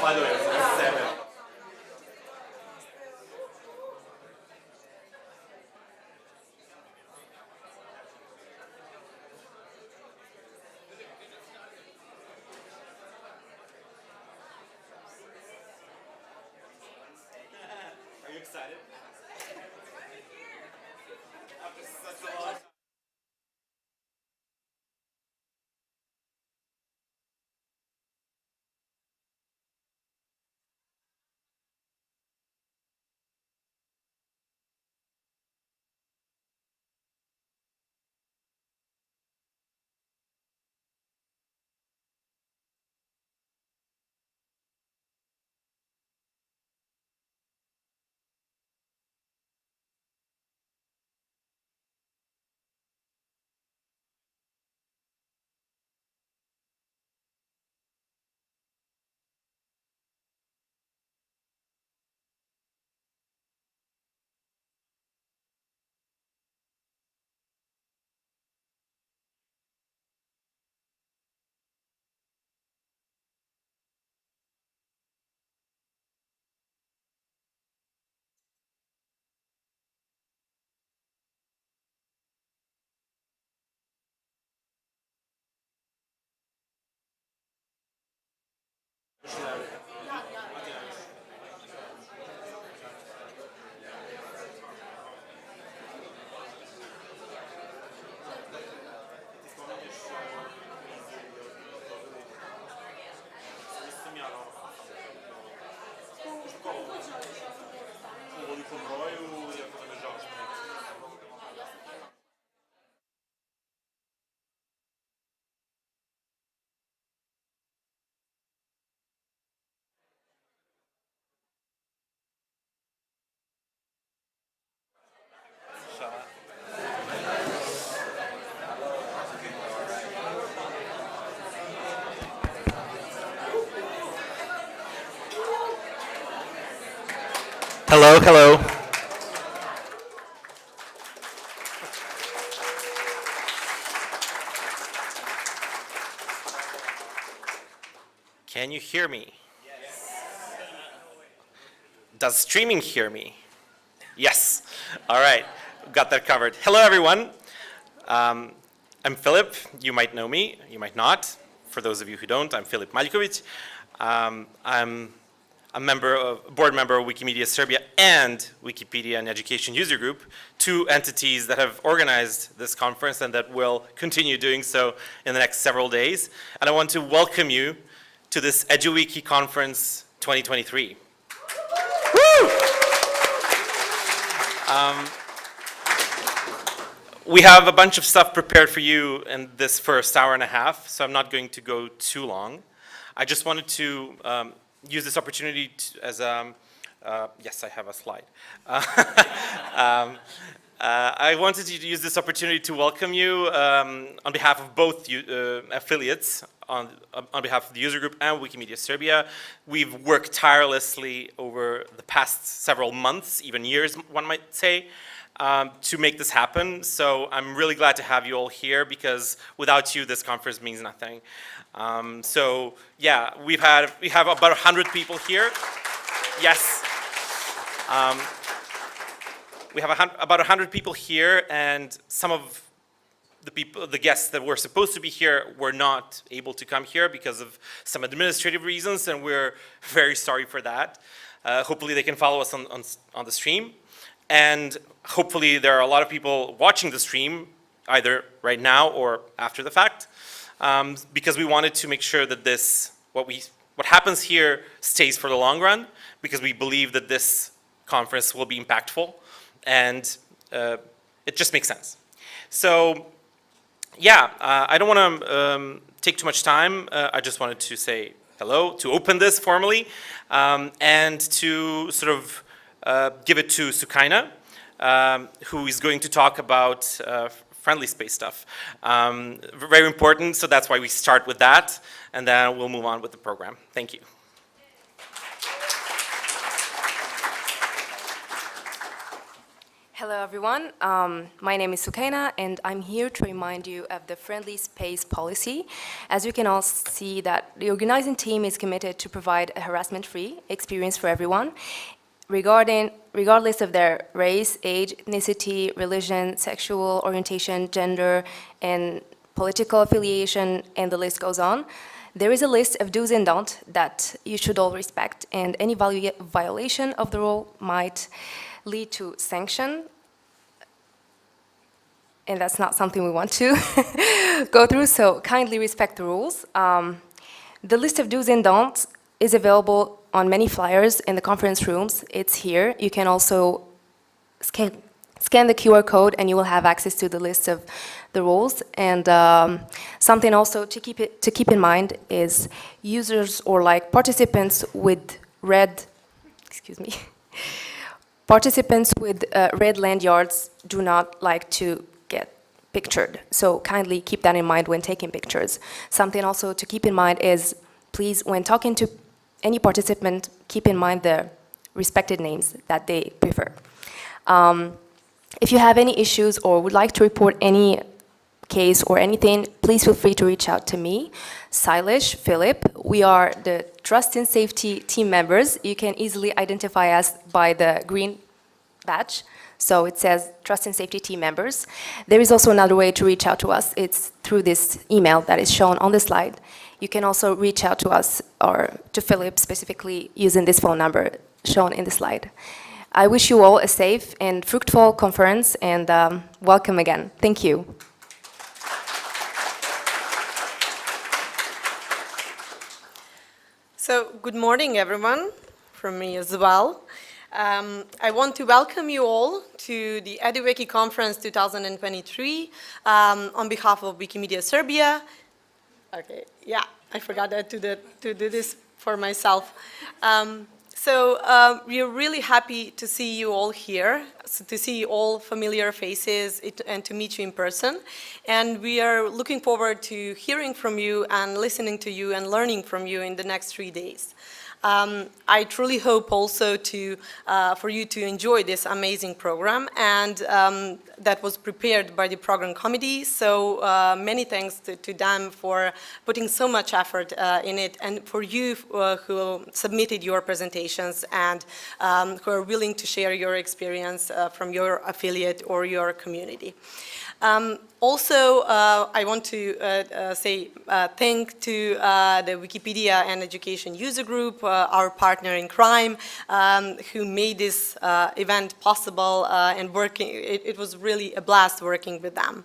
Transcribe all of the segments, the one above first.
Are you excited? After such a long time. Hello, hello. Can you hear me? Yes. Does streaming hear me? Yes. All right, got that covered. Hello, everyone. I'm Filip. You might know me, you might not. For those of you who don't, I'm Filip Maljkovic. I'm a board member of Wikimedia Serbia and Wikipedia and Education User Group, two entities that have organized this conference and that will continue doing so in the next several days. And I want to welcome you to this EduWiki conference 2023. Woo! We have a bunch of stuff prepared for you in this first hour and a half, so I'm not going to go too long. I just wanted to use this opportunity to, as yes, I have a slide. I wanted to use this opportunity to welcome you on behalf of both affiliates, on behalf of the user group and Wikimedia Serbia. We've worked tirelessly over the past several months, even years, one might say, to make this happen. So I'm really glad to have you all here because without you, this conference means nothing. So yeah, we have about 100 people here. Yes. We have about 100 people here, and some of the guests that were supposed to be here were not able to come here because of some administrative reasons, and we're very sorry for that. Hopefully they can follow us on the stream. And hopefully there are a lot of people watching the stream, either right now or after the fact, because we wanted to make sure that what happens here stays for the long run, because we believe that this conference will be impactful, and it just makes sense. So yeah, I don't want to take too much time. I just wanted to say hello, to open this formally, and to sort of give it to Sukaina, who is going to talk about friendly space stuff. Very important, so that's why we start with that, and then we'll move on with the program. Thank you. Hello everyone, my name is Sukaina and I'm here to remind you of the friendly space policy. As you can all see that the organizing team is committed to provide a harassment-free experience for everyone, regardless of their race, age, ethnicity, religion, sexual orientation, gender, and political affiliation, and the list goes on. There is a list of do's and don'ts that you should all respect, and any violation of the rule might lead to sanction, and that's not something we want to go through, so kindly respect the rules. The list of do's and don'ts is available on many flyers in the conference rooms. It's here. You can also scan the QR code and you will have access to the list of the rules. And something also to keep in mind is users or like participants with red, participants with red lanyards do not like to get pictured. So kindly keep that in mind when taking pictures. Something also to keep in mind is, please, when talking to any participant, keep in mind the respected names that they prefer. If you have any issues or would like to report any case or anything, please feel free to reach out to me, Silesh, Philip. We are the Trust and Safety team members. You can easily identify us by the green badge. So it says Trust and Safety team members. There is also another way to reach out to us. It's through this email that is shown on the slide. You can also reach out to us or to Philip specifically using this phone number shown in the slide. I wish you all a safe and fruitful conference and welcome again. Thank you. So, good morning, everyone, from me as well. I want to welcome you all to the EduWiki Conference 2023 on behalf of Wikimedia Serbia. Okay, yeah, I forgot that to do this for myself. We are really happy to see you all here, to see all familiar faces and to meet you in person. And we are looking forward to hearing from you and listening to you and learning from you in the next 3 days. I truly hope also for you to enjoy this amazing program, and that was prepared by the program committee. So many thanks to them for putting so much effort in it, and for you who submitted your presentations and who are willing to share your experience from your affiliate or your community. Also, I want to say thank to the Wikipedia and Education User Group, our partner in crime, who made this event possible and working. It was really a blast working with them.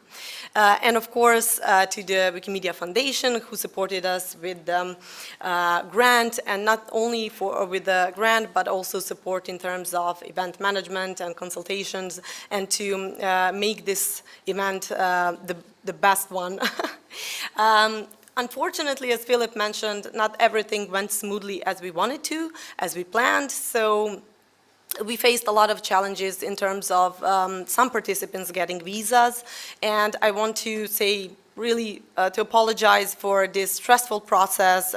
And of course, to the Wikimedia Foundation, who supported us with the grant, and not only with the grant, but also support in terms of event management and consultations, and to make this event the best one. Unfortunately, as Philip mentioned, not everything went smoothly as we wanted to, as we planned. So we faced a lot of challenges in terms of some participants getting visas. And I want to say really to apologize for this stressful process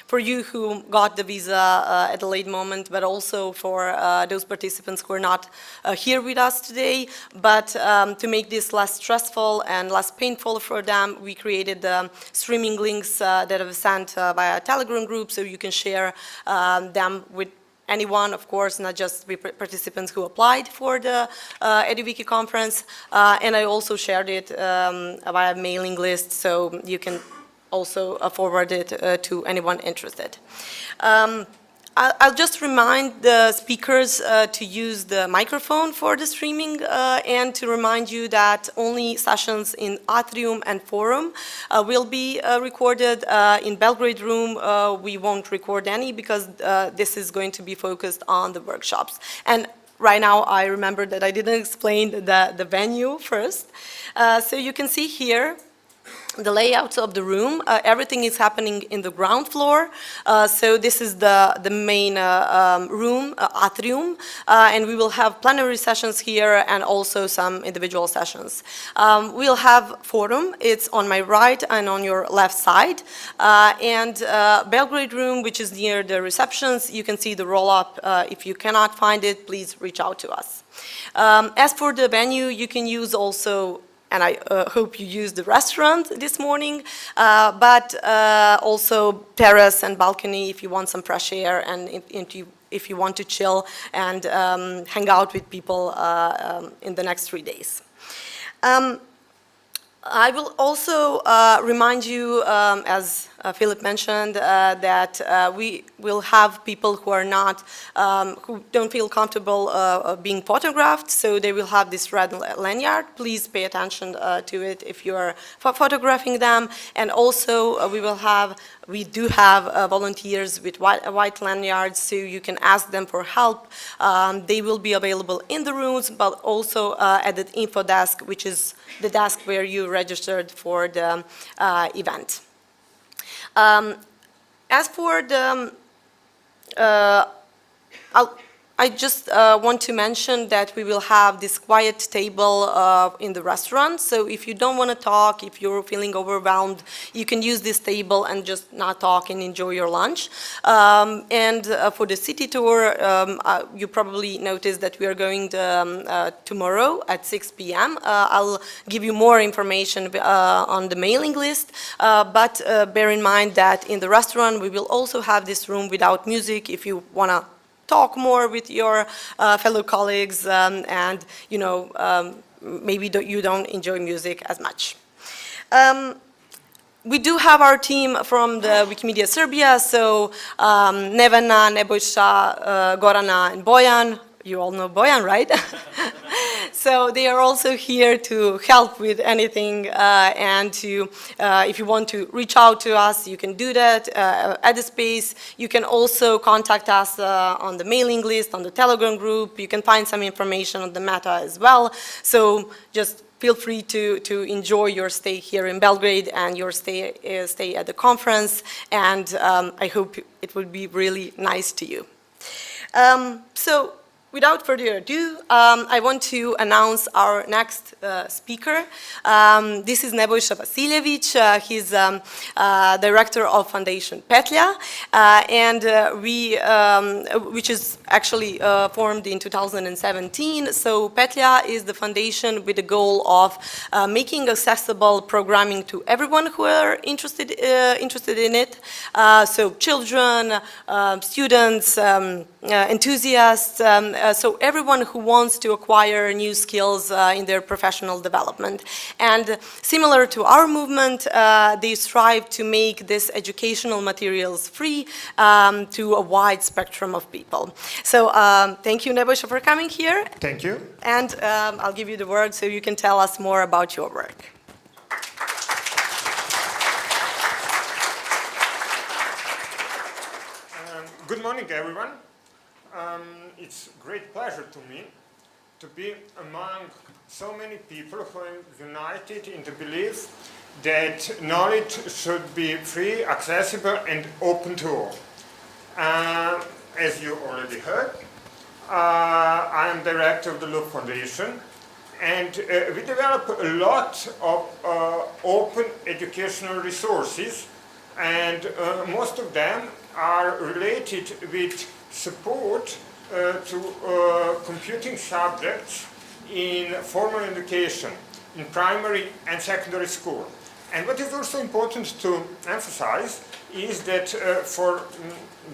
for you who got the visa at a late moment, but also for those participants who are not here with us today. But to make this less stressful and less painful for them, we created streaming links that are sent via a Telegram group, so you can share them with anyone, of course, not just participants who applied for the EduWiki conference. And I also shared it via mailing list, so you can also forward it to anyone interested. I'll just remind the speakers to use the microphone for the streaming and to remind you that only sessions in Atrium and Forum will be recorded. In Belgrade Room, we won't record any because this is going to be focused on the workshops. And right now, I remember that I didn't explain the venue first. So you can see here the layouts of the room. Everything is happening in the ground floor. So this is the main room, Atrium, and we will have plenary sessions here and also some individual sessions. We'll have forum. It's on my right and on your left side. And Belgrade room, which is near the receptions, you can see the roll-up. If you cannot find it, please reach out to us. As for the venue, you can use also, and I hope you used the restaurant this morning, but also terrace and balcony if you want some fresh air and if you want to chill and hang out with people in the next 3 days. I will also remind you, as Philip mentioned, that we will have people who are not, who don't feel comfortable being photographed, so they will have this red lanyard. Please pay attention to it if you are photographing them. And also, we do have volunteers with white lanyards, so you can ask them for help. They will be available in the rooms, but also at the info desk, which is the desk where you registered for the event. As for the, I just want to mention that we will have this quiet table in the restaurant. So if you don't want to talk, if you're feeling overwhelmed, you can use this table and just not talk and enjoy your lunch. And for the city tour, you probably noticed that we are going tomorrow at 6 p.m. I'll give you more information on the mailing list, but bear in mind that in the restaurant we will also have this room without music if you want to talk more with your fellow colleagues and, you know, maybe you don't enjoy music as much. We do have our team from the Wikimedia Serbia, so Nevena, Nebojša, Gorana, and Bojan. You all know Bojan, right? So they are also here to help with anything and to, if you want to reach out to us, you can do that at the space. You can also contact us on the mailing list, on the Telegram group. You can find some information on the Meta as well. So just feel free to enjoy your stay here in Belgrade and your stay at the conference. And I hope it will be really nice to you. So, without further ado, I want to announce our next speaker. This is Nebojša Vasiljević. He's director of Foundation Petlja, and which is actually formed in 2017. So Petlja is the foundation with the goal of making accessible programming to everyone who are interested in it. So children, students, enthusiasts, so everyone who wants to acquire new skills in their professional development. And similar to our movement, they strive to make this educational materials free to a wide spectrum of people. So thank you, Nebojša, for coming here. Thank you. And I'll give you the word so you can tell us more about your work. Good morning, everyone. It's a great pleasure to me to be among so many people who are united in the belief that knowledge should be free, accessible, and open to all. As you already heard, I am director of the Loop Foundation, and we develop a lot of open educational resources, and most of them are related with support to computing subjects in formal education, in primary and secondary school. And what is also important to emphasize is that for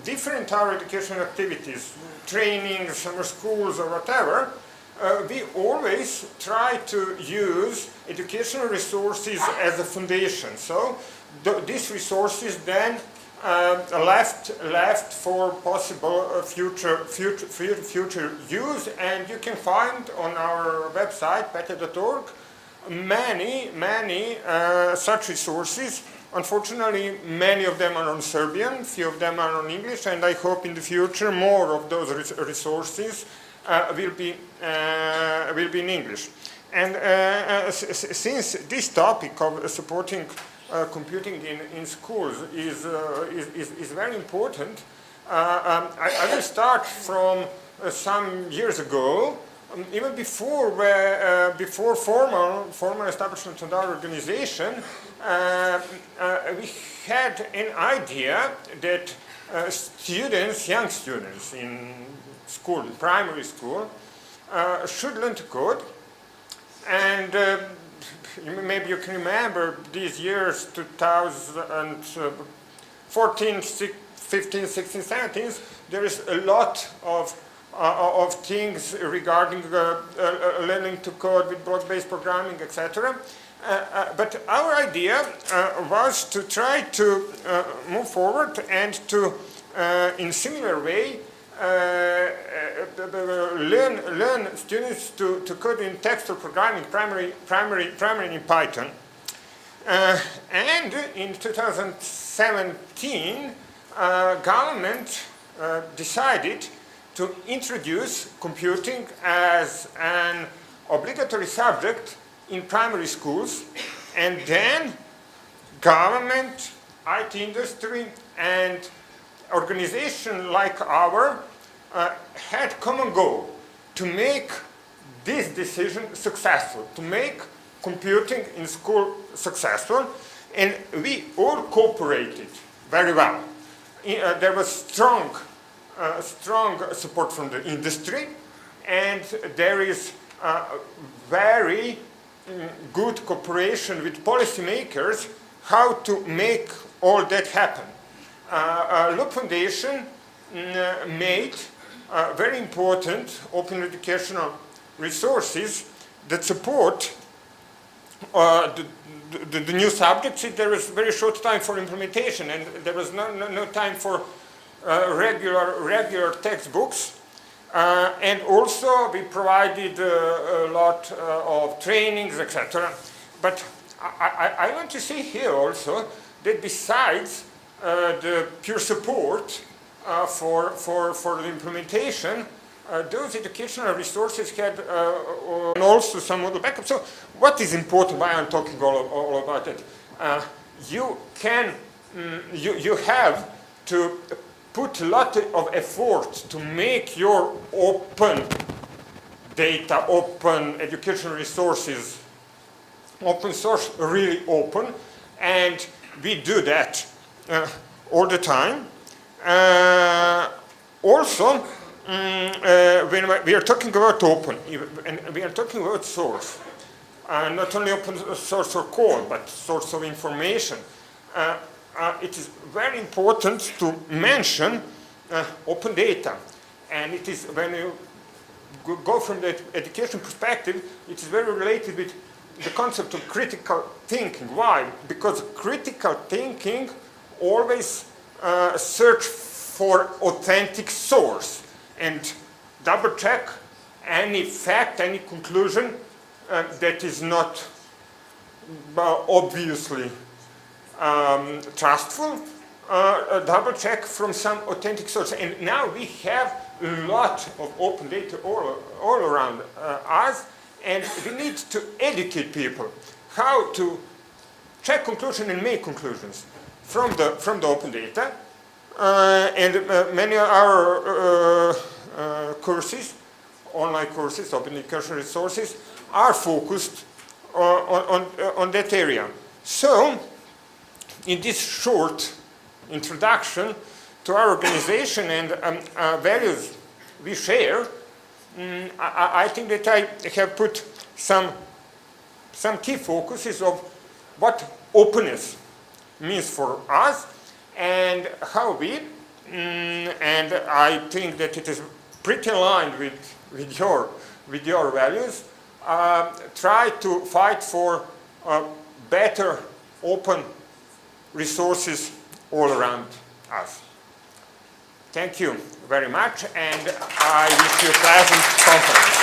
different higher educational activities, training, summer schools or whatever, we always try to use educational resources as a foundation. So these resources then left for possible future use, and you can find on our website petlja.org many such resources. Unfortunately, many of them are on Serbian, few of them are on English, and I hope in the future more of those resources will be in English. And since this topic of supporting computing in schools is very important. I will start from some years ago, even before formal establishment of our organization. We had an idea that young students in school, primary school, should learn to code. And maybe you can remember these years, 2014, 15, 16, 17, there is a lot of things regarding learning to code with block-based programming, etc. But our idea was to try to move forward and to, in similar way, learn students to code in textual programming, primarily in Python. And in 2017, government decided to introduce computing as an obligatory subject in primary schools, and then government, IT industry, and organizations like ours had common goal to make this decision successful, to make computing in school successful, and we all cooperated very well. There was strong support from the industry, and there is very good cooperation with policymakers how to make all that happen. Loop Foundation made very important open educational resources that support the new subjects. There was very short time for implementation, and there was no time for regular textbooks. And also we provided a lot of trainings, etc. But I want to say here also that besides the pure support for the implementation, those educational resources had and also some other backup. So what is important, why I'm talking all about it? You have to put a lot of effort to make your open data, open educational resources, open source really open, and we do that all the time. Also, when we are talking about open, and we are talking about source, not only open source for code, but source of information, it is very important to mention open data. And it is, when you go from the education perspective, it is very related with the concept of critical thinking. Why? Because critical thinking always search for authentic source and double check any fact, any conclusion that is not obviously trustful, double check from some authentic source. And now we have a lot of open data all around us, and we need to educate people how to check conclusions and make conclusions from the open data. And many of our courses, online courses, open educational resources, are focused on that area. So, in this short introduction to our organization and values we share, I think that I have put some key focuses of what openness means for us and how we, and I think that it is pretty aligned with your values, try to fight for better open resources all around us. Thank you very much, and I wish you a pleasant conference.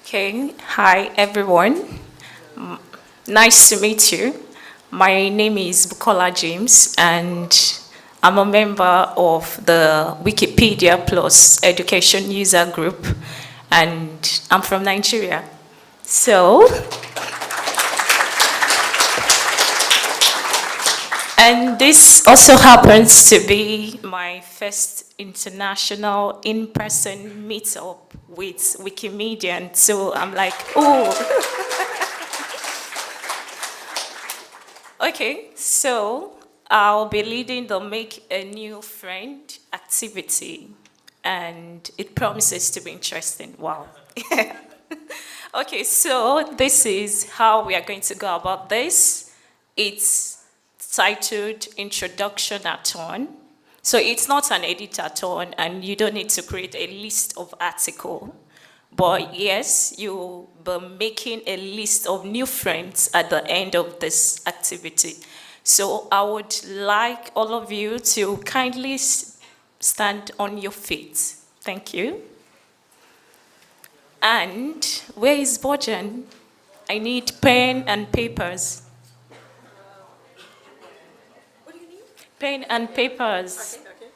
Okay, hi everyone. Nice to meet you. My name is Bukola James, and I'm a member of the Wikipedia Plus Education User Group, and I'm from Nigeria. So, and this also happens to be my first international in-person meetup with Wikimedian. So I'm like, oh. Okay, so I'll be leading the Make a New Friend activity, and it promises to be interesting. Wow. Okay, so this is how we are going to go about this. It's titled Introduction at-on. So it's not an edit-a-thon, and you don't need to create a list of articles. But yes, you'll be making a list of new friends at the end of this activity. So I would like all of you to kindly stand on your feet. Thank you. And where is Bojan? I need pen and papers. What do you need? Pen and papers. Okay.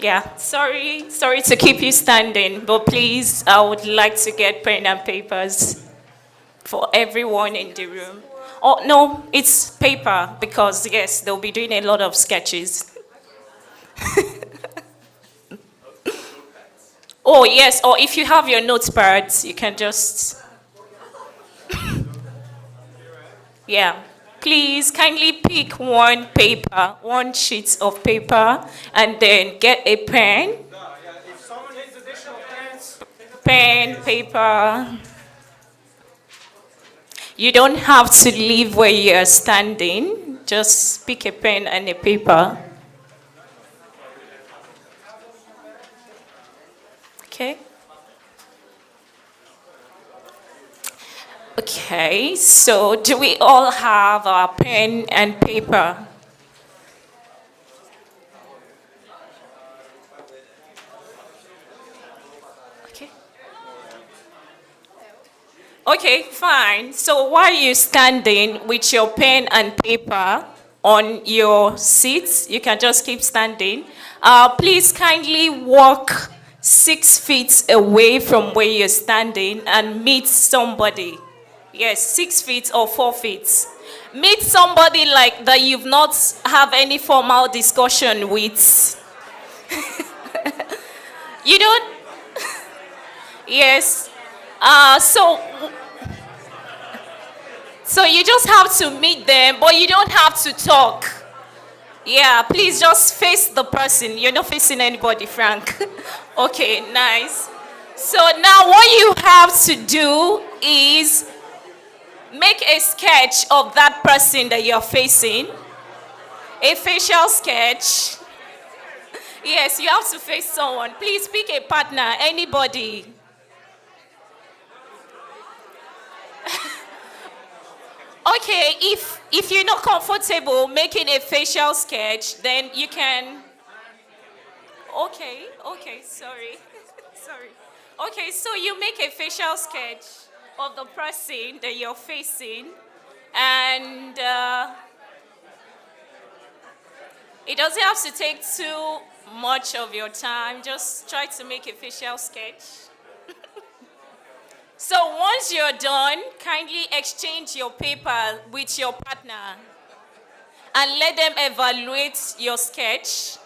Yeah, sorry to keep you standing, but please, I would like to get pen and papers for everyone in the room. Oh, no, it's paper, because yes, they'll be doing a lot of sketches. Oh, yes, or if you have your notepads, you can just... Yeah. Please kindly pick one paper, one sheet of paper, and then get a pen. If someone needs additional pens, Pen, paper. You don't have to leave where you are standing. Just pick a pen and a paper. Okay. Okay, so do we all have our pen and paper? Okay. Okay, fine. So while you're standing with your pen and paper on your seats, you can just keep standing. Please kindly walk 6 feet away from where you're standing and meet somebody. Yes, 6 feet or 4 feet. Meet somebody like that you've not have any formal discussion with. You don't? Yes. So you just have to meet them, but you don't have to talk. Yeah, please just face the person. You're not facing anybody, Frank. Okay, nice. So now what you have to do is make a sketch of that person that you're facing. A facial sketch. Yes, you have to face someone. Please pick a partner, anybody. Okay, if you're not comfortable making a facial sketch, then you can... Okay, sorry. Sorry. Okay, so you make a facial sketch of the person that you're facing, and it doesn't have to take too much of your time. Just try to make a facial sketch. So once you're done, kindly exchange your paper with your partner and let them evaluate your sketch.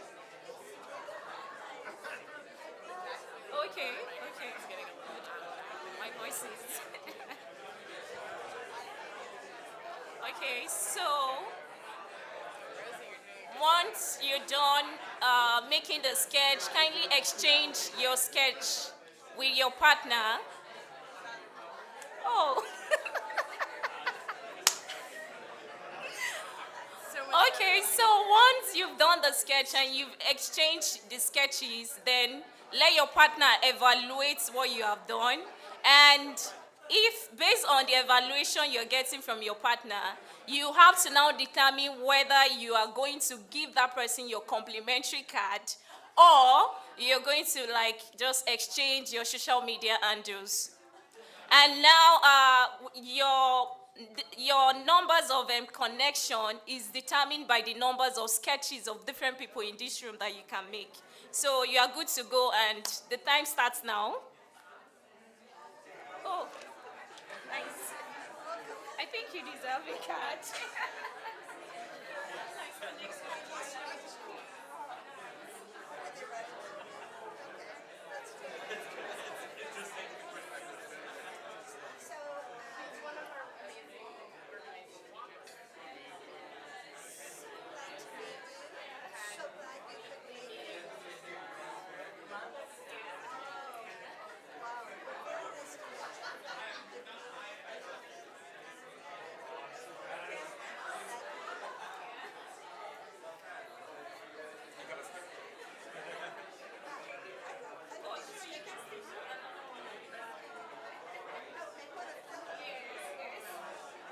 Okay. My voice is... Okay, so once you're done making the sketch, kindly exchange your sketch with your partner. Oh. Okay, so once you've done the sketch and you've exchanged the sketches, then let your partner evaluate what you have done. And if, based on the evaluation you're getting from your partner, you have to now determine whether you are going to give that person your complimentary card, or you're going to just exchange your social media handles. And now your your numbers of connection is determined by the numbers of sketches of different people in this room that you can make. So you are good to go, and the time starts now. Oh, nice. I think you deserve a card.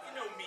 You know me.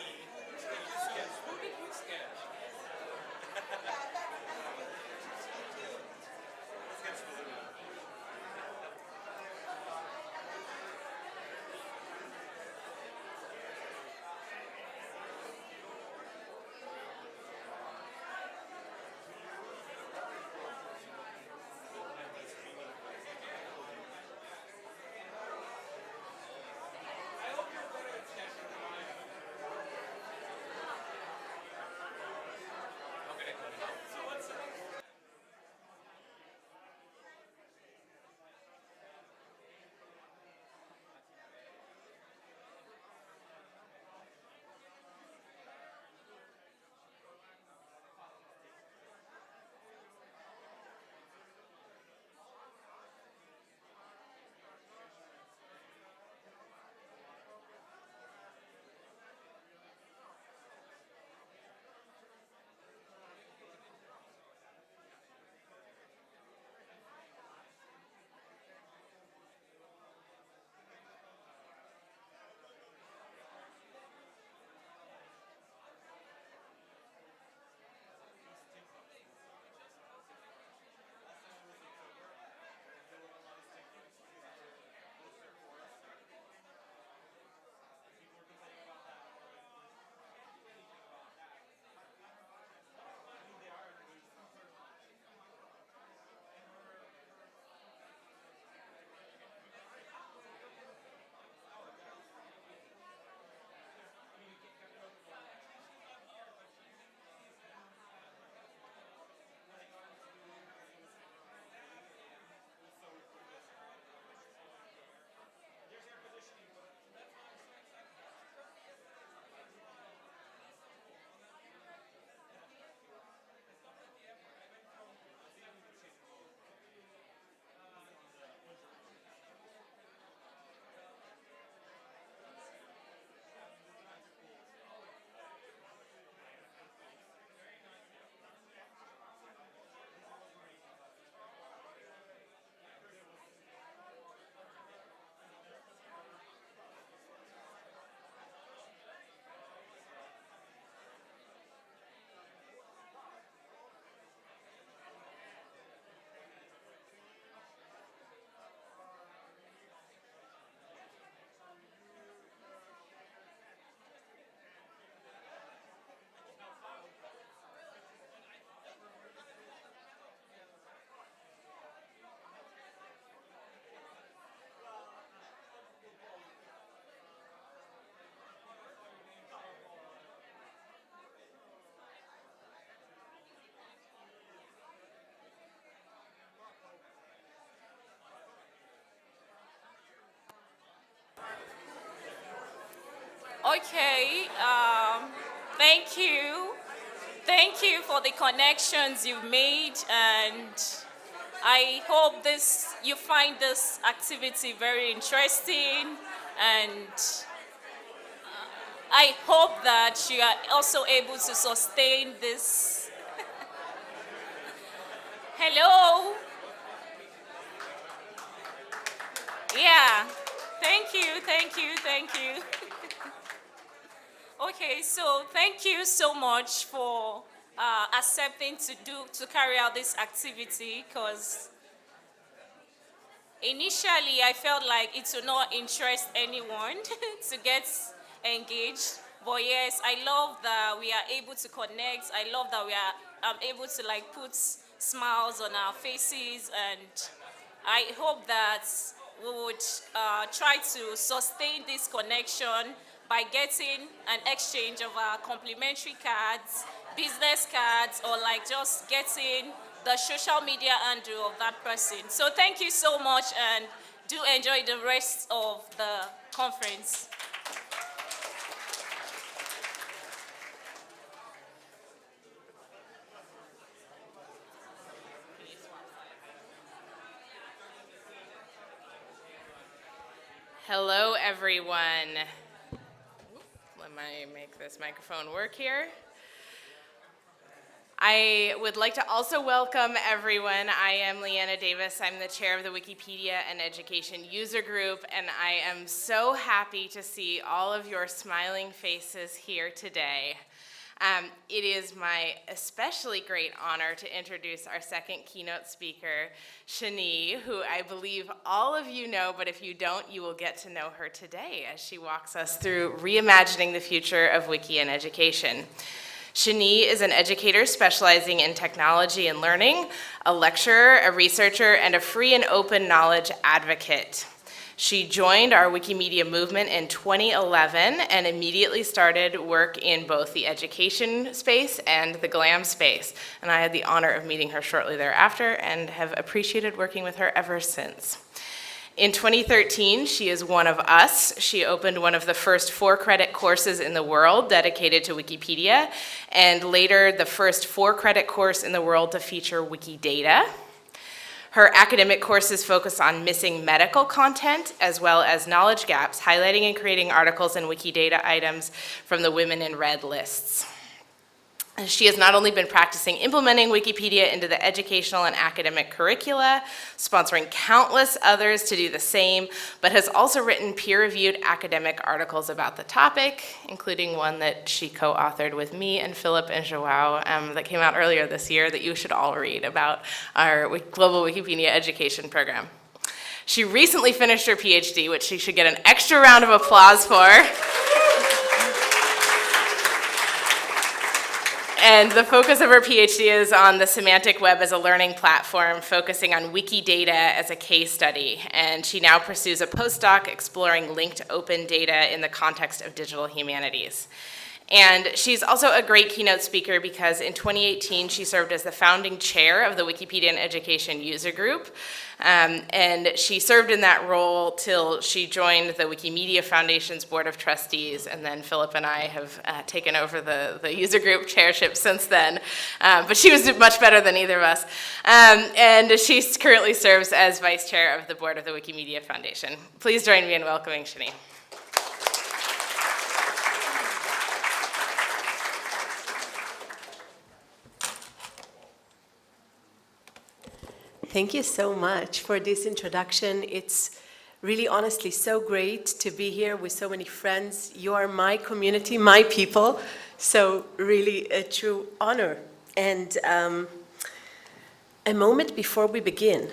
Okay, thank you. Thank you for the connections you've made, and I hope you find this activity very interesting, and I hope that you are also able to sustain this. Hello? Yeah. Thank you, thank you, thank you. Okay, so thank you so much for accepting to carry out this activity, because initially I felt like it would not interest anyone to get engaged, But yes, I love that we are able to connect. I love that we are able to like put smiles on our faces, and I hope that we would try to sustain this connection by getting an exchange of our complimentary cards, business cards, or like just getting the social media handle of that person. So thank you so much, and do enjoy the rest of the conference. Hello, everyone. Let me make this microphone work here. I would like to also welcome everyone. I am Leanna Davis. I'm the chair of the Wikipedia and Education User Group, and I am so happy to see all of your smiling faces here today. It is my especially great honor to introduce our second keynote speaker, Shani, who I believe all of you know, but if you don't, you will get to know her today as she walks us through reimagining the future of Wiki and education. Shani is an educator specializing in technology and learning, a lecturer, a researcher, and a free and open knowledge advocate. She joined our Wikimedia movement in 2011 and immediately started work in both the education space and the GLAM space. And I had the honor of meeting her shortly thereafter and have appreciated working with her ever since. In 2013, she is one of us. She opened one of the first 4-credit courses in the world dedicated to Wikipedia, and later the first 4-credit course in the world to feature Wikidata. Her academic courses focus on missing medical content as well as knowledge gaps, highlighting and creating articles and Wikidata items from the Women in Red lists. She has not only been practicing implementing Wikipedia into the educational and academic curricula, sponsoring countless others to do the same, but has also written peer-reviewed academic articles about the topic, including one that she co-authored with me and Philip and Joao that came out earlier this year that you should all read about our global Wikipedia education program. She recently finished her PhD, which she should get an extra round of applause for. And the focus of her PhD is on the semantic web as a learning platform, focusing on Wikidata as a case study. And she now pursues a postdoc exploring linked open data in the context of digital humanities. And she's also a great keynote speaker because in 2018, she served as the founding chair of the Wikipedia and Education User Group. And she served in that role till she joined the Wikimedia Foundation's Board of Trustees, and then Philip and I have taken over the user group chairship since then. But she was much better than either of us. And she currently serves as vice chair of the board of the Wikimedia Foundation. Please join me in welcoming Shani. Thank you so much for this introduction. It's really honestly so great to be here with so many friends. You are my community, my people, so really a true honor. And a moment before we begin,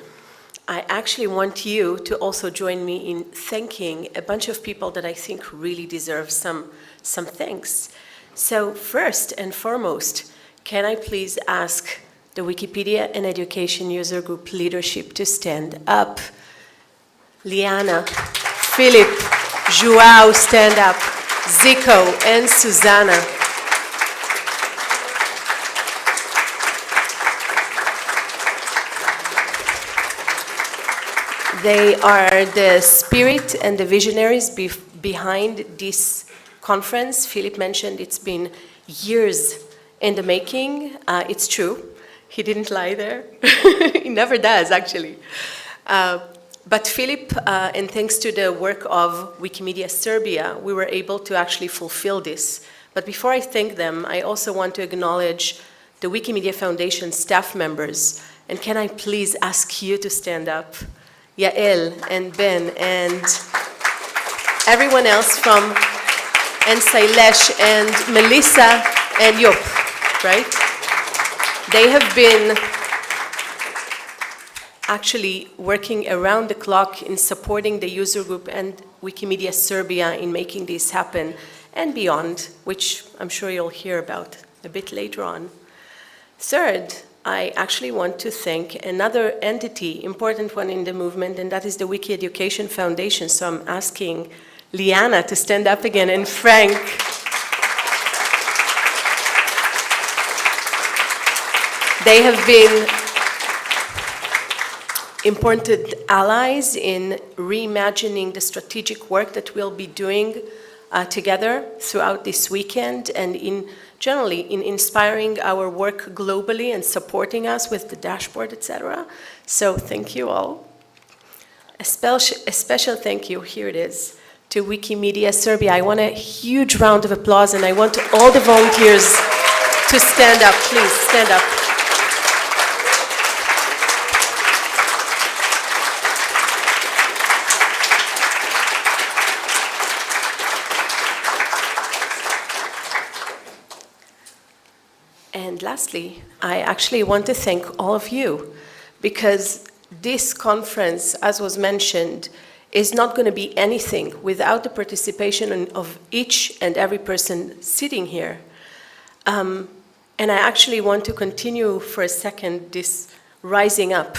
I actually want you to also join me in thanking a bunch of people that I think really deserve some thanks. So first and foremost, can I please ask the Wikipedia and Education User Group leadership to stand up? Liana, Philip, Joao, stand up. Zico and Susanna. They are the spirit and the visionaries behind this conference. Philip mentioned it's been years in the making. It's true. He didn't lie there. He never does, actually. But Philip, and thanks to the work of Wikimedia Serbia, we were able to actually fulfill this. But before I thank them, I also want to acknowledge the Wikimedia Foundation staff members. And can I please ask you to stand up? Yael and Ben and everyone else and Sailesh and Melissa and Yop, right? They have been actually working around the clock in supporting the user group and Wikimedia Serbia in making this happen. and beyond, which I'm sure you'll hear about a bit later on. Third, I actually want to thank another entity, important one in the movement, and that is the Wiki Education Foundation. So I'm asking Liana to stand up again, and Frank. They have been important allies in reimagining the strategic work that we'll be doing together throughout this weekend, and generally in inspiring our work globally and supporting us with the dashboard, etc. So thank you all. A special thank you, here it is, to Wikimedia Serbia. I want a huge round of applause, and I want all the volunteers to stand up. Please, stand up. And lastly, I actually want to thank all of you, because this conference, as was mentioned, is not going to be anything without the participation of each and every person sitting here. And I actually want to continue for a second this rising up.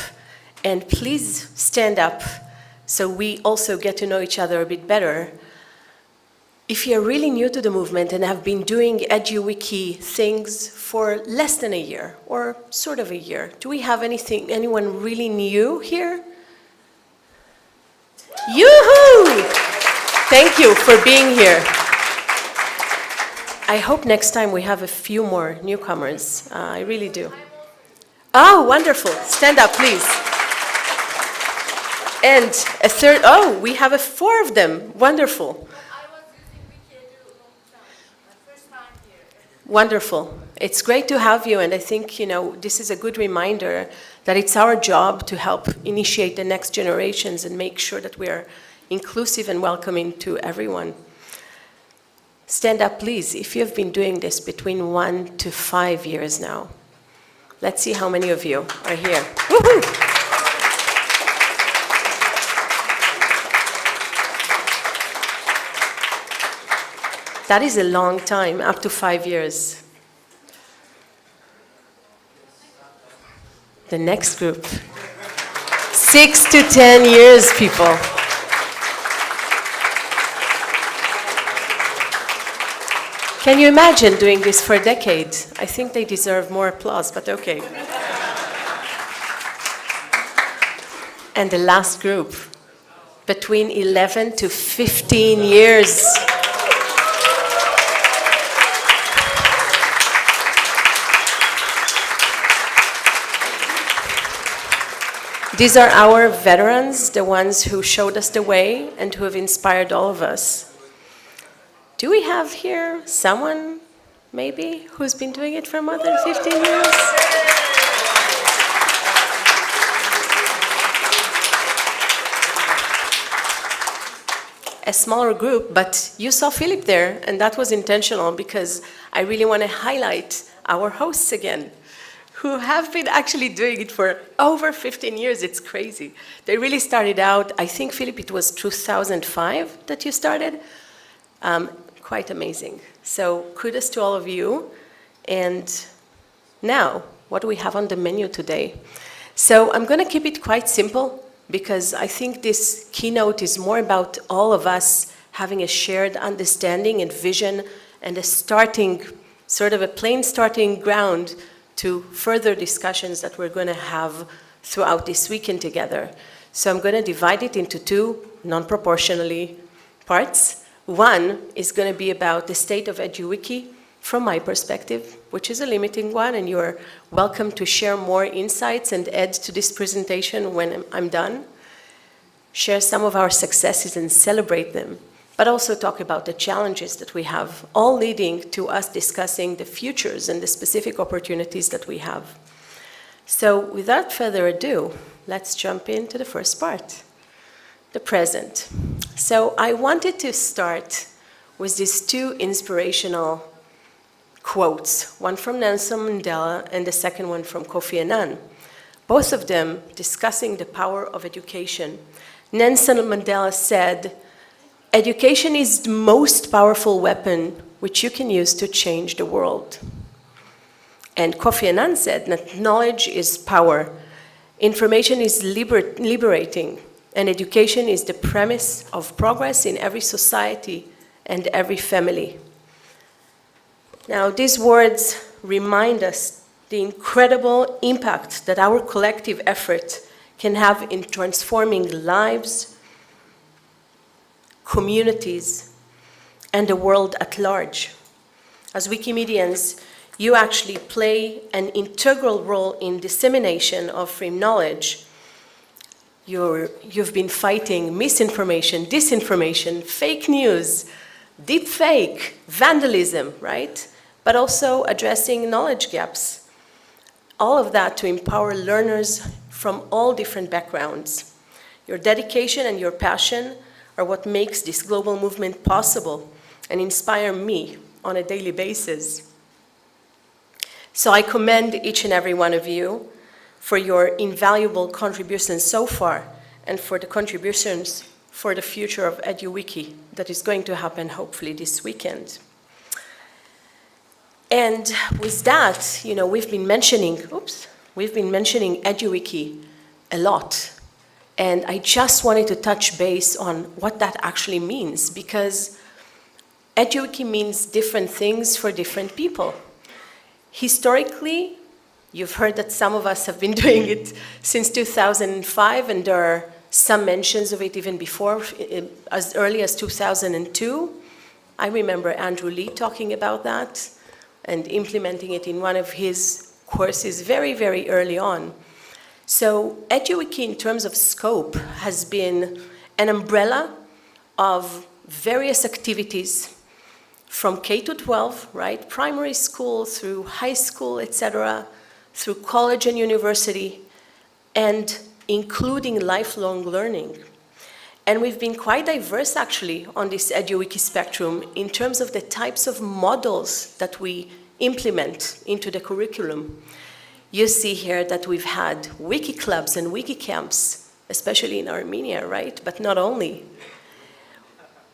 And please stand up so we also get to know each other a bit better. If you're really new to the movement and have been doing EduWiki things for less than a year, or sort of a year, do we have anyone really new here? Yoo-hoo! Thank you for being here. I hope next time we have a few more newcomers. I really do. Oh, wonderful. Stand up, please. And a third, oh, we have 4 of them. Wonderful. Wonderful. It's great to have you, and I think, this is a good reminder that it's our job to help initiate the next generations and make sure that we are inclusive and welcoming to everyone. Stand up, please, if you have been doing this between 1 to 5 years now. Let's see how many of you are here. Woohoo! That is a long time, up to 5 years. The next group. 6 to 10 years, people. Can you imagine doing this for a decade? I think they deserve more applause, but okay. And the last group, between 11 to 15 years. These are our veterans, the ones who showed us the way and who have inspired all of us. Do we have here someone, maybe, who's been doing it for more than 15 years? A smaller group, but you saw Philip there, and that was intentional because I really want to highlight our hosts again, who have been actually doing it for over 15 years. It's crazy. They really started out, I think, Philip, it was 2005 that you started. Quite amazing. So kudos to all of you. And now, what do we have on the menu today? So I'm going to keep it quite simple, because I think this keynote is more about all of us having a shared understanding and vision and a starting, sort of a plain starting ground to further discussions that we're going to have throughout this weekend together. So I'm going to divide it into 2 non-proportionally parts. One is going to be about the state of EduWiki from my perspective, which is a limiting one, and you're welcome to share more insights and add to this presentation when I'm done. Share some of our successes and celebrate them, but also talk about the challenges that we have, all leading to us discussing the futures and the specific opportunities that we have. So without further ado, let's jump into the first part, the present. So I wanted to start with these 2 inspirational quotes, one from Nelson Mandela and the second one from Kofi Annan, both of them discussing the power of education. Nelson Mandela said, Education is the most powerful weapon which you can use to change the world. And Kofi Annan said that knowledge is power, information is liberating, and education is the premise of progress in every society and every family. Now, these words remind us the incredible impact that our collective effort can have in transforming lives, communities, and the world at large. As Wikimedians, you actually play an integral role in dissemination of free knowledge. You've been fighting misinformation, disinformation, fake news, deep fake, vandalism, right? But also addressing knowledge gaps. All of that to empower learners from all different backgrounds. Your dedication and your passion are what makes this global movement possible and inspire me on a daily basis. So I commend each and every one of you for your invaluable contributions so far and for the contributions for the future of EduWiki that is going to happen hopefully this weekend. And with that, you know, we've been mentioning EduWiki a lot. And I just wanted to touch base on what that actually means, because EduWiki means different things for different people. Historically, you've heard that some of us have been doing it since 2005, and there are some mentions of it even before, as early as 2002. I remember Andrew Lee talking about that and implementing it in one of his courses very, very early on. So EduWiki, in terms of scope, has been an umbrella of various activities from K to 12, right? Primary school through high school, etc., through college and university, and including lifelong learning. And we've been quite diverse, actually, on this EduWiki spectrum in terms of the types of models that we implement into the curriculum. You see here that we've had wiki clubs and wiki camps, especially in Armenia, right? But not only.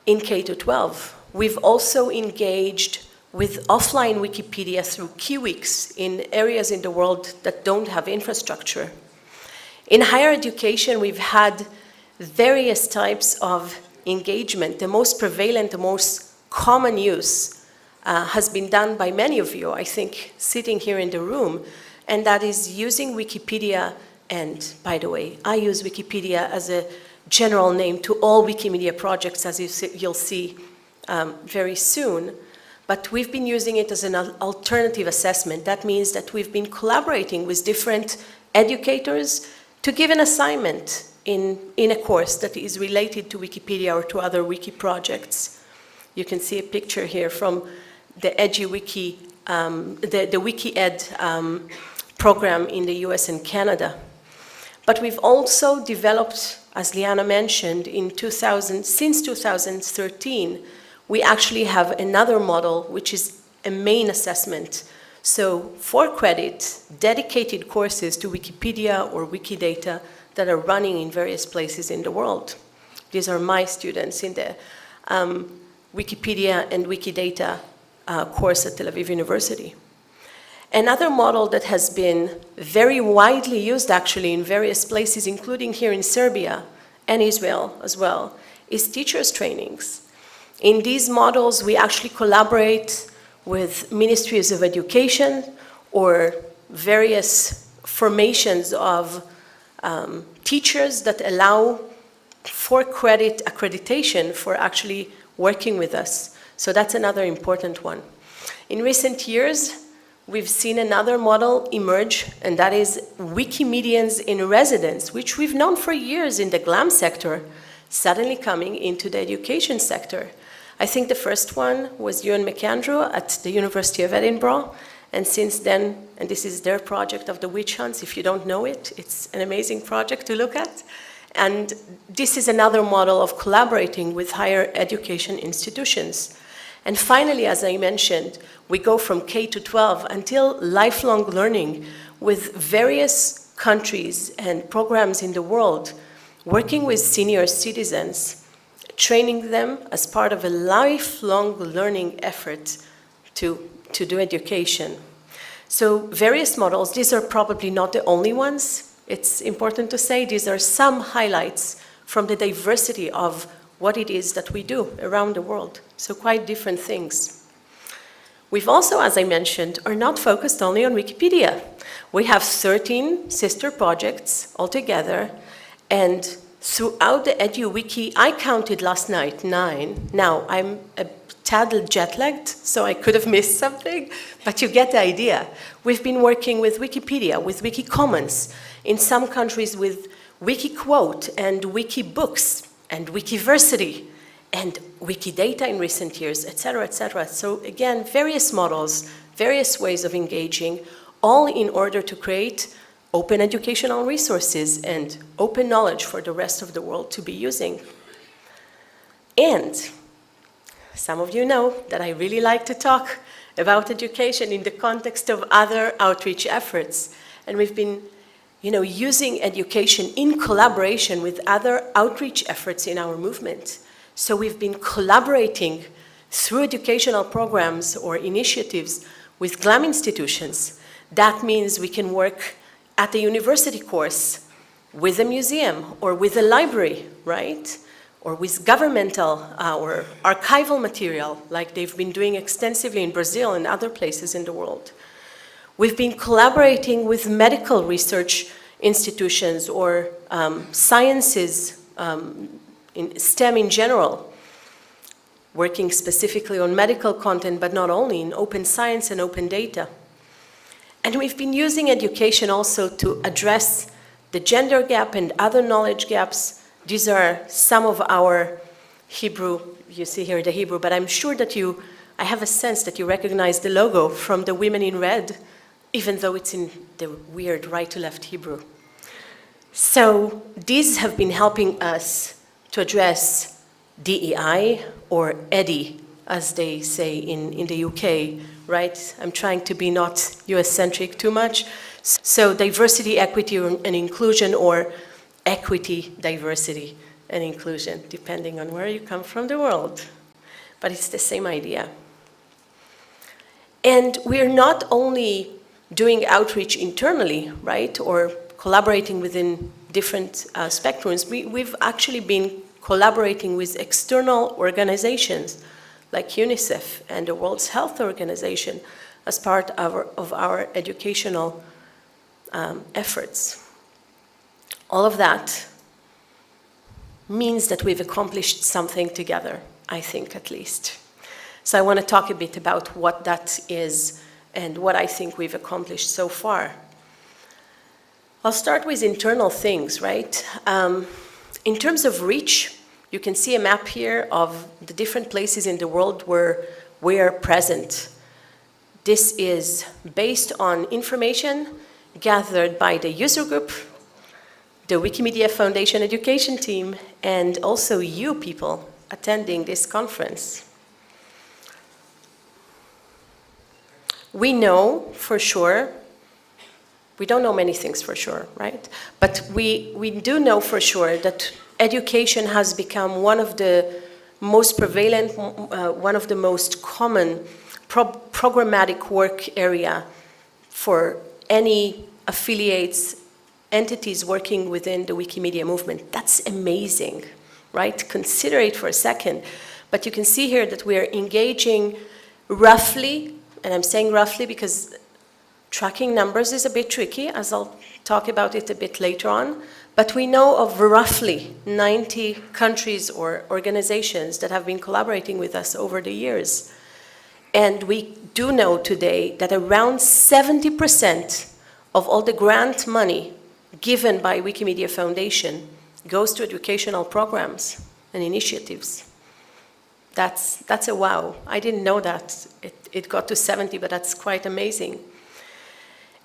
In K to 12. We've also engaged with offline Wikipedia through Keyweeks in areas in the world that don't have infrastructure. In higher education, we've had various types of engagement. The most prevalent, the most common use has been done by many of you, I think, sitting here in the room, and that is using Wikipedia. And by the way, I use Wikipedia as a general name to all Wikimedia projects, as you'll see very soon. But we've been using it as an alternative assessment. That means that we've been collaborating with different educators to give an assignment in a course that is related to Wikipedia or to other wiki projects. You can see a picture here from the EduWiki, the WikiEd program in the US and Canada. But we've also developed, as Liana mentioned, since 2013, we actually have another model, which is a main assessment. So for credit, dedicated courses to Wikipedia or Wikidata that are running in various places in the world. These are my students in the Wikipedia and Wikidata course at Tel Aviv University. Another model that has been very widely used actually in various places, including here in Serbia and Israel as well, is teachers' trainings. In these models, we actually collaborate with ministries of education or various formations of teachers that allow for credit accreditation for actually working with us. So that's another important one. In recent years, we've seen another model emerge, and that is Wikimedians in residence, which we've known for years in the GLAM sector, suddenly coming into the education sector. I think the first one was Ewan McAndrew at the University of Edinburgh, and since then, and this is their project of the witch hunts, if you don't know it, it's an amazing project to look at. And this is another model of collaborating with higher education institutions. And finally, as I mentioned, we go from K to 12 until lifelong learning with various countries and programs in the world, working with senior citizens training them as part of a lifelong learning effort to do education. So various models, these are probably not the only ones. It's important to say these are some highlights from the diversity of what it is that we do around the world. So quite different things. We've also, as I mentioned, are not focused only on Wikipedia. We have 13 sister projects altogether, and throughout the EduWiki, I counted last night 9. Now, I'm a tad jet-lagged, so I could have missed something, but you get the idea. We've been working with Wikipedia, with Wikicommons, in some countries with Wikiquote and Wikibooks and Wikiversity and Wikidata in recent years, etc., etc. So again, various models, various ways of engaging, all in order to create open educational resources and open knowledge for the rest of the world to be using. And some of you know that I really like to talk about education in the context of other outreach efforts. And we've been using education in collaboration with other outreach efforts in our movement. So we've been collaborating through educational programs or initiatives with GLAM institutions. That means we can work at a university course with a museum or with a library, right? Or with governmental or archival material, like they've been doing extensively in Brazil and other places in the world. We've been collaborating with medical research institutions or sciences in STEM in general, working specifically on medical content, but not only, in open science and open data. And we've been using education also to address the gender gap and other knowledge gaps. These are some of our Hebrew, you see here the Hebrew, but I'm sure that I have a sense that you recognize the logo from the women in red, even though it's in the weird right to left Hebrew. So these have been helping us to address DEI, or EDI, as they say in the UK, right? I'm trying to be not US-centric too much. So diversity, equity, and inclusion, or equity, diversity, and inclusion, depending on where you come from the world. But it's the same idea. And we're not only doing outreach internally, right, or collaborating within different spectrums. We've actually been collaborating with external organizations like UNICEF and the World Health Organization as part of our educational efforts. All of that means that we've accomplished something together, I think, at least. So I want to talk a bit about what that is and what I think we've accomplished so far. I'll start with internal things, right? In terms of reach, you can see a map here of the different places in the world where we are present. This is based on information gathered by the user group, the Wikimedia Foundation education team, and also you people attending this conference. We know for sure, we don't know many things for sure, right? But we do know for sure that education has become one of the most prevalent, one of the most common programmatic work area for any affiliates, entities working within the Wikimedia movement. That's amazing, right? Consider it for a second. But you can see here that we are engaging roughly, and I'm saying roughly because tracking numbers is a bit tricky, as I'll talk about it a bit later on, but we know of roughly 90 countries or organizations that have been collaborating with us over the years. And we do know today that around 70% of all the grant money given by Wikimedia Foundation goes to educational programs and initiatives. That's a wow. I didn't know that. It got to 70, but that's quite amazing.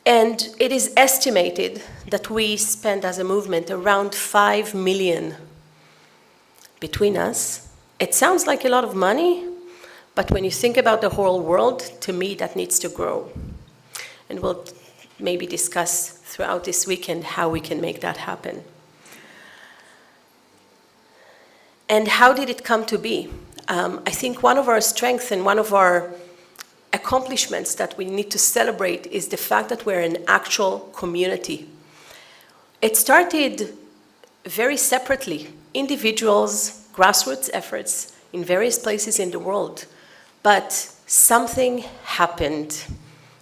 And it is estimated that we spend as a movement around 5 million between us. It sounds like a lot of money, but when you think about the whole world, to me, that needs to grow. And we'll maybe discuss throughout this weekend how we can make that happen. And how did it come to be? I think one of our strengths and one of our accomplishments that we need to celebrate is the fact that we're an actual community. It started very separately, individuals, grassroots efforts in various places in the world. But something happened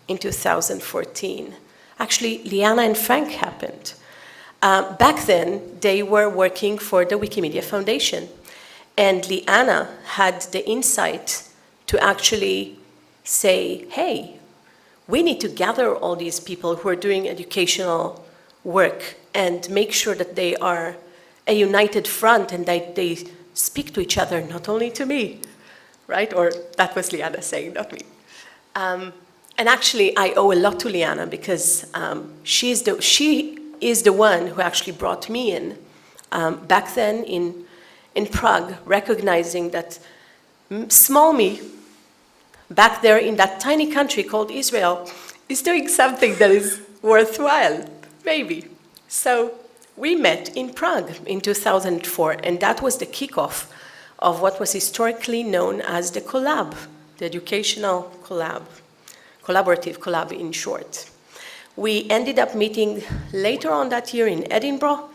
in 2014. Actually, Liana and Frank happened. Back then, they were working for the Wikimedia Foundation. And Liana had the insight to actually say, hey, we need to gather all these people who are doing educational work and make sure that they are a united front and that they speak to each other, not only to me, right? Or that was Liana saying, not me. And actually, I owe a lot to Liana because she is the one who actually brought me in back then in Prague, recognizing that small me, back there in that tiny country called Israel, is doing something that is worthwhile, maybe. So we met in Prague in 2004, and that was the kickoff of what was historically known as the collab, the educational collab, collaborative collab in short. We ended up meeting later on that year in Edinburgh,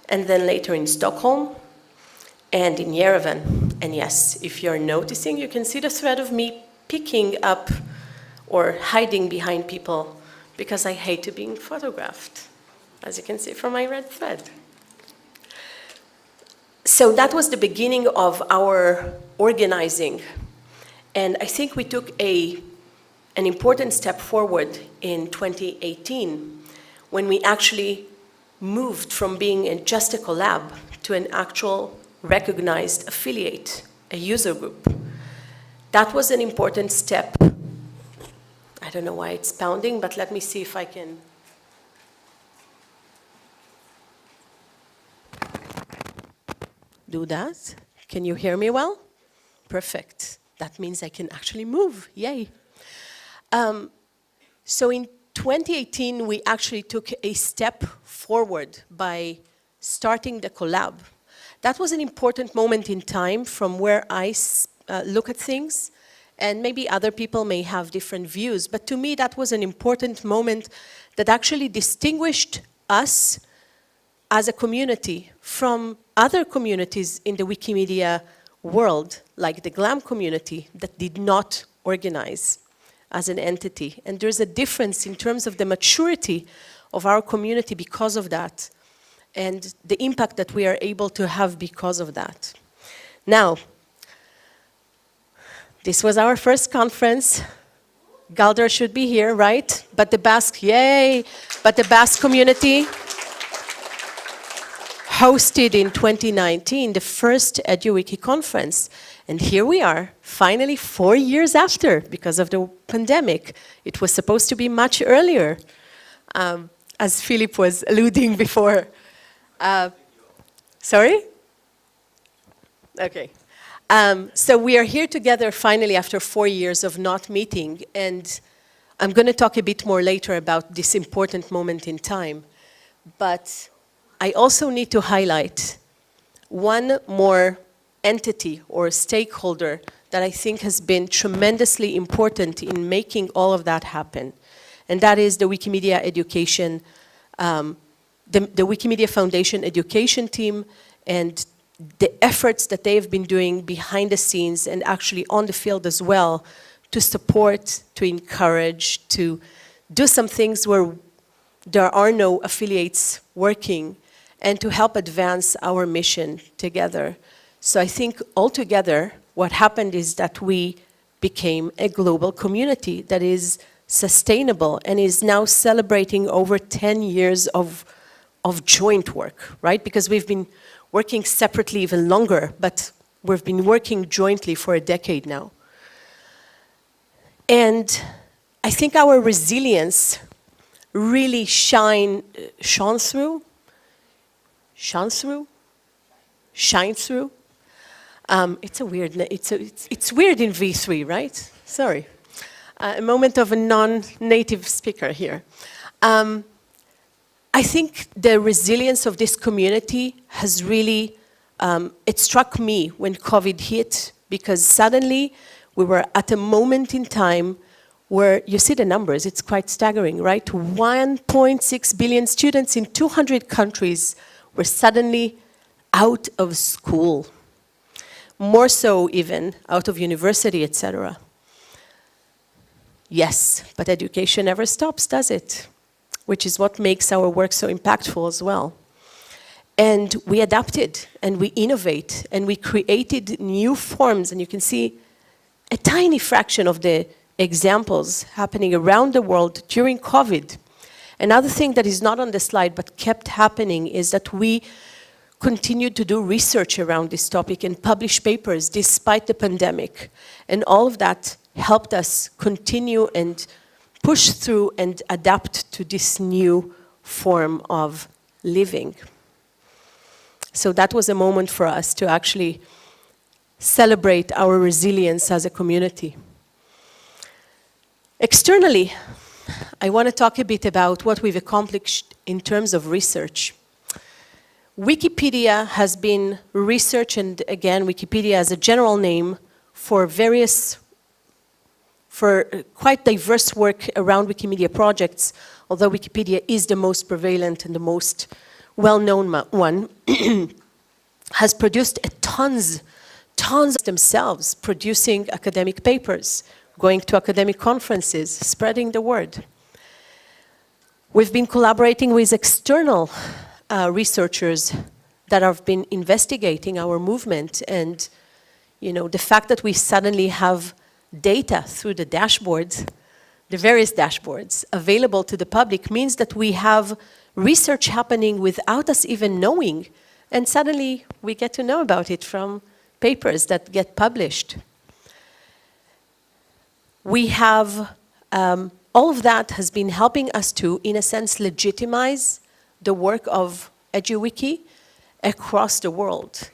and then later in Stockholm, and in Yerevan. And yes, if you're noticing, you can see the thread of me picking up or hiding behind people because I hate being photographed, as you can see from my red thread. So that was the beginning of our organizing. And I think we took an important step forward in 2018 when we actually moved from being just a collab to an actual recognized affiliate, a user group. That was an important step. I don't know why it's pounding, but let me see if I can. Do that. Can you hear me well? Perfect. That means I can actually move. Yay. So in 2018, we actually took a step forward by starting the collab. That was an important moment in time from where I look at things, and maybe other people may have different views, but to me that was an important moment that actually distinguished us as a community from other communities in the Wikimedia world, like the GLAM community, that did not organize as an entity. And there's a difference in terms of the maturity of our community because of that, and the impact that we are able to have because of that. Now, this was our first conference. Galder should be here, right? But the Basque, yay! But the Basque community hosted in 2019 the first EduWiki conference. And here we are, finally 4 years after, because of the pandemic. It was supposed to be much earlier, as Philip was alluding before. Sorry? Okay. So we are here together finally after 4 years of not meeting, and I'm going to talk a bit more later about this important moment in time. But I also need to highlight one more entity or stakeholder that I think has been tremendously important in making all of that happen, and that is the Wikimedia education, the Wikimedia Foundation education team, and the efforts that they have been doing behind the scenes and actually on the field as well to support, to encourage, to do some things where there are no affiliates working, and to help advance our mission together. So I think altogether what happened is that we became a global community that is sustainable and is now celebrating over 10 years of joint work, right? Because we've been working separately even longer, but we've been working jointly for a decade now. And I think our resilience really shine through. It's weird in V3, right? Sorry. A moment of a non-native speaker here. I think the resilience of this community has really it struck me when COVID hit, because suddenly we were at a moment in time where you see the numbers, it's quite staggering, right? 1.6 billion students in 200 countries were suddenly out of school. More so even out of university, etc. Yes, but education never stops, does it? Which is what makes our work so impactful as well. And we adapted, and we innovate, and we created new forms, and you can see a tiny fraction of the examples happening around the world during COVID. Another thing that is not on the slide but kept happening is that we continued to do research around this topic and publish papers despite the pandemic. And all of that helped us continue and push through and adapt to this new form of living. So that was a moment for us to actually celebrate our resilience as a community. Externally, I want to talk a bit about what we've accomplished in terms of research. Wikipedia has been research, and again, Wikipedia as a general name, for quite diverse work around Wikimedia projects, although Wikipedia is the most prevalent and the most well-known one, has produced tons themselves, producing academic papers, going to academic conferences, spreading the word. We've been collaborating with external researchers that have been investigating our movement, and the fact that we suddenly have data through the dashboards, the various dashboards available to the public, means that we have research happening without us even knowing, and suddenly we get to know about it from papers that get published. We have, all of that has been helping us to, in a sense, legitimize the work of EduWiki across the world.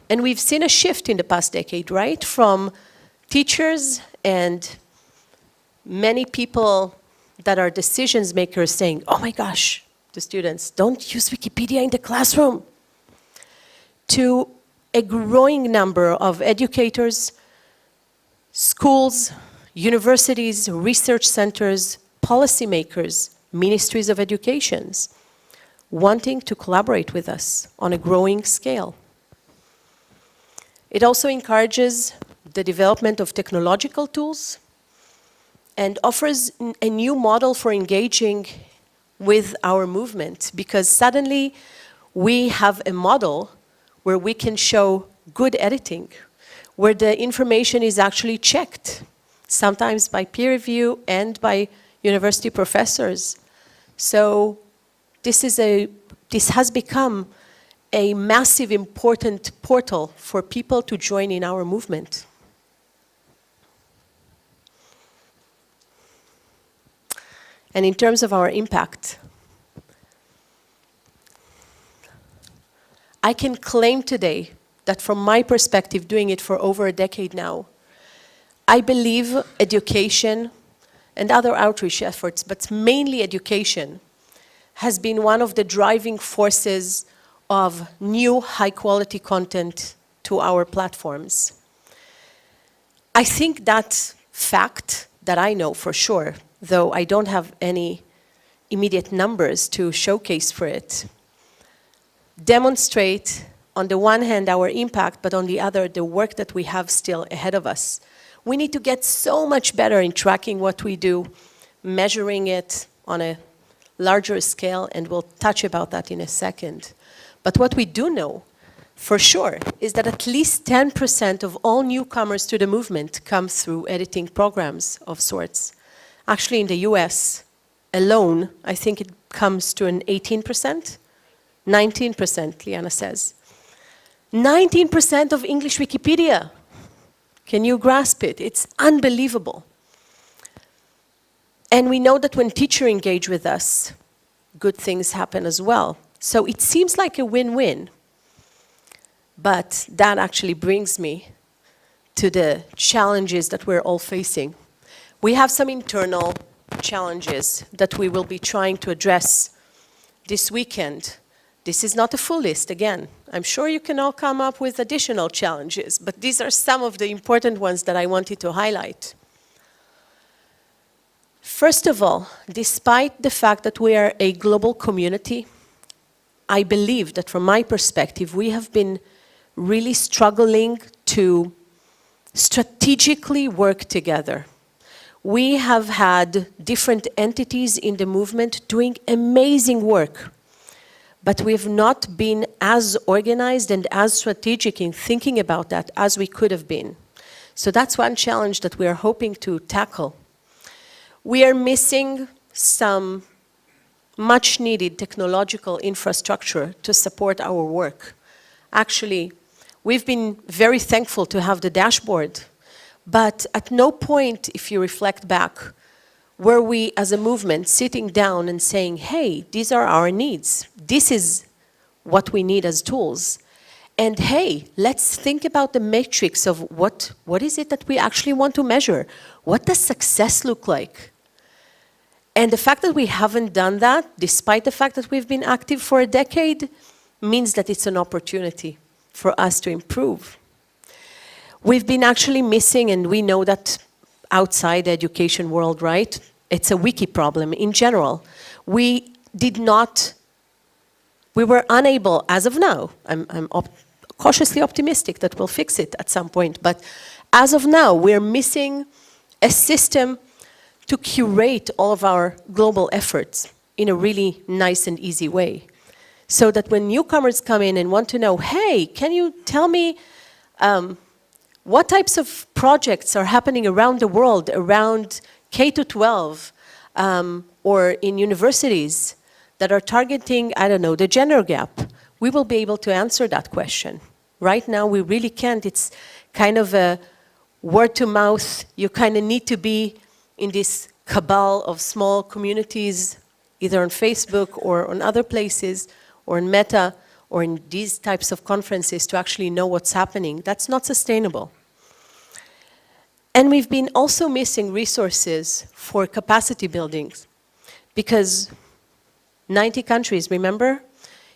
And we've seen a shift in the past decade, right? From teachers and many people that are decision makers saying, oh my gosh, to students, don't use Wikipedia in the classroom, to a growing number of educators, schools, universities, research centers, policymakers, ministries of education, wanting to collaborate with us on a growing scale. It also encourages the development of technological tools and offers a new model for engaging with our movement, because suddenly we have a model where we can show good editing, where the information is actually checked, sometimes by peer review and by university professors. So this has become a massive, important portal for people to join in our movement. And in terms of our impact, I can claim today that from my perspective, doing it for over a decade now, I believe education and other outreach efforts, but mainly education, has been one of the driving forces of new high-quality content to our platforms. I think that fact that I know for sure, though I don't have any immediate numbers to showcase for it, demonstrate on the one hand our impact, but on the other the work that we have still ahead of us. We need to get so much better in tracking what we do, measuring it on a larger scale, and we'll touch about that in a second. But what we do know for sure is that at least 10% of all newcomers to the movement come through editing programs of sorts. Actually, in the US alone, I think it comes to an 18%, 19%, Liana says. 19% of English Wikipedia. Can you grasp it? It's unbelievable. And we know that when teachers engage with us, good things happen as well. So it seems like a win-win. But that actually brings me to the challenges that we're all facing. We have some internal challenges that we will be trying to address this weekend, This is not a full list, again. I'm sure you can all come up with additional challenges, but these are some of the important ones that I wanted to highlight. First of all, despite the fact that we are a global community, I believe that from my perspective, we have been really struggling to strategically work together. We have had different entities in the movement doing amazing work, but we have not been as organized and as strategic in thinking about that as we could have been. So that's one challenge that we are hoping to tackle. We are missing some much needed technological infrastructure to support our work. Actually, we've been very thankful to have the dashboard, but at no point, if you reflect back, were we as a movement sitting down and saying, hey, these are our needs. This is what we need as tools. And hey, let's think about the matrix of what is it that we actually want to measure? What does success look like? And the fact that we haven't done that, despite the fact that we've been active for a decade, means that it's an opportunity for us to improve. We've been actually missing, and we know that outside the education world, right? It's a wiki problem in general. We were unable, as of now, I'm cautiously optimistic that we'll fix it at some point, but as of now, we're missing a system to curate all of our global efforts in a really nice and easy way. So that when newcomers come in and want to know, hey, can you tell me what types of projects are happening around the world, around K-12, or in universities that are targeting, I don't know, the gender gap, we will be able to answer that question. Right now, we really can't. It's kind of a word to mouth. You kind of need to be in this cabal of small communities, either on Facebook or on other places, or in Meta, or in these types of conferences to actually know what's happening. That's not sustainable. And we've been also missing resources for capacity buildings, because 90 countries, remember?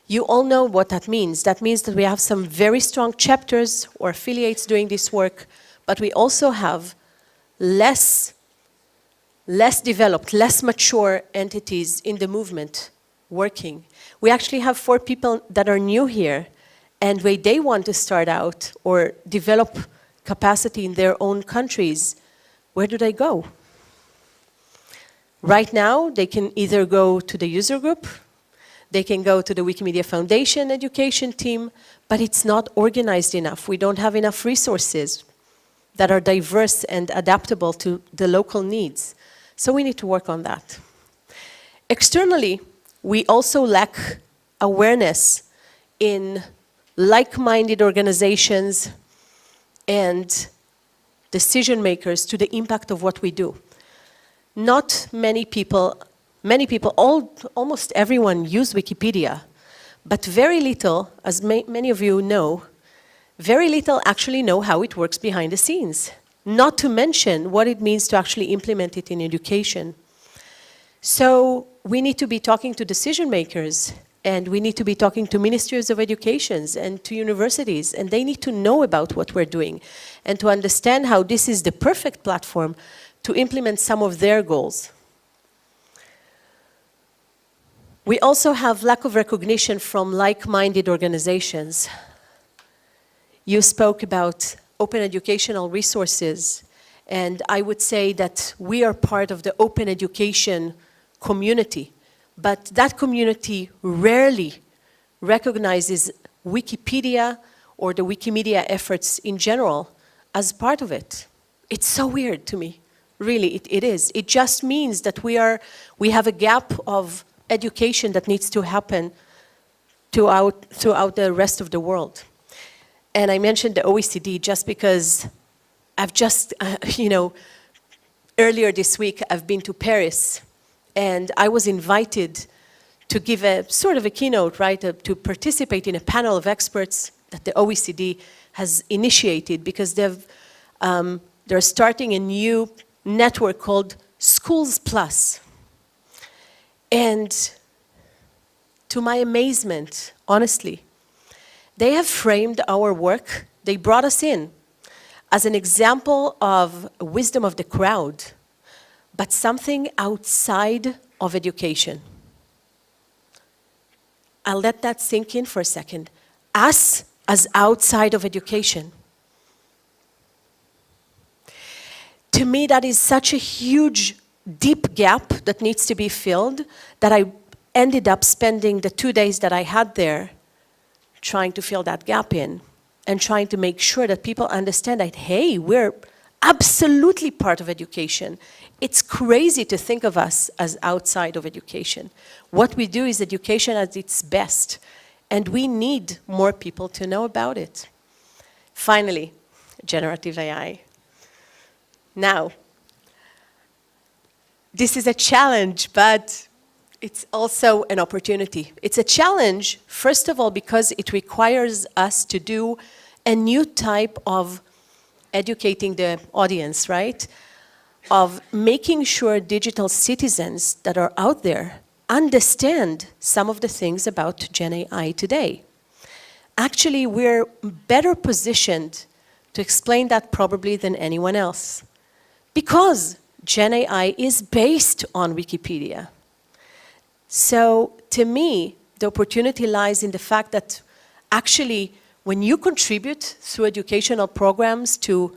You all know what that means. That means that we have some very strong chapters or affiliates doing this work, but we also have less developed, less mature entities in the movement working. We actually have 4 people that are new here, and when they want to start out or develop capacity in their own countries, where do they go? Right now, they can either go to the user group, they can go to the Wikimedia Foundation education team, but it's not organized enough. We don't have enough resources that are diverse and adaptable to the local needs. So we need to work on that. Externally, we also lack awareness in like-minded organizations and decision makers to the impact of what we do. Not many people, almost everyone use Wikipedia, but very little, as many of you know, very little actually know how it works behind the scenes. Not to mention what it means to actually implement it in education. So we need to be talking to decision makers, and we need to be talking to ministries of education and to universities, and they need to know about what we're doing and to understand how this is the perfect platform to implement some of their goals. We also have lack of recognition from like-minded organizations. You spoke about open educational resources, and I would say that we are part of the open education community, but that community rarely recognizes Wikipedia or the Wikimedia efforts in general as part of it. It's so weird to me, really, it is. It just means that we have a gap of education that needs to happen throughout the rest of the world. And I mentioned the OECD just because I've just, earlier this week I've been to Paris, and I was invited to give a sort of a keynote, right, to participate in a panel of experts that the OECD has initiated because they're starting a new network called Schools Plus. And to my amazement, honestly, they have framed our work, they brought us in as an example of wisdom of the crowd, but something outside of education. I'll let that sink in for a second. Us as outside of education. To me, that is such a huge, deep gap that needs to be filled that I ended up spending the 2 days that I had there trying to fill that gap in and trying to make sure that people understand that, hey, we're absolutely part of education. It's crazy to think of us as outside of education. What we do is education at its best, and we need more people to know about it. Finally, generative AI. Now, this is a challenge, but it's also an opportunity. It's a challenge, first of all, because it requires us to do a new type of educating the audience, right? Of making sure digital citizens that are out there understand some of the things about Gen AI today. Actually, we're better positioned to explain that probably than anyone else, because Gen AI is based on Wikipedia. So to me, the opportunity lies in the fact that actually when you contribute through educational programs to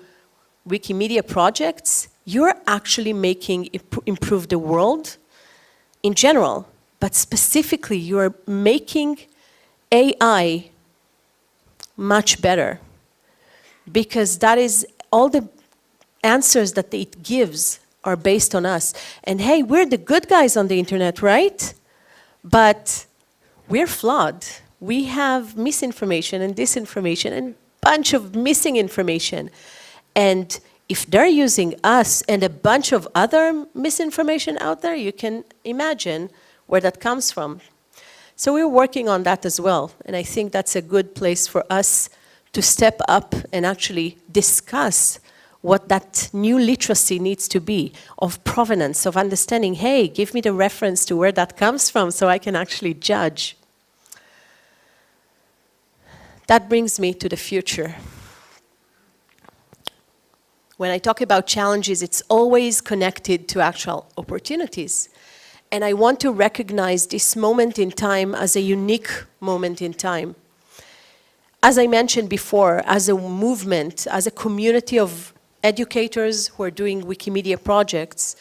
Wikimedia projects, you're actually making improve the world in general, but specifically you're making AI much better, because that is all the answers that it gives are based on us. And hey, we're the good guys on the internet, right? But we're flawed. We have misinformation and disinformation and a bunch of missing information. And if they're using us and a bunch of other misinformation out there, you can imagine where that comes from. So we're working on that as well. And I think that's a good place for us to step up and actually discuss what that new literacy needs to be, of provenance, of understanding, hey, give me the reference to where that comes from so I can actually judge. That brings me to the future. When I talk about challenges, it's always connected to actual opportunities. And I want to recognize this moment in time as a unique moment in time. As I mentioned before, as a movement, as a community of educators who are doing Wikimedia projects,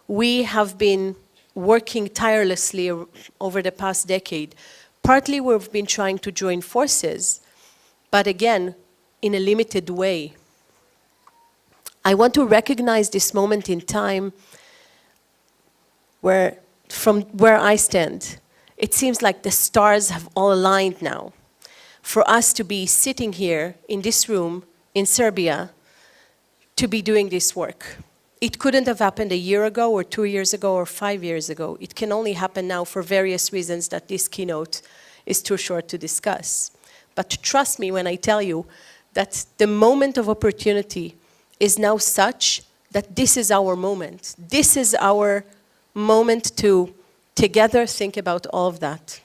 we have been working tirelessly over the past decade. Partly we've been trying to join forces, but again, in a limited way. I want to recognize this moment in time where, from where I stand, it seems like the stars have all aligned now for us to be sitting here in this room in Serbia to be doing this work. It couldn't have happened a year ago or 2 years ago or 5 years ago. It can only happen now for various reasons that this keynote is too short to discuss. But trust me when I tell you that the moment of opportunity is now such that this is our moment. This is our moment to together think about all of that.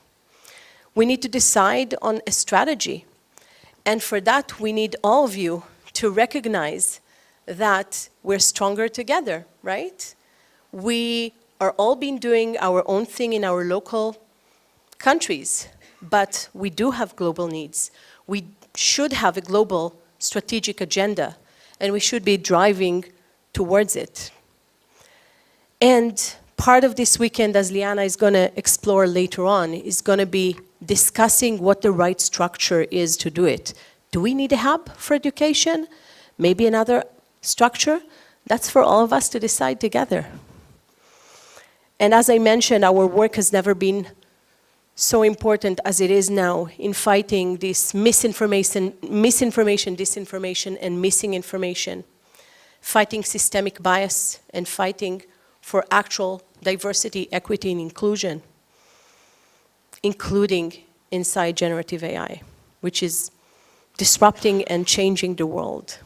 We need to decide on a strategy. And for that, we need all of you to recognize that we're stronger together, right? We are all been doing our own thing in our local countries, but we do have global needs. We should have a global strategic agenda, and we should be driving towards it. And part of this weekend, as Liana is going to explore later on, is going to be discussing what the right structure is to do it. Do we need a hub for education? Maybe another structure? That's for all of us to decide together. And as I mentioned, our work has never been so important as it is now in fighting this misinformation, disinformation, and missing information, fighting systemic bias, and fighting for actual diversity, equity, and inclusion, including inside generative AI, which is disrupting and changing the world.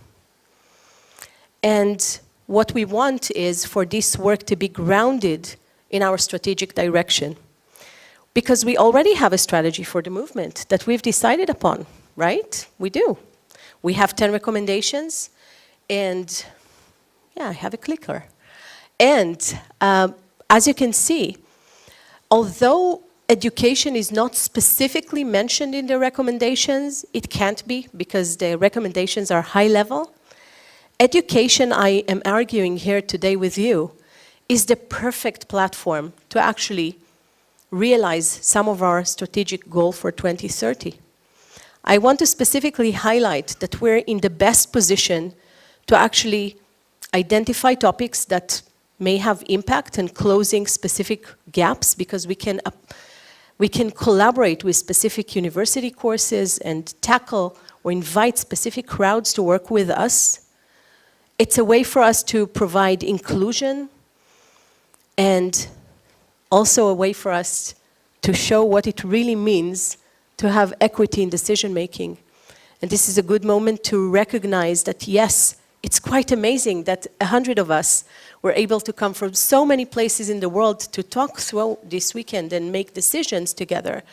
And what we want is for this work to be grounded in our strategic direction. Because we already have a strategy for the movement that we've decided upon, right? We do. We have 10 recommendations, and yeah, I have a clicker. And as you can see, although education is not specifically mentioned in the recommendations, it can't be because the recommendations are high level. Education, I am arguing here today with you, is the perfect platform to actually realize some of our strategic goals for 2030. I want to specifically highlight that we're in the best position to actually identify topics that may have impact and closing specific gaps, because we can collaborate with specific university courses and tackle or invite specific crowds to work with us. It's a way for us to provide inclusion, and also a way for us to show what it really means to have equity in decision-making. And this is a good moment to recognize that, yes, it's quite amazing that 100 of us were able to come from so many places in the world to talk through this weekend and make decisions together.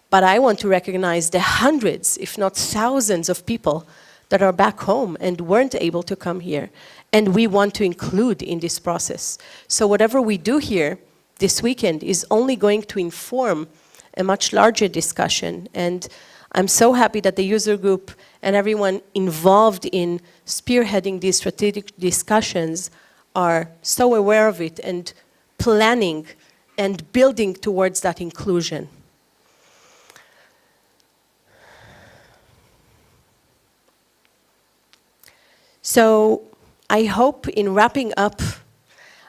But I want to recognize the hundreds, if not thousands of people that are back home and weren't able to come here. And we want to include in this process. So whatever we do here this weekend is only going to inform a much larger discussion. And I'm so happy that the user group and everyone involved in spearheading these strategic discussions are so aware of it and planning and building towards that inclusion. So I hope, in wrapping up,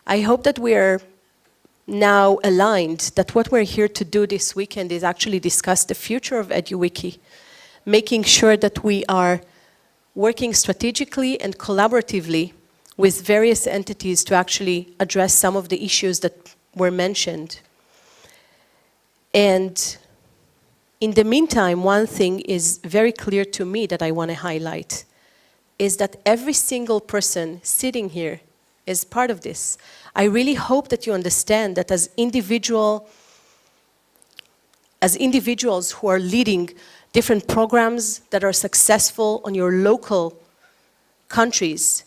I hope that we're now aligned that what we're here to do this weekend is actually discuss the future of EduWiki, making sure that we are working strategically and collaboratively with various entities to actually address some of the issues that were mentioned. And in the meantime, one thing is very clear to me that I want to highlight, is that every single person sitting here is part of this. I really hope that you understand that as individuals who are leading different programs that are successful on your local countries,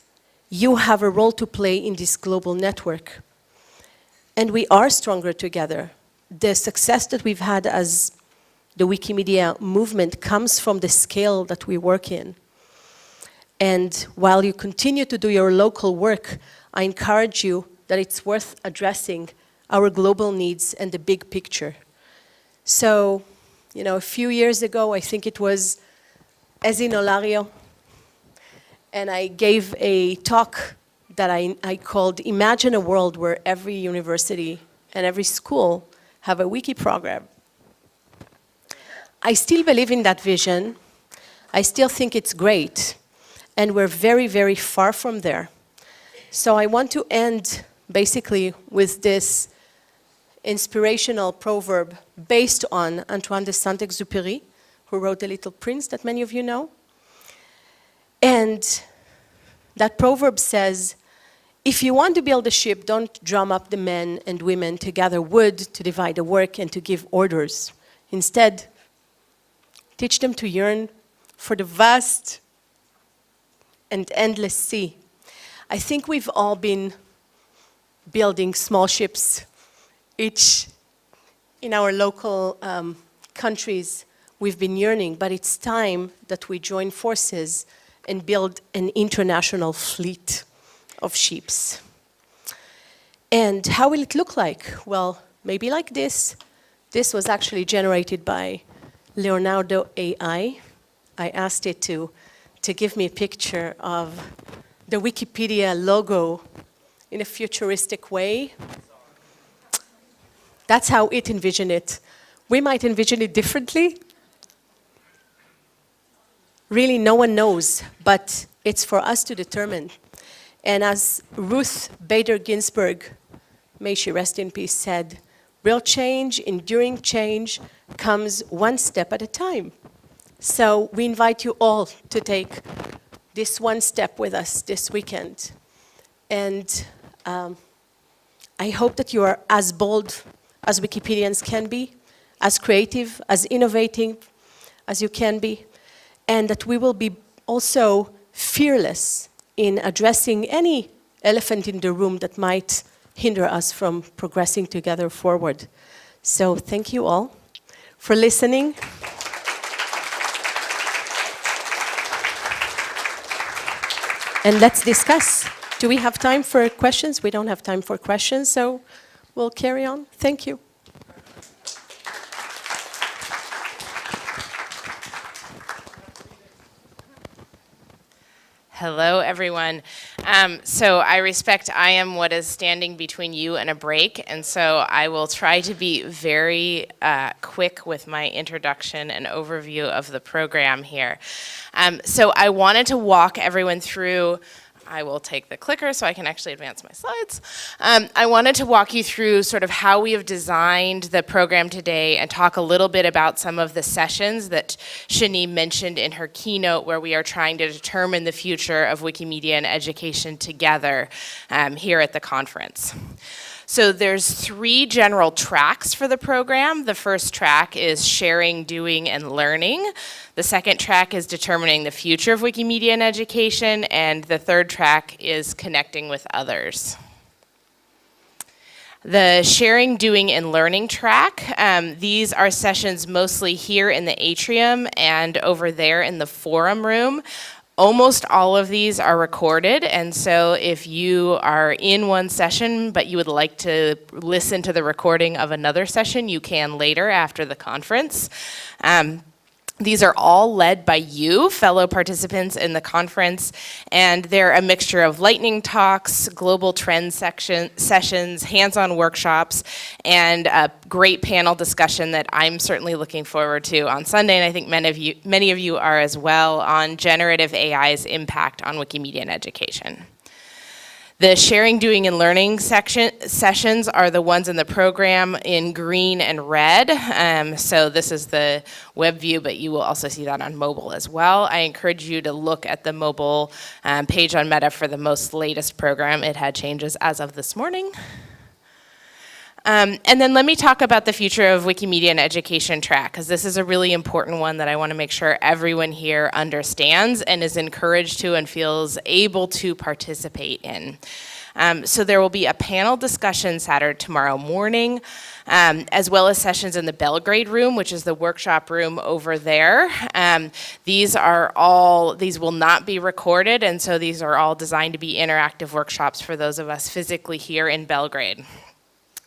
you have a role to play in this global network. And we are stronger together. The success that we've had as the Wikimedia movement comes from the scale that we work in. And while you continue to do your local work, I encourage you that it's worth addressing our global needs and the big picture. So, you know, a few years ago, I think it was Ezin Olario, and I gave a talk that I called Imagine a World Where Every University and every school have a wiki program. I still believe in that vision. I still think it's great. And we're very, very far from there. So I want to end basically with this inspirational proverb based on Antoine de Saint-Exupéry, who wrote The Little Prince that many of you know. And that proverb says, if you want to build a ship, don't drum up the men and women to gather wood, to divide the work, and to give orders. Instead, teach them to yearn for the vast and endless sea. I think we've all been building small ships, each in our local countries. We've been yearning, but it's time that we join forces and build an international fleet of ships. And how will it look like? Well, maybe like this. This was actually generated by Leonardo AI. I asked it to give me a picture of the Wikipedia logo in a futuristic way. That's how it envisioned it. We might envision it differently. Really, no one knows, but it's for us to determine. And as Ruth Bader Ginsburg, may she rest in peace, said, real change, enduring change, comes one step at a time. So we invite you all to take this one step with us this weekend. And I hope that you are as bold as Wikipedians can be. as creative, as innovative as you can be, and that we will be also fearless in addressing any elephant in the room that might hinder us from progressing together forward. So thank you all for listening. And let's discuss. Do we have time for questions? We don't have time for questions, so we'll carry on. Thank you. Hello, everyone. So I respect I am what is standing between you and a break, and so I will try to be very quick with my introduction and overview of the program here. So I wanted to walk everyone through. I will take the clicker so I can actually advance my slides. I wanted to walk you through sort of how we have designed the program today and talk a little bit about some of the sessions that Shani mentioned in her keynote, where we are trying to determine the future of Wikimedia and education together here at the conference. So there's 3 general tracks for the program. The first track is sharing, doing, and learning. The second track is determining the future of Wikimedia and education. And the third track is connecting with others. The sharing, doing, and learning track, these are sessions mostly here in the Atrium and over there in the forum room. Almost all of these are recorded, and so if you are in one session but you would like to listen to the recording of another session, you can later after the conference. These are all led by you, fellow participants in the conference, and they're a mixture of lightning talks, global trend sessions, hands-on workshops, and a great panel discussion that I'm certainly looking forward to on Sunday, and I think many of you are as well, on generative AI's impact on Wikimedia and education. The sharing, doing, and learning sessions are the ones in the program in green and red. So this is the web view, but you will also see that on mobile as well. I encourage you to look at the mobile page on Meta for the most latest program. It had changes as of this morning. And then let me talk about the future of Wikimedia and education track, because this is a really important one that I want to make sure everyone here understands and is encouraged to and feels able to participate in. So there will be a panel discussion Saturday tomorrow morning, as well as sessions in the Belgrade room, which is the workshop room over there. These will not be recorded, and so these are all designed to be interactive workshops for those of us physically here in Belgrade.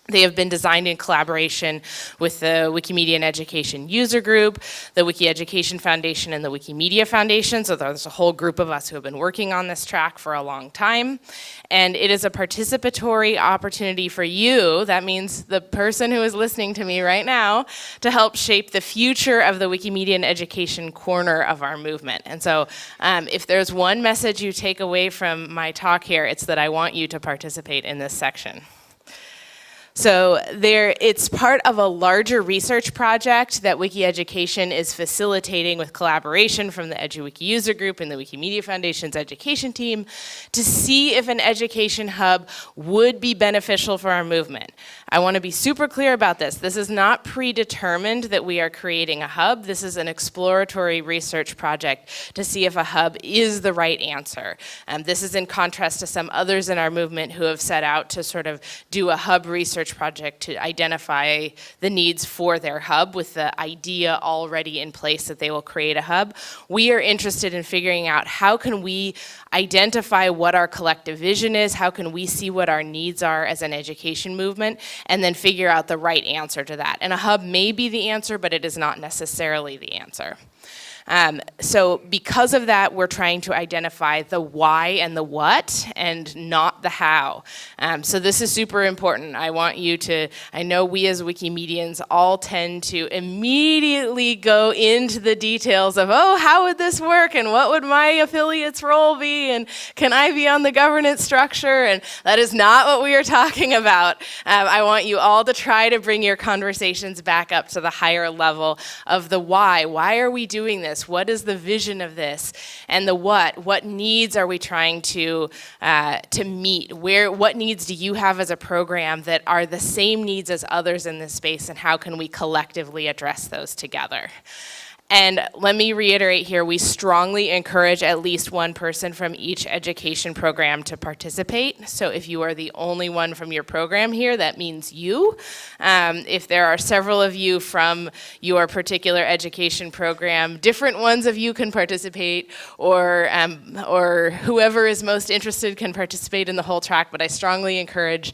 They have been designed in collaboration with the Wikimedia and Education User Group, the Wiki Education Foundation, and the Wikimedia Foundation. So there's a whole group of us who have been working on this track for a long time. And it is a participatory opportunity for you, that means the person who is listening to me right now, to help shape the future of the Wikimedia and Education corner of our movement. And so if there's one message you take away from my talk here, it's that I want you to participate in this section. So it's part of a larger research project that Wiki Education is facilitating with collaboration from the EduWiki user group and the Wikimedia Foundation's education team to see if an education hub would be beneficial for our movement. I want to be super clear about this. This is not predetermined that we are creating a hub. This is an exploratory research project to see if a hub is the right answer. This is in contrast to some others in our movement who have set out to sort of do a hub research project to identify the needs for their hub with the idea already in place that they will create a hub. We are interested in figuring out how can we identify what our collective vision is, how can we see what our needs are as an education movement, and then figure out the right answer to that. And a hub may be the answer, but it is not necessarily the answer. So because of that, we're trying to identify the why and the what and not the how. So this is super important. I know we as Wikimedians all tend to immediately go into the details of, oh, how would this work? And what would my affiliate's role be? And can I be on the governance structure? And that is not what we are talking about. I want you all to try to bring your conversations back up to the higher level of the why. Why are we doing this? this? What is the vision of this? And the what? What needs are we trying to meet? What needs do you have as a program that are the same needs as others in this space, and how can we collectively address those together? And let me reiterate here, we strongly encourage at least one person from each education program to participate. So if you are the only one from your program here, that means you. If there are several of you from your particular education program, different ones of you can participate, or whoever is most interested can participate in the whole track, but I strongly encourage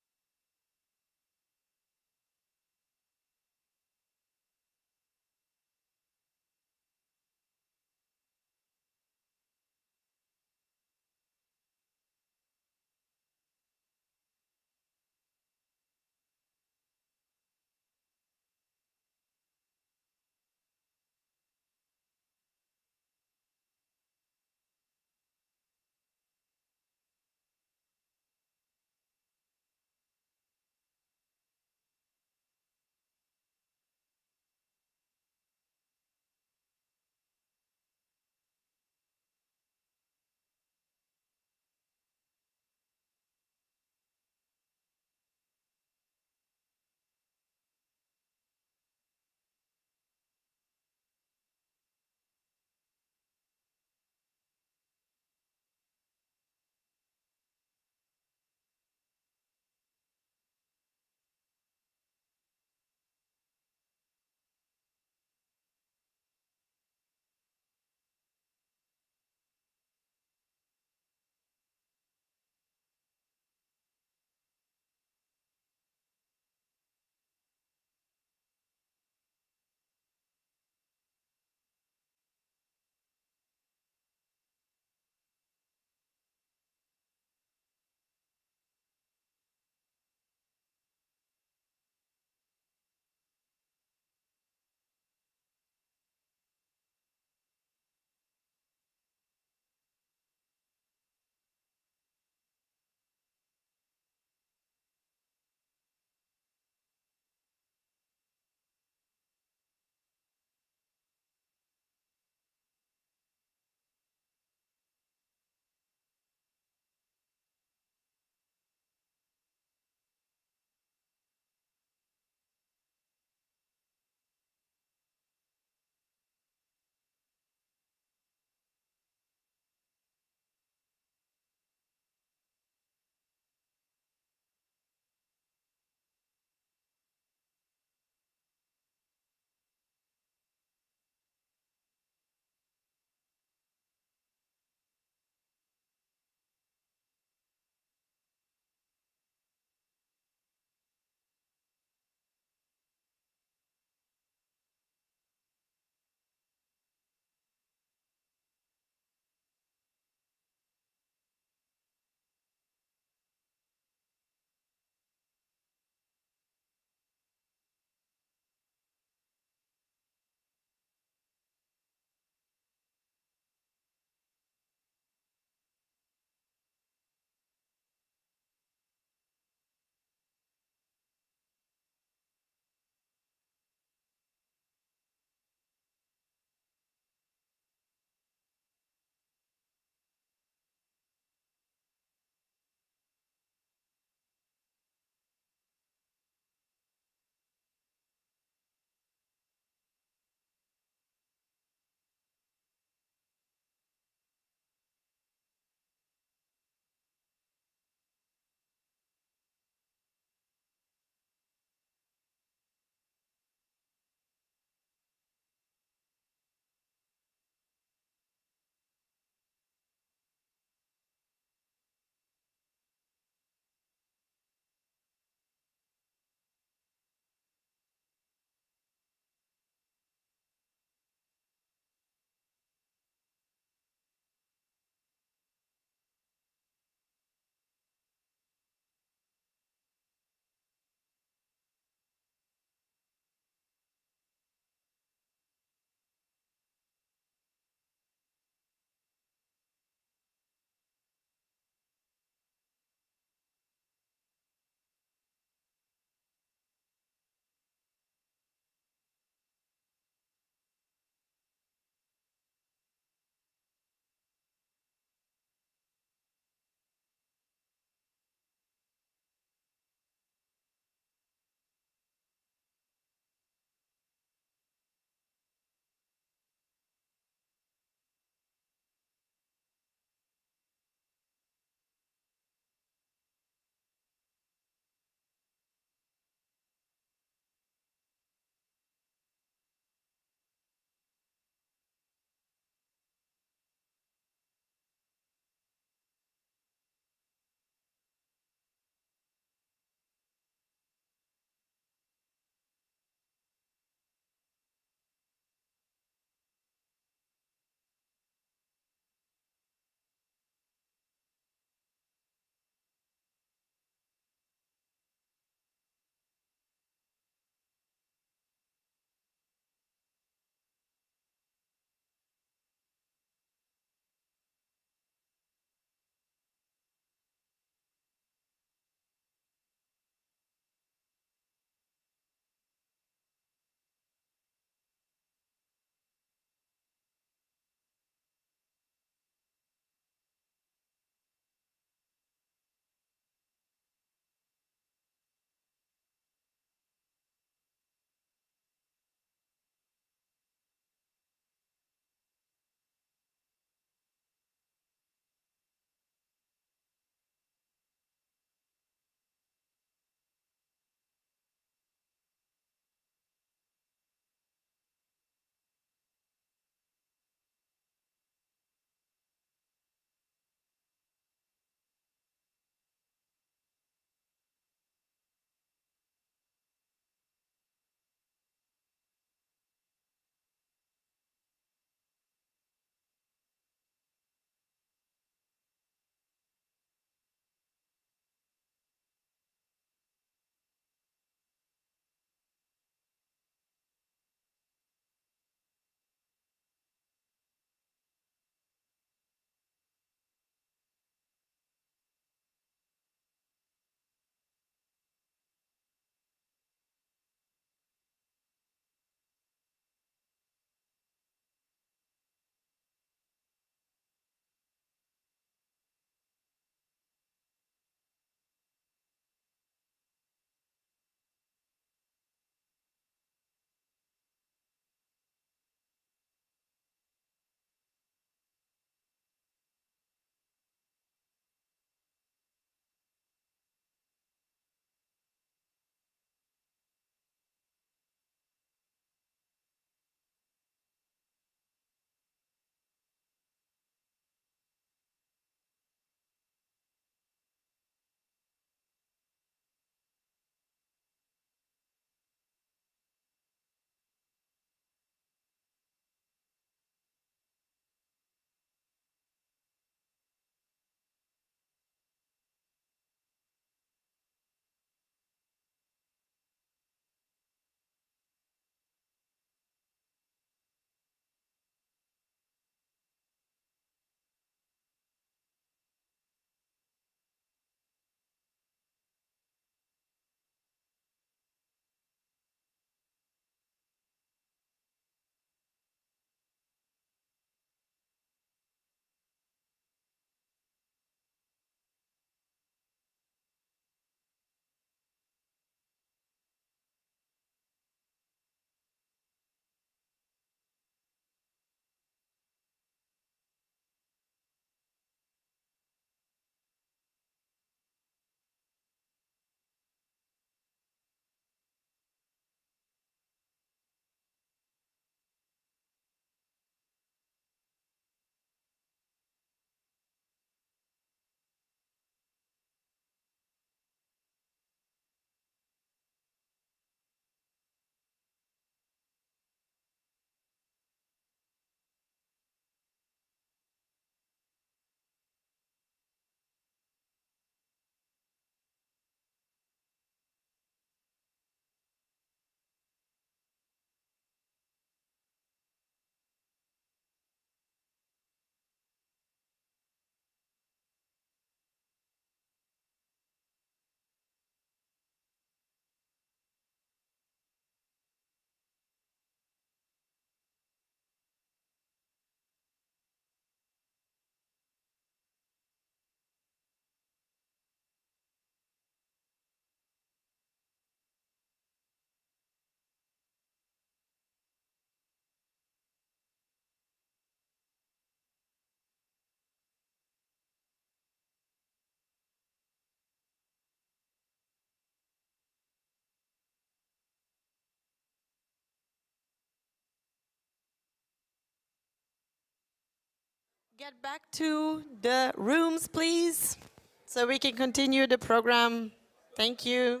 Get back to the rooms, please, so we can continue the program. Thank you.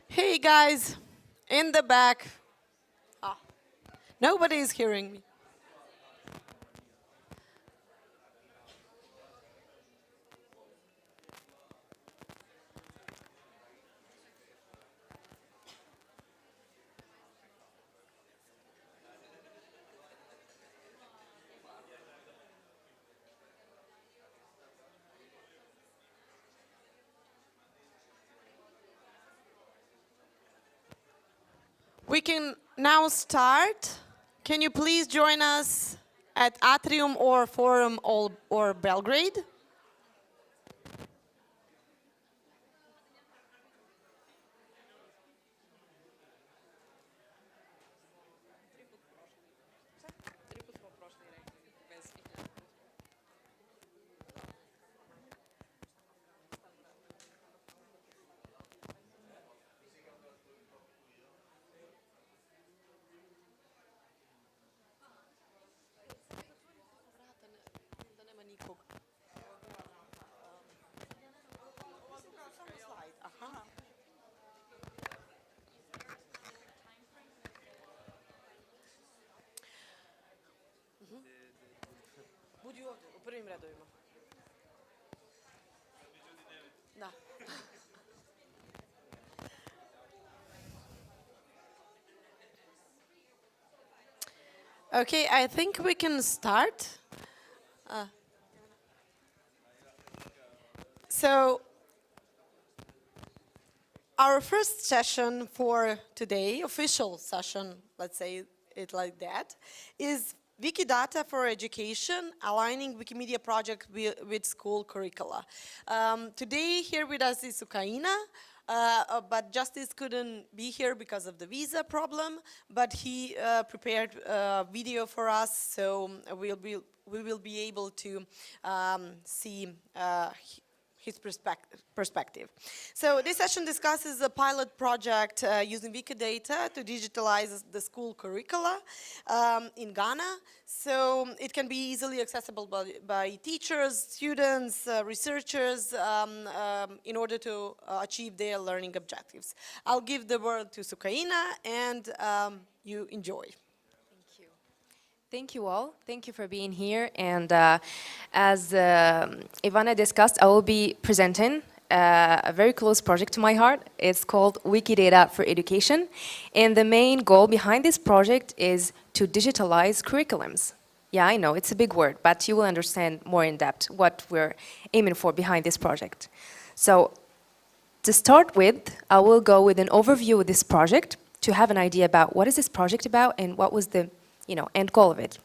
Hey guys, in the back. Ah, nobody is hearing me. We can now start. Can you please join us at Atrium or Forum or Belgrade? Budi ovdje, u prvim redovima. Da. Okay, I think we can start. So, our first session for today, official session, let's say it like that, is Wikidata for Education, aligning Wikimedia project with school curricula. Today here with us is Sukaina, but Justice couldn't be here because of the visa problem, but he prepared a video for us, so we will be able to see his perspective. So this session discusses a pilot project using Wikidata to digitalize the school curricula in Ghana. So it can be easily accessible by teachers, students, researchers in order to achieve their learning objectives. I'll give the word to Sukaina and you enjoy. Thank you all. Thank you for being here. And as Ivana discussed, I will be presenting a very close project to my heart. It's called Wikidata for Education. And the main goal behind this project is to digitalize curriculums. Yeah, I know, it's a big word, but you will understand more in depth what we're aiming for behind this project. So, to start with, I will go with an overview of this project to have an idea about what is this project about and what was the end goal of it.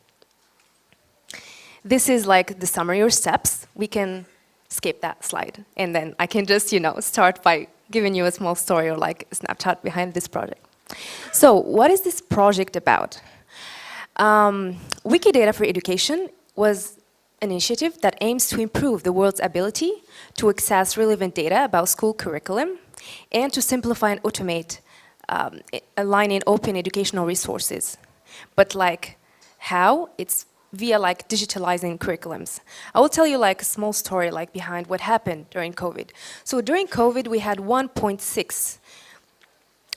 This is like the summary or steps. We can skip that slide. And then I can just, start by giving you a small story or like a snapshot behind this project. So what is this project about? Wikidata for Education was an initiative that aims to improve the world's ability to access relevant data about school curriculum and to simplify and automate aligning open educational resources. But like how? It's via like digitalizing curriculums. I will tell you like a small story like behind what happened during COVID. So during COVID we had 1.6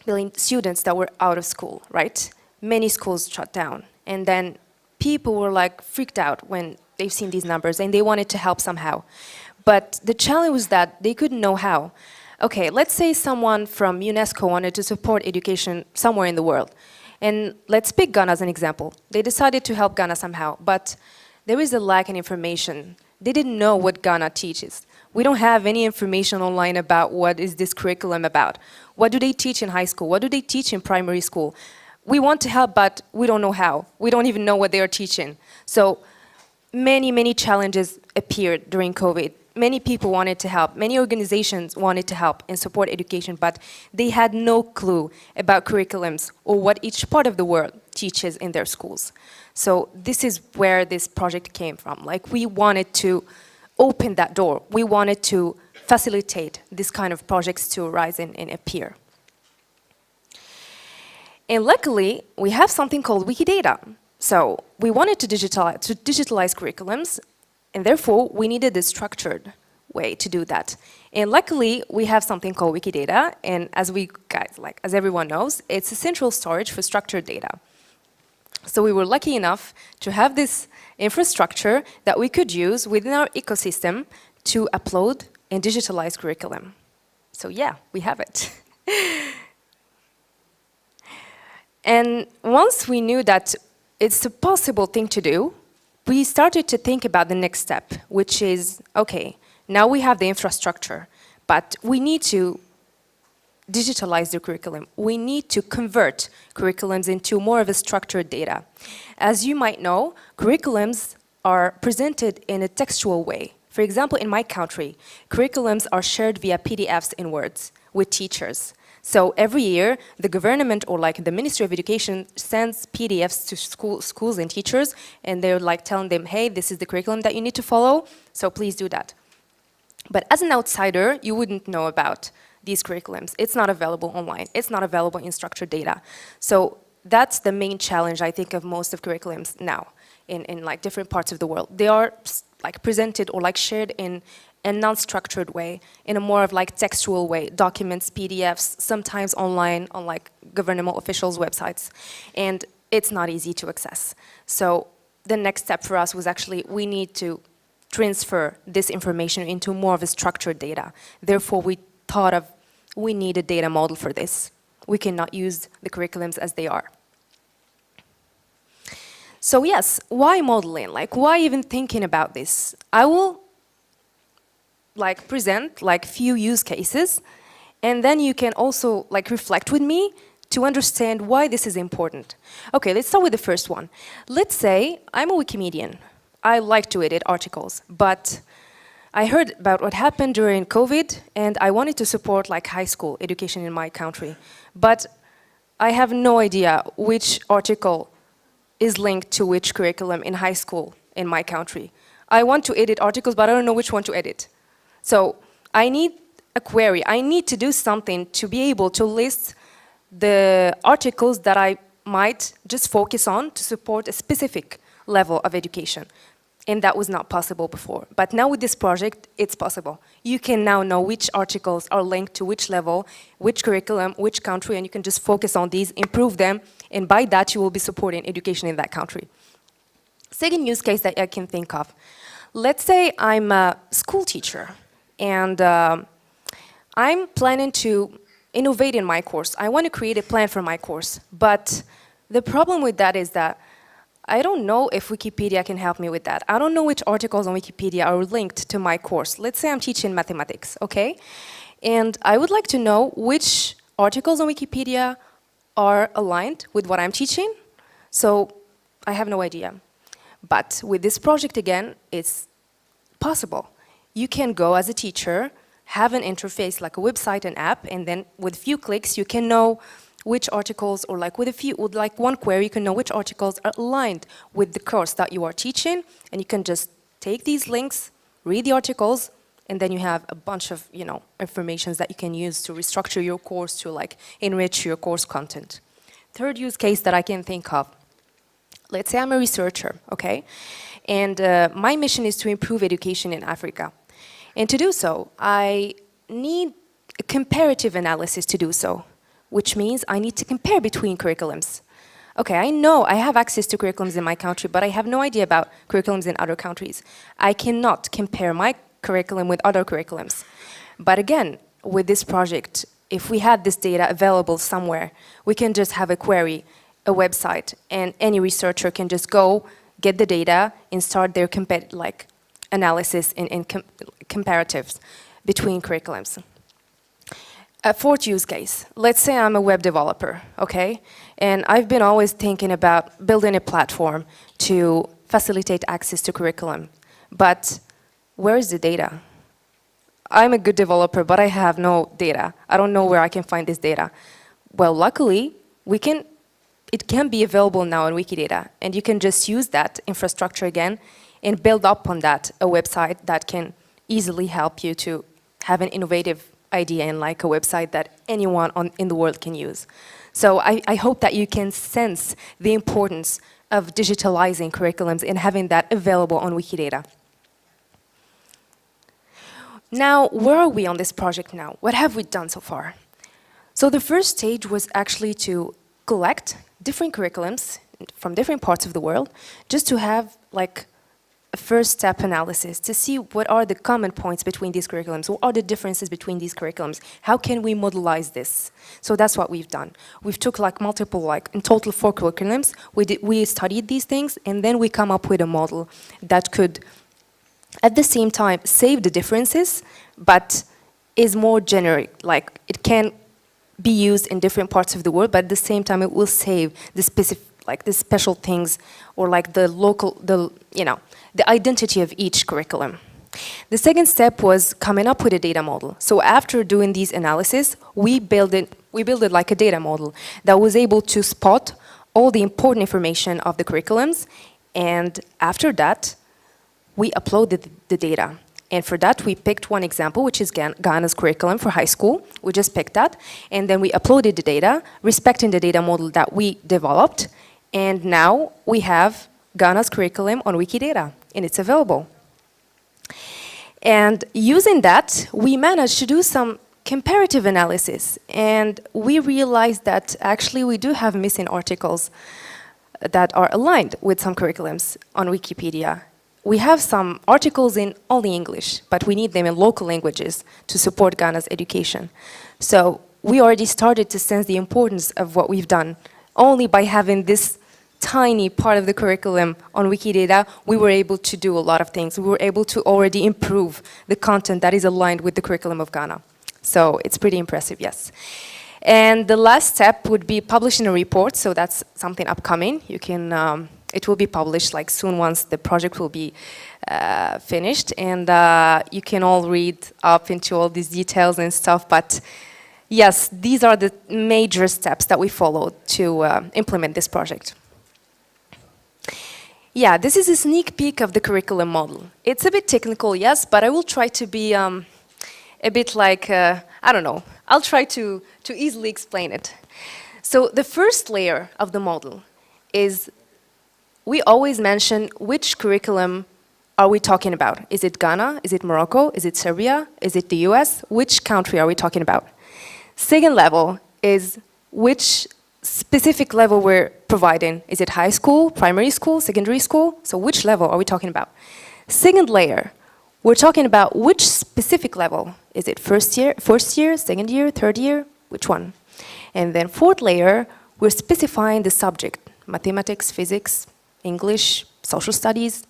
million students that were out of school, right? Many schools shut down. And then people were like freaked out when they've seen these numbers and they wanted to help somehow. But the challenge was that they couldn't know how. Okay, let's say someone from UNESCO wanted to support education somewhere in the world. And let's pick Ghana as an example. They decided to help Ghana somehow, but there is a lack in information. They didn't know what Ghana teaches. We don't have any information online about what is this curriculum about. What do they teach in high school? What do they teach in primary school? We want to help, but we don't know how. We don't even know what they are teaching. So many challenges appeared during COVID. Many people wanted to help, many organizations wanted to help and support education, but they had no clue about curriculums or what each part of the world teaches in their schools. So this is where this project came from. Like we wanted to open that door. We wanted to facilitate this kind of projects to arise and appear. And luckily, we have something called Wikidata. So we wanted to digitalize curriculums, and therefore we needed a structured way to do that. And luckily, we have something called Wikidata, and as everyone knows, it's a central storage for structured data. So we were lucky enough to have this infrastructure that we could use within our ecosystem to upload and digitalize curriculum. So yeah, we have it. And once we knew that it's a possible thing to do, we started to think about the next step, which is, okay, now we have the infrastructure, but we need to digitalize the curriculum. We need to convert curriculums into more of a structured data. As you might know, curriculums are presented in a textual way. For example, in my country, curriculums are shared via PDFs in Words with teachers. So every year, the government or the Ministry of Education sends PDFs to schools and teachers, and they're telling them, hey, this is the curriculum that you need to follow, so please do that. But as an outsider, you wouldn't know about these curriculums. It's not available online. It's not available in structured data. So that's the main challenge, I think, of most of curriculums now in different parts of the world. They are presented or shared in a non-structured way, in a more of textual way, documents, PDFs, sometimes online on governmental officials' websites. And it's not easy to access. So the next step for us was actually, we need to transfer this information into more of a structured data. Therefore, we thought of, we need a data model for this. We cannot use the curriculums as they are. So yes, why modeling? Why even thinking about this? I will present few use cases, and then you can also reflect with me to understand why this is important. Okay, let's start with the first one. Let's say I'm a Wikimedian. I like to edit articles, but I heard about what happened during COVID, and I wanted to support high school education in my country. But I have no idea which article is linked to which curriculum in high school in my country. I want to edit articles, but I don't know which one to edit. So I need a query. I need to do something to be able to list the articles that I might just focus on to support a specific level of education. And that was not possible before. But now with this project, it's possible. You can now know which articles are linked to which level, which curriculum, which country, and you can just focus on these, improve them, and by that you will be supporting education in that country. Second use case that I can think of. Let's say I'm a school teacher, and I'm planning to innovate in my course. I want to create a plan for my course, but the problem with that is that I don't know if Wikipedia can help me with that. I don't know which articles on Wikipedia are linked to my course. Let's say I'm teaching mathematics, okay? And I would like to know which articles on Wikipedia are aligned with what I'm teaching. So I have no idea. But with this project again, it's possible. You can go as a teacher, have an interface like a website, an app, and then with a few clicks you can know which articles, or with one query, you can know which articles are aligned with the course that you are teaching, and you can just take these links, read the articles, and then you have a bunch of, information that you can use to restructure your course, to enrich your course content. Third use case that I can think of. Let's say I'm a researcher, okay? And my mission is to improve education in Africa. And to do so, I need a comparative analysis to do so, which means I need to compare between curriculums. Okay, I know I have access to curriculums in my country, but I have no idea about curriculums in other countries. I cannot compare my curriculum with other curriculums. But again, with this project, if we had this data available somewhere, we can just have a query, a website, and any researcher can just go, get the data, and start their analysis and comparatives between curriculums. A fourth use case. Let's say I'm a web developer, okay? And I've been always thinking about building a platform to facilitate access to curriculum. But where is the data? I'm a good developer, but I have no data. I don't know where I can find this data. Well, luckily, it can be available now in Wikidata, and you can just use that infrastructure again and build up on that a website that can easily help you to have an innovative idea and like a website that anyone in the world can use. So I hope that you can sense the importance of digitalizing curriculums and having that available on Wikidata. Now, where are we on this project now? What have we done so far? So the first stage was actually to collect different curriculums from different parts of the world, just to have like a first step analysis to see what are the common points between these curriculums, what are the differences between these curriculums, how can we modelize this? So that's what we've done. We've took like multiple, like in total 4 curriculums, we studied these things, and then we come up with a model that could at the same time save the differences, but is more generic, like it can be used in different parts of the world, but at the same time it will save the specific, like the special things, or like the local, the identity of each curriculum. The second step was coming up with a data model. So after doing these analysis, we built it like a data model that was able to spot all the important information of the curriculums, and after that, we uploaded the data. And for that, we picked one example, which is Ghana's curriculum for high school. We just picked that, and then we uploaded the data, respecting the data model that we developed, and now we have Ghana's curriculum on Wikidata, and it's available. And using that, we managed to do some comparative analysis, and we realized that actually we do have missing articles that are aligned with some curriculums on Wikipedia. We have some articles in only English, but we need them in local languages to support Ghana's education. So we already started to sense the importance of what we've done. Only by having this tiny part of the curriculum on Wikidata, we were able to do a lot of things. We were able to already improve the content that is aligned with the curriculum of Ghana. So it's pretty impressive, yes. And the last step would be publishing a report, so that's something upcoming. You can, it will be published like soon once the project will be finished, and you can all read up into all these details and stuff, but yes, these are the major steps that we followed to implement this project. Yeah, this is a sneak peek of the curriculum model. It's a bit technical, yes, but I will try to be a bit like, I don't know, I'll try to easily explain it. So the first layer of the model is, we always mention which curriculum are we talking about. Is it Ghana? Is it Morocco? Is it Serbia? Is it the US? Which country are we talking about? Second level is which specific level we're providing. Is it high school, primary school, secondary school? So which level are we talking about? Second layer, we're talking about which specific level. Is it first year, second year, third year? Which one? And then fourth layer, we're specifying the subject, mathematics, physics, English, social studies.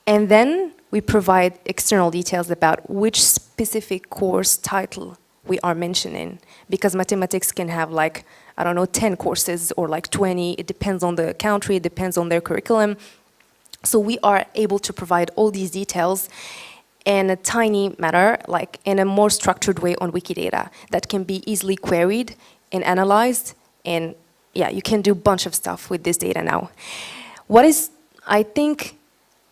And then we provide external details about which specific course title we are mentioning, because mathematics can have like, I don't know, 10 courses or like 20. It depends on the country, it depends on their curriculum. So we are able to provide all these details in a tiny manner, like in a more structured way on Wikidata that can be easily queried and analyzed. And yeah, you can do a bunch of stuff with this data now. I think,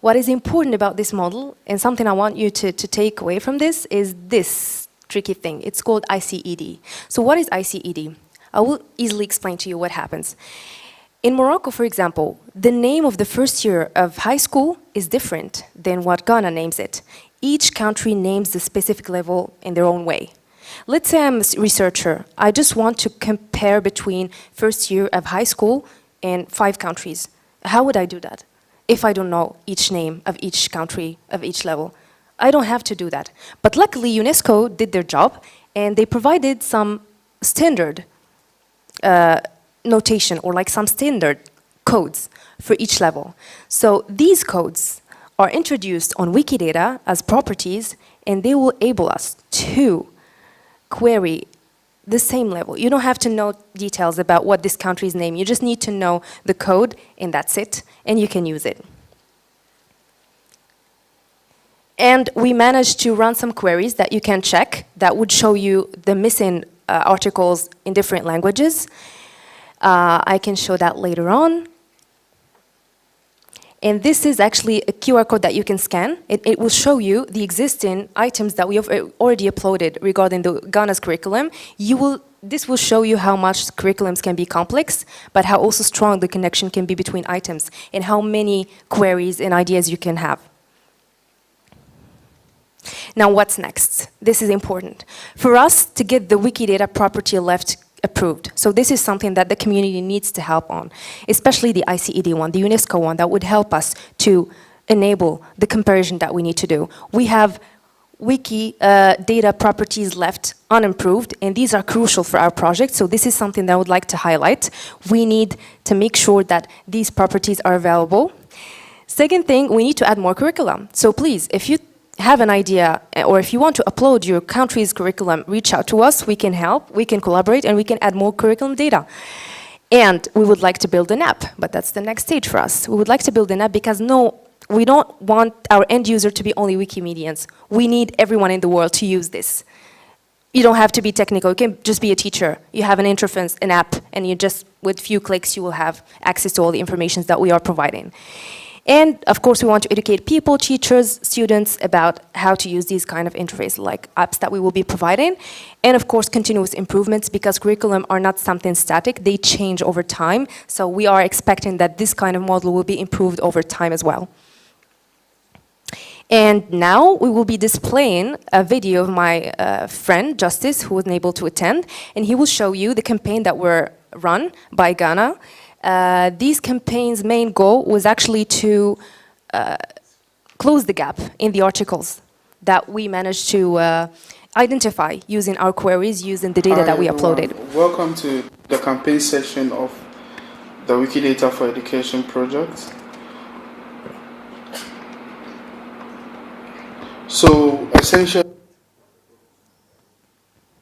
what is important about this model, and something I want you to take away from this, is this tricky thing. It's called ICED. So what is ICED? I will easily explain to you what happens. In Morocco, for example, the name of the first year of high school is different than what Ghana names it. Each country names the specific level in their own way. Let's say I'm a researcher. I just want to compare between first year of high school and 5 countries. How would I do that if I don't know each name of each country, of each level? I don't have to do that. But luckily, UNESCO did their job, and they provided some standard notation, or like some standard codes for each level. So these codes are introduced on Wikidata as properties, and they will enable us to query the same level. You don't have to know details about what this country's name. You just need to know the code, and that's it, and you can use it. And we managed to run some queries that you can check that would show you the missing articles in different languages. I can show that later on. And this is actually a QR code that you can scan. It will show you the existing items that we have already uploaded regarding the Ghana's curriculum. This will show you how much curriculums can be complex, but how also strong the connection can be between items, and how many queries and ideas you can have. Now, what's next? This is important. For us to get the Wikidata property left approved. So this is something that the community needs to help on, especially the ICED one, the UNESCO one, that would help us to enable the comparison that we need to do. We have wiki data properties left unimproved, and these are crucial for our project. So this is something that I would like to highlight. We need to make sure that these properties are available. Second thing, we need to add more curriculum. So please, if you have an idea, or if you want to upload your country's curriculum, reach out to us. We can help, we can collaborate, and we can add more curriculum data. And we would like to build an app, but that's the next stage for us. We would like to build an app because we don't want our end user to be only Wikimedians. We need everyone in the world to use this. You don't have to be technical, you can just be a teacher. You have an interface, an app, and you just, with few clicks, you will have access to all the information that we are providing. And of course, we want to educate people, teachers, students about how to use these kind of interface like apps that we will be providing. And of course, continuous improvements, because curriculum are not something static, they change over time. So we are expecting that this kind of model will be improved over time as well. And now we will be displaying a video of my friend, Justice, who wasn't able to attend, and he will show you the campaign that were run by Ghana. These campaigns' main goal was actually to close the gap in the articles that we managed to identify using our queries, using the data that we uploaded. Welcome to the campaign section of the Wikidata for Education project. So essentially,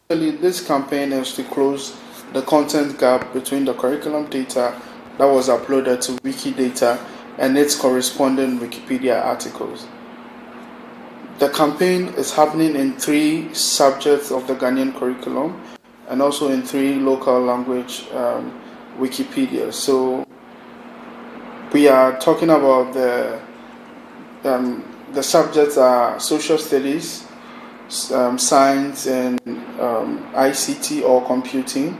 this campaign is to close the content gap between the curriculum data that was uploaded to Wikidata and its corresponding Wikipedia articles. The campaign is happening in 3 subjects of the Ghanaian curriculum and also in 3 local language Wikipedia. So we are talking about the subjects are social studies, science, and ICT or computing.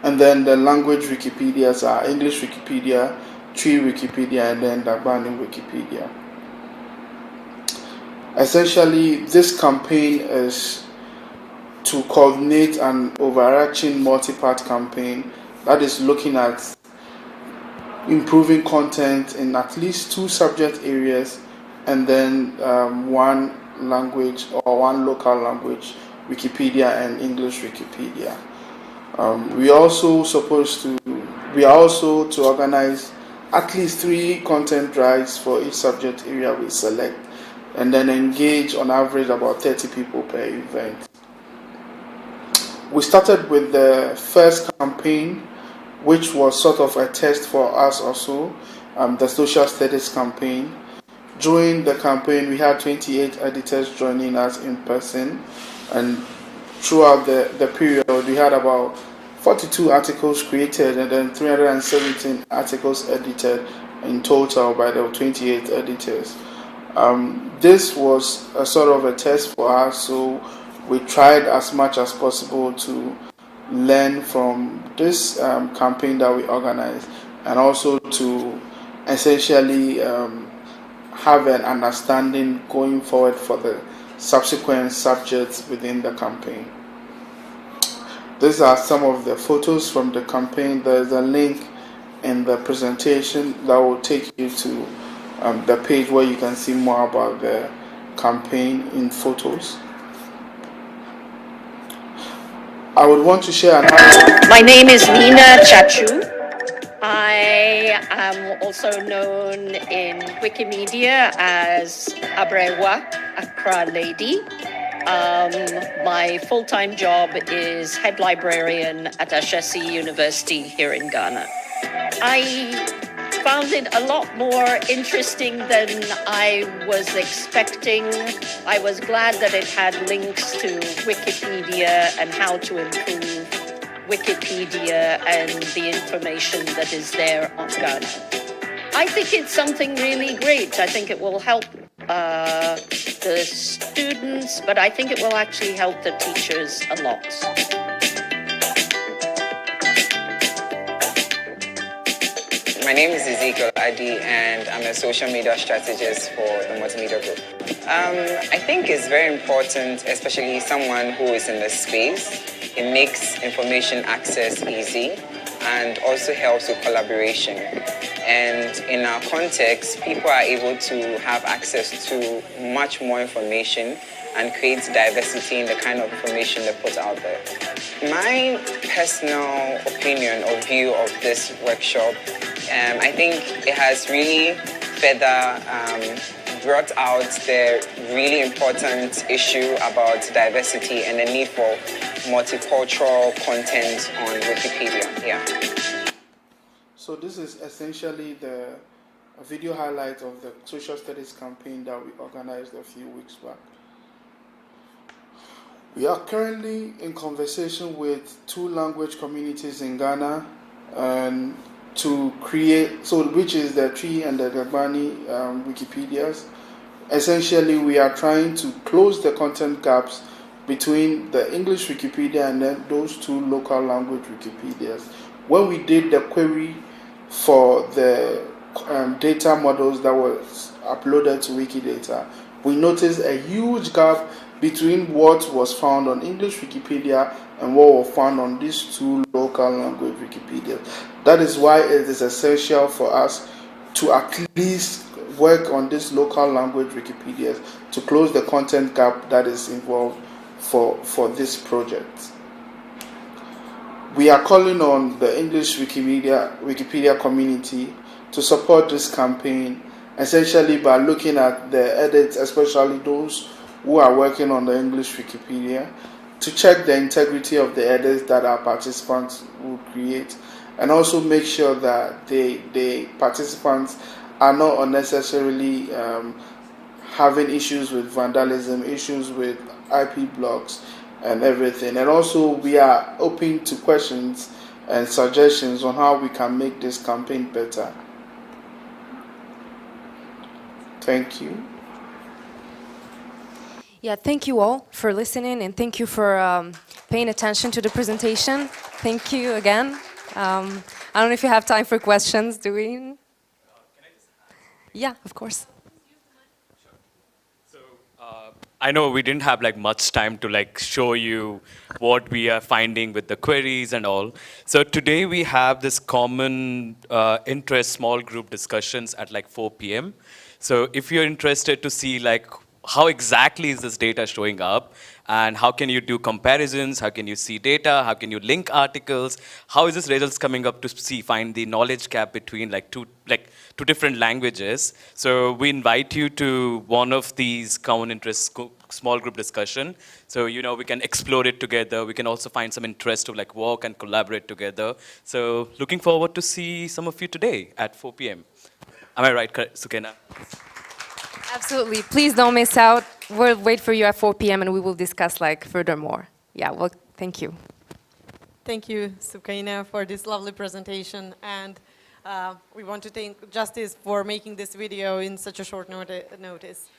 And then the language Wikipedias are English Wikipedia, Tree Wikipedia, and then Dagbani Wikipedia. Essentially, this campaign is to coordinate an overarching multi-part campaign that is looking at improving content in at least 2 subject areas, and then 1 language or 1 local language Wikipedia and English Wikipedia. We are also to organize at least 3 content drives for each subject area we select, and then engage on average about 30 people per event. We started with the first campaign, which was sort of a test for us also, the social studies campaign. During the campaign, we had 28 editors joining us in person, and throughout the period, we had about 42 articles created and then 317 articles edited in total by the 28 editors. This was a sort of a test for us, so we tried as much as possible to learn from this campaign that we organized, and also to essentially have an understanding going forward for the subsequent subjects within the campaign. These are some of the photos from the campaign. There's a link in the presentation that will take you to the page where you can see more about the campaign in photos. I would want to share My name is Nina Chachu. I am also known in Wikimedia as Abrewa, Accra Lady. My full-time job is head librarian at Ashesi University here in Ghana. I found it a lot more interesting than I was expecting. I was glad that it had links to Wikipedia and how to improve Wikipedia and the information that is there on Ghana. I think it's something really great. I think it will help the students, but I think it will actually help the teachers a lot. My name is Ezekiel Adi, and I'm a social media strategist for the Multimedia Group. I think it's very important, especially someone who is in the space. It makes information access easy and also helps with collaboration. And in our context, people are able to have access to much more information and create diversity in the kind of information they put out there. My personal opinion or view of this workshop, I think it has really further brought out the really important issue about diversity and the need for multicultural content on Wikipedia. Yeah. So this is essentially the video highlight of the social studies campaign that we organized a few weeks back. We are currently in conversation with 2 language communities in Ghana and to create, which is the Tree and the Gabani Wikipedias. Essentially, we are trying to close the content gaps between the English Wikipedia and then those 2 local language Wikipedias. When we did the query for the data models that was uploaded to Wikidata, we noticed a huge gap between what was found on English Wikipedia and what was found on these 2 local language Wikipedia. That is why it is essential for us to at least work on these local language Wikipedias to close the content gap that is involved for this project. We are calling on the English Wikipedia community to support this campaign, essentially by looking at the edits, especially those who are working on the English Wikipedia, to check the integrity of the edits that our participants will create, and also make sure that the participants are not unnecessarily having issues with vandalism, issues with IP blocks, and everything. And also, we are open to questions and suggestions on how we can make this campaign better. Thank you. Yeah, thank you all for listening, and thank you for paying attention to the presentation. Thank you again. I don't know if you have time for questions, do we? Yeah, of course. I know we didn't have much time to show you what we are finding with the queries and all. So today we have this common interest small group discussions at 4 p.m. So if you're interested to see how exactly is this data showing up, and how can you do comparisons, how can you see data, how can you link articles, how is this results coming up to find the knowledge gap between two different languages. So we invite you to one of these common interest small group discussion. So we can explore it together. We can also find some interest to work and collaborate together. So looking forward to see some of you today at 4 p.m. Am I right, Sukena? Absolutely. Please don't miss out. We'll wait for you at 4 p.m. and we will discuss furthermore. Yeah, well, thank you. Thank you, Sukaina, for this lovely presentation. And we want to thank Justice for making this video in such a short notice.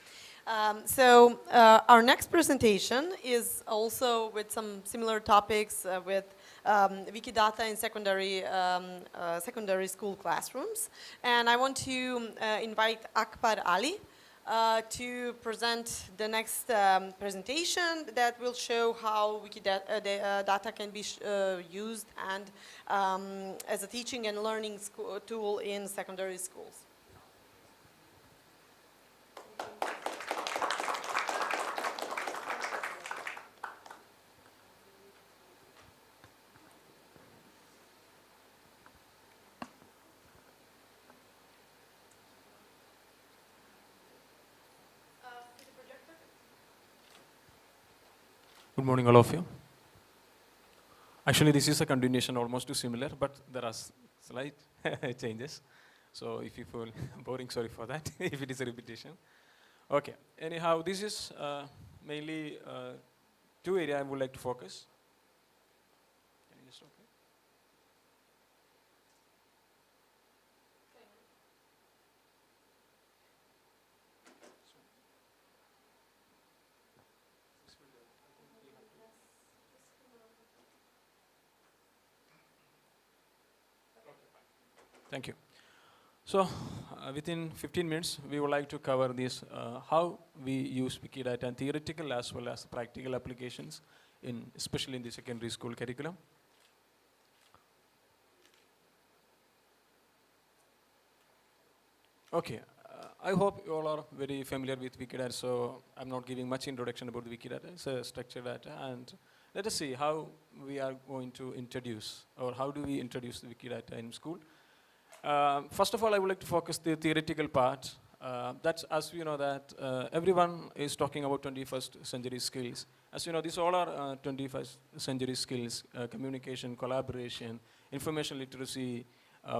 Our next presentation is also with some similar topics with Wikidata in secondary school classrooms. And I want to invite Akbar Ali to present the next presentation that will show how Wikidata can be used and as a teaching and learning tool in secondary schools. Good morning, all of you. Actually, this is a continuation almost too similar, but there are slight changes. So if you feel boring, sorry for that, if it is a repetition. Okay, anyhow, this is mainly 2 areas I would like to focus. Can you just, okay? Thank you. So, within 15 minutes, we would like to cover this, how we use Wikidata in theoretical as well as practical applications, especially in the secondary school curriculum. Okay, I hope you all are very familiar with Wikidata, so I'm not giving much introduction about the Wikidata. It's a structured data, and let us see how we are going to introduce, or how do we introduce the Wikidata in school. First of all, I would like to focus the theoretical part. That's, as we know that everyone is talking about 21st century skills. As you know, these all are 21st century skills: communication, collaboration, information literacy,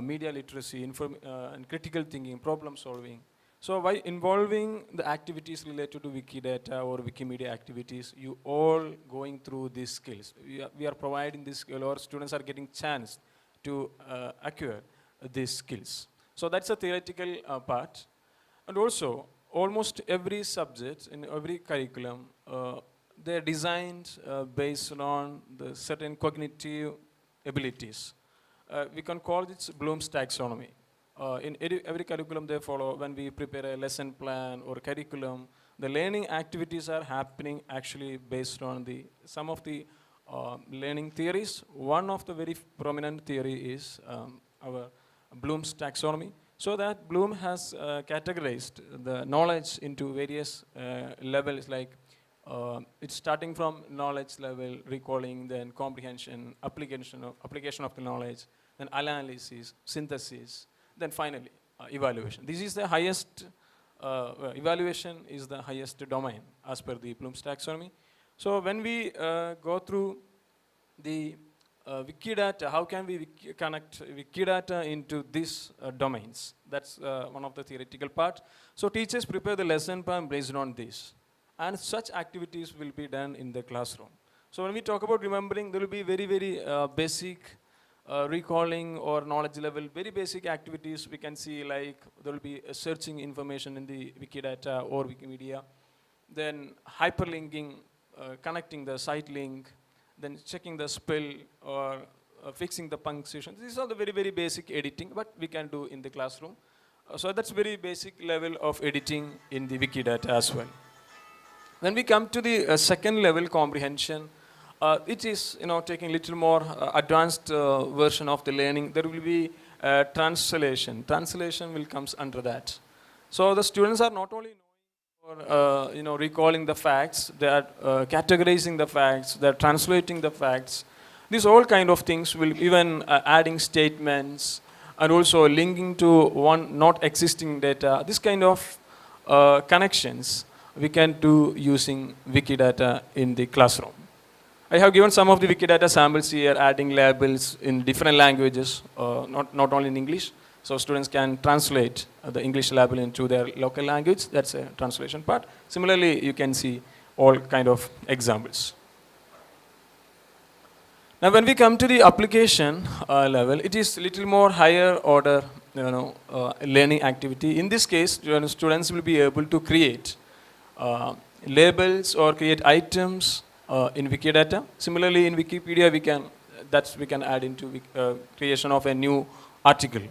media literacy, and critical thinking, problem solving. So by involving the activities related to Wikidata or Wikimedia activities, you all going through these skills. We are providing this skill, or students are getting chance to acquire these skills. So that's a theoretical part. And also, almost every subject in every curriculum, they're designed based on the certain cognitive abilities. We can call it Bloom's taxonomy. In every curriculum they follow, when we prepare a lesson plan or curriculum, the learning activities are happening actually based on some of the learning theories. One of the very prominent theory is our Bloom's taxonomy. So that Bloom has categorized the knowledge into various levels, like it's starting from knowledge level, recalling, then comprehension, application of the knowledge, then analysis, synthesis, then finally evaluation. This is the highest, evaluation is the highest domain as per the Bloom's taxonomy. So when we go through the Wikidata, how can we connect Wikidata into these domains? That's one of the theoretical part. So teachers prepare the lesson plan based on this. And such activities will be done in the classroom. So when we talk about remembering, there will be very, very basic recalling or knowledge level, very basic activities we can see, like there will be searching information in the Wikidata or Wikimedia, then hyperlinking, connecting the site link, then checking the spell or fixing the punctuation. These are the very, very basic editing, but we can do in the classroom. So that's very basic level of editing in the Wikidata as well. When we come to the second level comprehension, it is taking little more advanced version of the learning. There will be translation. Translation will comes under that. So the students are not only or recalling the facts, they are categorizing the facts, they are translating the facts. These all kind of things will even adding statements and also linking to one not existing data. This kind of connections we can do using Wikidata in the classroom. I have given some of the Wikidata samples here, adding labels in different languages, not only in English. So students can translate the English label into their local language. That's a translation part. Similarly, you can see all kind of examples. Now, when we come to the application level, it is little more higher order, learning activity. In this case, students will be able to create labels or create items in Wikidata. Similarly, in Wikipedia, we can add into creation of a new article.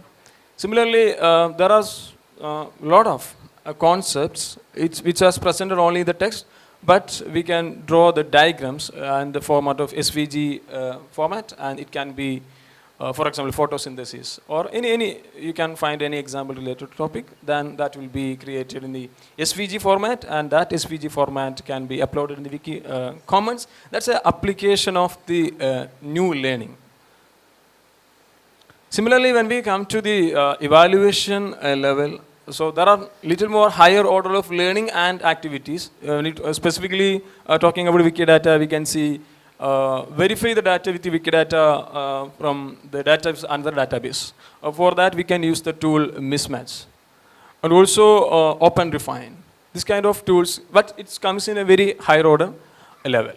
Similarly, there are a lot of concepts which are presented only in the text, but we can draw the diagrams in the format of SVG format, and it can be, for example, photosynthesis, or you can find any example related topic, then that will be created in the SVG format, and that SVG format can be uploaded in the Wiki Commons. That's an application of the new learning. Similarly, when we come to the evaluation level, so there are little more higher order of learning and activities. Specifically talking about Wikidata, we can see verify the data with the Wikidata from the database another database. For that, we can use the tool mismatch. And also open refine. This kind of tools, but it comes in a very higher order level.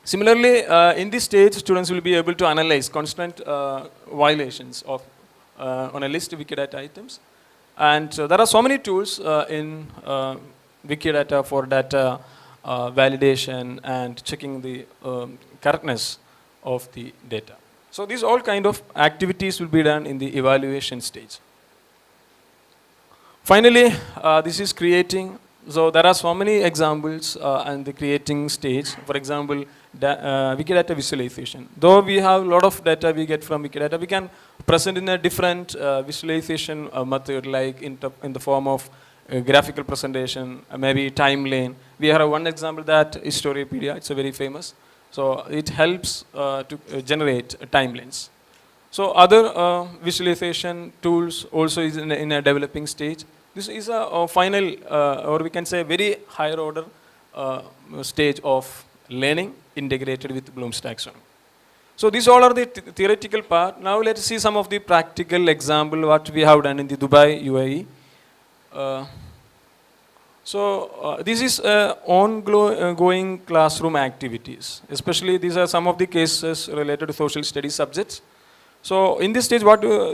Similarly, in this stage, students will be able to analyze constant violations of on a list of Wikidata items. And there are so many tools in Wikidata for data validation and checking the correctness of the data. So these all kind of activities will be done in the evaluation stage. Finally, this is creating. So there are so many examples in the creating stage. For example, Wikidata visualization. Though we have a lot of data we get from Wikidata, we can present in a different visualization method, like in the form of graphical presentation, maybe timeline. We have one example that Historiopedia. It's a very famous. So it helps to generate timelines. So other visualization tools also is in a developing stage. This is a final, or we can say very higher order stage of learning integrated with Bloom's taxonomy. So these all are the theoretical part. Now let's see some of the practical example what we have done in the Dubai, UAE. This is ongoing classroom activities. Especially these are some of the cases related to social studies subjects. So in this stage,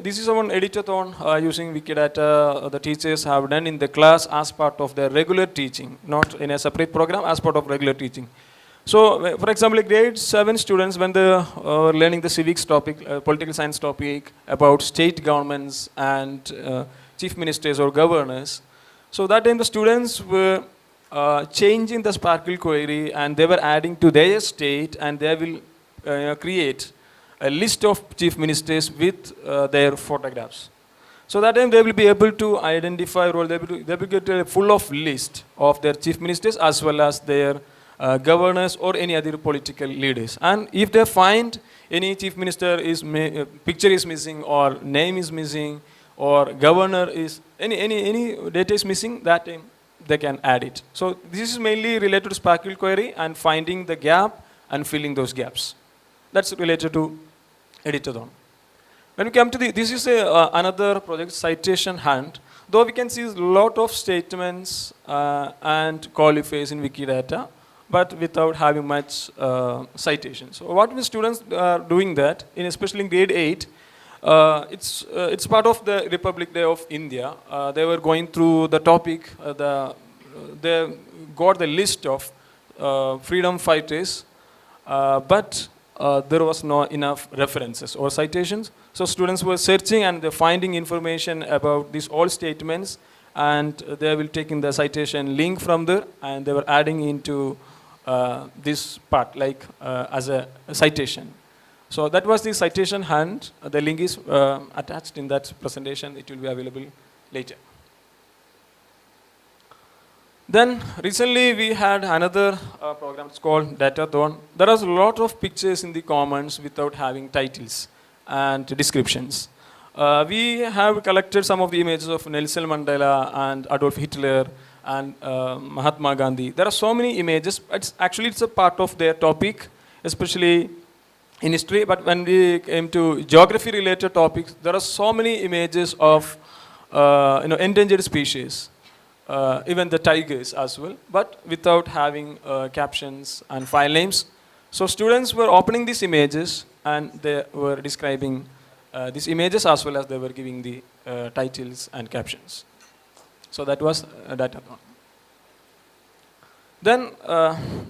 this is one editathon using Wikidata the teachers have done in the class as part of their regular teaching, not in a separate program, as part of regular teaching. So for example, grade 7 students, when they were learning the civics topic, political science topic about state governments and chief ministers or governors, so that time the students were changing the Sparkle query and they were adding to their state, and they will create a list of chief ministers with their photographs. So that time they will be able to identify, or they will get a full of list of their chief ministers as well as their governors or any other political leaders. And if they find any chief minister is picture is missing, or name is missing, or governor is any data is missing, that time they can add it. So this is mainly related to Sparkle query and finding the gap and filling those gaps. That's related to editathon. When we come to this is another project, citation hunt. Though we can see a lot of statements and qualifiers in Wikidata, but without having much citations. So what the students are doing that, especially in grade 8, it's part of the Republic Day of India. They were going through the topic, they got the list of freedom fighters, but there was not enough references or citations. So students were searching and they're finding information about these all statements, and they will take in the citation link from there, and they were adding into this part like as a citation. So that was the citation hunt. The link is attached in that presentation. It will be available later. Then recently we had another program. It's called Datathon. There are a lot of pictures in the comments without having titles and descriptions. We have collected some of the images of Nelson Mandela and Adolf Hitler and Mahatma Gandhi. There are so many images. It's a part of their topic, especially in history. But when we came to geography-related topics, there are so many images of endangered species. Even the tigers as well, but without having captions and file names. So students were opening these images and they were describing these images as well as they were giving the titles and captions. So that was Datathon. Then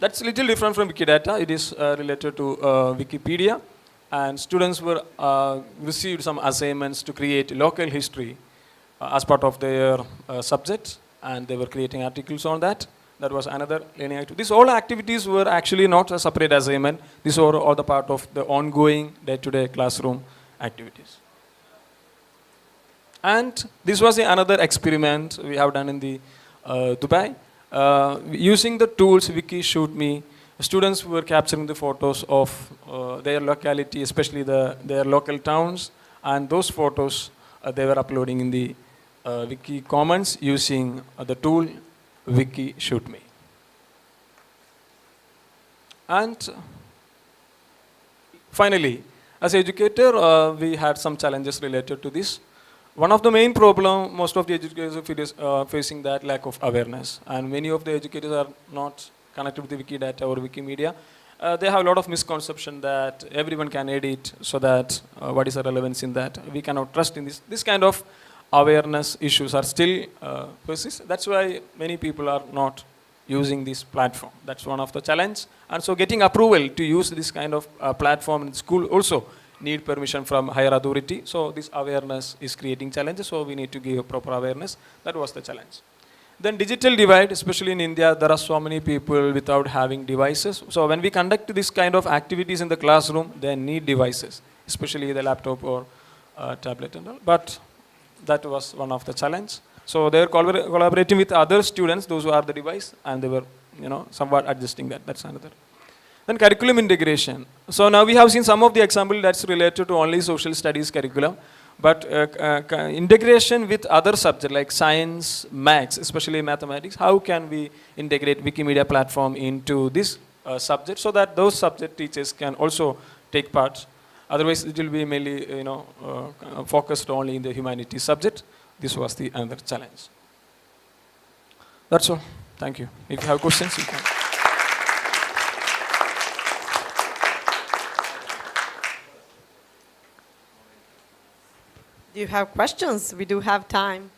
that's a little different from Wikidata. It is related to Wikipedia, and students were received some assignments to create local history as part of their subject. And they were creating articles on that. That was another learning activity. These all activities were actually not a separate assignment. These were all the part of the ongoing day-to-day classroom activities. And this was another experiment we have done in the Dubai. Using the tools WikiShootMe, students were capturing the photos of their locality, especially their local towns, and those photos they were uploading in the Wiki Commons using the tool WikiShootMe. And finally, as an educator, we had some challenges related to this. One of the main problems most of the educators are facing that lack of awareness, and many of the educators are not connected with the Wikidata or Wikimedia. They have a lot of misconception that everyone can edit, so that what is the relevance in that? We cannot trust in this. This kind of awareness issues are still persist. That's why many people are not using this platform. That's one of the challenge. And so getting approval to use this kind of platform in school also need permission from higher authority. So this awareness is creating challenges, so we need to give proper awareness. That was the challenge. Then digital divide, especially in India, there are so many people without having devices. So when we conduct this kind of activities in the classroom, they need devices, especially the laptop or tablet and all. But that was one of the challenge. So they were collaborating with other students, those who are the device, and they were, somewhat adjusting that. That's another. Then curriculum integration. So now we have seen some of the example that's related to only social studies curriculum. But integration with other subjects like science, maths, especially mathematics, how can we integrate Wikimedia platform into this subject so that those subject teachers can also take part? Otherwise, it will be mainly focused only in the humanities subject. This was the another challenge. That's all. Thank you. If you have questions, you can. Do you have questions? We do have time.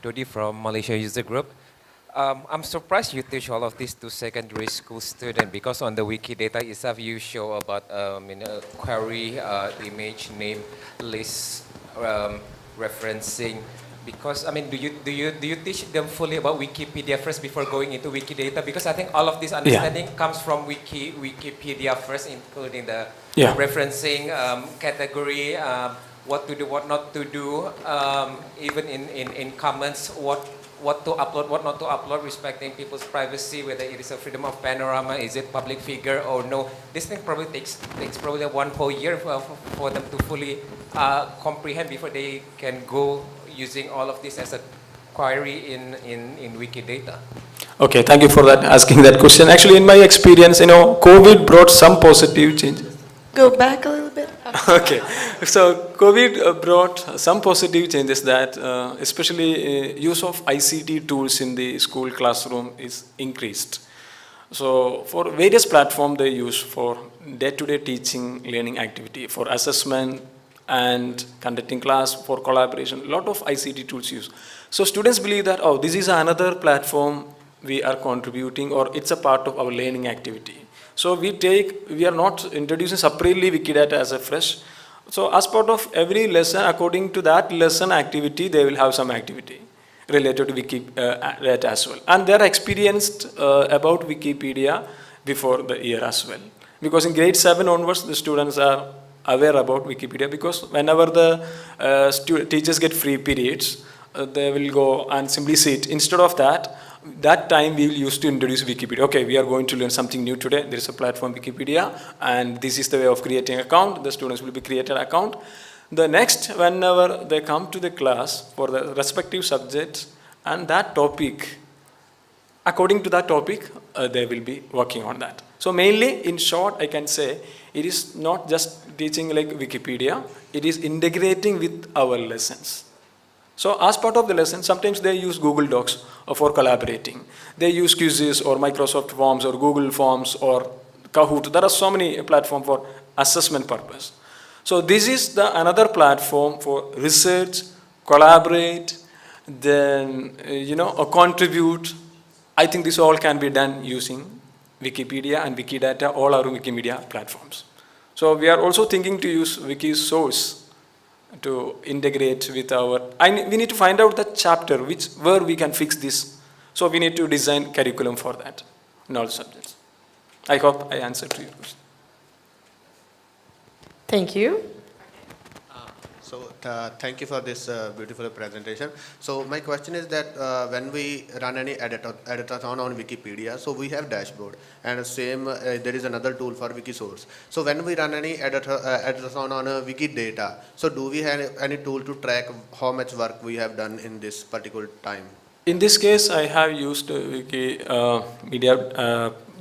Dodi from Malaysia User Group. I'm surprised you teach all of this to secondary school students because on the Wikidata itself you show about query, image, name, list, referencing. Because do you teach them fully about Wikipedia first before going into Wikidata? Because I think all of this understanding comes from Wikipedia first, including the referencing, category, what to do, what not to do, even in comments, what to upload, what not to upload, respecting people's privacy, whether it is a freedom of panorama, is it public figure or no. This thing probably takes probably 1 whole year for them to fully comprehend before they can go using all of this as a query in Wikidata. Okay, thank you for that, asking that question. Actually, in my experience, COVID brought some positive changes. Go back a little bit. Okay, so COVID brought some positive changes that especially use of ICT tools in the school classroom is increased. So for various platforms they use for day-to-day teaching, learning activity, for assessment and conducting class, for collaboration, a lot of ICT tools used. So students believe that, oh, this is another platform we are contributing or it's a part of our learning activity. So we are not introducing separately Wikidata as a fresh. So as part of every lesson, according to that lesson activity, they will have some activity related to Wikidata as well. And they are experienced about Wikipedia before the year as well. Because in grade 7 onwards, the students are aware about Wikipedia because whenever the teachers get free periods, they will go and simply sit. Instead of that time we will use to introduce Wikipedia. Okay, we are going to learn something new today. There is a platform Wikipedia and this is the way of creating an account. The students will be created an account. The next, whenever they come to the class for the respective subjects and that topic, according to that topic, they will be working on that. So mainly, in short, I can say, it is not just teaching like Wikipedia, it is integrating with our lessons. So as part of the lesson, sometimes they use Google Docs for collaborating. They use quizzes or Microsoft Forms or Google Forms or Kahoot. There are so many platforms for assessment purpose. So this is another platform for research, collaborate, then contribute. I think this all can be done using Wikipedia and Wikidata, all our Wikimedia platforms. So we are also thinking to use Wikisource to integrate with we need to find out the chapter where we can fix this. So we need to design curriculum for that in all subjects. I hope I answered to your question. Thank you. Thank you for this beautiful presentation. So my question is that when we run any editathon on Wikipedia, so we have dashboard and same there is another tool for Wikisource. So when we run any editathon on Wikidata, so do we have any tool to track how much work we have done in this particular time? In this case, I have used Wikimedia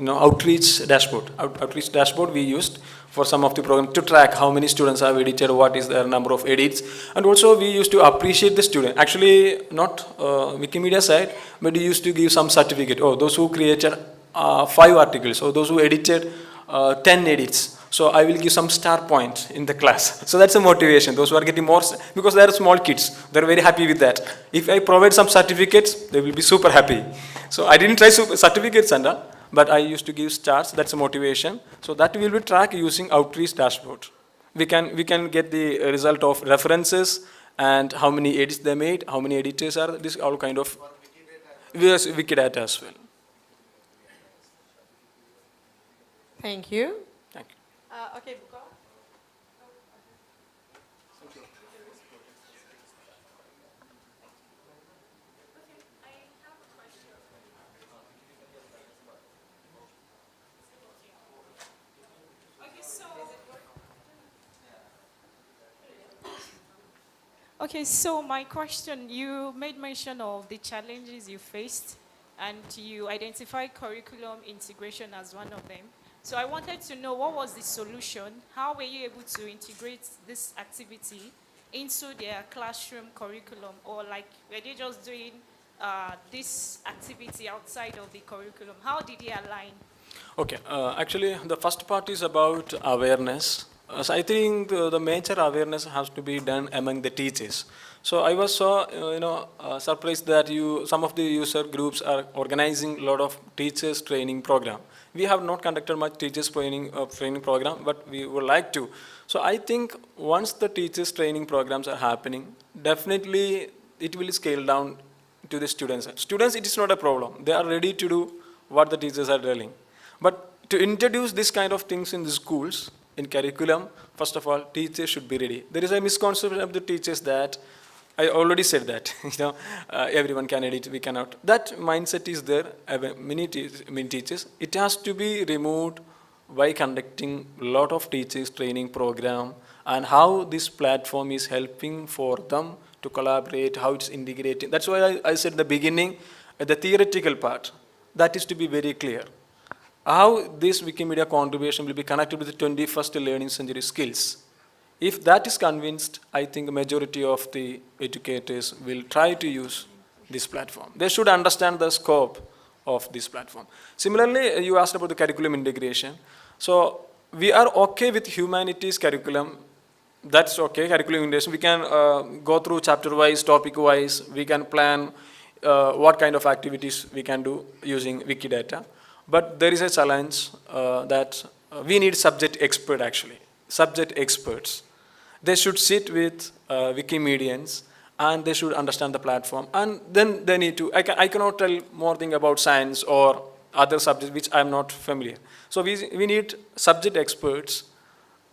outreach dashboard. Outreach dashboard we used for some of the programs to track how many students have edited, what is their number of edits. And also we used to appreciate the student. Actually, not Wikimedia side, but we used to give some certificate. Oh, those who created 5 articles, or those who edited 10 edits. So I will give some star points in the class. So that's a motivation. Those who are getting more, because they are small kids, they're very happy with that. If I provide some certificates, they will be super happy. So I didn't try certificates, Sandra, but I used to give stars, that's a motivation. So that will be tracked using Outreach dashboard. We can get the result of references and how many edits they made, how many editors are, this all kind of, yes, Wikidata as well. Thank you. Thank you. Okay, Buka. Okay, so my question, you made mention of the challenges you faced and you identified curriculum integration as one of them. So I wanted to know what was the solution? How were you able to integrate this activity into their classroom curriculum, or like were they just doing this activity outside of the curriculum? How did they align? Okay, actually the first part is about awareness. So I think the major awareness has to be done among the teachers. So I was so surprised that some of the user groups are organizing a lot of teachers training program. We have not conducted much teachers training program, but we would like to. So I think once the teachers training programs are happening, definitely it will scale down to the students. Students, it is not a problem. They are ready to do what the teachers are telling. But to introduce this kind of things in the schools, in curriculum, first of all, teachers should be ready. There is a misconception of the teachers that, I already said that, everyone can edit, we cannot. That mindset is there, many teachers. It has to be removed by conducting a lot of teachers training program and how this platform is helping for them to collaborate, how it's integrating. That's why I said in the beginning, the theoretical part, that is to be very clear. How this Wikimedia contribution will be connected with the 21st learning century skills. If that is convinced, I think the majority of the educators will try to use this platform. They should understand the scope of this platform. Similarly, you asked about the curriculum integration. So we are okay with humanities curriculum. That's okay, curriculum integration. We can go through chapter-wise, topic-wise. We can plan what kind of activities we can do using Wikidata. But there is a challenge that we need subject expert actually, subject experts. They should sit with Wikimedians and they should understand the platform. And then they need to, I cannot tell more thing about science or other subjects which I'm not familiar. So we need subject experts,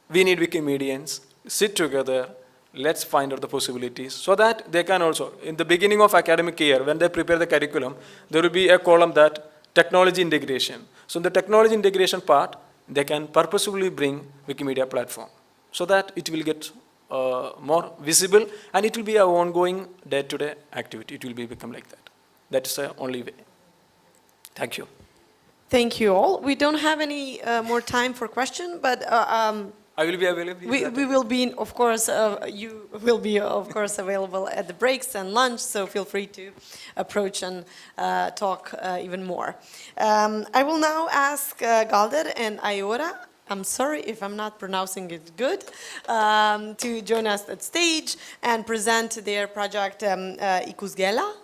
we need Wikimedians, sit together, let's find out the possibilities so that they can also, in the beginning of academic year, when they prepare the curriculum, there will be a column that technology integration. So in the technology integration part, they can purposefully bring Wikimedia platform so that it will get more visible and it will be our ongoing day-to-day activity. It will become like that. That's the only way. Thank you. Thank you all. We don't have any more time for questions, but I will be available. We will be, of course, you will be, of course, available at the breaks and lunch, so feel free to approach and talk even more. I will now ask Galder and Ayora, I'm sorry if I'm not pronouncing it good, to join us at stage and present their project Ikusgela.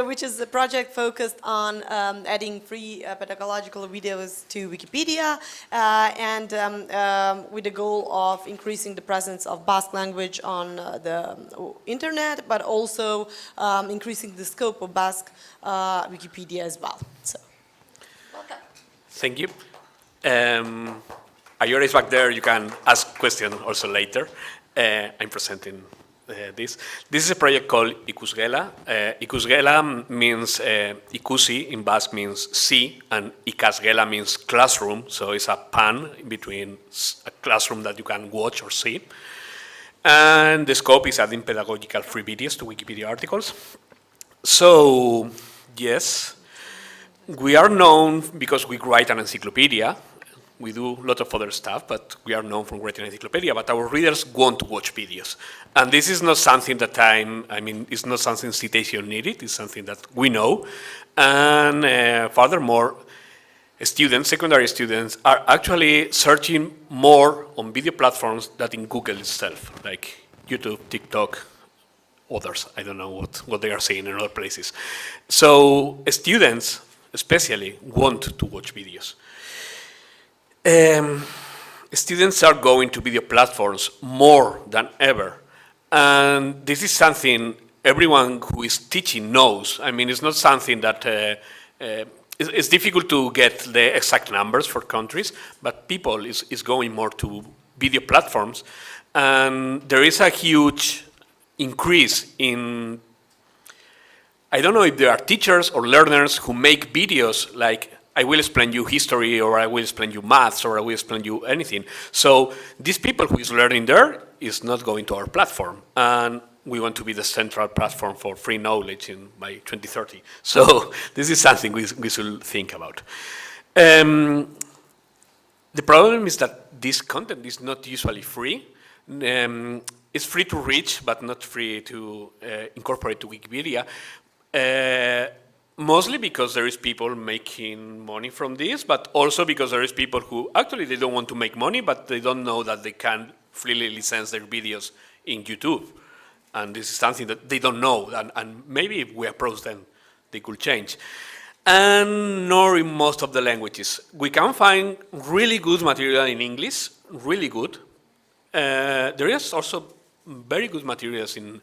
Which is a project focused on adding free pedagogical videos to Wikipedia and with the goal of increasing the presence of Basque language on the internet, but also increasing the scope of Basque Wikipedia as well. So, welcome. Thank you. Ayora is back there. You can ask questions also later. I'm presenting this. This is a project called Ikusgela. Ikusgela means ikusi in Basque means see, and ikasgela means classroom. So it's a pun between a classroom that you can watch or see. And the scope is adding pedagogical free videos to Wikipedia articles. So yes, we are known because we write an encyclopedia. We do a lot of other stuff, but we are known for writing an encyclopedia, but our readers want to watch videos. And this is not something that it's not something citation needed, it's something that we know. And furthermore, students, secondary students, are actually searching more on video platforms than in Google itself, like YouTube, TikTok, others. I don't know what they are seeing in other places. So students especially want to watch videos. Students are going to video platforms more than ever. And this is something everyone who is teaching knows. I mean, it's not something that, it's difficult to get the exact numbers for countries, but people is going more to video platforms. And there is a huge increase in, I don't know if there are teachers or learners who make videos like, I will explain you history, or I will explain you maths, or I will explain you anything. So these people who is learning there is not going to our platform. And we want to be the central platform for free knowledge by 2030. So this is something we should think about. The problem is that this content is not usually free. It's free to reach, but not free to incorporate to Wikipedia. Mostly because there is people making money from this, but also because there is people who actually they don't want to make money, but they don't know that they can freely license their videos in YouTube. And this is something that they don't know, and maybe if we approach them, they could change. And nor in most of the languages. We can find really good material in English, really good. There is also very good materials in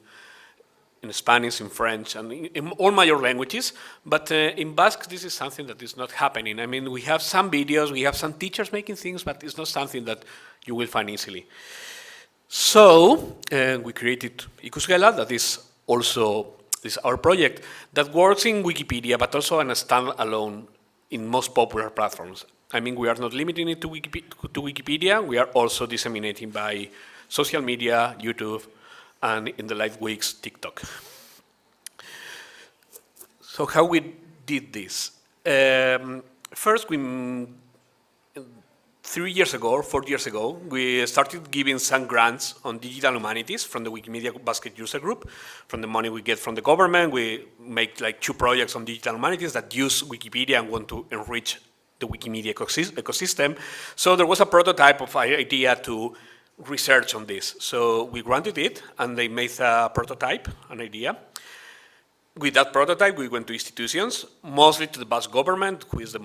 Spanish, in French, and in all major languages, but in Basque this is something that is not happening. I mean, we have some videos, we have some teachers making things, but it's not something that you will find easily. So we created Ikusgela, that is also our project, that works in Wikipedia, but also on a standalone in most popular platforms. I mean, we are not limiting it to Wikipedia, we are also disseminating by social media, YouTube, and in the live weeks, TikTok. So how we did this? First, 3 years ago, or 4 years ago, we started giving some grants on digital humanities from the Wikimedia Basket user group. From the money we get from the government, we make like 2 projects on digital humanities that use Wikipedia and want to enrich the Wikimedia ecosystem. So there was a prototype of an idea to research on this. So we granted it, and they made a prototype, an idea. With that prototype, we went to institutions, mostly to the Basque government, who is the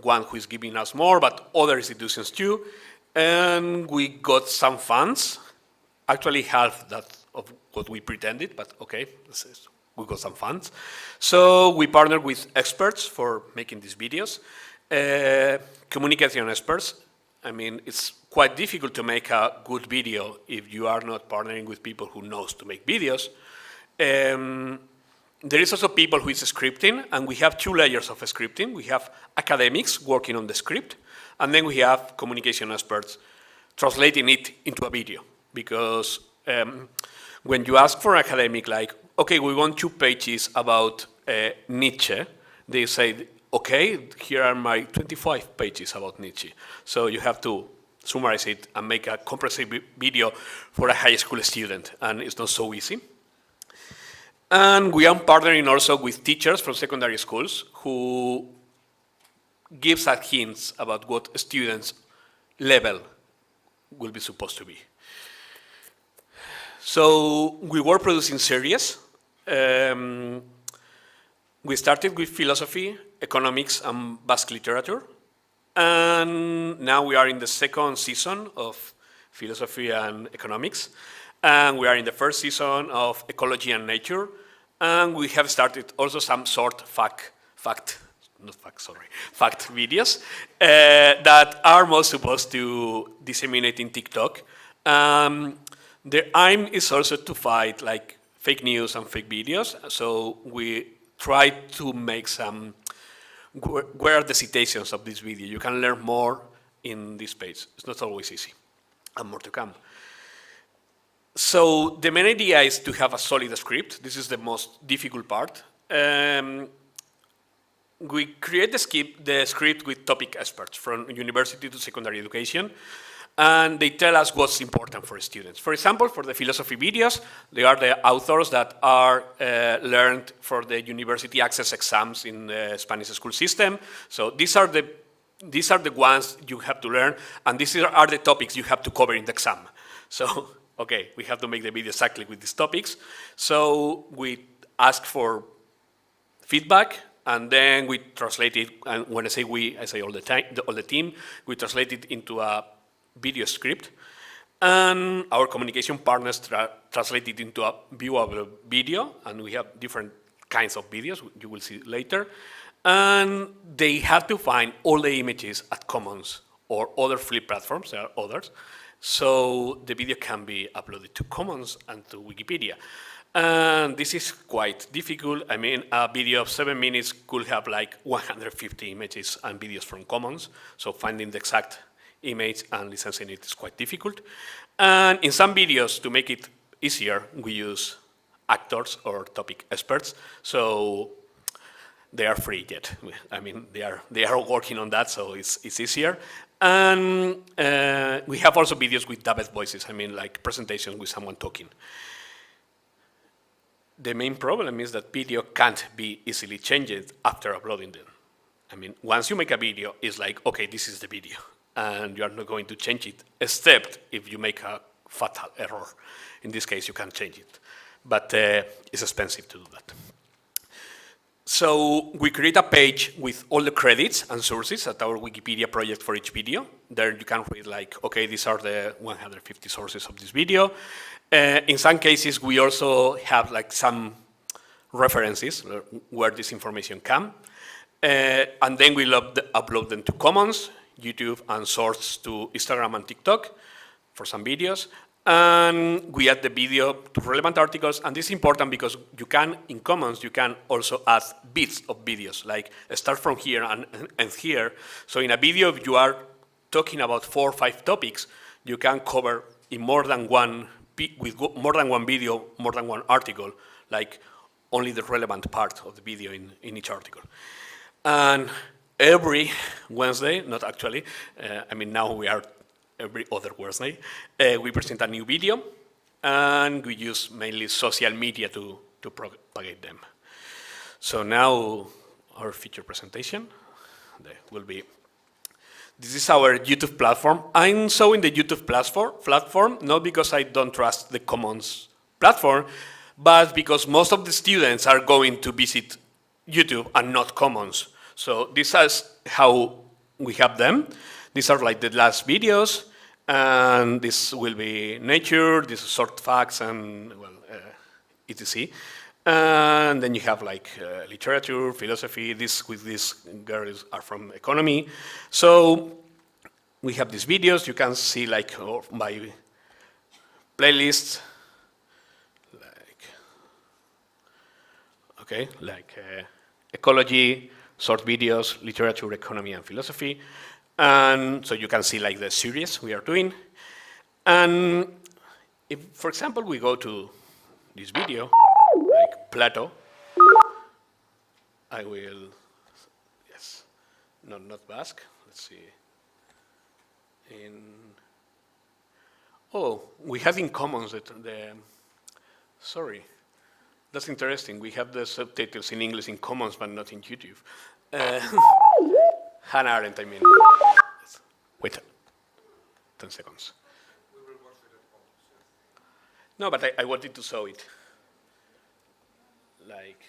one who is giving us more, but other institutions too. And we got some funds, actually half that of what we pretended, but okay, we got some funds. So we partnered with experts for making these videos, communication experts. I mean, it's quite difficult to make a good video if you are not partnering with people who knows to make videos. There is also people who is scripting, and we have 2 layers of scripting. We have academics working on the script, and then we have communication experts translating it into a video. Because when you ask for an academic, like, okay, we want 2 pages about Nietzsche, they say, okay, here are my 25 pages about Nietzsche. So you have to summarize it and make a comprehensive video for a high school student, and it's not so easy. And we are partnering also with teachers from secondary schools who gives us hints about what students' level will be supposed to be. So we were producing series. We started with philosophy, economics, and Basque literature. And now we are in the 2nd season of philosophy and economics. And we are in the 1st season of ecology and nature. And we have started also some short fact videos that are most supposed to disseminate in TikTok. The aim is also to fight like fake news and fake videos. So we try to make some, where are the citations of this video? You can learn more in this page. It's not always easy, and more to come. So the main idea is to have a solid script. This is the most difficult part. We create the script with topic experts from university to secondary education, and they tell us what's important for students. For example, for the philosophy videos, they are the authors that are learned for the university access exams in the Spanish school system. So these are the ones you have to learn, and these are the topics you have to cover in the exam. So, okay, we have to make the video exactly with these topics. So we ask for feedback, and then we translate it, and when I say we, I say all the time, all the team, we translate it into a video script, and our communication partners translate it into a viewable video, and we have different kinds of videos, you will see later, and they have to find all the images at Commons or other free platforms, there are others, so the video can be uploaded to Commons and to Wikipedia. And this is quite difficult. I mean, a video of 7 minutes could have like 150 images and videos from Commons, so finding the exact image and licensing it is quite difficult. And in some videos, to make it easier, we use actors or topic experts, so they are free yet. I mean, they are working on that, so it's easier. And we have also videos with dubbed voices, I mean, like presentations with someone talking. The main problem is that video can't be easily changed after uploading them. I mean, once you make a video, it's like, okay, this is the video, and you are not going to change it, except if you make a fatal error. In this case, you can change it, but it's expensive to do that. So we create a page with all the credits and sources at our Wikipedia project for each video. There you can read like, okay, these are the 150 sources of this video. In some cases, we also have like some references where this information comes. And then we upload them to Commons, YouTube, and Source to Instagram and TikTok for some videos. And we add the video to relevant articles, and this is important because you can, in Commons, you can also add bits of videos, like start from here and end here. So in a video, if you are talking about 4 or 5 topics, you can cover in more than one, with more than one video, more than one article, like only the relevant part of the video in each article. And every Wednesday, not actually, I mean now we are every other Wednesday, we present a new video, and we use mainly social media to propagate them. So now our feature presentation will be, this is our YouTube platform. I'm showing the YouTube platform, not because I don't trust the Commons platform, but because most of the students are going to visit YouTube and not Commons. So this is how we have them. These are like the last videos, and this will be nature, this is short facts, and well, etc. And then you have like literature, philosophy. These girls are from economy. So we have these videos. You can see like my playlists, like ecology, short videos, literature, economy, and philosophy. And so you can see like the series we are doing. And if, for example, we go to this video, like Plato, I will, yes, not Basque, let's see. Oh, we have in Commons sorry, that's interesting. We have the subtitles in English in Commons, but not in YouTube. Hannah Arendt, I mean. Wait, 10 seconds. No, but I wanted to show it. Like,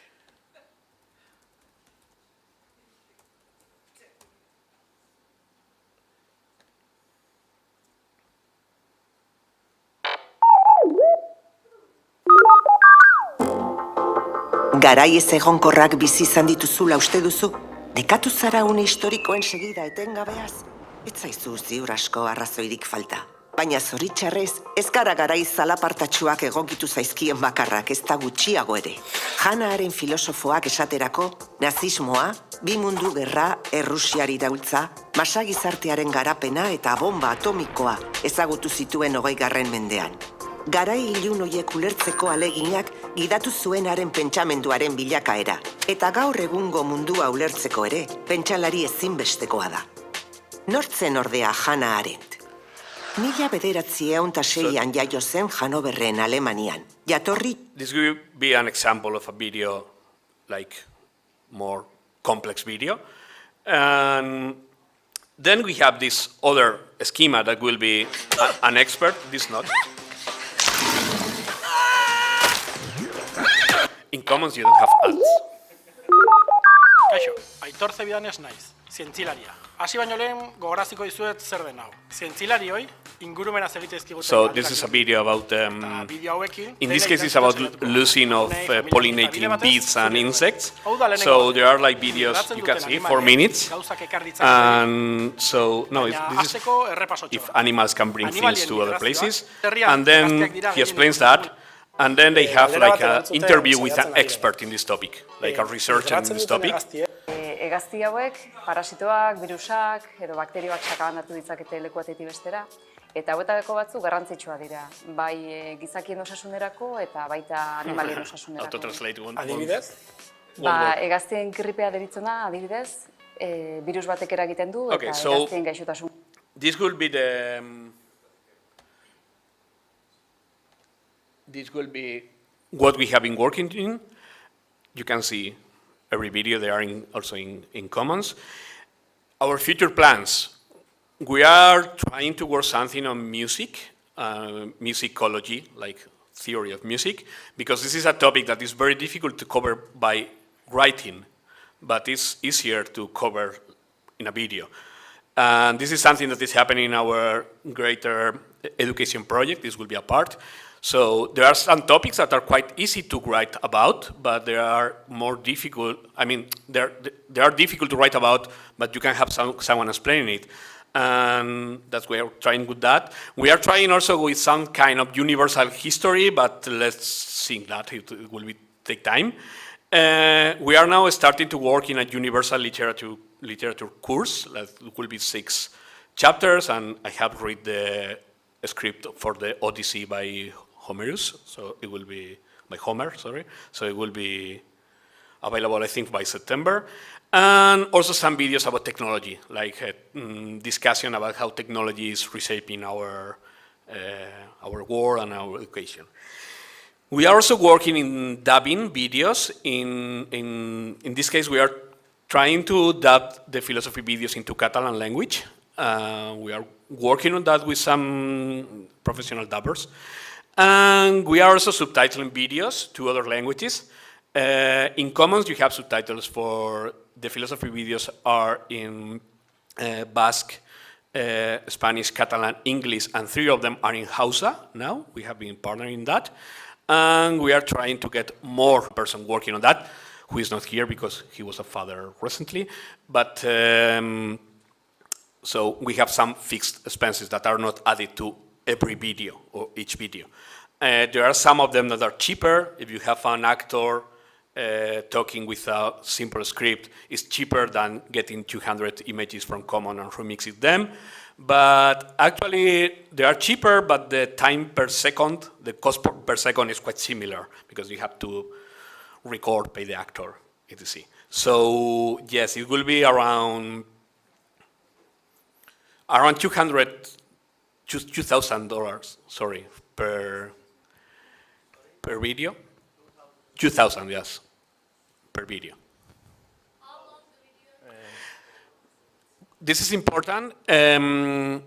Garai ez egonkorrak bizi izan dituzula uste duzu? Nekatu zara une historikoen segida etengabeaz? Ez zaizu ziur asko arrazoirik falta. Baina zoritxarrez, ez gara garai zalapartatsuak egokitu zaizkien bakarrak, ez da gutxiago ere. Hannaharen filosofoak esaterako, nazismoa, bi mundu gerra, Errusiari iraultza, masa gizartearen garapena eta bomba atomikoa ezagutu zituen 20. mendean. Garai ilun horiek ulertzeko aleginak gidatu zuenaren pentsamenduaren bilakaera, eta gaur egungo mundua ulertzeko ere, pentsalari ezinbestekoa da. Nortzen ordea Hannah Arendt? 1906an jaio zen Hannoverren Alemanian. Jatorri... This will be an example of a video, like more complex video. And then we have this other schema that will be an expert, this not. In Commons you don't have ads. Kaixo, Aitor Zebidanez naiz, zientzilaria. Hasi baino lehen gogoraziko dizuet zer den hau. Zientzilarioi ingurumenaz egitezkiguten So this is a video about, in this case it's about losing of pollinating bees and insects. So there are like videos, you can see, 4 minutes. And so, no, this is if animals can bring things to other places. And then he explains that. And then they have like an interview with an expert in this topic, like a researcher in this topic. Hegazti hauek, parasitoak, virusak edo bakterioak sakabandatu ditzakete leku batetik bestera, eta hauetako batzuk garrantzitsua dira, bai gizakien osasunerako eta baita animalien osasunerako. Adibidez? Hegaztien gripea deritzona, adibidez, virus batek eragiten du eta hegaztien gaixotasun. This will be what we have been working in. You can see every video, they are also in Commons. Our future plans, we are trying to work something on music, musicology, like theory of music, because this is a topic that is very difficult to cover by writing, but it's easier to cover in a video. And this is something that is happening in our greater education project. This will be a part. So there are some topics that are quite easy to write about, but they are more difficult. I mean, they are difficult to write about, but you can have someone explaining it. And that's why we're trying with that. We are trying also with some kind of universal history, but let's think that it will take time. We are now starting to work in a universal literature course. It will be 6 chapters, and I have read the script for the Odyssey by Homerus, so it will be by Homer, sorry. So it will be available, I think, by September. And also some videos about technology, like discussion about how technology is reshaping our world and our education. We are also working in dubbing videos. In this case, we are trying to dub the philosophy videos into Catalan language. We are working on that with some professional dubbers. And we are also subtitling videos to other languages. In Commons, you have subtitles for the philosophy videos are in Basque, Spanish, Catalan, English, and 3 of them are in Hausa now. We have been partnering in that. And we are trying to get more person working on that, who is not here because he was a father recently. But so we have some fixed expenses that are not added to every video or each video. There are some of them that are cheaper. If you have an actor talking with a simple script, it's cheaper than getting 200 images from Common and remixing them. But actually, they are cheaper, but the time per second, the cost per second is quite similar because you have to record, pay the actor, etc. So yes, it will be around $2,000, sorry, per video. 2,000, yes, per video. This is important. The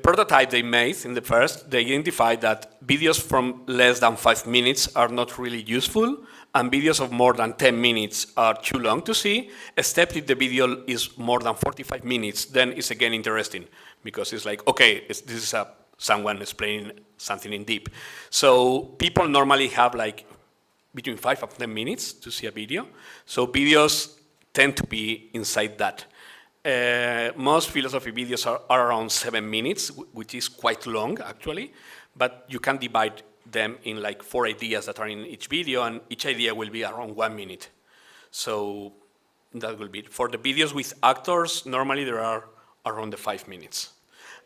prototype they made in the first, they identified that videos from less than 5 minutes are not really useful, and videos of more than 10 minutes are too long to see, except if the video is more than 45 minutes, then it's again interesting, because it's like, okay, this is someone explaining something in deep. So people normally have like between 5 and 10 minutes to see a video. So videos tend to be inside that. Most philosophy videos are around 7 minutes, which is quite long actually, but you can divide them in like 4 ideas that are in each video, and each idea will be around 1 minute. So that will be it. For the videos with actors, normally there are around the 5 minutes.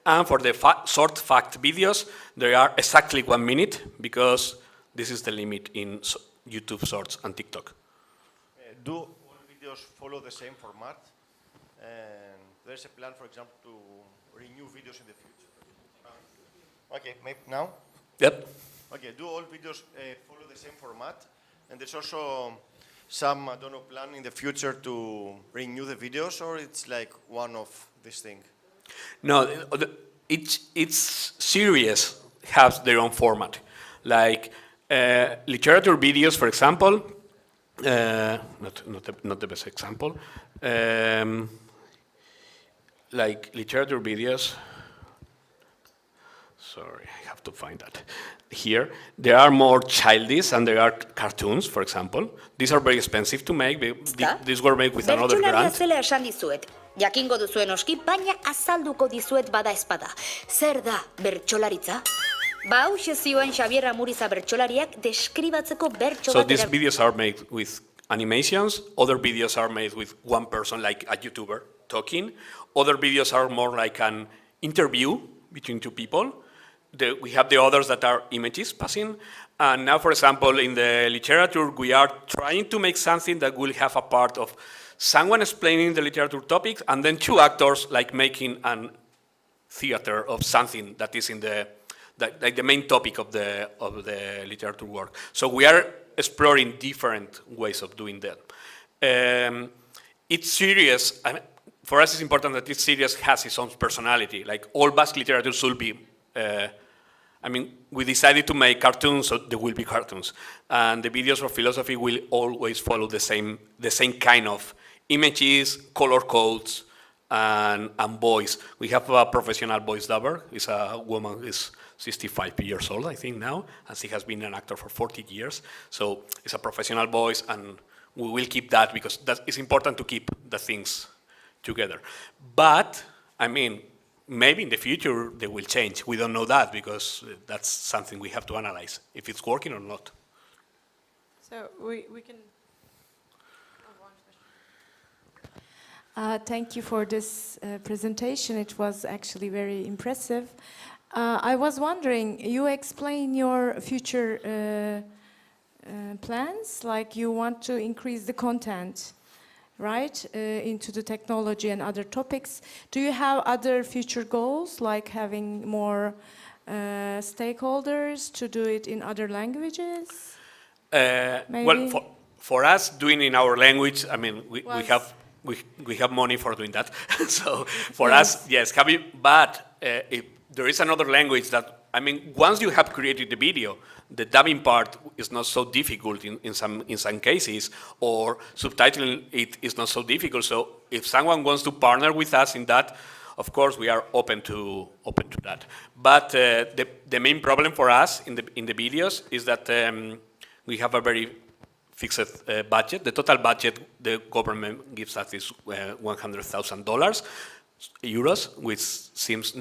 And for the short fact videos, they are exactly 1 minute, because this is the limit in YouTube Shorts and TikTok. Do all videos follow the same format? And there's a plan, for example, to renew videos in the future. Okay, maybe now? Yep. Okay, do all videos follow the same format? And there's also some, I don't know, plan in the future to renew the videos, or it's like one of this thing? No, each series has their own format. Like literature videos, for example, not the best example. Like literature videos. Sorry, I have to find that. Here, there are more childish and there are cartoons, for example. These are very expensive to make. These were made with another Bertsolaria grant. zela esan dizuet. Jakingo duzuen oski, baina azalduko dizuet bada espada. Zer da bertsolaritza? Ba, hauxe zioen Xabier Amuriza bertsolariak deskribatzeko bertso So bat these videos are made with animations. Other videos are made with one person, like a YouTuber, talking. Other videos are more like an interview between two people. We have the others that are images passing. And now, for example, in the literature, we are trying to make something that will have a part of someone explaining the literature topics and then two actors like making a theater of something that is in like the main topic of the literature work. So we are exploring different ways of doing that. It's serious. I mean, for us, it's important that this series has its own personality. Like all Basque literature should be. I mean, we decided to make cartoons, so there will be cartoons, and the videos for philosophy will always follow the same kind of images, color codes, and voice. We have a professional voice dubber. It's a woman who is 65 years old, I think now, and she has been an actor for 40 years. So it's a professional voice, and we will keep that because it's important to keep the things together. But, I mean, maybe in the future they will change. We don't know that because that's something we have to analyze, if it's working or not. So we can... Thank you for this presentation. It was actually very impressive. I was wondering, you explain your future plans, like you want to increase the content, right, into the technology and other topics. Do you have other future goals, like having more stakeholders to do it in other languages? Well, for us, doing in our language, I mean, we have money for doing that. So for us, yes, but if there is another language that, I mean, once you have created the video, the dubbing part is not so difficult in some cases, or subtitling it is not so difficult. So if someone wants to partner with us in that, of course we are open to that. But the main problem for us in the videos is that we have a very fixed budget. The total budget the government gives us is $100,000 euros, which seems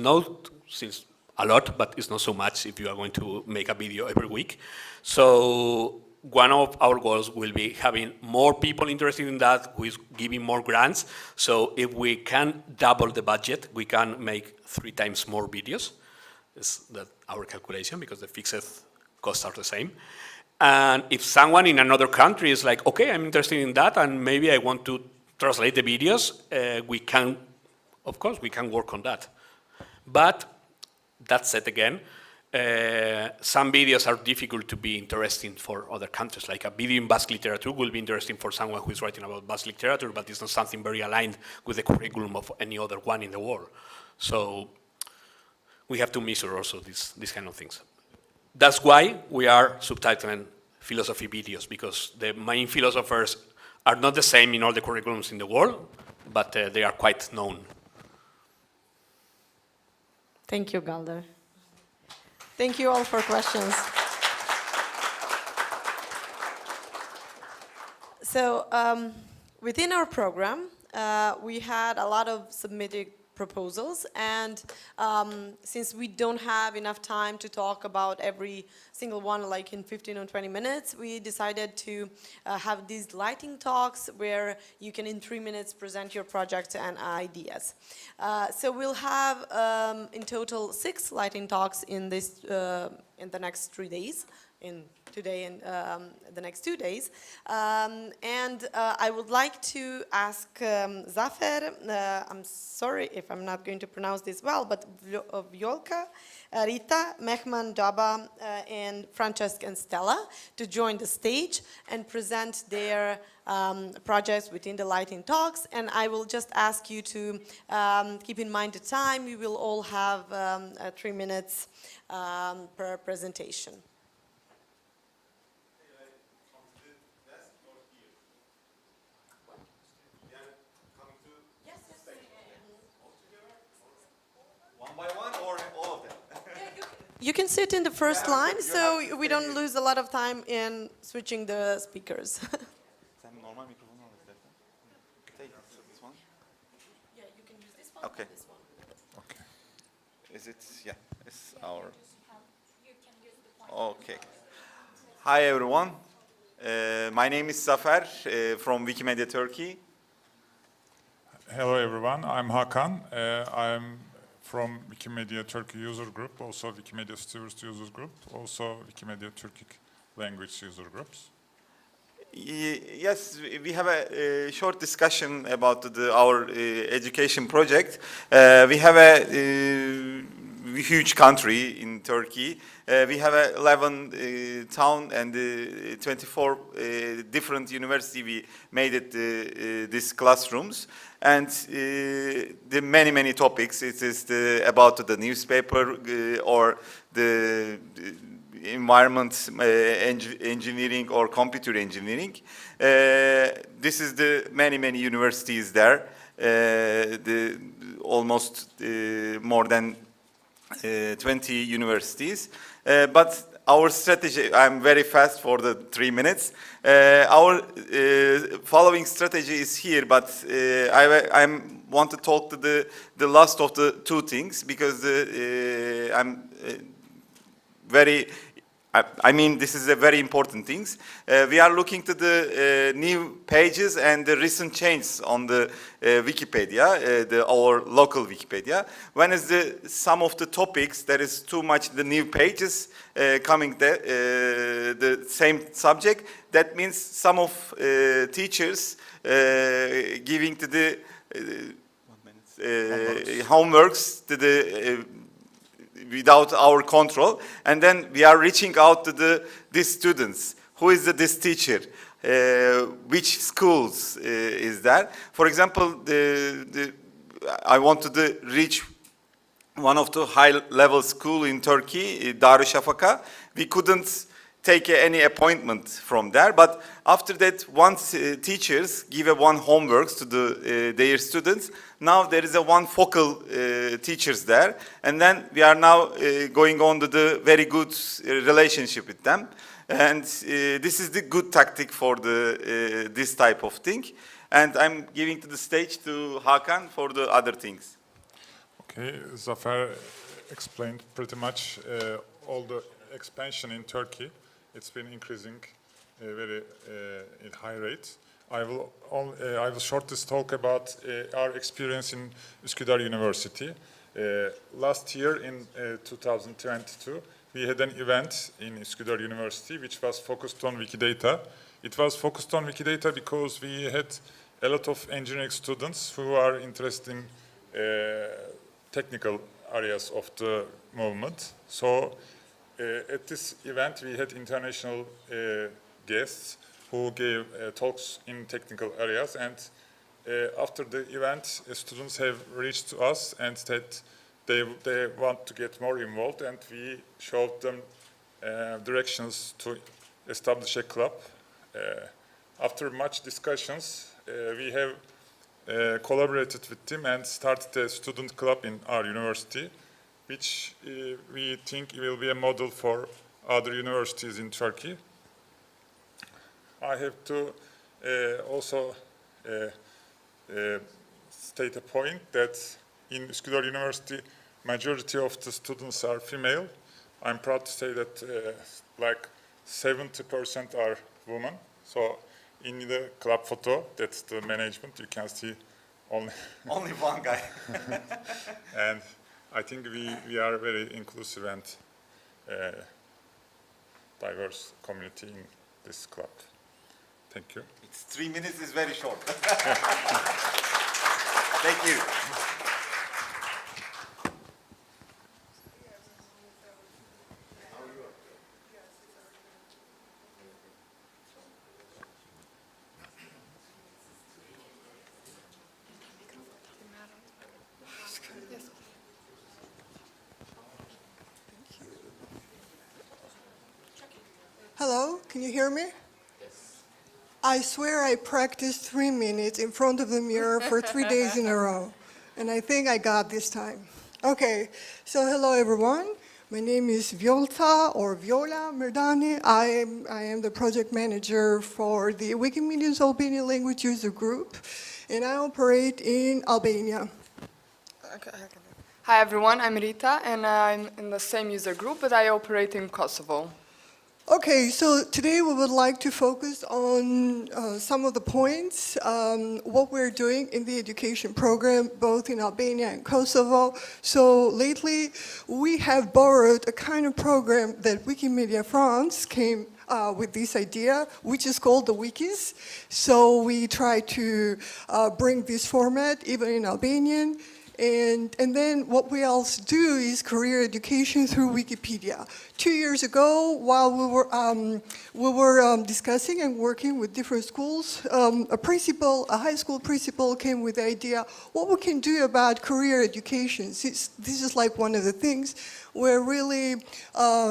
a lot, but it's not so much if you are going to make a video every week. So one of our goals will be having more people interested in that, who is giving more grants. So if we can double the budget, we can make 3 times more videos. Is that our calculation, because the fixed costs are the same. And if someone in another country is like, okay, I'm interested in that, and maybe I want to translate the videos, we can, of course, we can work on that. But that said again, some videos are difficult to be interesting for other countries. Like a video in Basque literature will be interesting for someone who is writing about Basque literature, but it's not something very aligned with the curriculum of any other one in the world. So we have to measure also these kind of things. That's why we are subtitling philosophy videos, because the main philosophers are not the same in all the curriculums in the world, but they are quite known. Thank you, Galder. Thank you all for questions. So within our program, we had a lot of submitted proposals, and since we don't have enough time to talk about every single one like in 15 or 20 minutes, we decided to have these lighting talks where you can in 3 minutes present your projects and ideas. So we'll have in total 6 lighting talks in this in the next 3 days, today and the next 2 days. And I would like to ask Zafer, I'm sorry if I'm not going to pronounce this well, but Violka, Rita, Mehman, Daba, and Francesca and Stella to join the stage and present their projects within the lighting talks. And I will just ask you to keep in mind the time. We will all have 3 minutes per presentation. You can sit in the first line, so we don't lose a lot of time in switching the speakers. Sen normal mikrofonu al istersen. Take this one. Yeah, you can use this one. Okay. Okay. Is it? Yeah. It's our. Okay. Hi everyone. My name is Zafer from Wikimedia Turkey. Hello everyone, I'm Hakan. I'm from Wikimedia Turkey user group, also Wikimedia Stewards user group, also Wikimedia Turkic language user groups. Yes, we have a short discussion about our education project. We have a huge country in Turkey. We have 11 town and 24 different university. We made it these classrooms, and the many topics. It is about the newspaper or the environment engineering or computer engineering. This is the many universities there. Almost more than 20 universities. But our strategy, I'm very fast for the 3 minutes. Our following strategy is here, but I want to talk to the last of the two things, because I'm very, I mean, this is a very important things. We are looking to the new pages and the recent changes on the Wikipedia, our local Wikipedia. When is some of the topics, there is too much the new pages coming there, the same subject. That means some of teachers giving to the homeworks to the without our control, and then we are reaching out to these students. Who is this teacher? Which schools is that? For example, I wanted to reach one of the high-level school in Turkey, Darüşşafaka. We couldn't take any appointment from there, but after that, once teachers give one homeworks to their students, now there is one focal teachers there, and then we are now going on to the very good relationship with them, and this is the good tactic for this type of thing, and I'm giving to the stage to Hakan for the other things. Okay, Zafer explained pretty much all the expansion in Turkey. It's been increasing very in high rate. I will shortly talk about our experience in Üsküdar University. Last year in 2022, we had an event in Üsküdar University which was focused on Wikidata. It was focused on Wikidata because we had a lot of engineering students who are interested in technical areas of the movement. So at this event, we had international guests who gave talks in technical areas, and after the event, students have reached to us and said they want to get more involved, and we showed them directions to establish a club. After much discussions, we have collaborated with them and started a student club in our university, which we think will be a model for other universities in Turkey. I have to also state a point that in Üsküdar University, majority of the students are female. I'm proud to say that like 70% are women. So in the club photo, that's the management, you can see only Only one guy. And I think we are very inclusive and diverse community in this club. Thank you. It's 3 minutes is very short. Thank you. Hello, can you hear me? Yes. I swear I practiced 3 minutes in front of the mirror for 3 days in a row, and I think I got this time. Okay, so hello everyone. My name is Viola Merdani. I am the project manager for the Wikimedia's Albanian language user group, and I operate in Albania. Hi everyone, I'm Rita and I'm in the same user group, but I operate in Kosovo. Okay, so today we would like to focus on some of the points, what we're doing in the education program, both in Albania and Kosovo. So lately, we have borrowed a kind of program that Wikimedia France came with this idea, which is called the Wikis. So we try to bring this format even in Albanian. And then what we also do is career education through Wikipedia. 2 years ago, while we were discussing and working with different schools, a high school principal came with the idea, what we can do about career education. This is like one of the things we're really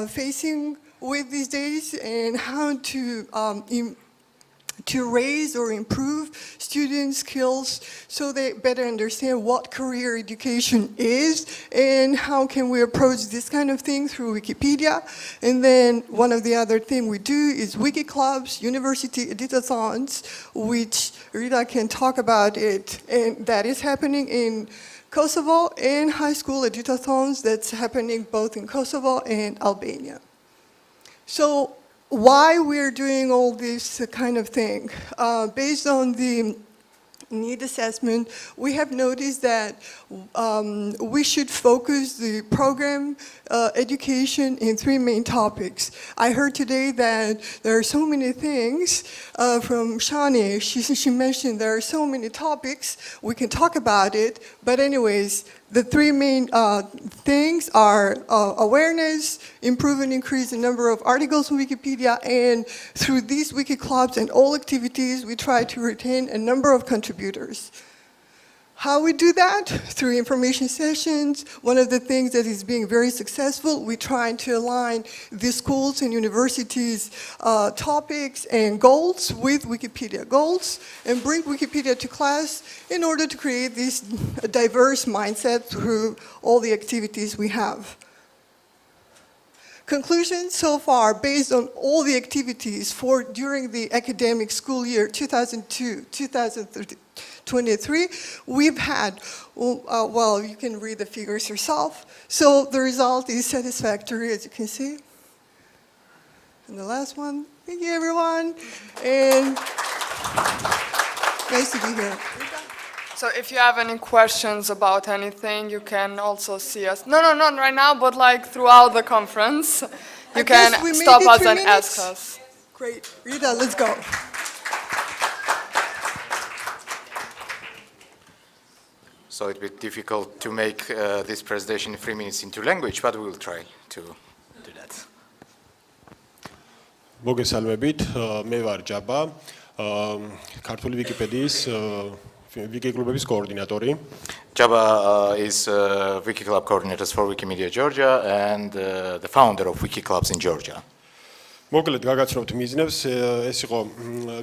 facing with these days, and how to raise or improve students' skills so they better understand what career education is and how can we approach this kind of thing through Wikipedia. And then one of the other things we do is wiki clubs, university editathons, which Rita can talk about it, and that is happening in Kosovo, and high school editathons that's happening both in Kosovo and Albania. So why we're doing all this kind of thing? Based on the need assessment, we have noticed that we should focus the program education in 3 main topics. I heard today that there are so many things from Shani. She mentioned there are so many topics. We can talk about it, but anyways, the 3 main things are awareness, improve and increase the number of articles on Wikipedia, and through these wiki clubs and all activities, we try to retain a number of contributors. How we do that? Through information sessions. One of the things that is being very successful, we try to align the schools and universities' topics and goals with Wikipedia goals and bring Wikipedia to class in order to create this diverse mindset through all the activities we have. Conclusion so far, based on all the activities during the academic school year 2002-2023, we've had, well, you can read the figures yourself. So the result is satisfactory, as you can see. And the last one, thank you everyone. And nice to be here. So if you have any questions about anything, you can also see us. No, not right now, but like throughout the conference. You can stop us and ask us. Great. Rita, let's go. So it will be difficult to make this presentation in 3 minutes into language, but we will try to do that. მოგესალმებით, მე ვარ ჯაბა, ქართული ვიკიპედიის wiki club's coordinator. Jabba is Wiki Club coordinators for Wikimedia Georgia and the founder of Wiki Clubs in Georgia. მოკლედ გაგაცნობთ მიზნებს, ეს იყო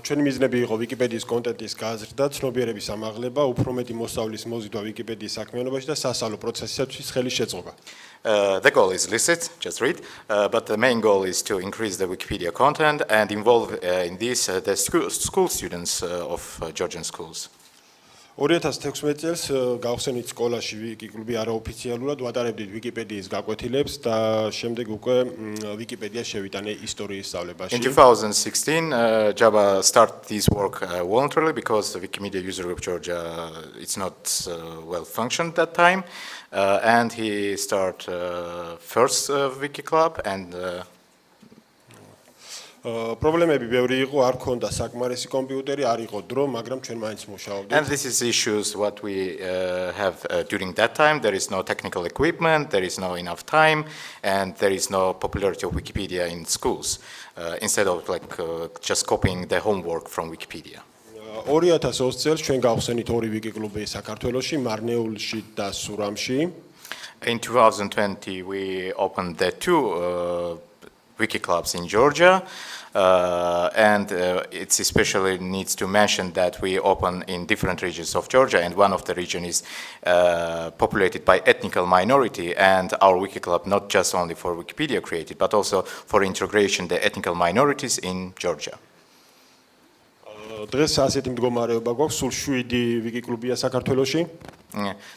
ჩვენი მიზნები იყო ვიკიპედიის კონტენტის გაზრდა, ცნობიერების ამაღლება, უფრო მეტი მოსწავლის მოზიდვა ვიკიპედიის საქმიანობაში და სასწავლო პროცესისათვის ხელის შეწყობა. The goal is listed, just read, but the main goal is to increase the Wikipedia content and involve in this the school students of Georgian schools. 2016 წელს გავხსენით სკოლაში ვიკი კლუბი არაოფიციალურად ვატარებდით ვიკიპედიის გაკვეთილებს და შემდეგ უკვე ვიკიპედია შევიტანე ისტორიის სწავლებაში. In 2016, Jabba started this work voluntarily because the Wikimedia user group Georgia it's not well functioned that time, and he started first Wiki Club and პრობლემები ბევრი იყო, არ ქონდა საკმარისი კომპიუტერი, არ იყო დრო, მაგრამ ჩვენ მაინც მუშაობდით. And this is issues what we have during that time. There is no technical equipment, there is no enough time, and there is no popularity of Wikipedia in schools. Instead of like just copying the homework from Wikipedia. 2020 წელს ჩვენ გავხსენით 2 ვიკი კლუბი საქართველოში, მარნეულში და სურამში. In 2020 we opened the 2 Wiki clubs in Georgia, And it's especially needs to mention that we open in different regions of Georgia, and one of the region is populated by ethnical minority, and our Wiki Club not just only for Wikipedia created, but also for integration the ethnical minorities in Georgia. დღეს ასეთი მდგომარეობა გვაქვს, სულ 7 ვიკი კლუბია საქართველოში.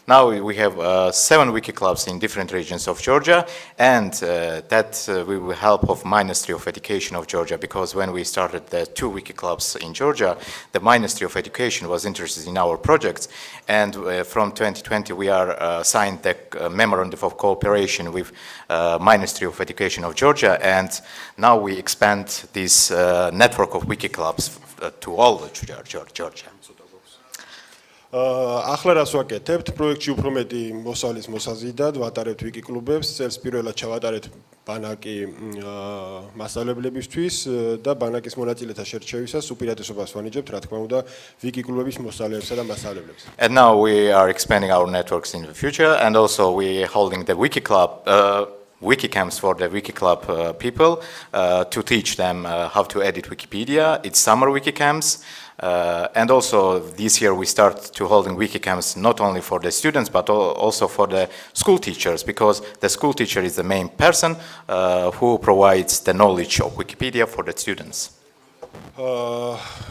Now we have 7 wiki clubs in different regions of Georgia, and that we will help of Ministry of Education of Georgia, because when we started the 2 wiki clubs in Georgia, the Ministry of Education was interested in our projects, and from 2020 we are signed the memorandum of cooperation with Ministry of Education of Georgia, and now we expand this network of wiki clubs to all Georgia. ახლა რას ვაკეთებთ? პროექტში უფრო მეტი მოსავლის მოსაზიდად ვატარებთ ვიკი კლუბებს, წელს პირველად ჩავატარეთ ბანაკი მასწავლებლებისთვის და ბანაკის მონაწილეთა შერჩევისას უპირატესობას ვანიჭებთ, რა თქმა უნდა, ვიკი კლუბების მოსწავლეებსა და მასწავლებლებს. And now we are expanding our networks in the future, and also we are holding the wiki club wiki camps for the wiki club people to teach them how to edit Wikipedia. It's summer wiki camps. And also this year we start to holding wiki camps not only for the students but also for the school teachers, because the school teacher is the main person who provides the knowledge of Wikipedia for the students.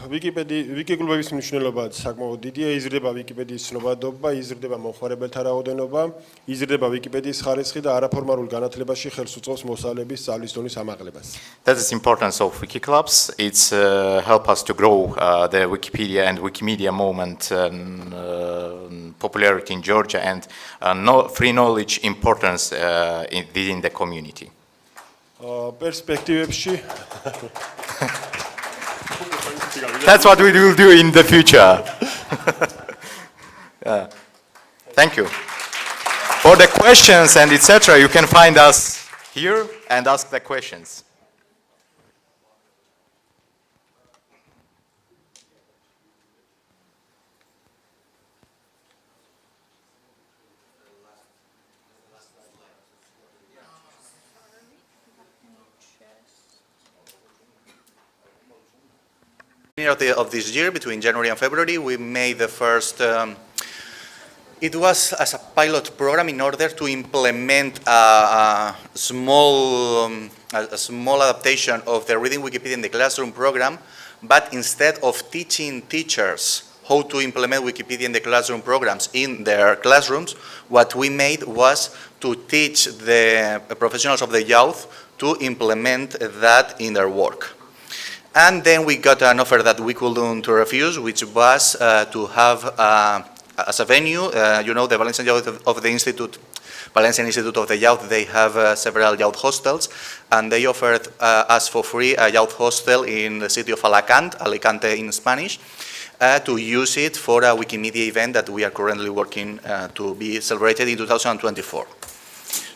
ვიკი კლუბების მნიშვნელობა საკმაოდ დიდია, იზრდება ვიკიპედიის ცნობადობა, იზრდება მომხმარებელთა რაოდენობა, იზრდება ვიკიპედიის ხარისხი და არაფორმალურ განათლებაში ხელს უწყობს მოსავლების სწავლის დონის ამაღლებას. That is the importance of wiki clubs. It's help us to grow the Wikipedia and Wikimedia movement popularity in Georgia, and free knowledge importance within the community. პერსპექტივებში That's what we will do in the future. Thank you. For the questions and etc., you can find us here and ask the questions. Of this year, between January and February, we made the first, it was as a pilot program in order to implement a small adaptation of the Reading Wikipedia in the Classroom program, but instead of teaching teachers how to implement Wikipedia in the classroom programs in their classrooms, what we made was to teach the professionals of the youth to implement that in their work. And then we got an offer that we couldn't refuse, which was to have, as a venue, you know, the Valencian Youth of the Institute, Valencian Institute of the Youth, they have several youth hostels, and they offered us for free a youth hostel in the city of Alicante in Spanish, to use it for a Wikimedia event that we are currently working to be celebrated in 2024.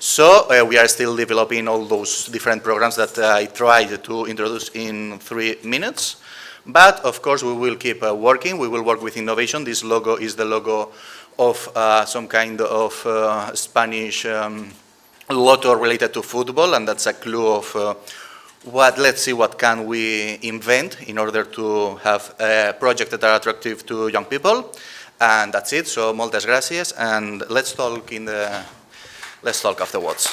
So we are still developing all those different programs that I tried to introduce in 3 minutes. But of course we will keep working. We will work with innovation. This logo is the logo of some kind of Spanish lotto related to football, and that's a clue of let's see what can we invent in order to have projects that are attractive to young people. And that's it. So moltes gracias, and let's talk afterwards.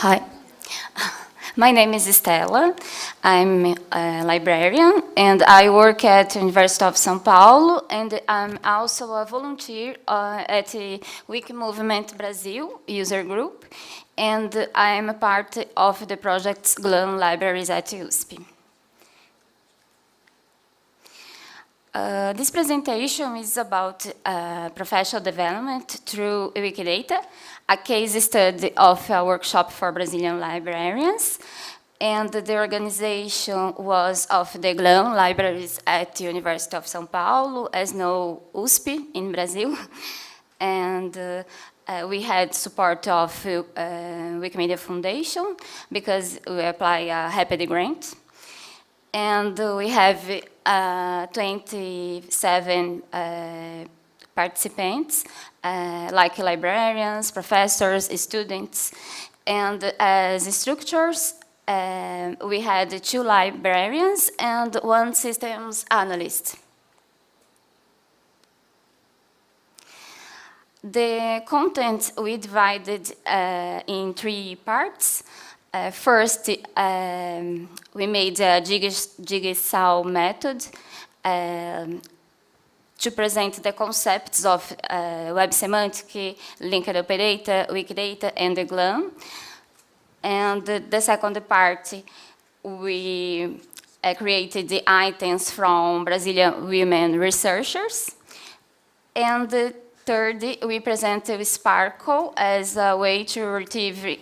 Hi, my name is Stella. I'm a librarian and I work at the University of São Paulo, and I'm also a volunteer at the Wiki Movement Brazil user group, and I'm a part of the project GLAM Libraries at USP. This presentation is about professional development through Wikidata, a case study of a workshop for Brazilian librarians. and the organization was of the GLAM libraries at the University of São Paulo, as no USP in Brazil. And we had support of Wikimedia Foundation because we apply a HAPPD grant. And we have 27 participants, like librarians, professors, students. And as instructors, we had 2 librarians and 1 systems analyst. The content we divided in 3 parts. First, we made a jigsaw method to present the concepts of web semantic, linked operator, Wikidata, and the GLAM. And the second part, we created the items from Brazilian women researchers. And the third, we presented Sparkle as a way to retrieve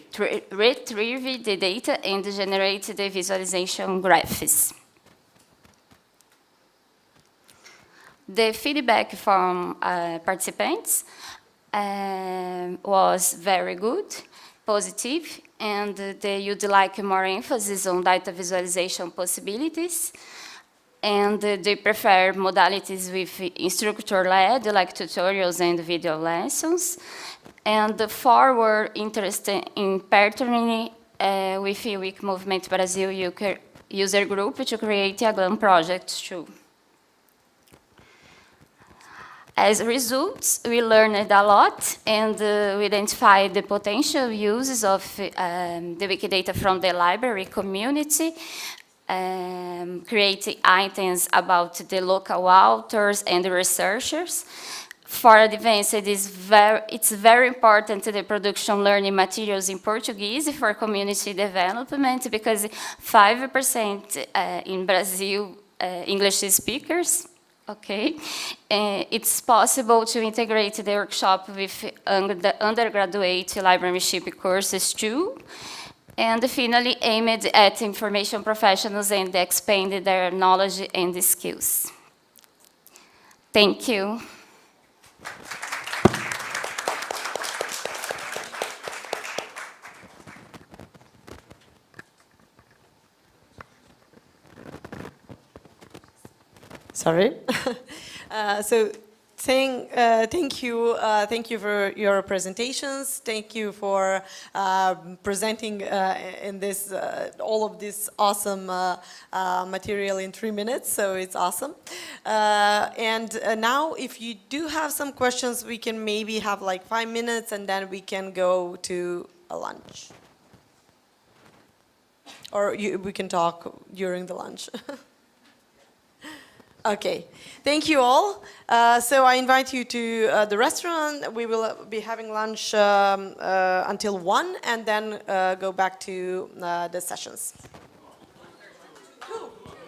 the data and generate the visualization graphics. The feedback from participants was very good, positive, and they would like more emphasis on data visualization possibilities. And they prefer modalities with instructor-led, like tutorials and video lessons. And the forward interest in partnering with the Wiki Movement Brazil user group to create a GLAM project too. As a result, we learned a lot and we identified the potential uses of the Wikidata from the library community, create items about the local authors and researchers. For advanced, it's very important the production learning materials in Portuguese for community development because 5% in Brazil English speakers. Okay, it's possible to integrate the workshop with undergraduate librarianship courses too. And finally, aimed at information professionals and expand their knowledge and skills. Thank you. Sorry. So thank you for your presentations. Thank you for presenting in this all of this awesome material in 3 minutes. So it's awesome. And now, if you do have some questions, we can maybe have like 5 minutes, and then we can go to a lunch, or we can talk during the lunch. Okay, thank you all. So I invite you to the restaurant. We will be having lunch until 1, and then go back to the sessions.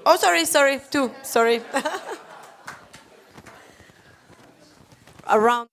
Oh, sorry, 2, sorry. Around.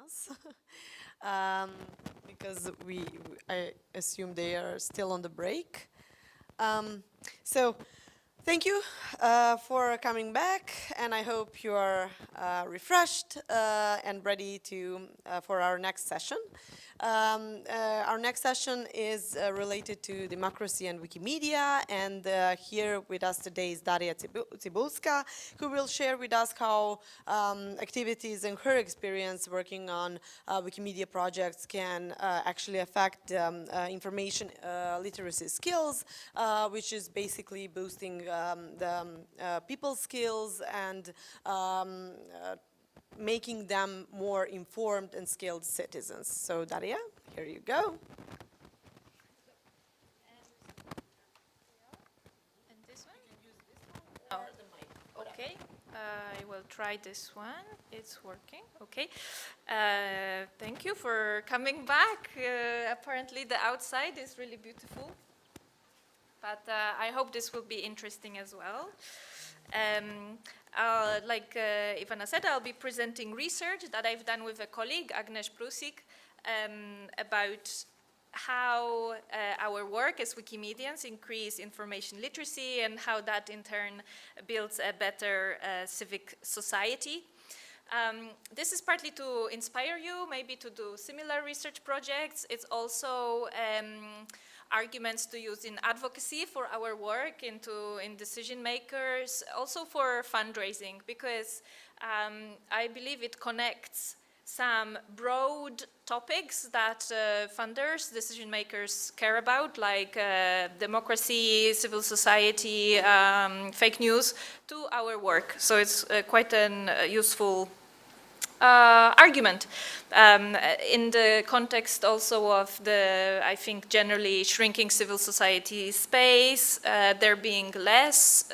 us because I assume they are still on the break. So thank you for coming back, and I hope you are refreshed and ready for our next session. Our next session is related to democracy and Wikimedia, and here with us today is Daria Cybulska, who will share with us how activities and her experience working on Wikimedia projects can actually affect information literacy skills, which is basically boosting the people's skills and making them more informed and skilled citizens. So Daria, here you go. And this one? Oh, okay. I will try this one. It's working. Okay. Thank you for coming back. Apparently the outside is really beautiful. But I hope this will be interesting as well. Like Ivana said, I'll be presenting research that I've done with a colleague, Agnes Prusik, about how our work as Wikimedians increase information literacy and how that in turn builds a better civic society. This is partly to inspire you, maybe to do similar research projects. It's also arguments to use in advocacy for our work in decision makers, also for fundraising, because I believe it connects some broad topics that funders, decision makers care about, like democracy, civil society, fake news, to our work. So it's quite an useful argument in the context also of the, I think, generally shrinking civil society space, there being less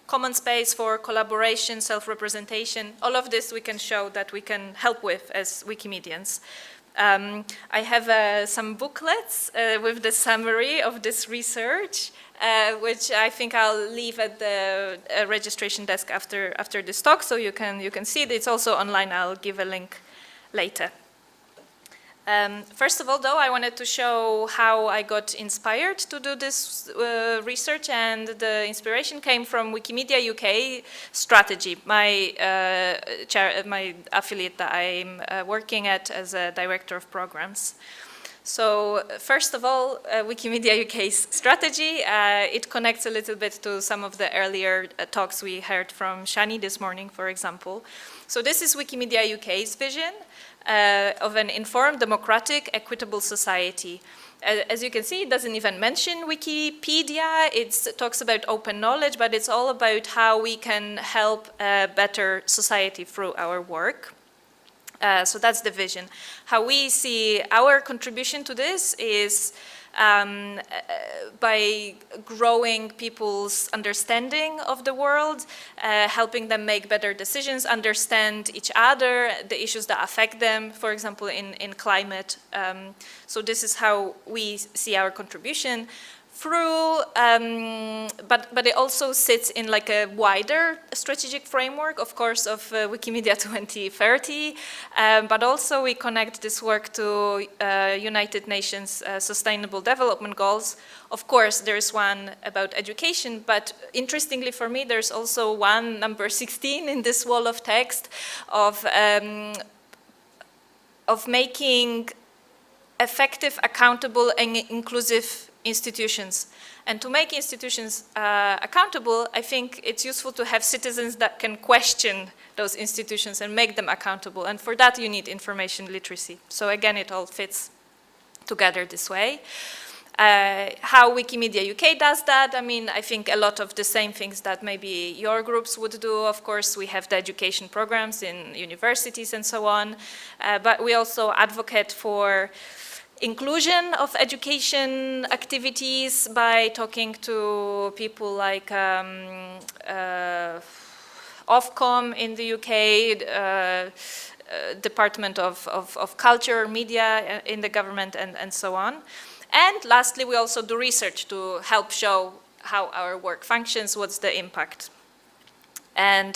common space for collaboration, self-representation. All of this we can show that we can help with as Wikimedians. I have some booklets with the summary of this research, which I think I'll leave at the registration desk after this talk, so you can see it. It's also online. I'll give a link later. First of all, though, I wanted to show how I got inspired to do this research, and the inspiration came from Wikimedia UK strategy, my affiliate that I'm working at as a director of programs. So first of all, Wikimedia UK's strategy, it connects a little bit to some of the earlier talks we heard from Shani this morning, for example. So this is Wikimedia UK's vision of an informed, democratic, equitable society. As you can see, it doesn't even mention Wikipedia. It talks about open knowledge, but it's all about how we can help a better society through our work. So that's the vision. How we see our contribution to this is by growing people's understanding of the world, helping them make better decisions, understand each other, the issues that affect them, for example, in climate. So this is how we see our contribution through, but it also sits in like a wider strategic framework, of course, of Wikimedia 2030, but also we connect this work to United Nations Sustainable Development Goals. Of course, there's one about education, but interestingly for me, there's also one, number 16, in this wall of text of making effective, accountable, and inclusive institutions. And to make institutions accountable, I think it's useful to have citizens that can question those institutions and make them accountable. And for that, you need information literacy. So again, it all fits together this way. How Wikimedia UK does that, I mean, I think a lot of the same things that maybe your groups would do. Of course, we have the education programs in universities and so on. But we also advocate for inclusion of education activities by talking to people like Ofcom in the UK, Department of Culture, Media in the government, and so on. And lastly, we also do research to help show how our work functions, what's the impact. And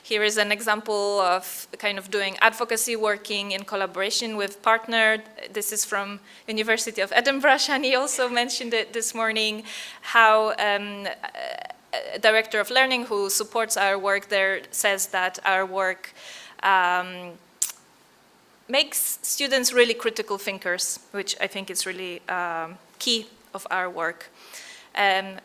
here is an example of kind of doing advocacy working in collaboration with partner. This is from University of Edinburgh. Shani also mentioned it this morning, how a director of learning who supports our work there says that our work makes students really critical thinkers, which I think is really key of our work. And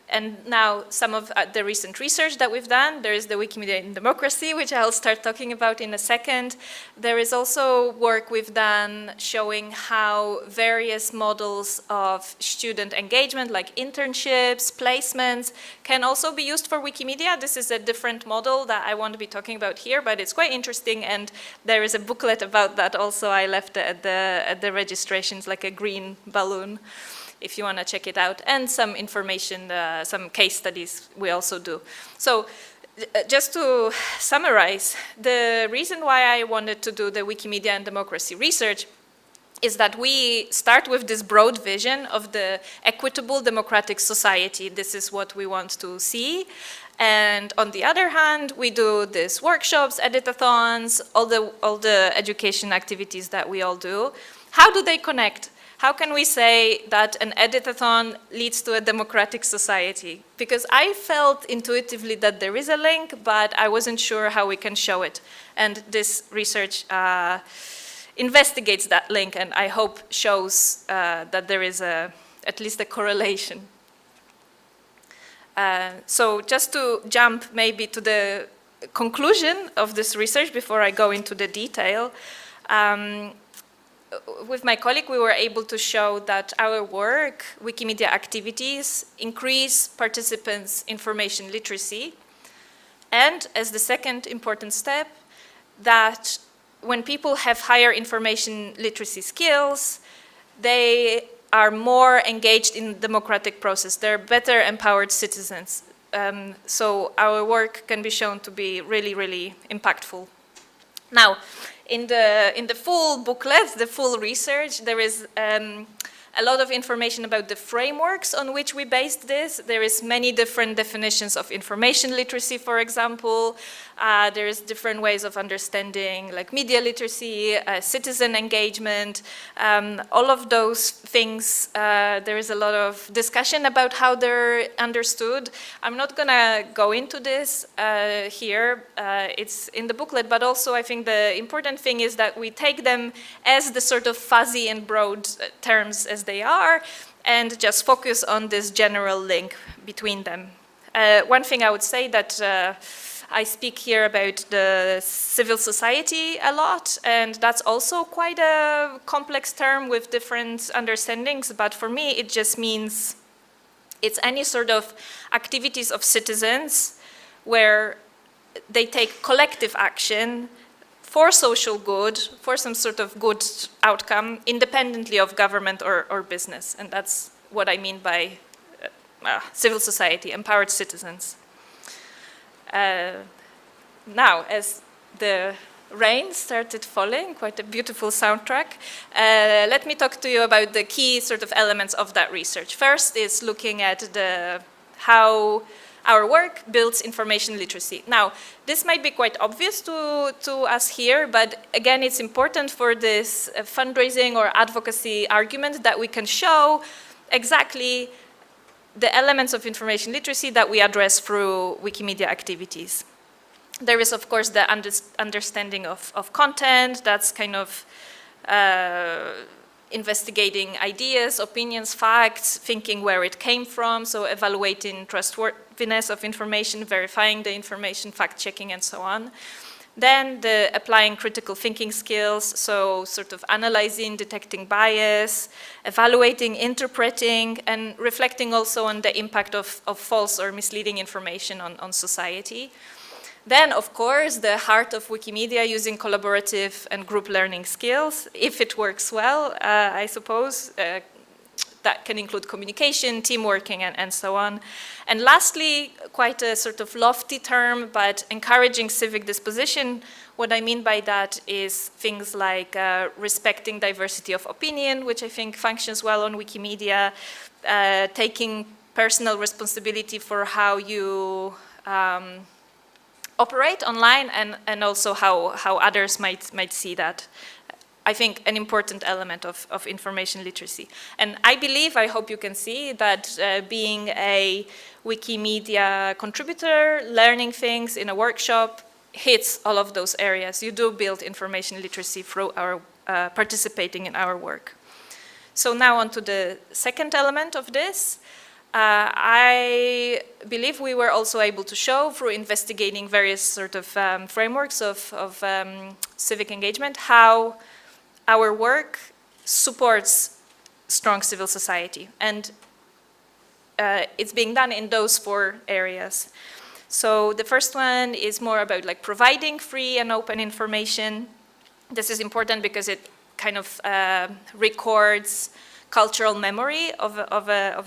now some of the recent research that we've done, there is the Wikimedia in Democracy, which I'll start talking about in a second. There is also work we've done showing how various models of student engagement, like internships, placements, can also be used for Wikimedia. This is a different model that I won't be talking about here, but it's quite interesting, and there is a booklet about that also. I left at the registrations, like a green balloon, if you want to check it out, and some information, some case studies we also do. So just to summarize, the reason why I wanted to do the Wikimedia and democracy research is that we start with this broad vision of the equitable democratic society. This is what we want to see. And on the other hand, we do these workshops, editathons, all the education activities that we all do. How do they connect? How can we say that an editathon leads to a democratic society? Because I felt intuitively that there is a link, but I wasn't sure how we can show it. And this research investigates that link, and I hope shows that there is at least a correlation. So just to jump maybe to the conclusion of this research before I go into the detail, with my colleague, we were able to show that our work, Wikimedia activities, increase participants' information literacy. And as the second important step, that when people have higher information literacy skills, they are more engaged in the democratic process. They're better empowered citizens. So our work can be shown to be really, really impactful. Now, in the full booklet, the full research, there is a lot of information about the frameworks on which we based this. There is many different definitions of information literacy, for example. There is different ways of understanding, like media literacy, citizen engagement, all of those things. There is a lot of discussion about how they're understood. I'm not gonna go into this here. It's in the booklet, but also I think the important thing is that we take them as the sort of fuzzy and broad terms as they are, and just focus on this general link between them. One thing I would say that I speak here about the civil society a lot, and that's also quite a complex term with different understandings, but for me it just means it's any sort of activities of citizens where they take collective action for social good, for some sort of good outcome, independently of government or business. And that's what I mean by civil society, empowered citizens. Now, as the rain started falling, quite a beautiful soundtrack, let me talk to you about the key sort of elements of that research. First is looking at how our work builds information literacy. Now, this might be quite obvious to us here, but again, it's important for this fundraising or advocacy argument that we can show exactly the elements of information literacy that we address through Wikimedia activities. There is, of course, the understanding of content. That's kind of investigating ideas, opinions, facts, thinking where it came from, so evaluating trustworthiness of information, verifying the information, fact-checking, and so on. Then the applying critical thinking skills, so sort of analyzing, detecting bias, evaluating, interpreting, and reflecting also on the impact of false or misleading information on society. Then, of course, the heart of Wikimedia, using collaborative and group learning skills, if it works well, I suppose. That can include communication, team working, and so on. And lastly, quite a sort of lofty term, but encouraging civic disposition. What I mean by that is things like respecting diversity of opinion, which I think functions well on Wikimedia, taking personal responsibility for how you operate online and also how others might see that. I think an important element of information literacy. And I believe, I hope you can see, that being a Wikimedia contributor, learning things in a workshop, hits all of those areas. You do build information literacy through our participating in our work. So now on to the second element of this. I believe we were also able to show through investigating various sort of frameworks of civic engagement how our work supports strong civil society. And it's being done in those 4 areas. So the first one is more about like providing free and open information. This is important because it kind of records cultural memory of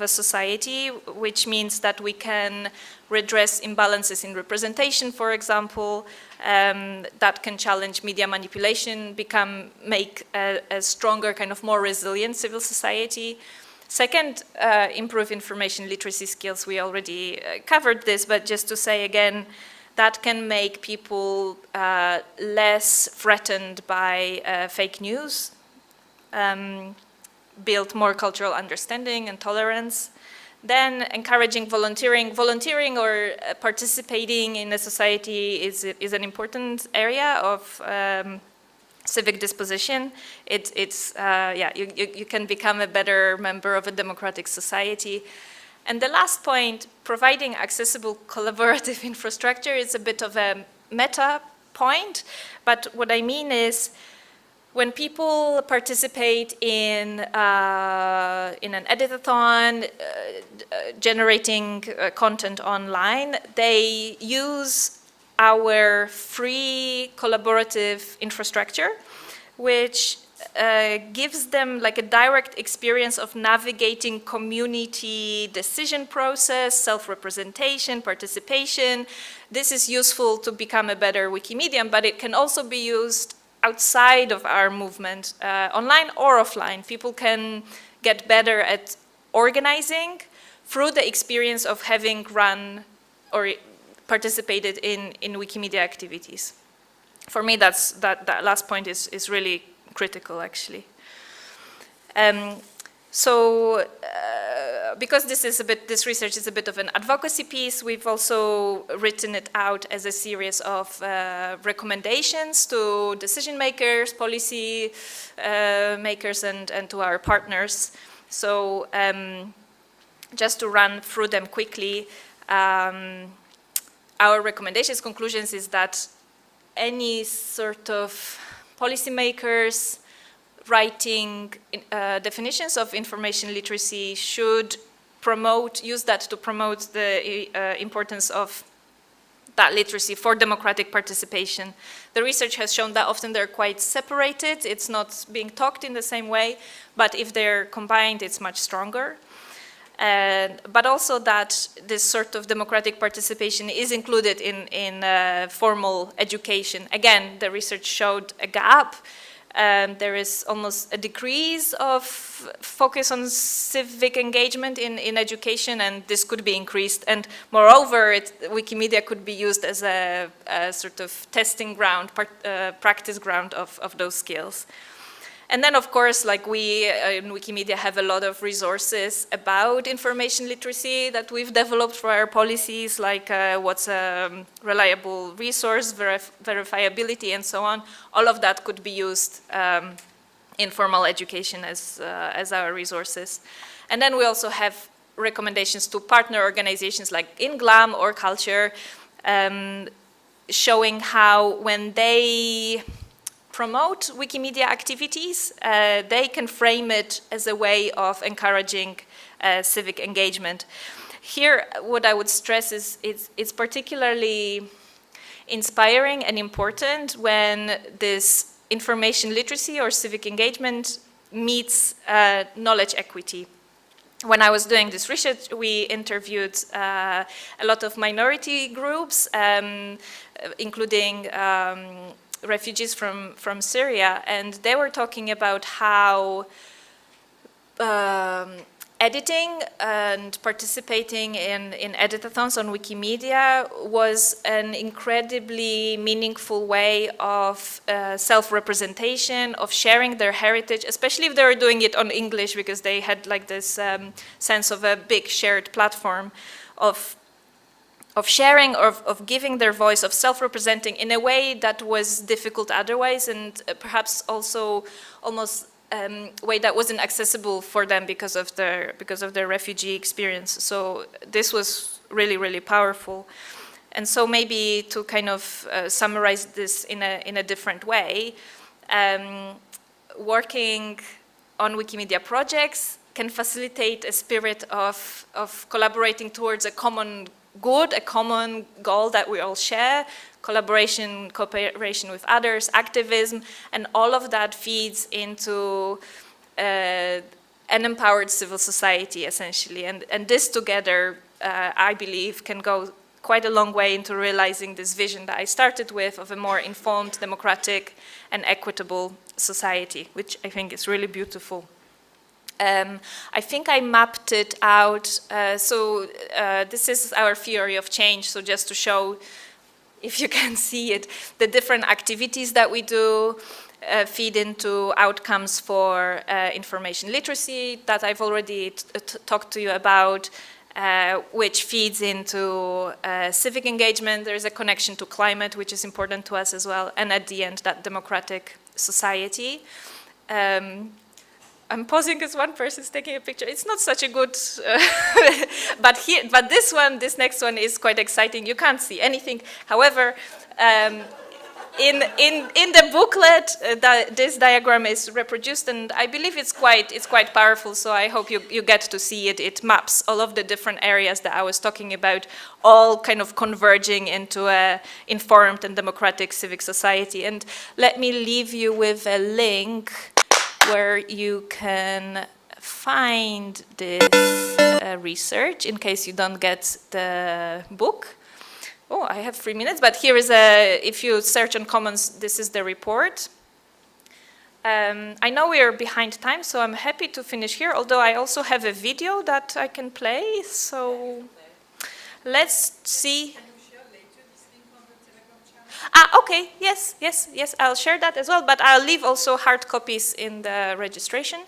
a society, which means that we can redress imbalances in representation, for example, that can challenge media manipulation, make a stronger, kind of more resilient civil society. Second, improve information literacy skills. We already covered this, but just to say again, that can make people less threatened by fake news, build more cultural understanding and tolerance. Then encouraging volunteering. Volunteering or participating in a society is an important area of civic disposition. You can become a better member of a democratic society. And the last point, providing accessible collaborative infrastructure, is a bit of a meta point, but what I mean is when people participate in an editathon, generating content online, they use our free collaborative infrastructure, which gives them like a direct experience of navigating community decision process, self-representation, participation. This is useful to become a better Wikimedian, but it can also be used outside of our movement, online or offline. People can get better at organizing through the experience of having run or participated in Wikimedia activities. For me, that last point is really critical, actually. Because this research is a bit of an advocacy piece, we've also written it out as a series of recommendations to decision makers, policy makers, and to our partners. So just to run through them quickly, our recommendations, conclusions is that any sort of policymakers writing definitions of information literacy should use that to promote the importance of that literacy for democratic participation. The research has shown that often they're quite separated. It's not being talked in the same way, but if they're combined, it's much stronger. But also that this sort of democratic participation is included in formal education. Again, the research showed a gap. There is almost a decrease of focus on civic engagement in education, and this could be increased. And moreover, Wikimedia could be used as a sort of testing ground, practice ground of those skills. And then, of course, like we in Wikimedia have a lot of resources about information literacy that we've developed for our policies, like what's a reliable resource, verifiability, and so on. All of that could be used in formal education as our resources. And then we also have recommendations to partner organizations like in GLAM or Culture, showing how when they promote Wikimedia activities, they can frame it as a way of encouraging civic engagement. Here, what I would stress is it's particularly inspiring and important when this information literacy or civic engagement meets knowledge equity. When I was doing this research, we interviewed a lot of minority groups, including refugees from Syria, and they were talking about how editing and participating in editathons on Wikimedia was an incredibly meaningful way of self-representation, of sharing their heritage, especially if they were doing it on English, because they had like this sense of a big shared platform of sharing, of giving their voice, of self-representing in a way that was difficult otherwise, and perhaps also almost way that wasn't accessible for them because of their refugee experience. So this was really, really powerful. And so maybe to kind of summarize this in a different way, working on Wikimedia projects can facilitate a spirit of collaborating towards a common good, a common goal that we all share, collaboration, cooperation with others, activism, and all of that feeds into an empowered civil society, essentially. And this together, I believe, can go quite a long way into realizing this vision that I started with of a more informed, democratic, and equitable society, which I think is really beautiful. I think I mapped it out. This is our theory of change. So just to show, if you can see it, the different activities that we do feed into outcomes for information literacy that I've already talked to you about, which feeds into civic engagement. There's a connection to climate, which is important to us as well. And at the end, that democratic society. I'm pausing because one person's taking a picture. It's not such a good, but this next one is quite exciting. You can't see anything. However, in the booklet, this diagram is reproduced, and I believe it's quite powerful. So I hope you get to see it. It maps all of the different areas that I was talking about, all kind of converging into a informed and democratic civic society. And let me leave you with a link where you can find this research in case you don't get the book. Oh, I have 3 minutes, but here is if you search on Commons, this is the report. I know we are behind time, so I'm happy to finish here, although I also have a video that I can play, so let's see. Okay, yes, I'll share that as well, but I'll leave also hard copies in the registration.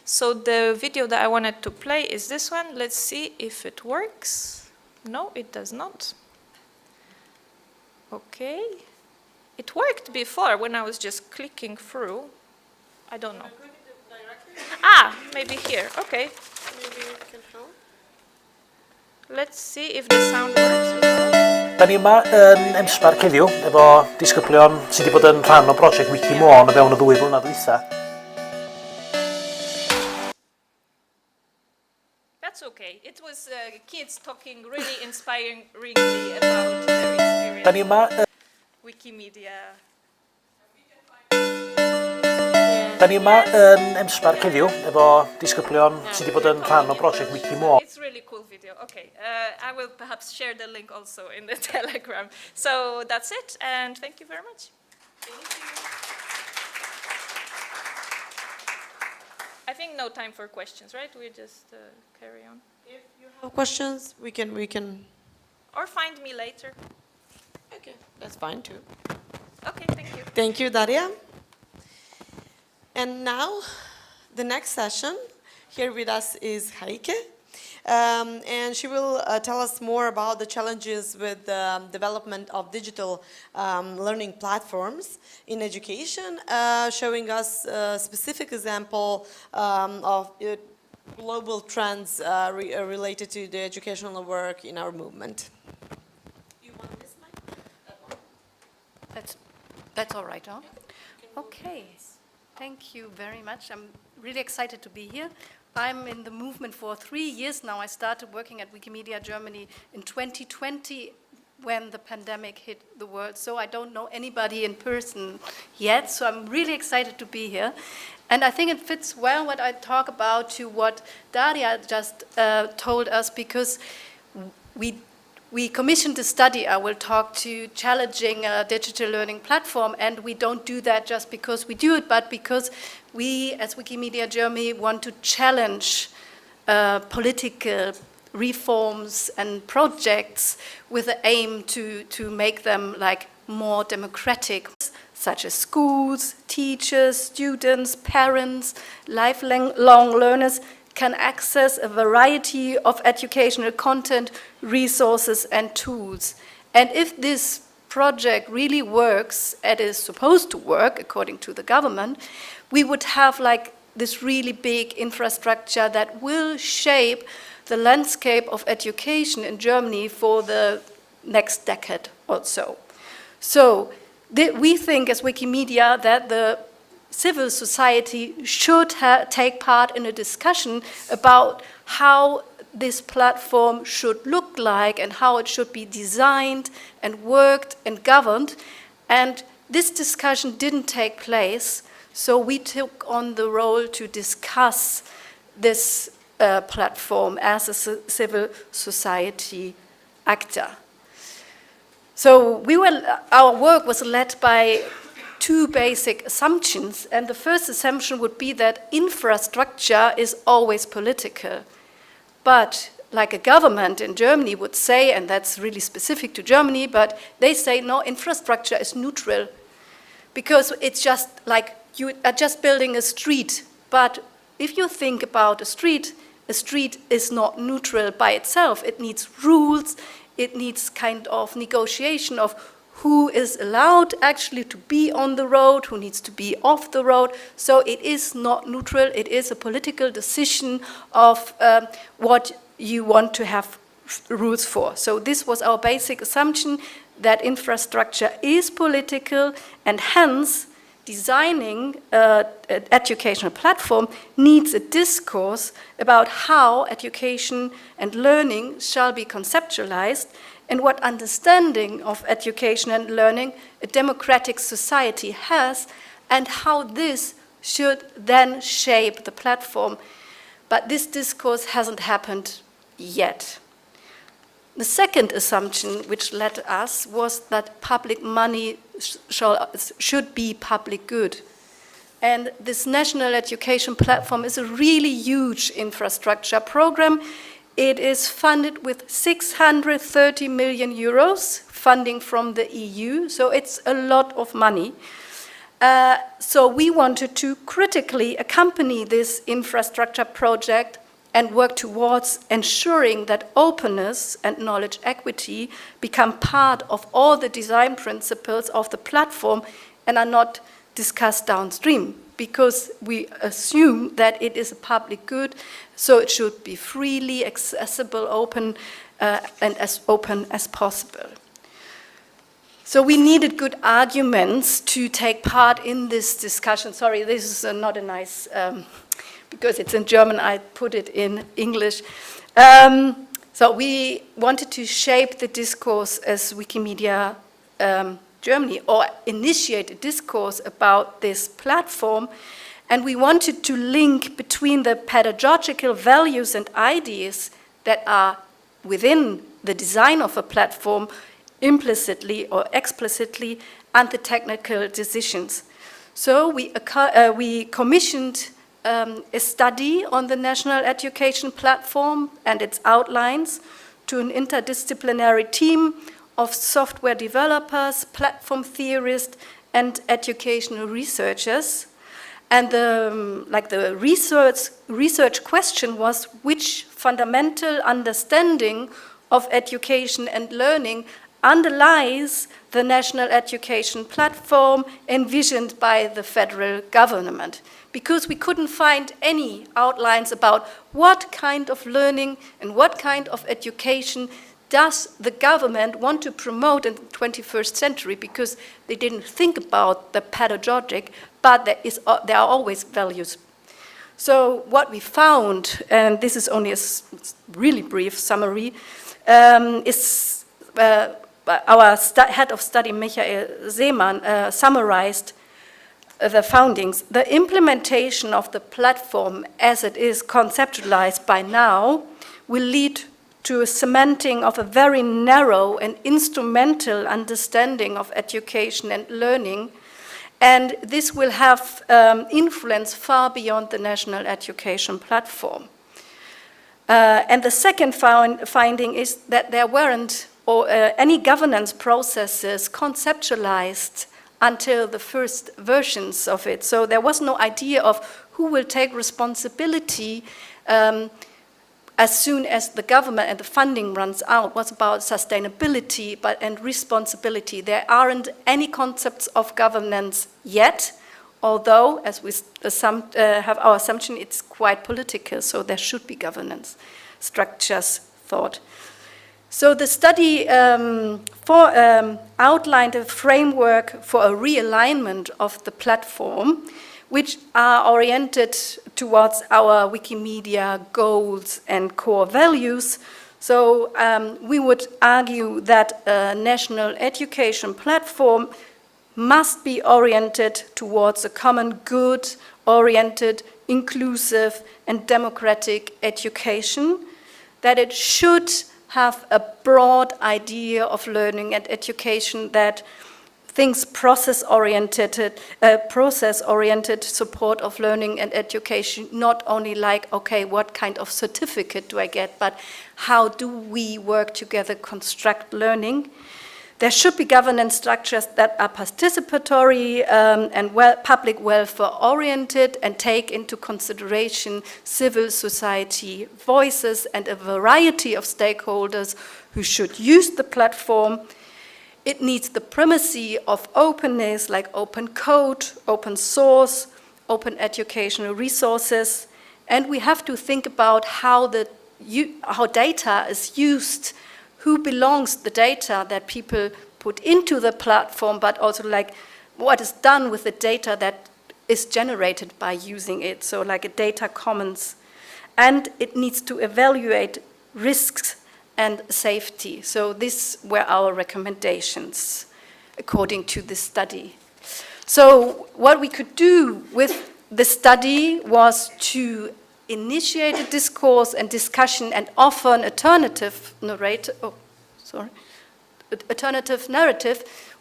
So the video that I wanted to play is this one. Let's see if it works. No, it does not. Okay. It worked before when I was just clicking through. I don't know. Maybe here. Okay. Maybe you can help. Let's see if the sound works as well. Da ni yma yn M-Sparc heddiw efo disgyblion sydd wedi bod yn rhan o brosiect Wikimôn o fewn y 2 blynedd dwytha. That's okay. It was kids talking really inspiringly about their experience. Da ni yma Wikimedia. Da ni yma yn M-Sparc heddiw efo disgyblion sydd wedi bod yn rhan o brosiect Wikimôn. It's really cool video. Okay, I will perhaps share the link also in the Telegram. So that's it, and thank you very much. I think no time for questions, right? We just carry on. If you have questions, we can. Or find me later. Okay, that's fine too. Okay, thank you. Thank you, Daria. And now, the next session, here with us is Heike. And she will tell us more about the challenges with the development of digital learning platforms in education, showing us a specific example of global trends related to the educational work in our movement. You want this mic? That's all right, huh? Okay. Thank you very much. I'm really excited to be here. I'm in the movement for 3 years now. I started working at Wikimedia Germany in 2020 when the pandemic hit the world. So I don't know anybody in person yet. So I'm really excited to be here. And I think it fits well what I talk about to what Daria just told us, because we commissioned a study. I will talk to challenging a digital learning platform, and we don't do that just because we do it, but because we, as Wikimedia Germany, want to challenge political reforms and projects with the aim to make them like more democratic, such as schools, teachers, students, parents, lifelong learners can access a variety of educational content, resources and tools. And if this project really works, and is supposed to work according to the government, we would have like this really big infrastructure that will shape the landscape of education in Germany for the next decade or so. So we think as Wikimedia that the civil society should take part in a discussion about how this platform should look like and how it should be designed and worked and governed. And this discussion didn't take place, so we took on the role to discuss this platform as a civil society actor. So our work was led by two basic assumptions, and the first assumption would be that infrastructure is always political. But like a government in Germany would say, and that's really specific to Germany, but they say no, infrastructure is neutral because it's just like you are just building a street. But if you think about a street is not neutral by itself. It needs rules, it needs kind of negotiation of who is allowed actually to be on the road, who needs to be off the road. So it is not neutral, it is a political decision of what you want to have rules for. So this was our basic assumption, that infrastructure is political, and hence designing an educational platform needs a discourse about how education and learning shall be conceptualized and what understanding of education and learning a democratic society has, and how this should then shape the platform. But this discourse hasn't happened yet. The second assumption which led us was that public money should be public good. And this national education platform is a really huge infrastructure program. It is funded with 630 million euros funding from the EU, so it's a lot of money. So we wanted to critically accompany this infrastructure project and work towards ensuring that openness and knowledge equity become part of all the design principles of the platform and are not discussed downstream, because we assume that it is a public good, so it should be freely accessible, open, and as open as possible. So we needed good arguments to take part in this discussion. Sorry, this is not a nice, because it's in German, I put it in English. So we wanted to shape the discourse as Wikimedia Germany, or initiate a discourse about this platform, and we wanted to link between the pedagogical values and ideas that are within the design of a platform, implicitly or explicitly, and the technical decisions. So we commissioned a study on the national education platform and its outlines to an interdisciplinary team of software developers, platform theorists, and educational researchers. And the research question was, which fundamental understanding of education and learning underlies the national education platform envisioned by the federal government? Because we couldn't find any outlines about what kind of learning and what kind of education does the government want to promote in the 21st century, because they didn't think about the pedagogic, but there are always values. So what we found, and this is only a really brief summary, is our head of study, Michael Seemann, summarized the foundings. The implementation of the platform as it is conceptualized by now will lead to a cementing of a very narrow and instrumental understanding of education and learning, and this will have influence far beyond the national education platform. And the second finding is that there weren't any governance processes conceptualized until the first versions of it. So there was no idea of who will take responsibility as soon as the government and the funding runs out. It was about sustainability and responsibility. There aren't any concepts of governance yet, although, as we have our assumption, it's quite political, so there should be governance structures thought. So the study outlined a framework for a realignment of the platform, which are oriented towards our Wikimedia goals and core values. So we would argue that a national education platform must be oriented towards a common good, oriented, inclusive, and democratic education, that it should have a broad idea of learning and education that thinks process-oriented support of learning and education, not only like, okay, what kind of certificate do I get, but how do we work together, construct learning. There should be governance structures that are participatory and public welfare-oriented and take into consideration civil society voices and a variety of stakeholders who should use the platform. It needs the primacy of openness, like open code, open source, open educational resources. And we have to think about how data is used, who belongs the data that people put into the platform, but also like what is done with the data that is generated by using it. So like a data commons. And it needs to evaluate risks and safety. So these were our recommendations according to this study. So what we could do with the study was to initiate a discourse and discussion and offer an alternative narrative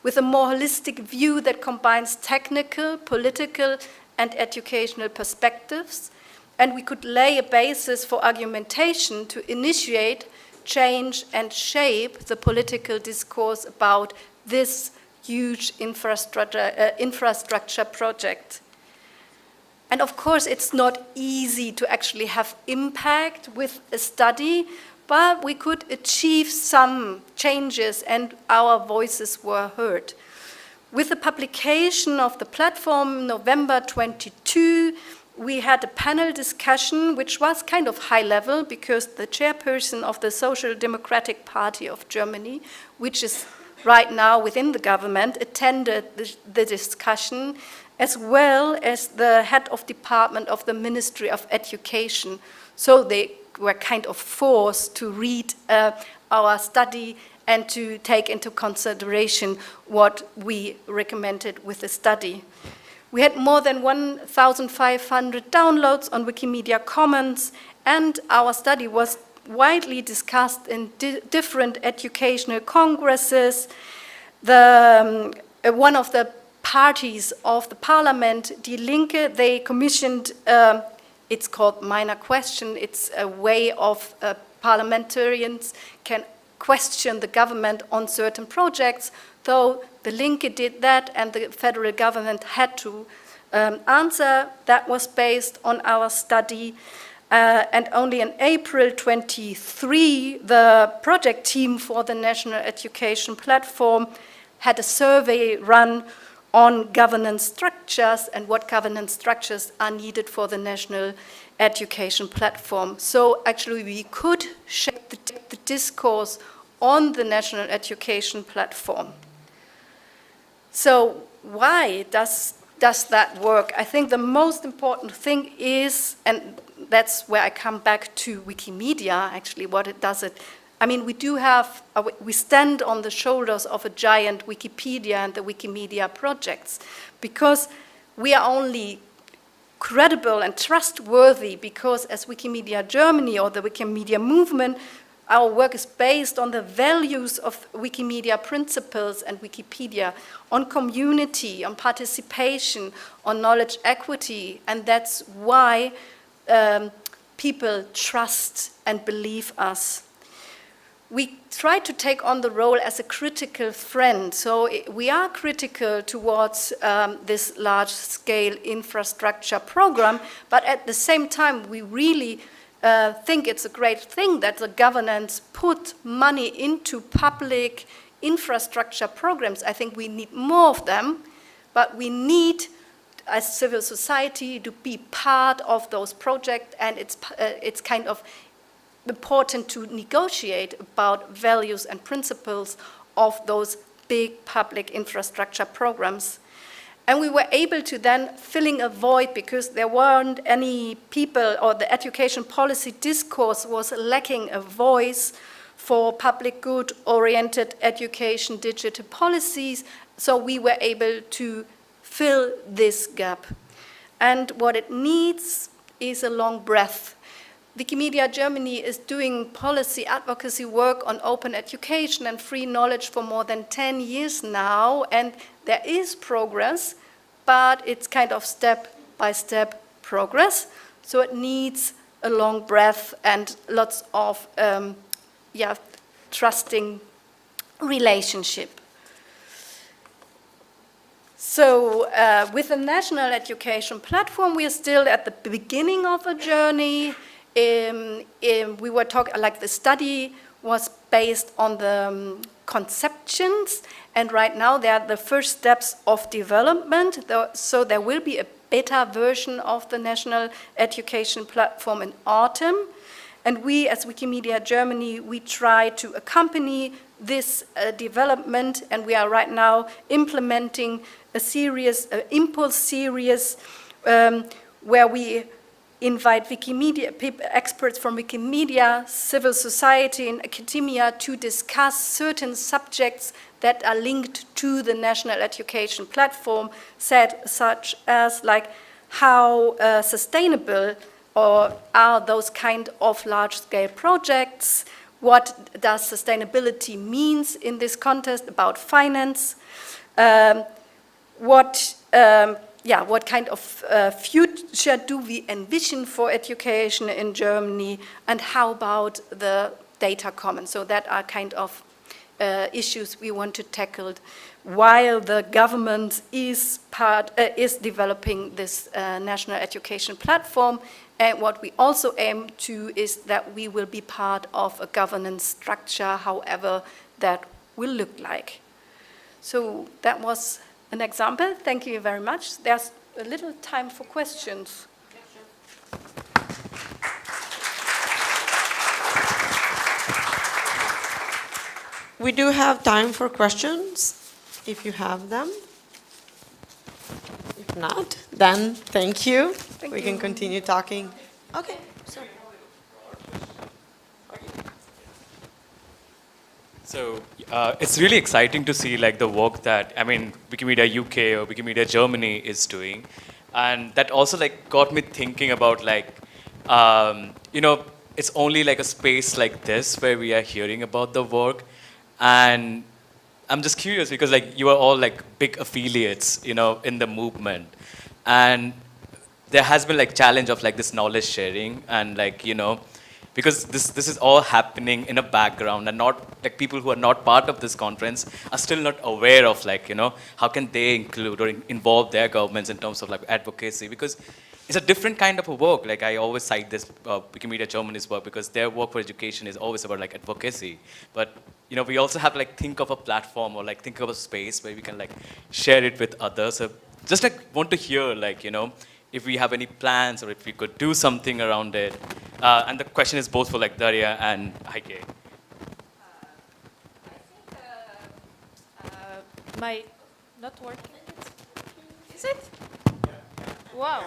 with a more holistic view that combines technical, political, and educational perspectives. And we could lay a basis for argumentation to initiate, change, and shape the political discourse about this huge infrastructure project. And of course, it's not easy to actually have impact with a study, but we could achieve some changes and our voices were heard. With the publication of the platform, November 22, we had a panel discussion, which was kind of high level because the chairperson of the Social Democratic Party of Germany, which is right now within the government, attended the discussion, as well as the head of department of the Ministry of Education. So they were kind of forced to read our study and to take into consideration what we recommended with the study. We had more than 1,500 downloads on Wikimedia Commons, and our study was widely discussed in different educational congresses. One of the parties of the parliament, Die Linke, they commissioned, it's called minor question, it's a way of parliamentarians can question the government on certain projects, though the Linke did that and the federal government had to answer. That was based on our study. And only in April 23, the project team for the National Education Platform had a survey run on governance structures and what governance structures are needed for the National Education Platform. So actually we could shape the discourse on the National Education Platform. So why does that work? I think the most important thing is, and that's where I come back to Wikimedia, actually, what it does. I mean, we stand on the shoulders of a giant Wikipedia and the Wikimedia projects, because we are only credible and trustworthy because as Wikimedia Germany or the Wikimedia movement, our work is based on the values of Wikimedia principles and Wikipedia, on community, on participation, on knowledge equity, and that's why people trust and believe us. We try to take on the role as a critical friend. So we are critical towards this large-scale infrastructure program, but at the same time, we really think it's a great thing that the governments put money into public infrastructure programs. I think we need more of them, but we need, as civil society, to be part of those projects, and it's kind of important to negotiate about values and principles of those big public infrastructure programs. And we were able to then filling a void because there weren't any people, or the education policy discourse was lacking a voice for public good oriented education digital policies. So we were able to fill this gap. And what it needs is a long breath. Wikimedia Germany is doing policy advocacy work on open education and free knowledge for more than 10 years now, and there is progress, but it's kind of step-by-step progress, so it needs a long breath and lots of trusting relationship. So with the National Education Platform, we are still at the beginning of a journey. We were talking, like the study was based on the conceptions, and right now they are the first steps of development. So there will be a beta version of the National Education Platform in autumn. And we, as Wikimedia Germany, we try to accompany this development, and we are right now implementing a series, an impulse series, where we invite Wikimedia experts from Wikimedia, civil society, and academia to discuss certain subjects that are linked to the National Education Platform, such as like how sustainable or are those kind of large-scale projects? What does sustainability means in this context about finance? What kind of future do we envision for education in Germany, and how about the data commons? So that are kind of issues we want to tackle while the government is developing this National Education Platform. And what we also aim to is that we will be part of a governance structure, however that will look like. So that was an example. Thank you very much. There's a little time for questions. We do have time for questions, if you have them. If not, then thank you. We can continue talking. Okay, sorry. So it's really exciting to see like the work that, Wikimedia UK or Wikimedia Germany is doing. And that also like got me thinking about like, it's only like a space like this where we are hearing about the work. And I'm just curious because like you are all like big affiliates, in the movement. And there has been like challenge of like this knowledge sharing and like, because this is all happening in a background, and not like people who are not part of this conference are still not aware of like, how can they include or involve their governments in terms of like advocacy, because it's a different kind of a work. Like I always cite this Wikimedia Germany's work because their work for education is always about like advocacy. But we also have to like think of a platform or like think of a space where we can like share it with others. So just like want to hear like, if we have any plans or if we could do something around it. And the question is both for like Daria and Heike. My not working. Is it? Wow.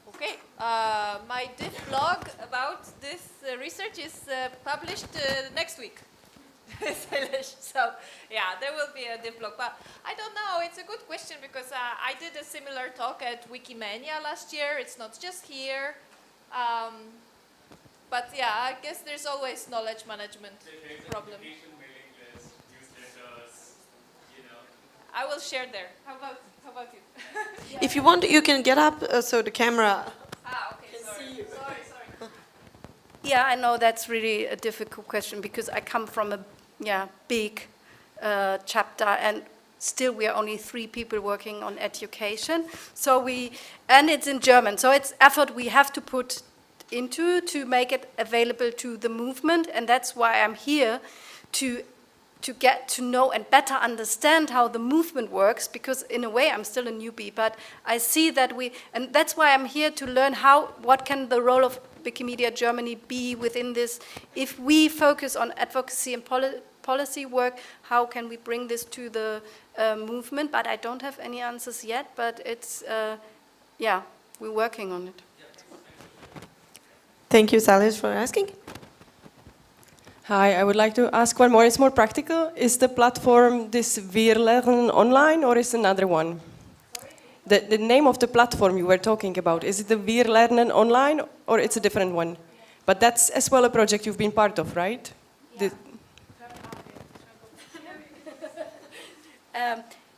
Okay. My diff blog about this research is published next week. So yeah, there will be a diff blog. But I don't know. It's a good question because I did a similar talk at Wikimania last year. It's not just here. But yeah, I guess there's always knowledge management problem. I will share there. How about you? If you want, you can get up so the camera okay, sorry. Sorry. Yeah, I know that's really a difficult question because I come from a big chapter, and still we are only 3 people working on education. So and it's in German, so it's effort we have to put into to make it available to the movement, and that's why I'm here to get to know and better understand how the movement works, because in a way I'm still a newbie, but I see that and that's why I'm here to learn what can the role of Wikimedia Germany be within this. If we focus on advocacy and policy work, how can we bring this to the movement? But I don't have any answers yet, but it's, we're working on it. Thank you, Salis, for asking. Hi, I would like to ask one more. It's more practical. Is the platform this Wir Lernen Online or is another one? The name of the platform you were talking about, is it the Wir Lernen Online or it's a different one? But that's as well a project you've been part of, right?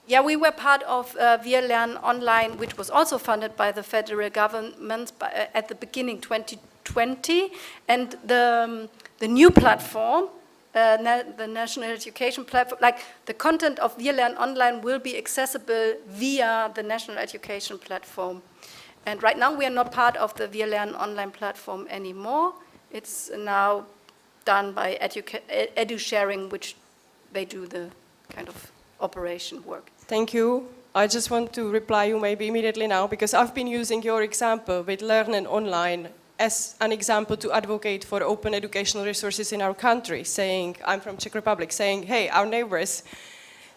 We were part of Wir Lernen Online, which was also funded by the federal government at the beginning 2020, and the new platform, the national education platform, like the content of Wir Lernen Online will be accessible via the national education platform. And right now we are not part of the Wir Lernen Online platform anymore. It's now done by EduSharing, which they do the kind of operation work. Thank you. I just want to reply you maybe immediately now, because I've been using your example with Lernen Online as an example to advocate for open educational resources in our country, saying, I'm from Czech Republic, saying, hey, our neighbors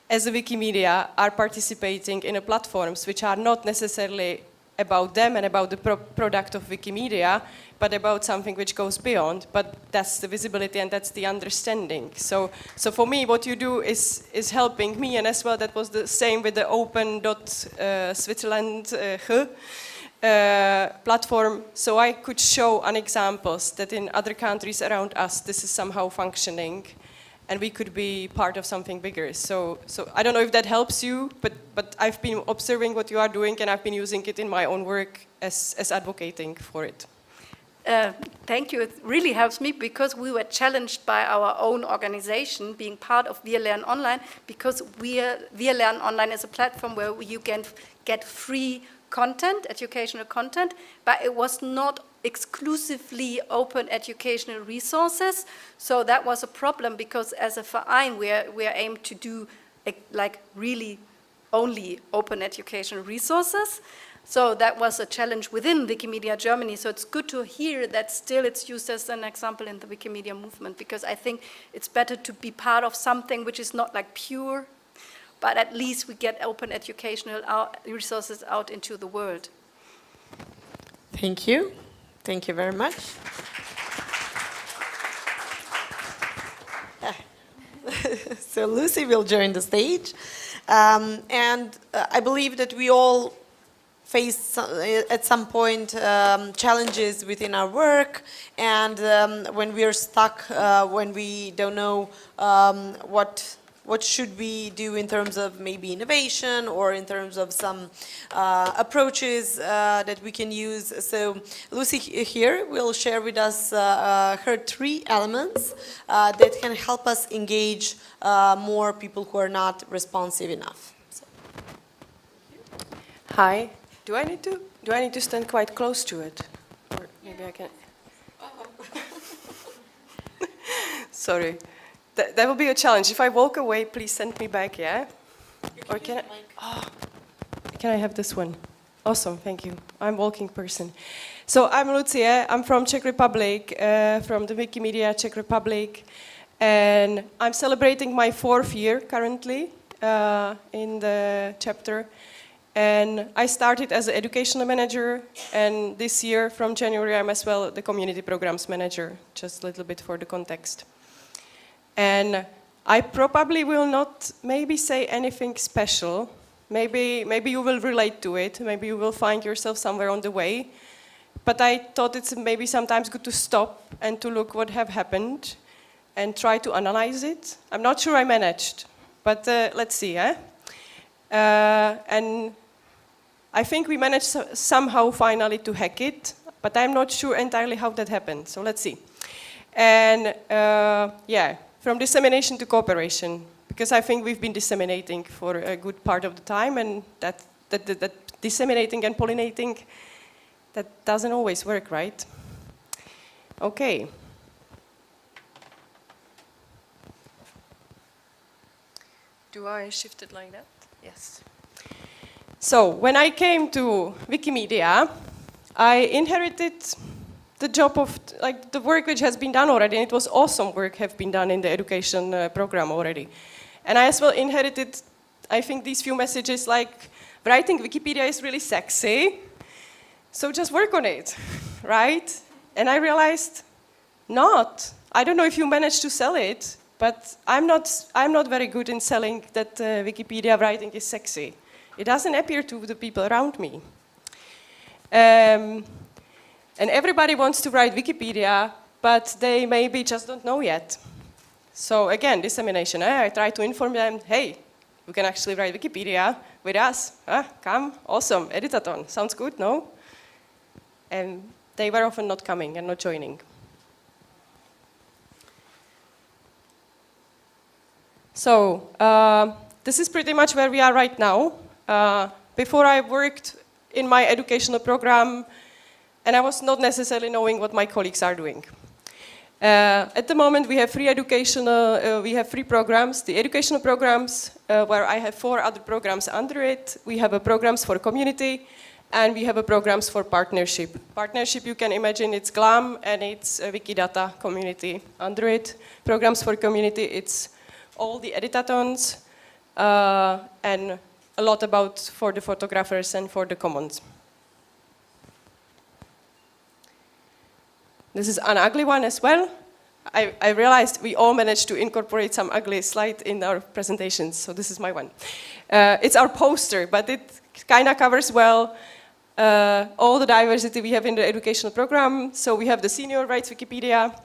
as a Wikimedia are participating in platforms which are not necessarily about them and about the product of Wikimedia, but about something which goes beyond. But that's the visibility and that's the understanding. So for me, what you do is helping me, and as well that was the same with the open.switzerland platform, so I could show an examples that in other countries around us this is somehow functioning, and we could be part of something bigger. So I don't know if that helps you, but I've been observing what you are doing, and I've been using it in my own work as advocating for it. Thank you. It really helps me, because we were challenged by our own organization being part of Wir Lernen Online, because Wir Lernen Online is a platform where you can get free content, educational content, but it was not exclusively open educational resources. So that was a problem, because as a Verein we are aimed to do like really only open educational resources. So that was a challenge within Wikimedia Germany. So it's good to hear that still it's used as an example in the Wikimedia movement, because I think it's better to be part of something which is not like pure, but at least we get open educational resources out into the world. Thank you. Thank you very much. So Lucy will join the stage. And I believe that we all face at some point challenges within our work, and when we are stuck, when we don't know what should we do in terms of maybe innovation or in terms of some approaches that we can use. So Lucy here will share with us her 3 elements that can help us engage more people who are not responsive enough. So. Hi. Do I need to stand quite close to it? Or maybe I can. Sorry. That will be a challenge. If I walk away, please send me back, yeah? Or can can I have this one? Awesome, thank you. I'm a walking person. So I'm Lucie, I'm from Czech Republic, from the Wikimedia Czech Republic, and I'm celebrating my 4th year currently in the chapter. And I started as an educational manager, and this year, from January, I'm as well the community programs manager, just a little bit for the context. And I probably will not maybe say anything special. Maybe you will relate to it. Maybe you will find yourself somewhere on the way. But I thought it's maybe sometimes good to stop and to look what have happened and try to analyze it. I'm not sure I managed, but let's see. And I think we managed somehow finally to hack it, but I'm not sure entirely how that happened. So let's see. And yeah, from dissemination to cooperation, because I think we've been disseminating for a good part of the time, and that disseminating and pollinating, that doesn't always work, right? Okay. Do I shift it like that? Yes. So when I came to Wikimedia, I inherited the job of, like, the work which has been done already, and it was awesome work have been done in the education program already. And I as well inherited, I think, these few messages like, writing Wikipedia is really sexy, so just work on it, right? And I realized, not. I don't know if you managed to sell it, but I'm not very good in selling that Wikipedia writing is sexy. It doesn't appear to the people around me. And everybody wants to write Wikipedia, but they maybe just don't know yet. So again, dissemination. I try to inform them, hey, you can actually write Wikipedia with us. Come, awesome, editathon. Sounds good, no? And they were often not coming and not joining. So this is pretty much where we are right now. Before I worked in my educational program, and I was not necessarily knowing what my colleagues are doing. At the moment, we have three programs. The educational programs, where I have 4 other programs under it. We have a programs for community, and we have a programs for partnership. Partnership, you can imagine, it's GLAM, and it's a Wikidata community under it. Programs for community, it's all the editathons, and a lot about for the photographers and for the commons. This is an ugly one as well. I realized we all managed to incorporate some ugly slide in our presentations, so this is my one. It's our poster, but it kind of covers well all the diversity we have in the educational program. So we have the Senior Rights Wikipedia.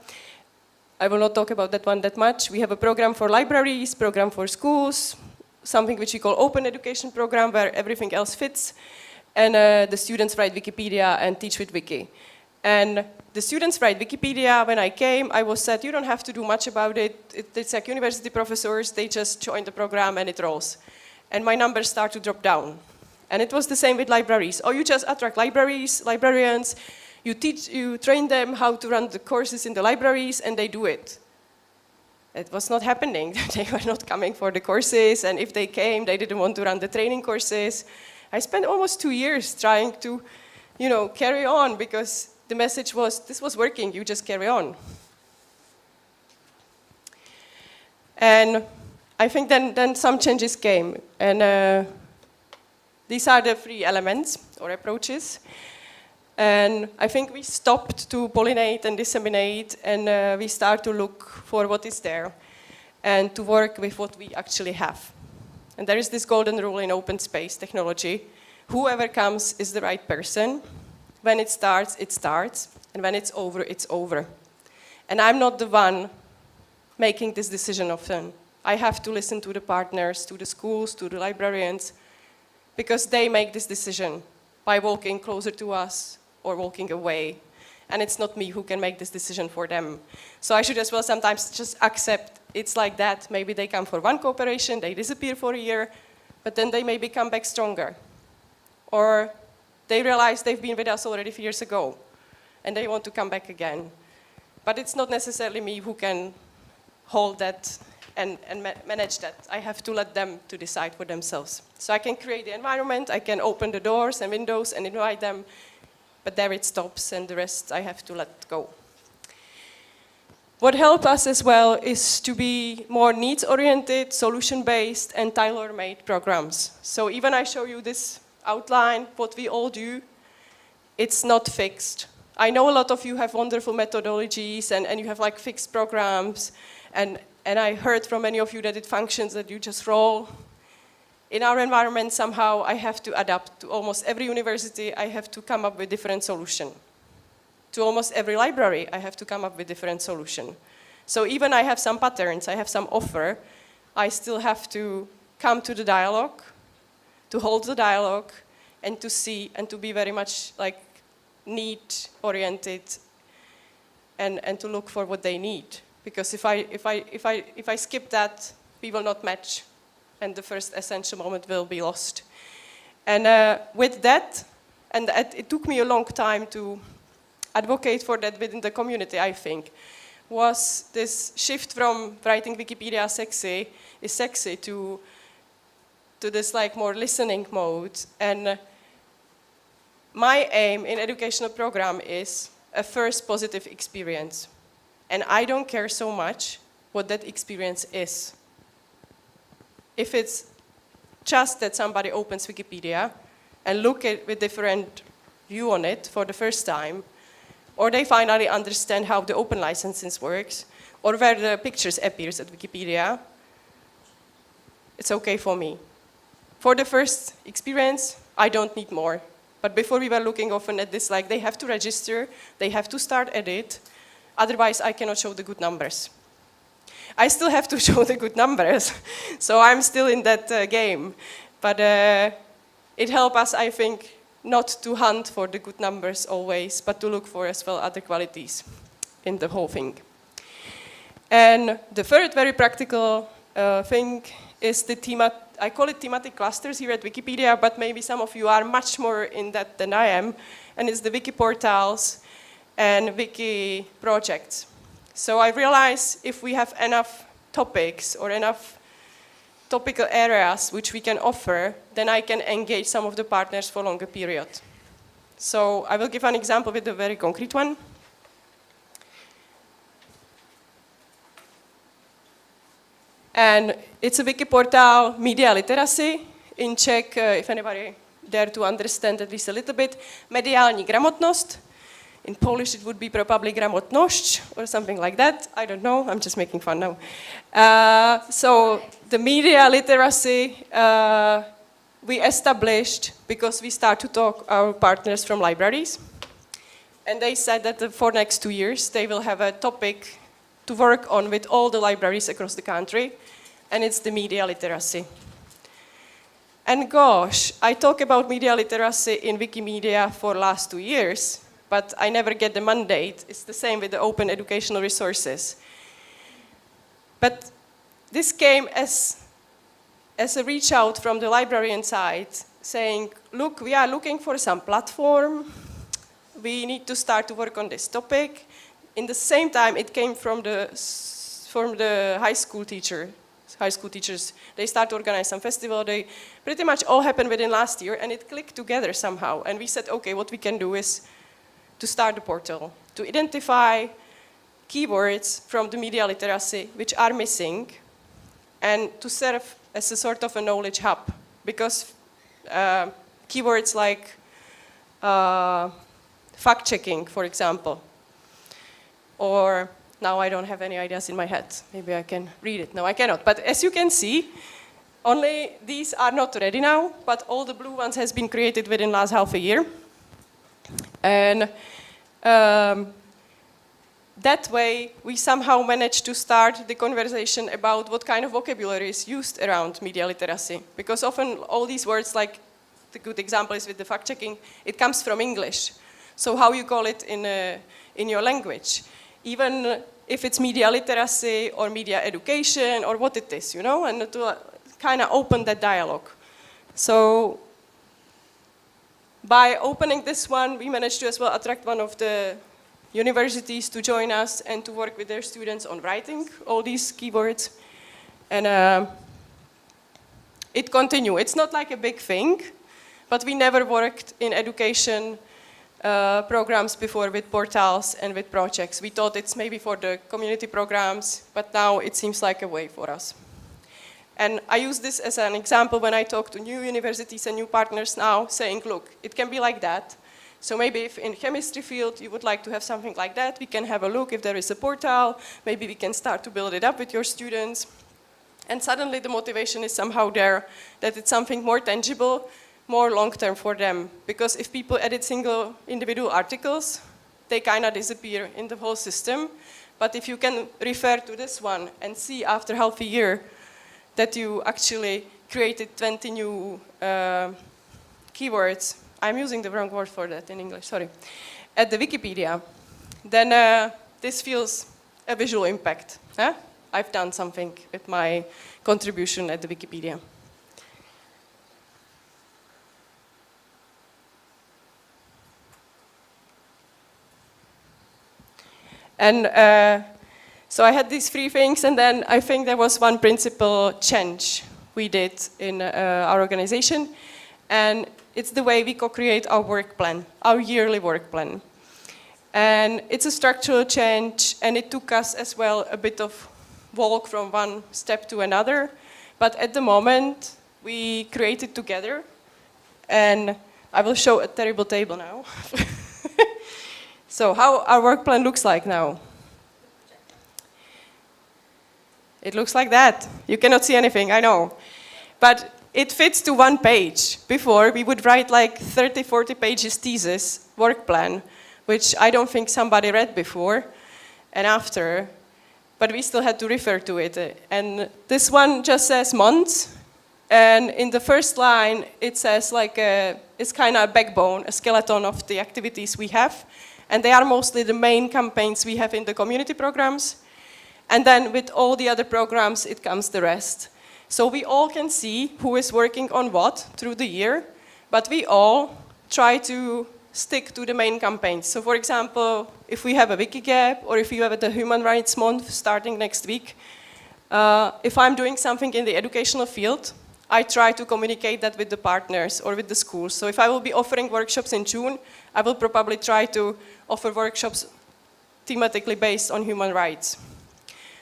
I will not talk about that one that much. We have a program for libraries, program for schools, something which we call open education program, where everything else fits. And the students write Wikipedia and teach with Wiki. And the students write Wikipedia. When I came, I was said, you don't have to do much about it. It's like university professors, they just join the program and it rolls. And my numbers start to drop down. And it was the same with libraries. Oh, you just attract librarians, you train them how to run the courses in the libraries, and they do it. It was not happening. They were not coming for the courses, and if they came, they didn't want to run the training courses. I spent almost 2 years trying to, carry on, because the message was, this was working, you just carry on. And I think then some changes came, and these are the 3 elements or approaches. And I think we stopped to pollinate and disseminate, and we start to look for what is there and to work with what we actually have. And there is this golden rule in open space technology. Whoever comes is the right person. When it starts, and when it's over. And I'm not the one making this decision often. I have to listen to the partners, to the schools, to the librarians, because they make this decision by walking closer to us or walking away. And it's not me who can make this decision for them. So I should as well sometimes just accept it's like that. Maybe they come for one cooperation, they disappear for a year, but then they maybe come back stronger. Or they realize they've been with us already 3 years ago, and they want to come back again. But it's not necessarily me who can hold that and manage that. I have to let them to decide for themselves. So I can create the environment, I can open the doors and windows and invite them, but there it stops, and the rest I have to let go. What helped us as well is to be more needs-oriented, solution-based, and tailor-made programs. So even I show you this outline, what we all do, it's not fixed. I know a lot of you have wonderful methodologies and you have like fixed programs, and I heard from many of you that it functions, that you just roll. In our environment, somehow I have to adapt to almost every university. I have to come up with different solution. To almost every library, I have to come up with different solution. So even I have some patterns, I have some offer, I still have to come to the dialogue, to hold the dialogue, and to see and to be very much like need-oriented and to look for what they need. Because if I skip that, we will not match, and the first essential moment will be lost. And with that, and it took me a long time to advocate for that within the community, I think, was this shift from writing Wikipedia is sexy to this like more listening mode. And my aim in educational program is a first positive experience. And I don't care so much what that experience is. If it's just that somebody opens Wikipedia and look at with different view on it for the first time, or they finally understand how the open licenses works, or where the pictures appears at Wikipedia, it's okay for me. For the first experience, I don't need more. But before we were looking often at this, like they have to register, they have to start edit, otherwise I cannot show the good numbers. I still have to show the good numbers, so I'm still in that game. But it helps us, I think, not to hunt for the good numbers always, but to look for as well other qualities in the whole thing. And the third very practical thing is the I call it thematic clusters here at Wikipedia, but maybe some of you are much more in that than I am, and it's the wiki portals and wiki projects. So I realize if we have enough topics or enough topical areas which we can offer, then I can engage some of the partners for a longer period. So I will give an example with a very concrete one. And it's a wiki portal, media literacy. In Czech, if anybody dare to understand at least a little bit, mediální gramotnost. In Polish, it would be probably gramotność or something like that. I don't know, I'm just making fun now. So the media literacy we established because we start to talk our partners from libraries. And they said that for next 2 years, they will have a topic to work on with all the libraries across the country, and it's the media literacy. And gosh, I talk about media literacy in Wikimedia for last 2 years, but I never get the mandate. It's the same with the open educational resources. But this came as a reach out from the librarian side, saying, look, we are looking for some platform. We need to start to work on this topic. In the same time, it came from the high school teachers. They start to organize some festival. They pretty much all happened within last year, and it clicked together somehow. And we said, okay, what we can do is to start the portal, to identify keywords from the media literacy which are missing, and to serve as a sort of a knowledge hub. Because keywords like fact-checking, for example, or now I don't have any ideas in my head. Maybe I can read it. No, I cannot. But as you can see, only these are not ready now, but all the blue ones has been created within last half a year. And that way, we somehow managed to start the conversation about what kind of vocabulary is used around media literacy. Because often all these words, like the good example is with the fact-checking, it comes from English. So how you call it in your language? Even if it's media literacy or media education or what it is, you know, and to kind of open that dialogue. So by opening this one, we managed to as well attract one of the universities to join us and to work with their students on writing all these keywords. And it continues. It's not like a big thing, but we never worked in education programs before with portals and with projects. We thought it's maybe for the community programs, but now it seems like a way for us. And I use this as an example when I talk to new universities and new partners now, saying, look, it can be like that. So maybe if in chemistry field you would like to have something like that, we can have a look if there is a portal, maybe we can start to build it up with your students. And suddenly the motivation is somehow there, that it's something more tangible, more long-term for them. Because if people edit single individual articles, they kind of disappear in the whole system. But if you can refer to this one and see after half a year that you actually created 20 new keywords, I'm using the wrong word for that in English, sorry, at the Wikipedia, then this feels a visual impact. Huh? I've done something with my contribution at the Wikipedia. And so I had these three things, and then I think there was one principal change we did in our organization, and it's the way we co-create our work plan, our yearly work plan. And it's a structural change, and it took us as well a bit of walk from one step to another. But at the moment, we create it together, and I will show a terrible table now. So how our work plan looks like now. It looks like that. You cannot see anything, I know. But it fits to one page. Before, we would write like 30, 40 pages thesis, work plan, which I don't think somebody read before and after, but we still had to refer to it. And this one just says months, and in the first line, it says like it's kind of a backbone, a skeleton of the activities we have, and they are mostly the main campaigns we have in the community programs. And then with all the other programs, it comes the rest. So we all can see who is working on what through the year, but we all try to stick to the main campaigns. So for example, if we have a Wikigap, or if you have the Human Rights Month starting next week, if I'm doing something in the educational field, I try to communicate that with the partners or with the schools. So if I will be offering workshops in June, I will probably try to offer workshops thematically based on human rights.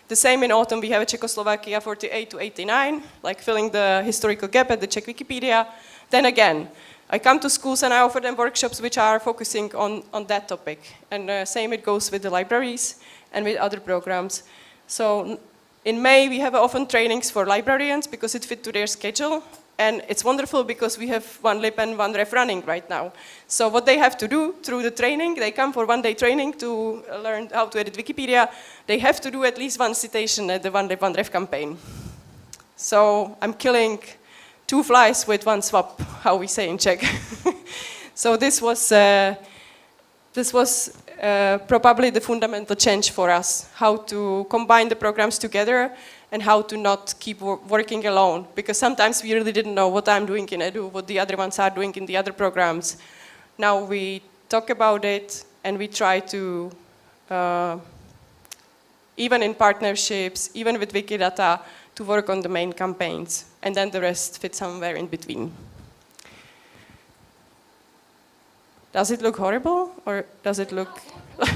The same in autumn, we have a Czechoslovakia 48 to 89, like filling the historical gap at the Czech Wikipedia. Then again, I come to schools and I offer them workshops which are focusing on that topic. And same it goes with the libraries and with other programs. So in May, we have often trainings for librarians because it fits to their schedule. And it's wonderful because we have one lib and one ref running right now. So what they have to do through the training, they come for one day training to learn how to edit Wikipedia. They have to do at least one citation at the one lib, one ref campaign. So I'm killing two flies with one swap, how we say in Czech. So this was probably the fundamental change for us, how to combine the programs together and how to not keep working alone. Because sometimes we really didn't know what I'm doing in Edu, what the other ones are doing in the other programs. Now we talk about it and we try to, even in partnerships, even with Wikidata, to work on the main campaigns. And then the rest fits somewhere in between. Does it look horrible or does it look... I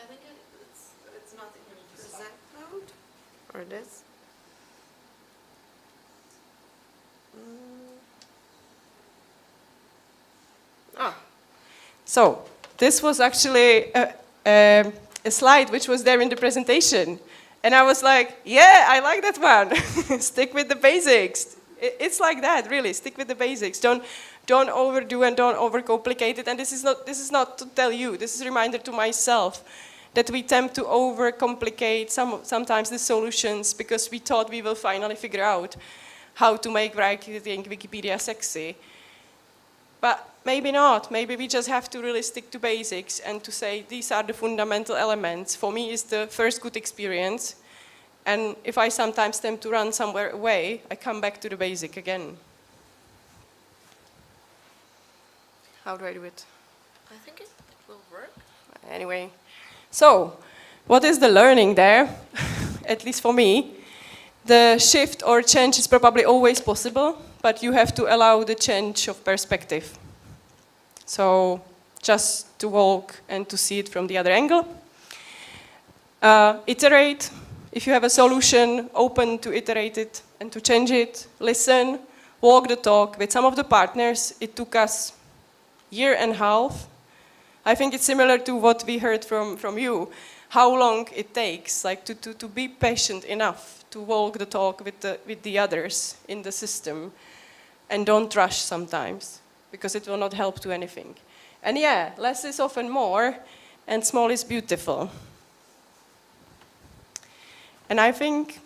think it's not in present mode, or this. So this was actually a slide which was there in the presentation. And I was like, yeah, I like that one. Stick with the basics. It's like that, really. Stick with the basics. Don't overdo and don't overcomplicate it. And this is not to tell you. This is a reminder to myself that we tend to overcomplicate sometimes the solutions because we thought we will finally figure out how to make writing Wikipedia sexy. But maybe not. Maybe we just have to really stick to basics and to say these are the fundamental elements. For me, it's the first good experience. And if I sometimes tend to run somewhere away, I come back to the basic again. How do I do it? I think it will work. Anyway, so what is the learning there? At least for me, the shift or change is probably always possible, but you have to allow the change of perspective. So just to walk and to see it from the other angle. Iterate. If you have a solution, open to iterate it and to change it. Listen, walk the talk. With some of the partners, it took us a year and a half. I think it's similar to what we heard from you, how long it takes, like to be patient enough to walk the talk with the others in the system. And don't rush sometimes, because it will not help to anything. And yeah, less is often more, and small is beautiful. And I think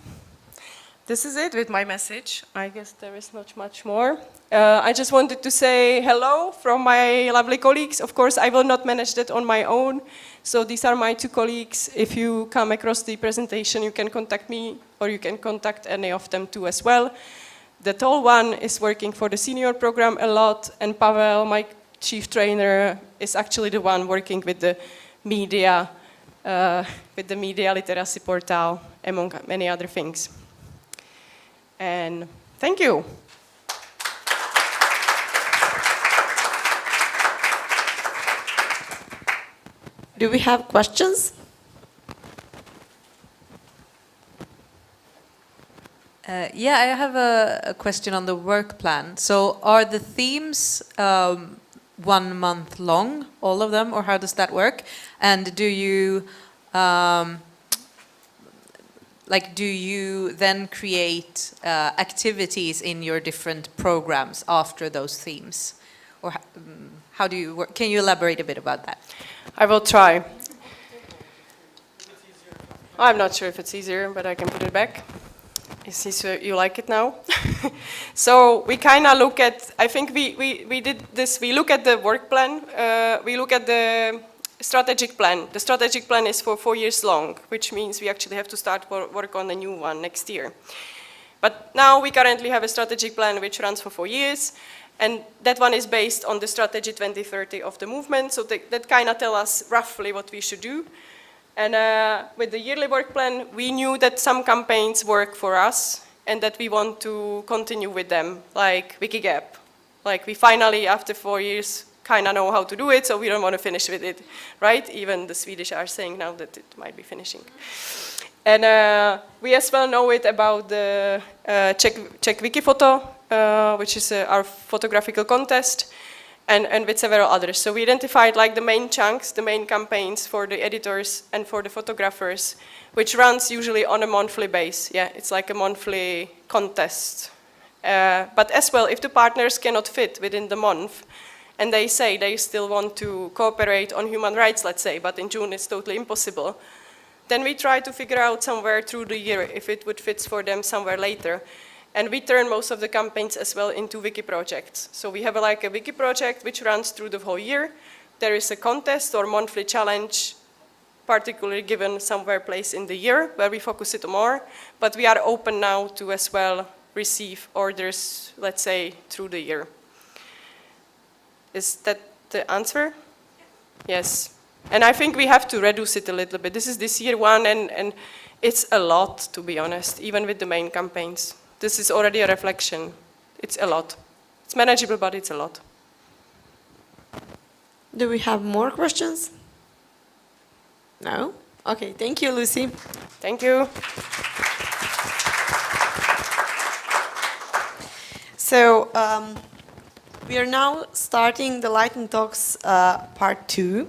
This is it with my message. I guess there is not much more. I just wanted to say hello from my lovely colleagues. Of course, I will not manage that on my own. So these are my two colleagues. If you come across the presentation, you can contact me, or you can contact any of them too as well. The tall one is working for the senior program a lot, and Pavel, my chief trainer, is actually the one working with the media literacy portal, among many other things. And thank you. Do we have questions? Yeah, I have a question on the work plan. So are the themes 1 month long, all of them, or how does that work? And do you do you then create activities in your different programs after those themes? Or how do you work? Can you elaborate a bit about that? I will try. I'm not sure if it's easier, but I can put it back. Since you like it now. So we kind of look at, I think we did this, we look at the work plan, we look at the strategic plan. The strategic plan is for 4 years long, which means we actually have to start work on a new one next year. But now we currently have a strategic plan which runs for 4 years, and that one is based on the strategy 2030 of the movement, so that kind of tells us roughly what we should do. And with the yearly work plan, we knew that some campaigns work for us and that we want to continue with them, like Wikigap. Like we finally, after 4 years, kind of know how to do it, so we don't want to finish with it, right? Even the Swedish are saying now that it might be finishing. And we as well know it about the Czech Wikifoto, which is our photographical contest, and with several others. So we identified like the main chunks, the main campaigns for the editors and for the photographers, which runs usually on a monthly base. Yeah, it's like a monthly contest. But as well, if the partners cannot fit within the month, and they say they still want to cooperate on human rights, let's say, but in June it's totally impossible, then we try to figure out somewhere through the year if it would fit for them somewhere later. And we turn most of the campaigns as well into wiki projects. So we have like a wiki project which runs through the whole year. There is a contest or monthly challenge, particularly given somewhere place in the year where we focus it more. But we are open now to as well receive orders, let's say, through the year. Is that the answer? Yes. And I think we have to reduce it a little bit. This is this year one, and it's a lot, to be honest, even with the main campaigns. This is already a reflection. It's a lot. It's manageable, but it's a lot. Do we have more questions? No? Okay, thank you, Lucy. Thank you. So, we are now starting the Light & Talks part 2.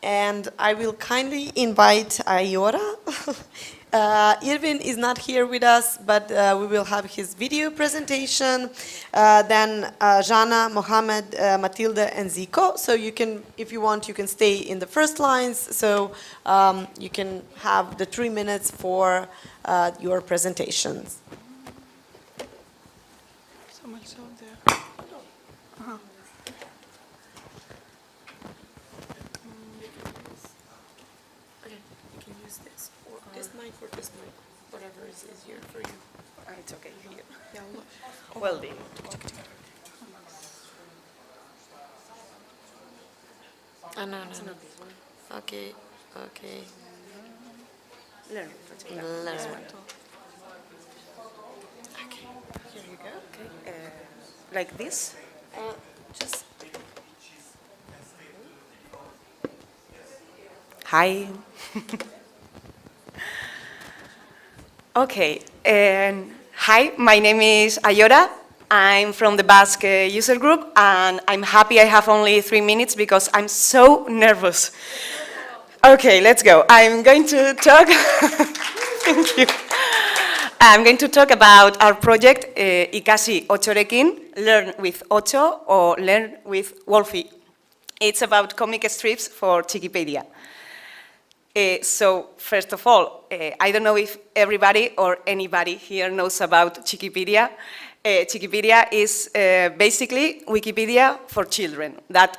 And I will kindly invite Ayora. Irvin is not here with us, but we will have his video presentation. Then Jana, Mohammed, Matilda, and Zico. So you can, if you want, you can stay in the first lines. So you can have the 3 minutes for your presentations. Someone's out there. This mic or this mic, whatever is easier for you. It's okay. Yeah, well done. No. Okay. Learn. Okay, here you go. Okay. Like this? Just. Hi. Okay, hi, my name is Ayora. I'm from the Basque user group, and I'm happy I have only 3 minutes because I'm so nervous. Okay, let's go. I'm going to talk. Thank you. I'm going to talk about our project, Ikasi Otxorekin, Learn with Ocho or Learn with Wolfie. It's about comic strips for Wikipedia. So first of all, I don't know if everybody or anybody here knows about Chiquipedia. Chiquipedia is basically Wikipedia for children. That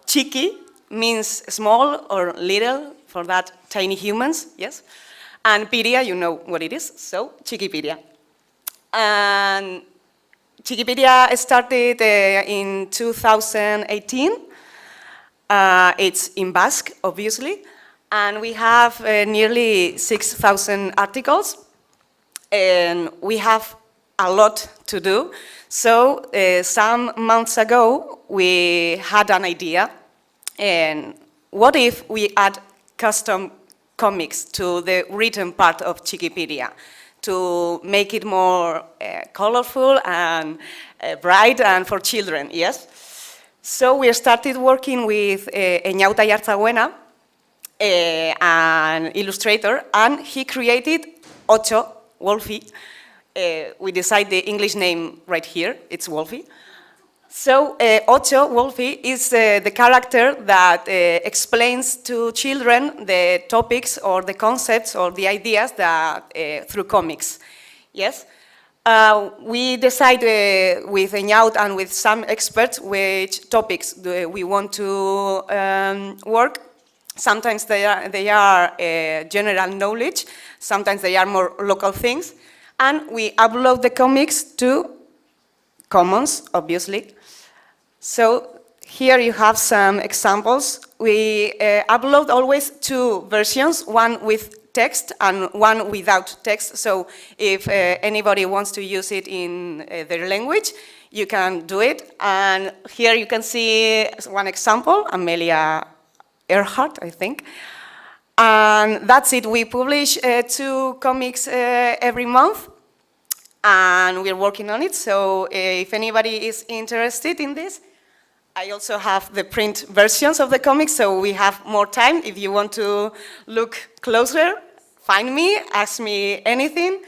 chiqui means small or little, for that tiny humans, yes? And pedia, you know what it is, so Chiquipedia. And Chiquipedia started in 2018. It's in Basque, obviously, and we have nearly 6,000 articles, and we have a lot to do. So some months ago, we had an idea, and what if we add custom comics to the written part of Chiquipedia to make it more colorful and bright and for children, yes? So we started working with Eñauta Yarzabuena, an illustrator, and he created Ocho, Wolfie. We decided the English name right here, it's Wolfie. So Ocho, Wolfie, is the character that explains to children the topics or the concepts or the ideas that through comics, yes? We decided with Eñaut and with some experts which topics we want to work. Sometimes they are general knowledge, sometimes they are more local things, and we upload the comics to Commons, obviously. So here you have some examples. We upload always two versions, one with text and one without text. So if anybody wants to use it in their language, you can do it. And here you can see one example, Amelia Earhart, I think. And that's it. We publish two comics every month, and we're working on it. So if anybody is interested in this, I also have the print versions of the comics, so we have more time. If you want to look closer, find me, ask me anything.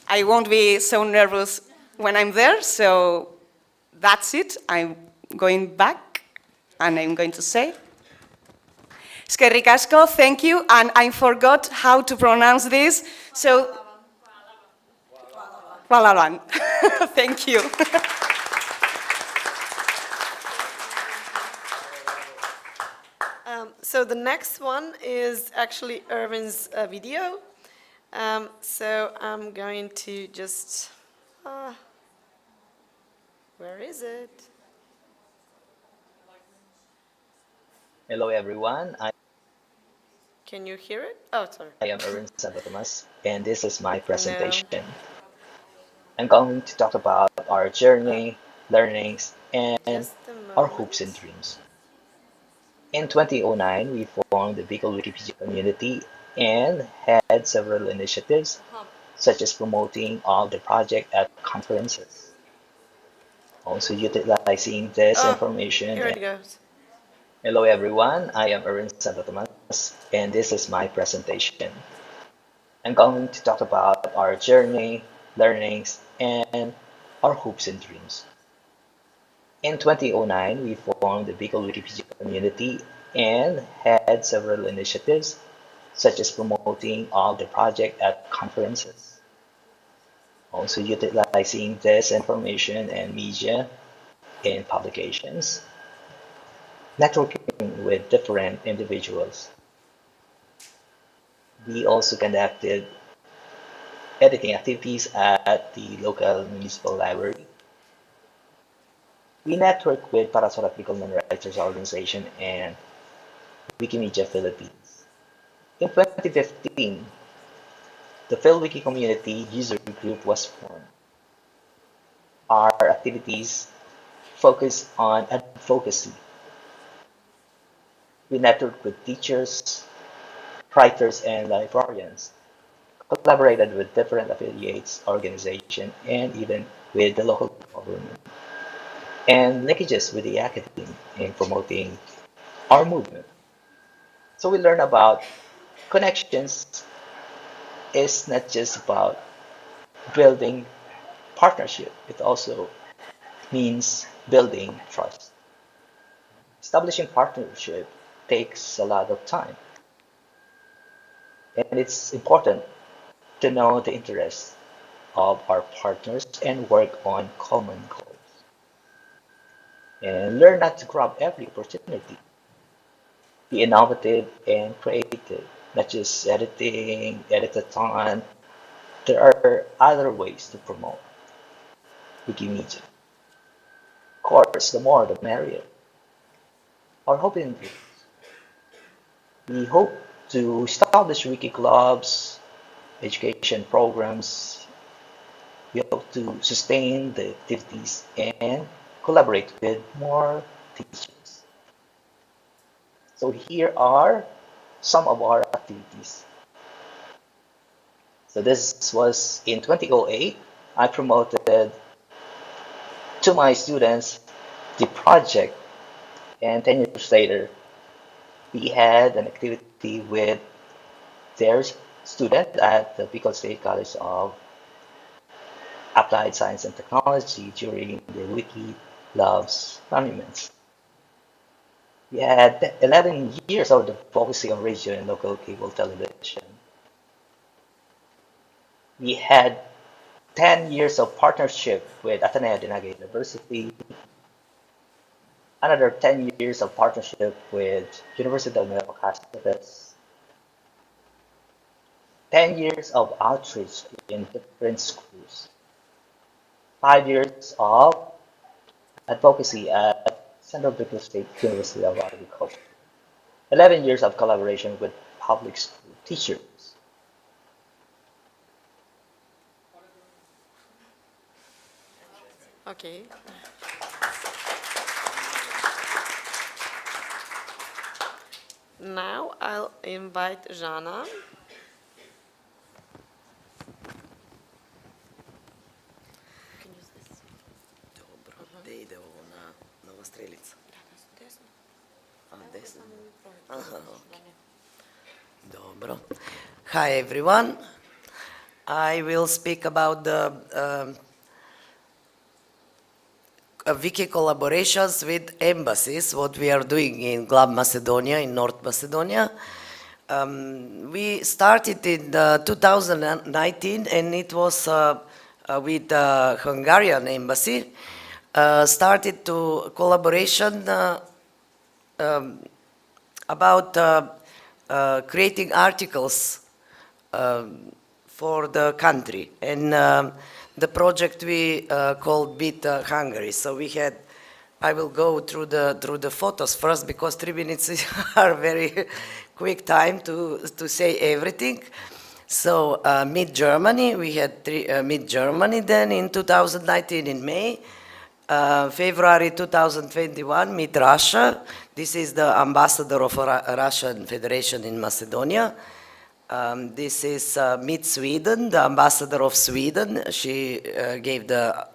I won't be so nervous when I'm there, so that's it. I'm going back, and I'm going to say, eskerrik asko, thank you, and I forgot how to pronounce this, so, Kuala thank you. So the next one is actually Irvin's video. So I'm going to just, where is it? Hello everyone, Can you hear it? Oh, sorry. I am Arun Santo Tomas, and this is my presentation. I'm going to talk about our journey, learnings, and our hopes and dreams. In 2009, we formed the Bicol Wikipedia community and had several initiatives, such as promoting all the project at conferences. Also utilizing this information. Here it goes. Hello everyone, I am Arun Santo Tomas, and this is my presentation. I'm going to talk about our journey, learnings, and our hopes and dreams. In 2009, we formed the Bicol Wikipedia community and had several initiatives, such as promoting all the project at conferences. Also utilizing this information and media in publications, networking with different individuals. We also conducted editing activities at the local municipal library. We network with Parasora Bicol Non-Writers Organization and Wikimedia Philippines. In 2015, the PhilWiki community user group was formed. Our activities focus on advocacy. We network with teachers, writers, and librarians, collaborated with different affiliates, organizations, and even with the local government, and linkages with the academy in promoting our movement. So we learn about connections is not just about building partnership, it also means building trust. Establishing partnership takes a lot of time. And it's important to know the interests of our partners and work on common goals. And learn not to grab every opportunity. Be innovative and creative, not just editing, editathon. There are other ways to promote Wikimedia. Of course, the more the merrier. Our hope in this, we hope to establish wiki clubs, education programs. We hope to sustain the activities and collaborate with more teachers. So here are some of our activities. So this was in 2008. I promoted to my students the project, and 10 years later, we had an activity with their student at the Bicol State College of Applied Science and Technology during the Wiki Loves Monuments. We had 11 years of focusing on radio and local cable television. We had 10 years of partnership with Ateneo de Naga University, another 10 years of partnership with University of Nueva Cáceres, 10 years of outreach in different schools, 5 years of advocacy at Central Bicol State University of Agriculture, 11 years of collaboration with public school teachers. Okay. Now I'll invite Jana. Gde ide ovo na nova strelica? A, desno? Aha, ok. Dobro. Hi everyone. I will speak about the wiki collaborations with embassies, what we are doing in Glab Macedonia, in North Macedonia. We started in 2019 and it was with the Hungarian embassy. Started to collaboration about creating articles for the country, and the project we called Beat Hungary. So we had, I will go through the photos first because 3 minutes are very quick time to say everything. So Meet Germany, we had Meet Germany then in 2019 in May. February 2021, Meet Russia. This is the ambassador of Russian Federation in Macedonia. This is Meet Sweden, the ambassador of Sweden. She gave the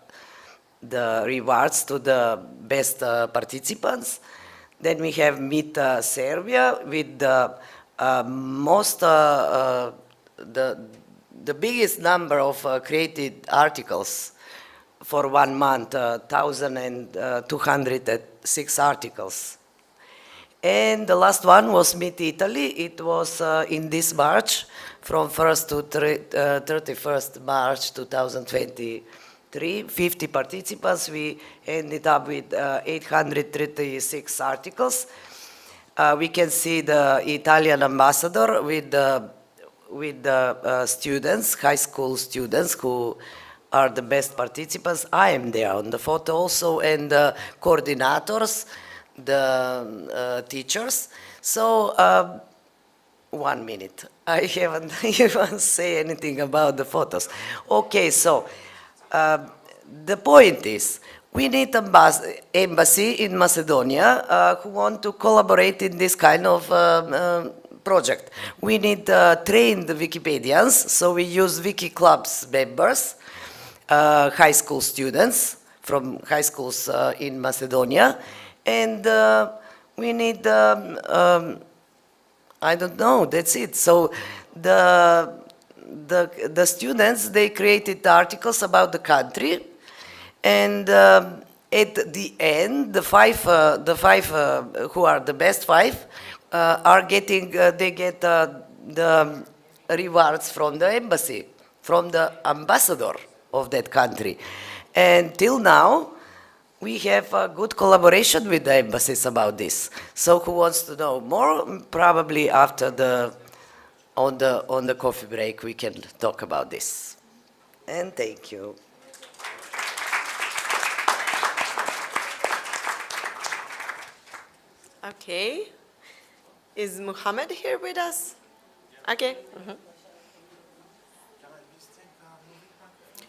rewards to the best participants. Then we have Meet Serbia with the biggest number of created articles for 1 month, 1,206 articles. And the last one was Meet Italy. It was in this March, from 1st to 31st March 2023, 50 participants. We ended up with 836 articles. We can see the Italian ambassador with the students, high school students who are the best participants. I am there on the photo also, and the coordinators, the teachers. So 1 minute. I haven't even say anything about the photos. Okay, so the point is, we need embassy in Macedonia who want to collaborate in this kind of project. We need trained Wikipedians, so we use Wiki Clubs members, high school students from high schools in Macedonia, and we need, I don't know, that's it. So the students, they created articles about the country, and at the end, the five who are the best 5 are getting, they get the rewards from the embassy, from the ambassador of that country. And till now, we have a good collaboration with the embassies about this. So who wants to know more? Probably after on the coffee break, we can talk about this. And thank you. Okay. Is Muhammad here with us? Okay.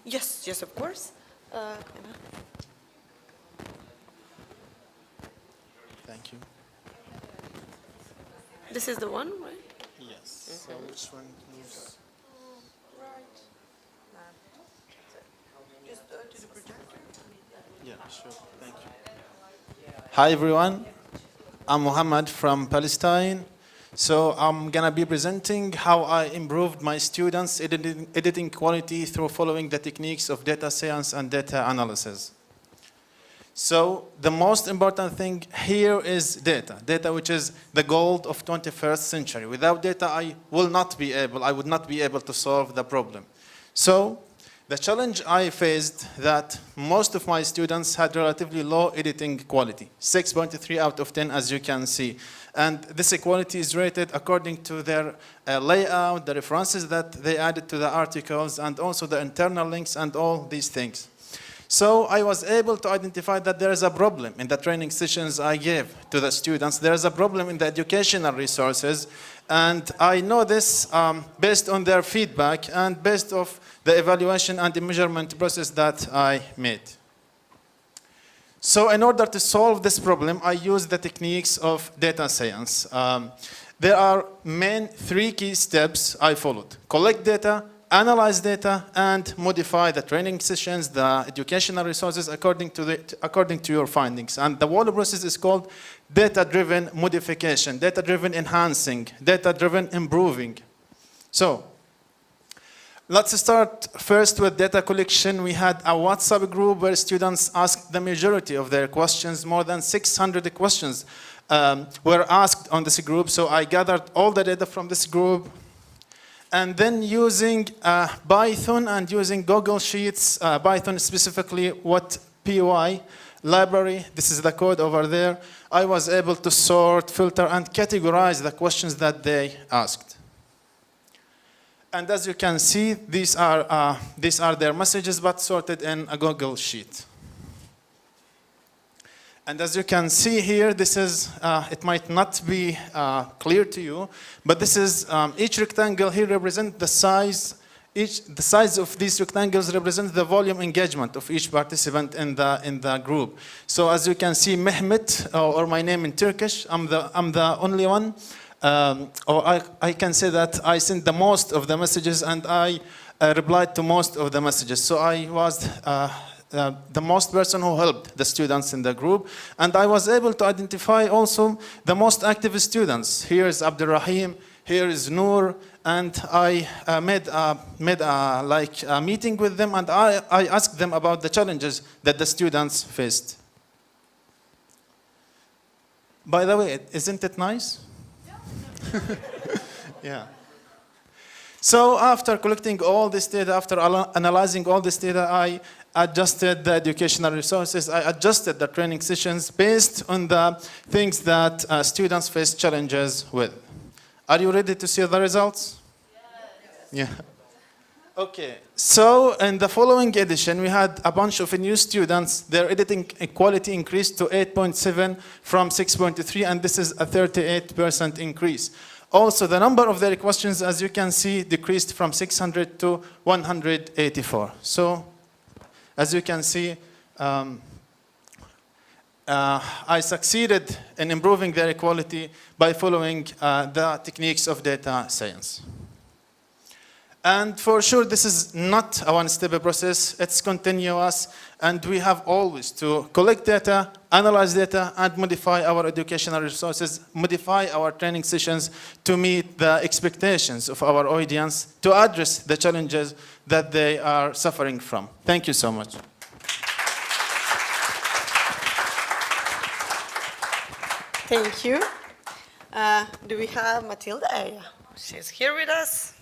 Yes, yes, of course. Thank you. This is the one, right? Yes. So which one moves? Yeah, sure. Thank you. Hi, everyone. I'm Muhammad from Palestine. So I'm going to be presenting how I improved my students' editing quality through following the techniques of data science and data analysis. So the most important thing here is data. Data, which is the gold of 21st century. Without data, I would not be able to solve the problem. So the challenge I faced that most of my students had relatively low editing quality, 6.3 out of 10, as you can see. And this quality is rated according to their layout, the references that they added to the articles, and also the internal links and all these things. So I was able to identify that there is a problem in the training sessions I gave to the students. There is a problem in the educational resources. And I know this based on their feedback and based off the evaluation and the measurement process that I made. So in order to solve this problem, I use the techniques of data science. There are main 3 key steps I followed: collect data, analyze data, and modify the training sessions, the educational resources according to your findings. And the whole process is called data-driven modification, data-driven enhancing, data-driven improving. So let's start first with data collection. We had a WhatsApp group where students asked the majority of their questions. More than 600 questions were asked on this group. So I gathered all the data from this group. And then using Python and using Google Sheets, Python specifically, what PY library, this is the code over there, I was able to sort, filter, and categorize the questions that they asked. And as you can see, these are their messages, but sorted in a Google Sheet. And as you can see here, this is, it might not be clear to you, but this is, each rectangle here represents the size, the size of these rectangles represents the volume engagement of each participant in the group. So as you can see, Mehmet, or my name in Turkish, I'm the only one. Or I can say that I sent the most of the messages and I replied to most of the messages. So I was the most person who helped the students in the group. And I was able to identify also the most active students. Here is Abdurrahim, here is Noor, and I made a meeting with them, and I asked them about the challenges that the students faced. By the way, isn't it nice? Yeah. So after collecting all this data, after analyzing all this data, I adjusted the educational resources. I adjusted the training sessions based on the things that students face challenges with. Are you ready to see the results? Yes. Yeah. Okay. So in the following edition, we had a bunch of new students. Their editing quality increased to 8.7 from 6.3, and this is a 38% increase. Also, the number of their questions, as you can see, decreased from 600 to 184. So, as you can see, I succeeded in improving their quality by following the techniques of data science. And for sure, this is not a one-step process. It's continuous, and we have always to collect data, analyze data, and modify our educational resources, modify our training sessions to meet the expectations of our audience, to address the challenges that they are suffering from. Thank you so much. Thank you. Do we have Matilda? Yeah, she's here with us.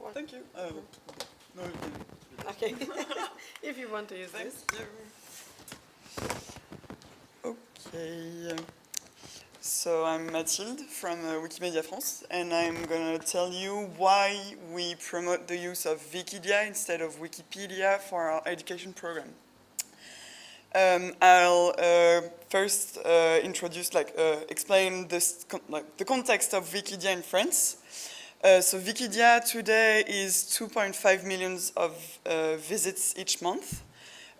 Thank you. No, Okay, if you want to use this. Okay. So I'm Mathilde from Wikimedia France, and I'm going to tell you why we promote the use of Wikidia instead of Wikipedia for our education program. I'll first introduce, explain this, the context of Wikidia in France. So Wikidia today is 2.5 million of visits each month,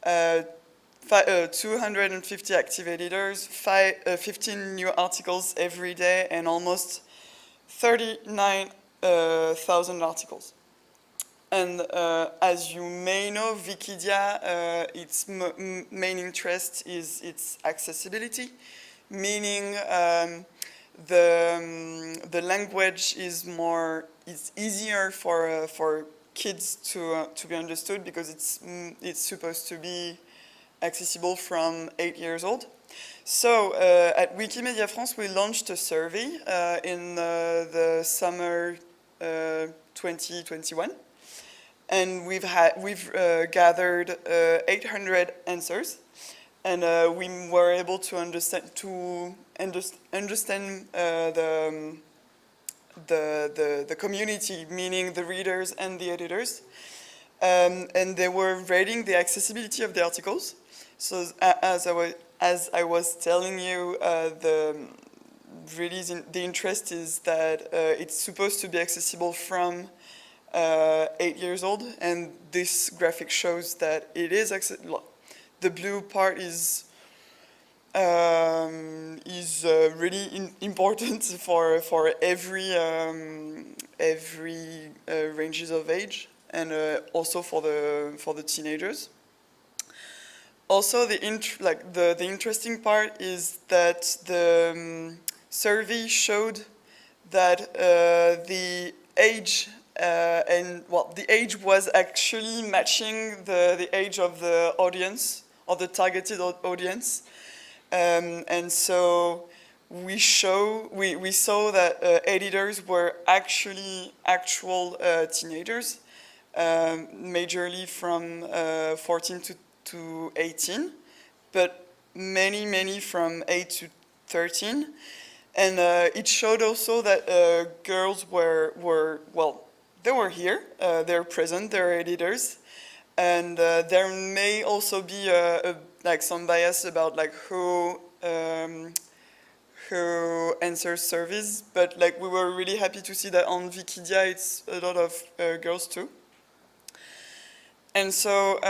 250 active editors, 15 new articles every day, and almost 39,000 articles. And as you may know, Wikidia, its main interest is its accessibility, meaning the language is easier for kids to be understood, because it's supposed to be accessible from 8 years old. So at Wikimedia France, we launched a survey in the summer 2021, and we've gathered 800 answers, and we were able to understand the community, meaning the readers and the editors, and they were rating the accessibility of the articles. So as I was telling you, the interest is that it's supposed to be accessible from 8 years old, and this graphic shows that it is accessible. The blue part is really important for every ranges of age, and also for the teenagers. Also, the interesting part is that the survey showed that the age the age was actually matching the age of the audience, or the targeted audience, and so we saw that editors were actually actual teenagers, majorly from 14 to 18, but many from 8 to 13. And it showed also that girls were they were here, they're present, they're editors, and there may also be some bias about who answers surveys, but we were really happy to see that on Wikidia it's a lot of girls too. And so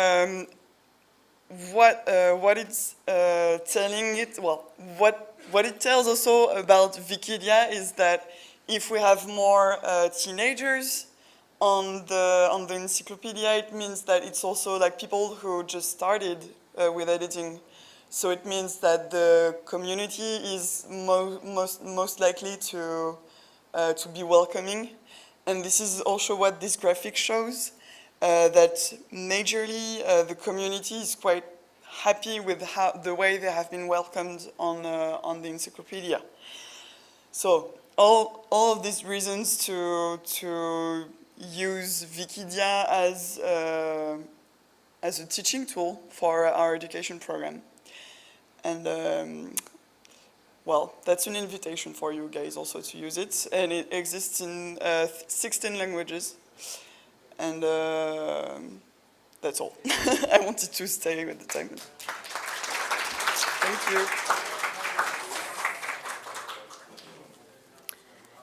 what it's telling it, what it tells also about Wikidia is that if we have more teenagers on the encyclopedia, it means that it's also people who just started with editing. So it means that the community is most likely to be welcoming, and this is also what this graphic shows. That majorly the community is quite happy with the way they have been welcomed on the encyclopedia. So all of these reasons to use Wikidia as a teaching tool for our education program. And that's an invitation for you guys also to use it, and it exists in 16 languages. And that's all. I wanted to stay with the time. Thank you.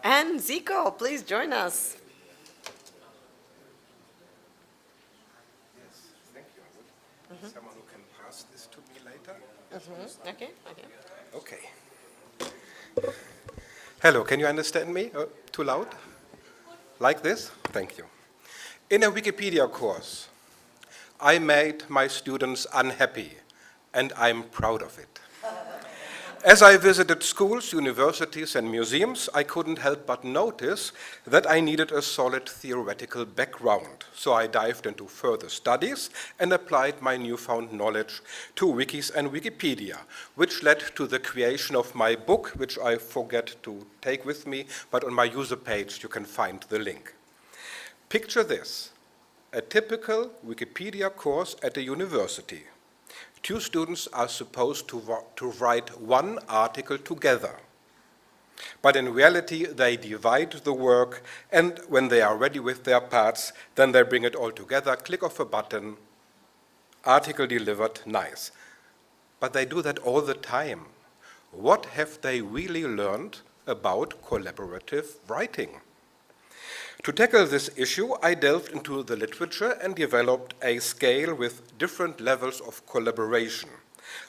And Zico, please join us. Yes, thank you. Someone who can pass this to me later? Okay. Okay. Hello, can you understand me? Too loud? Like this? Thank you. In a Wikipedia course, I made my students unhappy, and I'm proud of it. As I visited schools, universities, and museums, I couldn't help but notice that I needed a solid theoretical background. So I dived into further studies and applied my newfound knowledge to wikis and Wikipedia, which led to the creation of my book, which I forget to take with me, but on my user page you can find the link. Picture this, a typical Wikipedia course at a university. Two students are supposed to write one article together. But in reality, they divide the work, and when they are ready with their parts, then they bring it all together, click of a button, article delivered, nice. But they do that all the time. What have they really learned about collaborative writing? To tackle this issue, I delved into the literature and developed a scale with different levels of collaboration.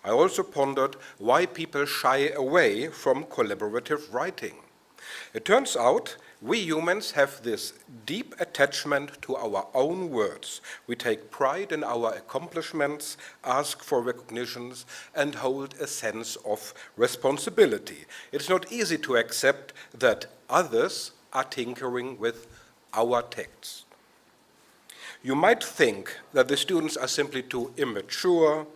I also pondered why people shy away from collaborative writing. It turns out we humans have this deep attachment to our own words. We take pride in our accomplishments, ask for recognitions, and hold a sense of responsibility. It's not easy to accept that others are tinkering with our texts. You might think that the students are simply too immature,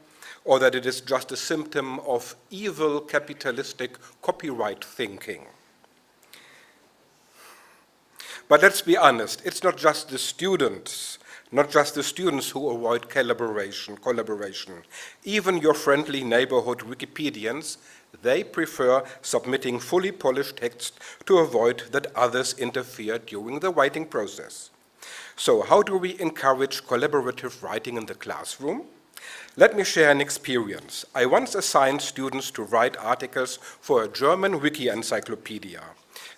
or that it is just a symptom of evil capitalistic copyright thinking. But let's be honest, it's not just the students who avoid collaboration. Even your friendly neighborhood Wikipedians, they prefer submitting fully polished text to avoid that others interfere during the writing process. So how do we encourage collaborative writing in the classroom? Let me share an experience. I once assigned students to write articles for a German wiki encyclopedia.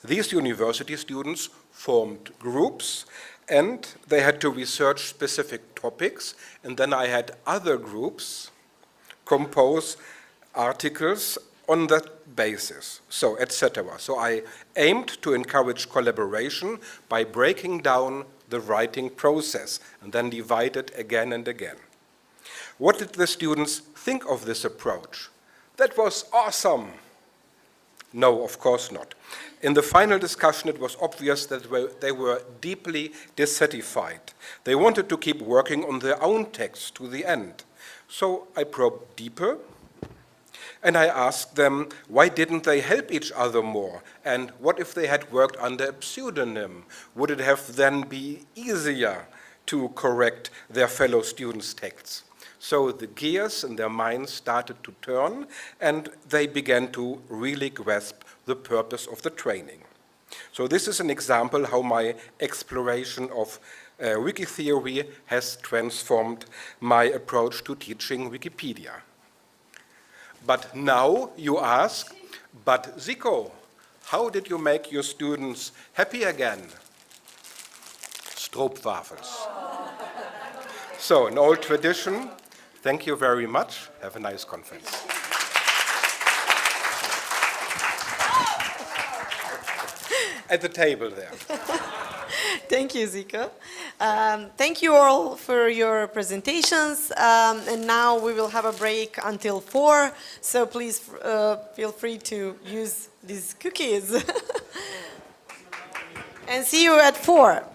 These university students formed groups and they had to research specific topics, and then I had other groups compose articles on that basis, so etc. So I aimed to encourage collaboration by breaking down the writing process and then divide it again and again. What did the students think of this approach? That was awesome. No, of course not. In the final discussion, it was obvious that they were deeply dissatisfied. They wanted to keep working on their own text to the end. So I probed deeper, and I asked them, why didn't they help each other more? And what if they had worked under a pseudonym? Would it have then been easier to correct their fellow students' texts? So the gears in their minds started to turn, and they began to really grasp the purpose of the training. So this is an example how my exploration of wiki theory has transformed my approach to teaching Wikipedia. But now you ask, but Zico, how did you make your students happy again? Stroopwafels. So, an old tradition. Thank you very much. Have a nice conference. At the table there. Thank you, Zico. Thank you all for your presentations. And now we will have a break until 4. So please feel free to use these cookies. And see you at 4.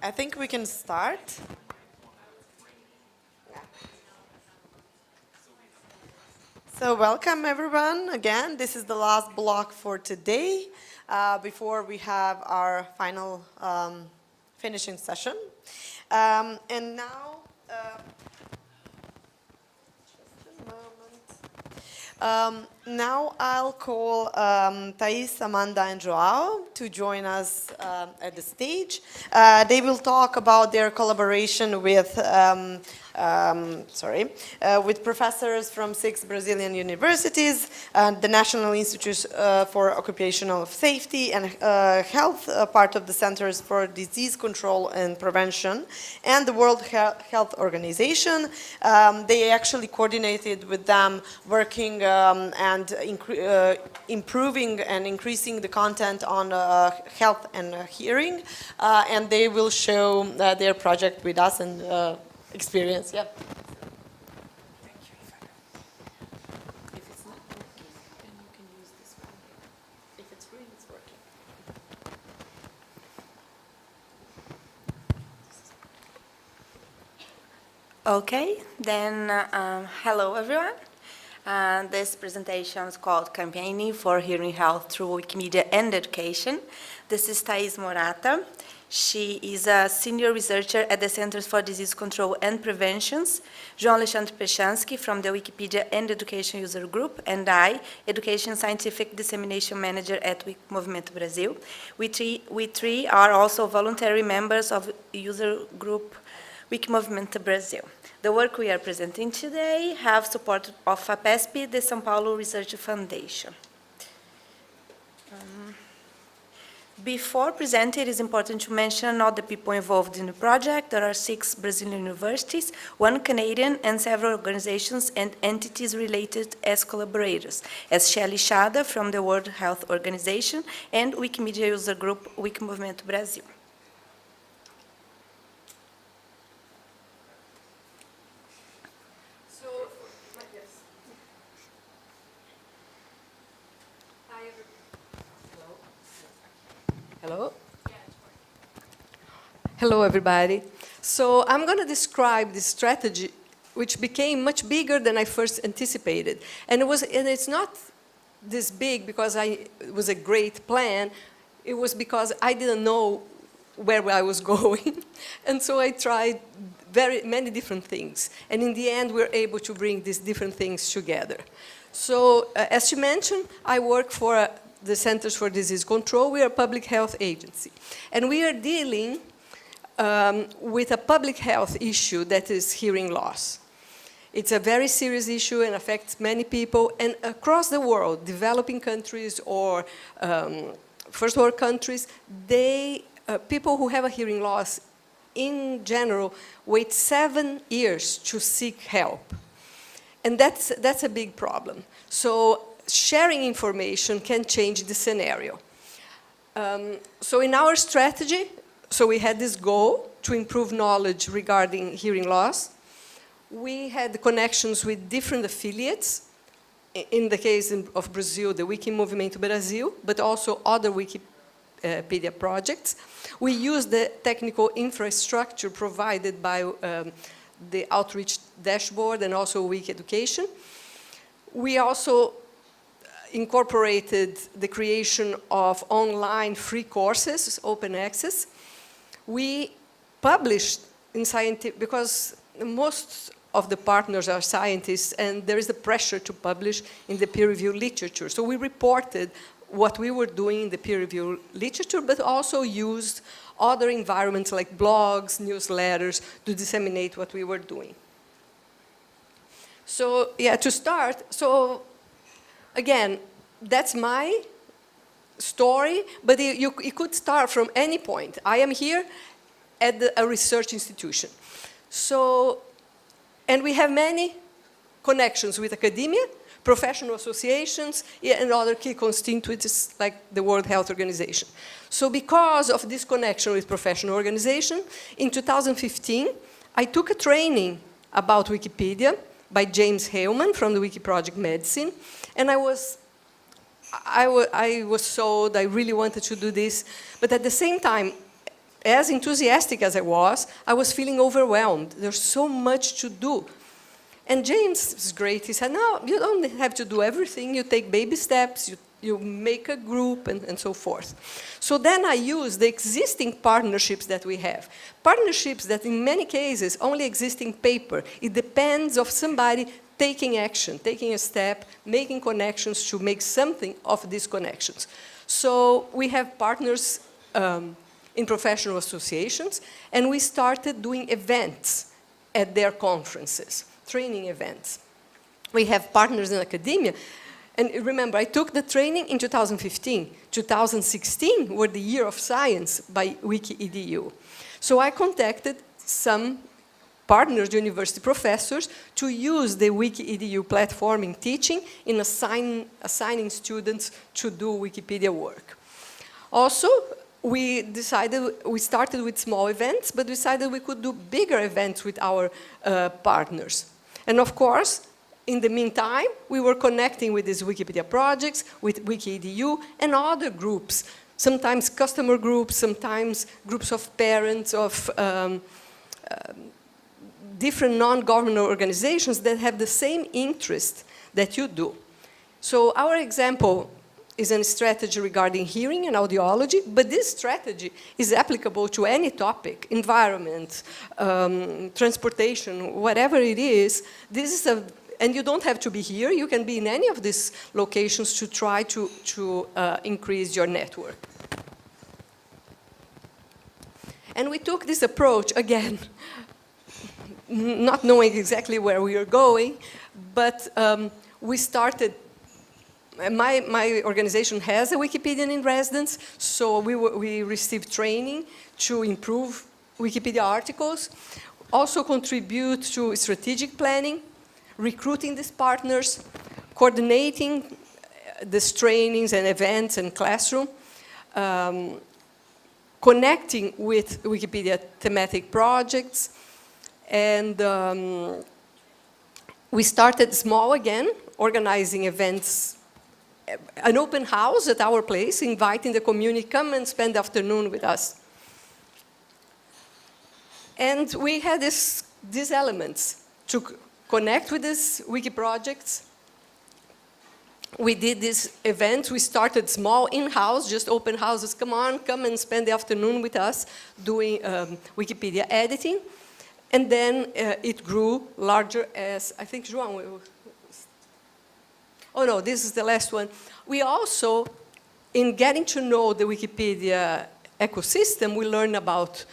I think we can start. So welcome everyone again. This is the last block for today before we have our final finishing session. And now, now I'll call Thais, Amanda, and Joao to join us at the stage. They will talk about their collaboration with, with professors from 6 Brazilian universities, the National Institute for Occupational Safety and Health, part of the Centers for Disease Control and Prevention, and the World Health Organization. They actually coordinated with them working and improving and increasing the content on health and hearing, and they will show their project with us and experience. Yeah. If it's not working, then you can use this one. If it's free, it's working. Okay, then hello everyone. This presentation is called Campaigning for Hearing Health Through Wikimedia and Education. This is Thais Morata. She is a senior researcher at the Centers for Disease Control and Preventions. João Alexandre Pechansky from the Wikipedia and Education User Group, and I, Education Scientific Dissemination Manager at Wiki Movimento Brasil. We three are also voluntary members of user group Wiki Movimento Brasil. The work we are presenting today have support of FAPESP, the São Paulo Research Foundation. Before presenting, it is important to mention all the people involved in the project. There are 6 Brazilian universities, 1 Canadian, and several organizations and entities related as collaborators, as Shelley Shada from the World Health Organization and Wikimedia User Group Wiki Movimento Brasil. Hello? Hello, everybody. So I'm going to describe this strategy, which became much bigger than I first anticipated. And it's not this big because it was a great plan. It was because I didn't know where I was going. And so I tried many different things. And in the end, we're able to bring these different things together. So as you mentioned, I work for the Centers for Disease Control. We are a public health agency. And we are dealing with a public health issue that is hearing loss. It's a very serious issue and affects many people. And across the world, developing countries or first world countries, people who have a hearing loss, in general, wait 7 years to seek help. And that's a big problem. So sharing information can change the scenario. So in our strategy, we had this goal to improve knowledge regarding hearing loss. We had connections with different affiliates. In the case of Brazil, the Wiki Movimento Brasil, but also other Wikipedia projects. We used the technical infrastructure provided by the outreach dashboard and also Wiki Education. We also incorporated the creation of online free courses, open access. We published in scientific, because most of the partners are scientists and there is a pressure to publish in the peer-reviewed literature. So we reported what we were doing in the peer-reviewed literature, but also used other environments like blogs, newsletters to disseminate what we were doing. So yeah, to start, again, that's my story, but you could start from any point. I am here at a research institution. And we have many connections with academia, professional associations, and other key constituents like the World Health Organization. So because of this connection with professional organization, in 2015, I took a training about Wikipedia by James Haleman from the Wiki Project Medicine, and I was sold, I really wanted to do this, but at the same time, as enthusiastic as I was feeling overwhelmed. There's so much to do. And James is great. He said, no, you don't have to do everything. You take baby steps, you make a group, and so forth. So then I use the existing partnerships that we have. Partnerships that in many cases only exist in paper. It depends of somebody taking action, taking a step, making connections to make something of these connections. So we have partners in professional associations, and we started doing events at their conferences, training events. We have partners in academia. And remember, I took the training in 2015. 2016 were the year of science by Wiki EDU. So I contacted some partners, university professors, to use the Wiki EDU platform in teaching, in assigning students to do Wikipedia work. Also, we started with small events, but decided we could do bigger events with our partners. And of course, in the meantime, we were connecting with these Wikipedia projects, with Wiki EDU, and other groups, sometimes customer groups, sometimes groups of parents, of different non-governmental organizations that have the same interest that you do. So our example is a strategy regarding hearing and audiology, but this strategy is applicable to any topic, environment, transportation, whatever it is. And you don't have to be here, you can be in any of these locations to try to increase your network. And we took this approach, again, not knowing exactly where we are going, but we started. My organization has a Wikipedian in residence, so we received training to improve Wikipedia articles, also contribute to strategic planning, recruiting these partners, coordinating these trainings and events and classroom, connecting with Wikipedia thematic projects, and we started small again, organizing events, an open house at our place, inviting the community, come and spend the afternoon with us. And we had these elements to connect with these wiki projects. We did these events. We started small in-house, just open houses. Come on, come and spend the afternoon with us doing Wikipedia editing. And then it grew larger as, I think, João will. Oh no, this is the last one. We also, in getting to know the Wikipedia ecosystem, we learn about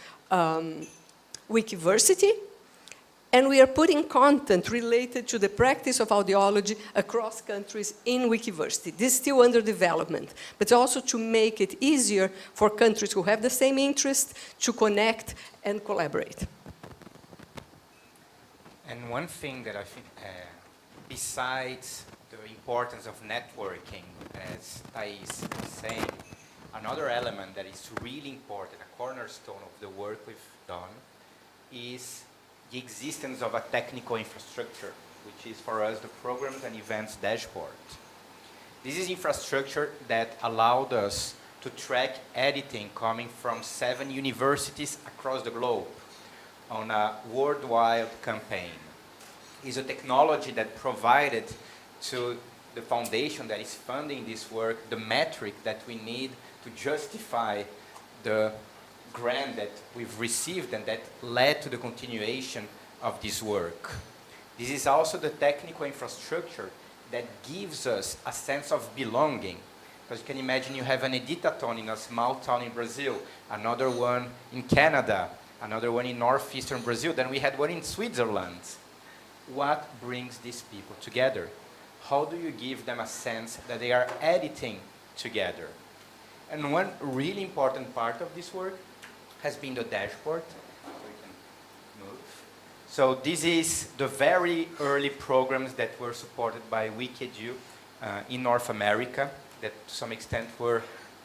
Wikiversity, and we are putting content related to the practice of audiology across countries in Wikiversity. This is still under development, but also to make it easier for countries who have the same interest to connect and collaborate. And one thing that I think, besides the importance of networking, as Thais was saying, another element that is really important, a cornerstone of the work we've done, is the existence of a technical infrastructure, which is for us the programs and events dashboard. This is infrastructure that allowed us to track editing coming from 7 universities across the globe on a worldwide campaign. It's a technology that provided to the foundation that is funding this work the metric that we need to justify the grant that we've received and that led to the continuation of this work. This is also the technical infrastructure that gives us a sense of belonging. Because you can imagine you have an editathon in a small town in Brazil, another one in Canada, another one in northeastern Brazil, then we had one in Switzerland. What brings these people together? How do you give them a sense that they are editing together? And one really important part of this work has been the dashboard. So this is the very early programs that were supported by WikiEdu in North America, that to some extent were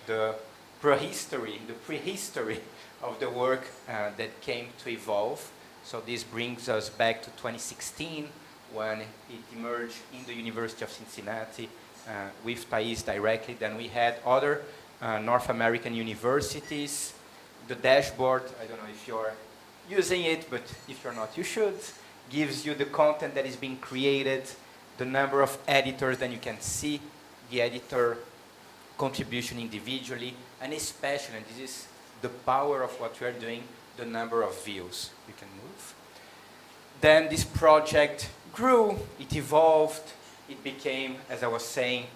the prehistory of the work that came to evolve. So this brings us back to 2016, when it emerged in the University of Cincinnati with Thais directly. Then we had other North American universities The dashboard, I don't know if you're using it, but if you're not, you should, gives you the content that is being created, the number of editors, then you can see the editor contribution individually, and especially, and this is the power of what we are doing, the number of views. You can move. Then this project grew, it evolved, it became, as I was saying,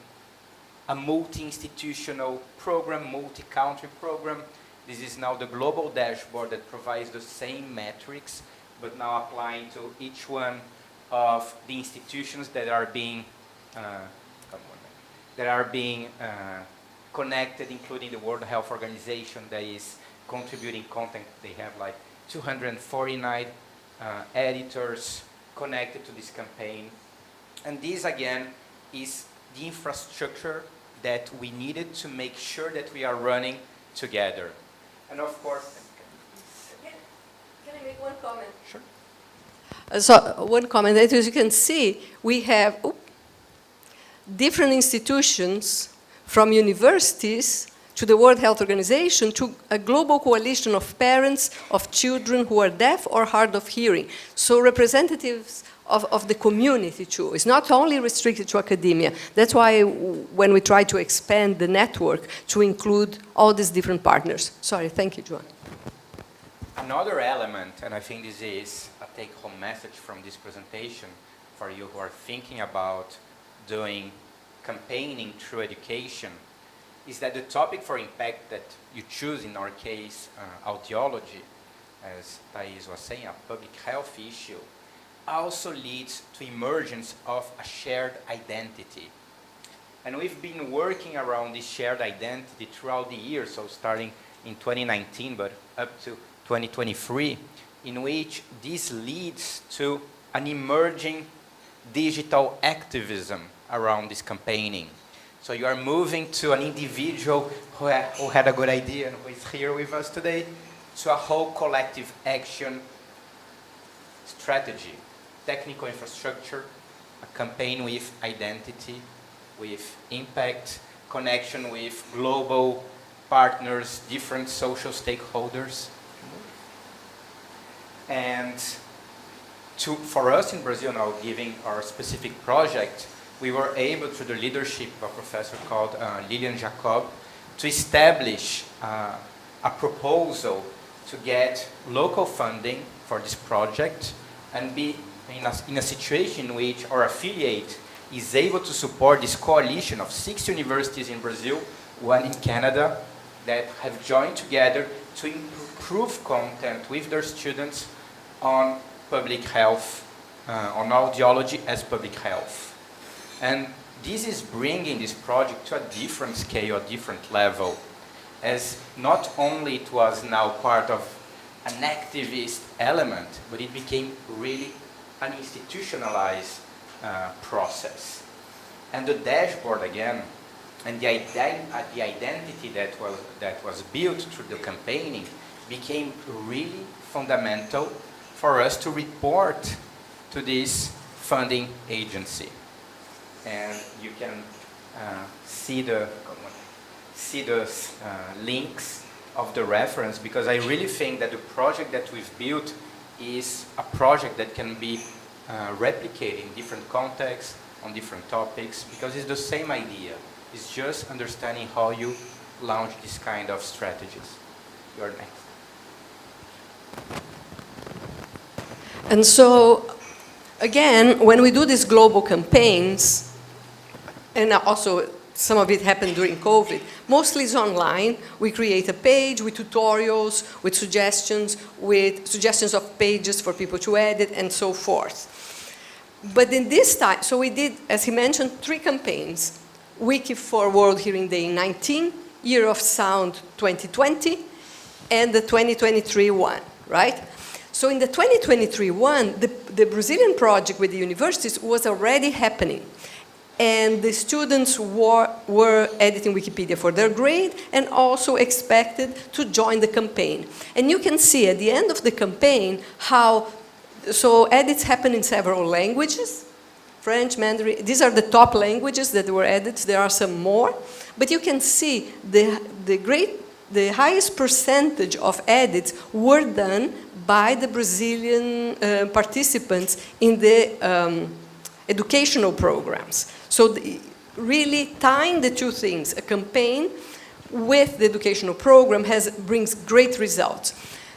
a multi-institutional program, multi-country program. This is now the global dashboard that provides the same metrics, but now applying to each one of the institutions that are being connected, including the World Health Organization that is contributing content. They have like 249 editors connected to this campaign. And this, again, is the infrastructure that we needed to make sure that we are running together. And of course... Can I make one comment? Sure. So one comment, that as you can see, we have different institutions from universities to the World Health Organization to a global coalition of parents of children who are deaf or hard of hearing. So representatives of the community too. It's not only restricted to academia. That's why when we try to expand the network to include all these different partners. Sorry, thank you, Joan. Another element, and I think this is a take-home message from this presentation for you who are thinking about doing campaigning through education, is that the topic for impact that you choose, in our case, audiology, as Thais was saying, a public health issue, also leads to emergence of a shared identity. And we've been working around this shared identity throughout the year, so starting in 2019, but up to 2023, in which this leads to an emerging digital activism around this campaigning. So you are moving to an individual who had a good idea and who is here with us today, to a whole collective action strategy, technical infrastructure, a campaign with identity, with impact, connection with global partners, different social stakeholders. And for us in Brazil now, giving our specific project, we were able, through the leadership of a professor called Lilian Jacob, to establish a proposal to get local funding for this project and be in a situation in which our affiliate is able to support this coalition of 6 universities in Brazil, 1 in Canada, that have joined together to improve content with their students on public health, on audiology as public health. And this is bringing this project to a different scale, a different level, as not only it was now part of an activist element, but it became really an institutionalized process. And the dashboard, again, and the identity that was built through the campaigning became really fundamental for us to report to this funding agency. And you can see the links of the reference, because I really think that the project that we've built is a project that can be replicated in different contexts, on different topics, because it's the same idea. It's just understanding how you launch this kind of strategies. You're next. And so, again, when we do these global campaigns, and also some of it happened during COVID, mostly it's online. We create a page with tutorials, with suggestions of pages for people to edit, and so forth. But in this time, so we did, as he mentioned, 3 campaigns. Wiki for World Hearing Day 19, Year of Sound 2020, and the 2023 one, right? So in the 2023 one, the Brazilian project with the universities was already happening. And the students were editing Wikipedia for their grade and also expected to join the campaign. And you can see at the end of the campaign how, so edits happen in several languages, French, Mandarin. These are the top languages that were edited. There are some more. But you can see the great the highest percentage of edits were done by the Brazilian participants in the educational programs. So really tying the two things, a campaign with the educational program brings great results.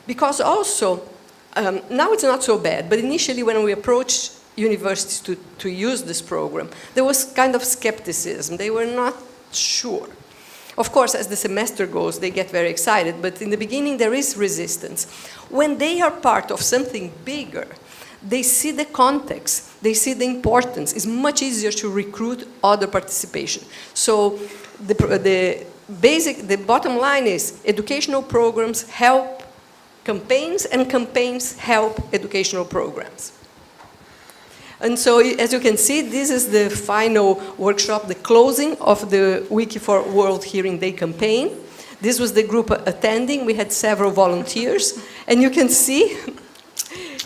Because also, now it's not so bad, but initially when we approached universities to use this program, there was kind of skepticism. They were not sure. Of course, as the semester goes, they get very excited, but in the beginning there is resistance. When they are part of something bigger, they see the context, they see the importance. It's much easier to recruit other participation. So the bottom line is educational programs help campaigns, and campaigns help educational programs. And so, as you can see, this is the final workshop, the closing of the Wiki for World Hearing Day campaign. This was the group attending. We had several volunteers. And you can see,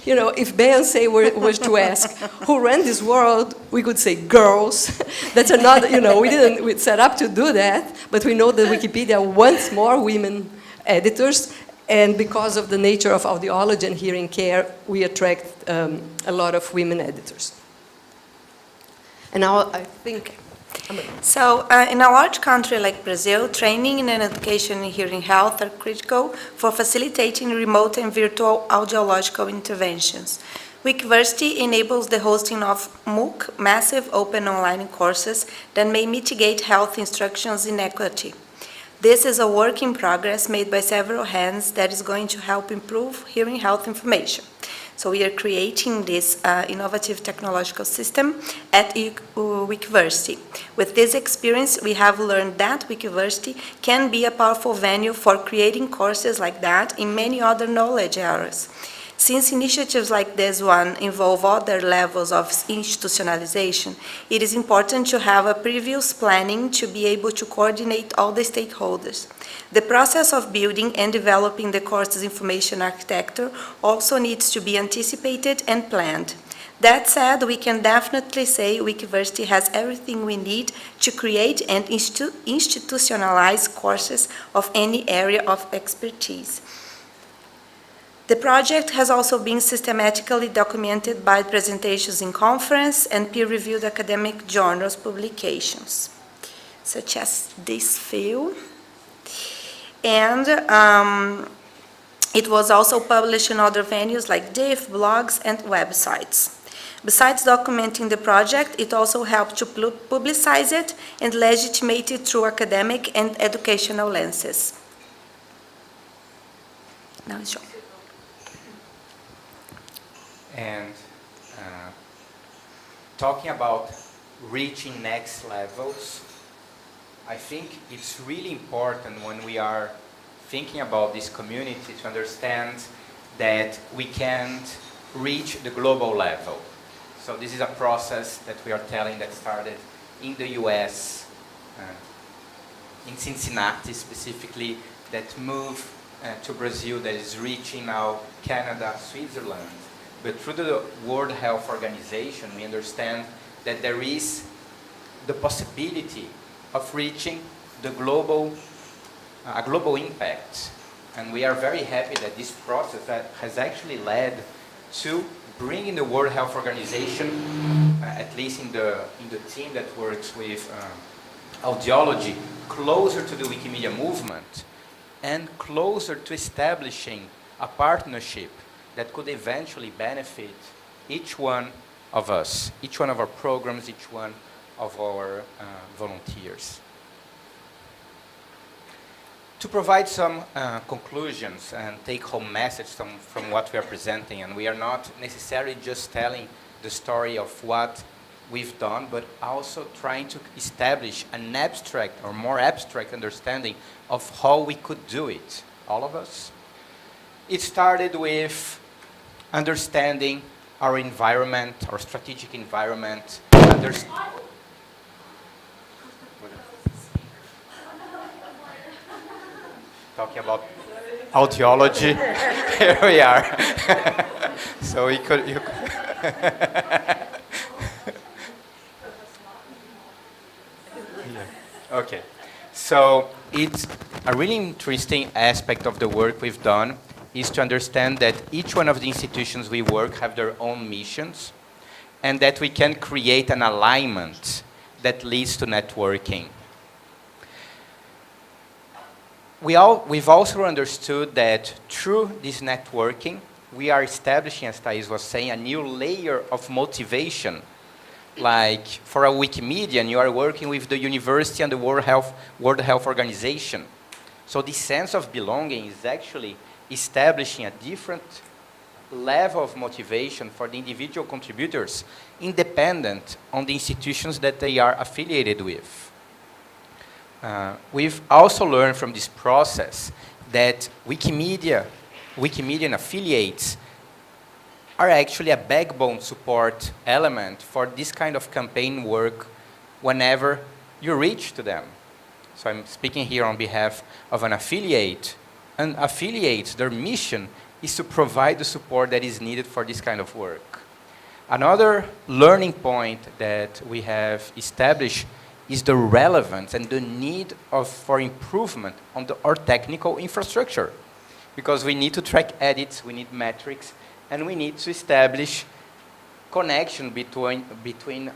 you know, if Beyonce were to ask who ran this world, we could say girls. That's another, you know, we didn't set up to do that, but we know that Wikipedia wants more women editors. And because of the nature of audiology and hearing care, we attract a lot of women editors. And now I think... So, in a large country like Brazil, training and education in hearing health are critical for facilitating remote and virtual audiological interventions. Wikiversity enables the hosting of MOOC, massive open online courses that may mitigate health instructions inequity. This is a work in progress made by several hands that is going to help improve hearing health information. So we are creating this innovative technological system at Wikiversity. With this experience, we have learned that Wikiversity can be a powerful venue for creating courses like that in many other knowledge areas. Since initiatives like this one involve other levels of institutionalization, it is important to have a previous planning to be able to coordinate all the stakeholders. The process of building and developing the course's information architecture also needs to be anticipated and planned. That said, we can definitely say Wikiversity has everything we need to create and institutionalize courses of any area of expertise. The project has also been systematically documented by presentations in conference and peer-reviewed academic journals publications, such as this few. And it was also published in other venues like DIF, blogs, and websites. Besides documenting the project, it also helped to publicize it and legitimate it through academic and educational lenses. Now it's John. And talking about reaching next levels, I think it's really important when we are thinking about this community to understand that we can't reach the global level. So this is a process that we are telling that started in the US, in Cincinnati specifically, that moved to Brazil, that is reaching now Canada, Switzerland. But through the World Health Organization, we understand that there is the possibility of reaching the global, a global impact. And we are very happy that this process has actually led to bringing the World Health Organization, at least in the team that works with audiology, closer to the Wikimedia movement and closer to establishing a partnership that could eventually benefit each one of us, each one of our programs, each one of our volunteers. To provide some conclusions and take-home message from what we are presenting, and we are not necessarily just telling the story of what we've done, but also trying to establish an abstract or more abstract understanding of how we could do it, all of us. It started with understanding our environment, our strategic environment, talking about audiology, here we are. So we could, yeah. Okay. So it's a really interesting aspect of the work we've done is to understand that each one of the institutions we work have their own missions and that we can create an alignment that leads to networking. We've also understood that through this networking, we are establishing, as Thais was saying, a new layer of motivation. Like for a Wikimedian, you are working with the university and the World Health Organization. So this sense of belonging is actually establishing a different level of motivation for the individual contributors, independent on the institutions that they are affiliated with. We've also learned from this process that Wikimedian affiliates are actually a backbone support element for this kind of campaign work whenever you reach to them. So I'm speaking here on behalf of an affiliate. And affiliates, their mission is to provide the support that is needed for this kind of work. Another learning point that we have established is the relevance and the need for improvement on our technical infrastructure. Because we need to track edits, we need metrics, and we need to establish connection between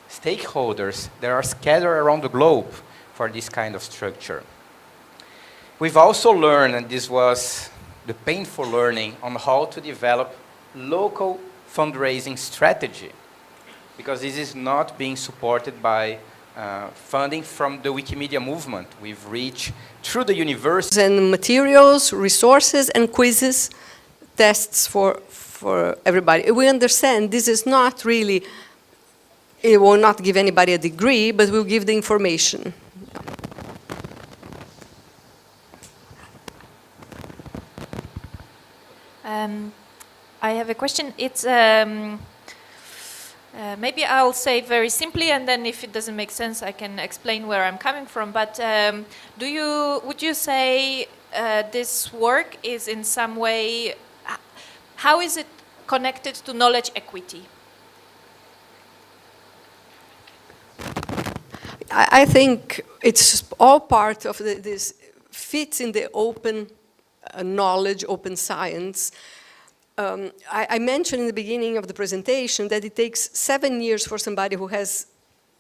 stakeholders that are scattered around the globe for this kind of structure. We've also learned, and this was the painful learning, on how to develop local fundraising strategy, because this is not being supported by funding from the Wikimedia movement. We've reached through the university. And materials, resources, and quizzes, tests for everybody. We understand this is not really, it will not give anybody a degree, but will give the information. I have a question. It's maybe I'll say very simply, and then if it doesn't make sense, I can explain where I'm coming from. But would you say this work is in some way, how is it connected to knowledge equity? I think it's all part of this fits in the open knowledge, open science. I mentioned in the beginning of the presentation that it takes 7 years for somebody who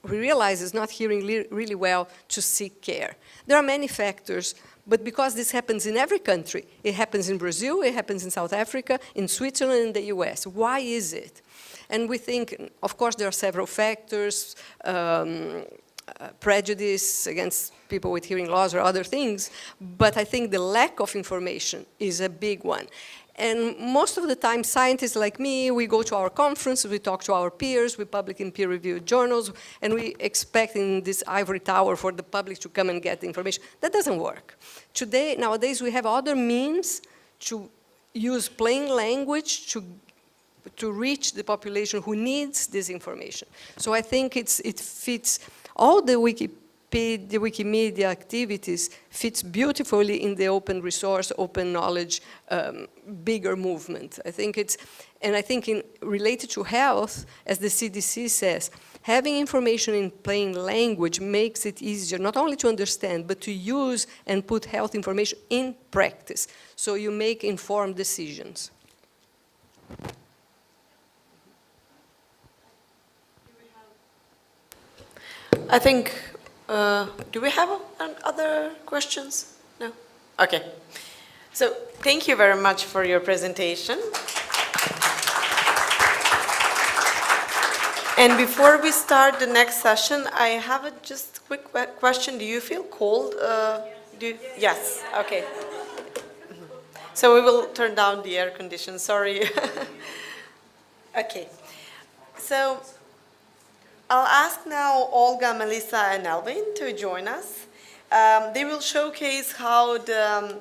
realizes not hearing really well to seek care. There are many factors, but because this happens in every country, it happens in Brazil, it happens in South Africa, in Switzerland, in the US. Why is it? And we think, of course, there are several factors, prejudice against people with hearing loss or other things, but I think the lack of information is a big one. And most of the time, scientists like me, we go to our conferences, we talk to our peers, we publish in peer-reviewed journals, and we expect in this ivory tower for the public to come and get the information. That doesn't work. Nowadays, we have other means to use plain language to reach the population who needs this information. So I think it fits all the Wikimedia activities fits beautifully in the open resource, open knowledge, bigger movement. I think related to health, as the CDC says, having information in plain language makes it easier not only to understand, but to use and put health information in practice. So you make informed decisions. I think, do we have other questions? No? Okay. So thank you very much for your presentation. And before we start the next session, I have a just quick question. Do you feel cold? Yes, okay. So we will turn down the air condition, sorry. Okay. So I'll ask now Olga, Melissa, and Elvin to join us. They will showcase how the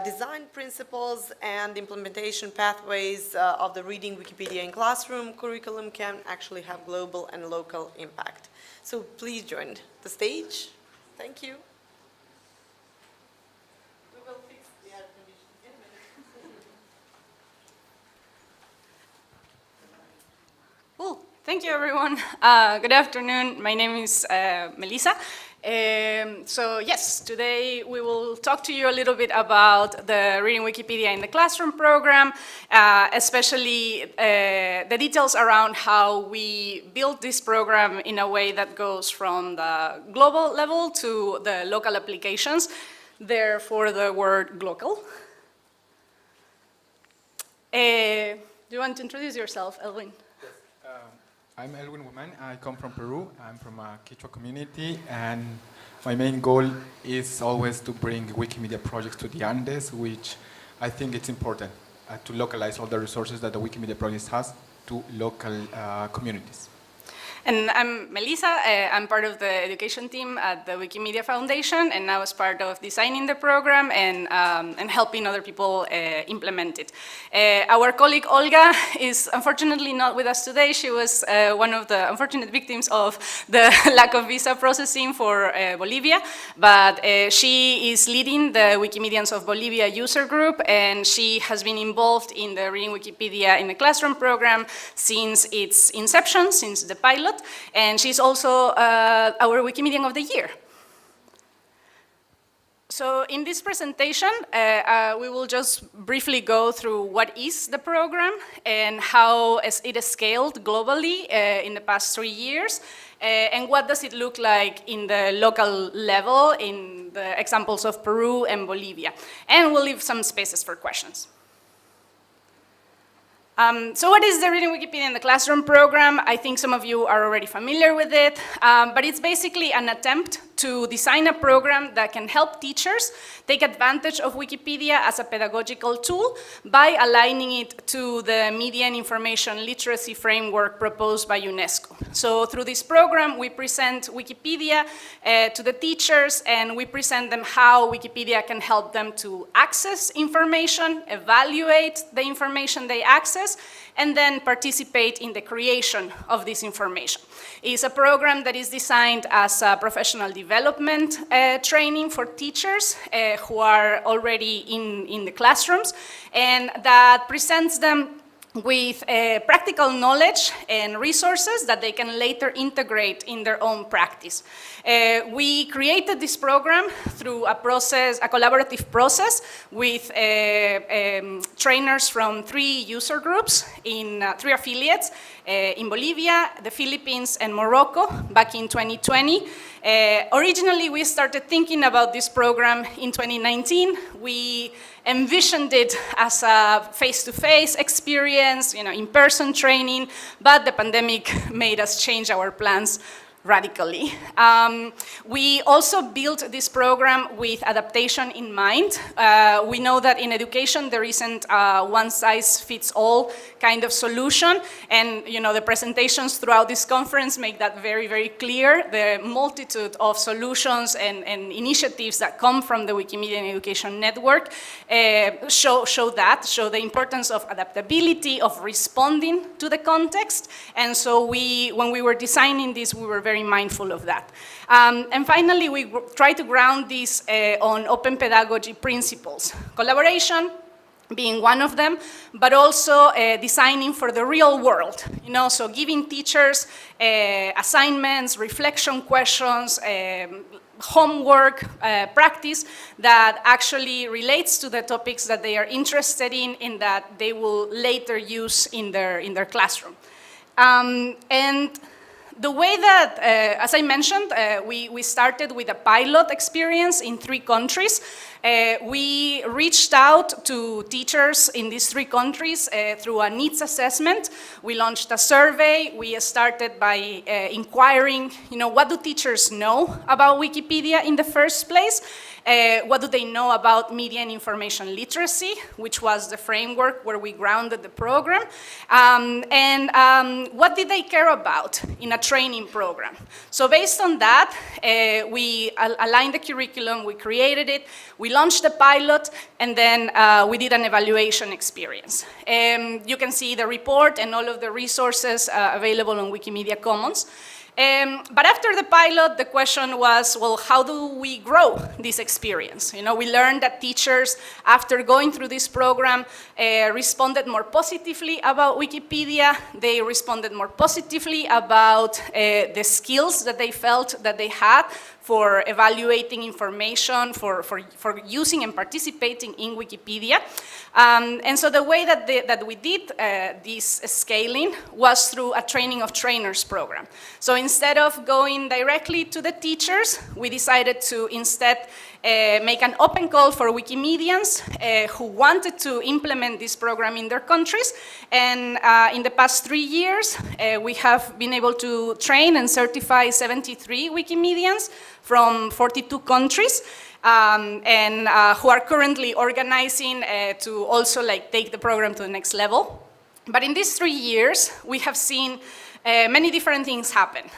design principles and implementation pathways of the Reading Wikipedia in Classroom curriculum can actually have global and local impact. So please join the stage. Thank you. We will fix the air conditioning in a minute. Well, Thank you, everyone. Good afternoon. My name is Melissa. So yes, today we will talk to you a little bit about the Reading Wikipedia in the Classroom program, especially the details around how we built this program in a way that goes from the global level to the local applications, therefore the word glocal. Do you want to introduce yourself, Elwin? I'm Elwin Woman. I come from Peru. I'm from a Quechua community, and my main goal is always to bring Wikimedia projects to the Andes, which I think it's important to localize all the resources that the Wikimedia project has to local communities. And I'm Melissa. I'm part of the education team at the Wikimedia Foundation, and I was part of designing the program and helping other people implement it. Our colleague Olga is unfortunately not with us today. She was one of the unfortunate victims of the lack of visa processing for Bolivia, but she is leading the Wikimedians of Bolivia user group, and she has been involved in the Reading Wikipedia in the Classroom program since its inception, since the pilot. And she's also our Wikimedian of the Year. So in this presentation, we will just briefly go through what is the program and how it is scaled globally in the past 3 years, and what does it look like in the local level in the examples of Peru and Bolivia. And we'll leave some spaces for questions. So what is the Reading Wikipedia in the Classroom program? I think some of you are already familiar with it, but it's basically an attempt to design a program that can help teachers take advantage of Wikipedia as a pedagogical tool by aligning it to the Media and Information Literacy Framework proposed by UNESCO. So through this program, we present Wikipedia to the teachers, and we present them how Wikipedia can help them to access information, evaluate the information they access, and then participate in the creation of this information. It's a program that is designed as a professional development training for teachers who are already in the classrooms, and that presents them with practical knowledge and resources that they can later integrate in their own practice. We created this program through a collaborative process with trainers from 3 user groups in 3 affiliates in Bolivia, the Philippines, and Morocco back in 2020. Originally, we started thinking about this program in 2019. We envisioned it as a face-to-face experience, in-person training, but the pandemic made us change our plans radically. We also built this program with adaptation in mind. We know that in education there isn't a one-size-fits-all kind of solution, and the presentations throughout this conference make that very, very clear. The multitude of solutions and initiatives that come from the Wikimedia and Education Network show the importance of adaptability, of responding to the context, and so when we were designing this, we were very mindful of that. And finally, we try to ground this on open pedagogy principles. Collaboration being one of them, but also designing for the real world. So giving teachers assignments, reflection questions, homework, practice that actually relates to the topics that they are interested in that they will later use in their classroom. And the way that, as I mentioned, we started with a pilot experience in 3 countries. We reached out to teachers in these 3 countries through a needs assessment. We launched a survey. We started by inquiring, what do teachers know about Wikipedia in the first place? What do they know about media and information literacy, which was the framework where we grounded the program? And what did they care about in a training program? So based on that, we aligned the curriculum, we created it, we launched the pilot, and then we did an evaluation experience. You can see the report and all of the resources available on Wikimedia Commons. But after the pilot, the question was, well, how do we grow this experience? You know, we learned that teachers, after going through this program, responded more positively about Wikipedia. They responded more positively about the skills that they felt that they had for evaluating information, for using and participating in Wikipedia. And so the way that we did this scaling was through a training of trainers program. So instead of going directly to the teachers, we decided to instead make an open call for Wikimedians who wanted to implement this program in their countries. And in the past 3 years, we have been able to train and certify 73 Wikimedians from 42 countries. And who are currently organizing to also take the program to the next level. But in these 3 years, we have seen many different things happen.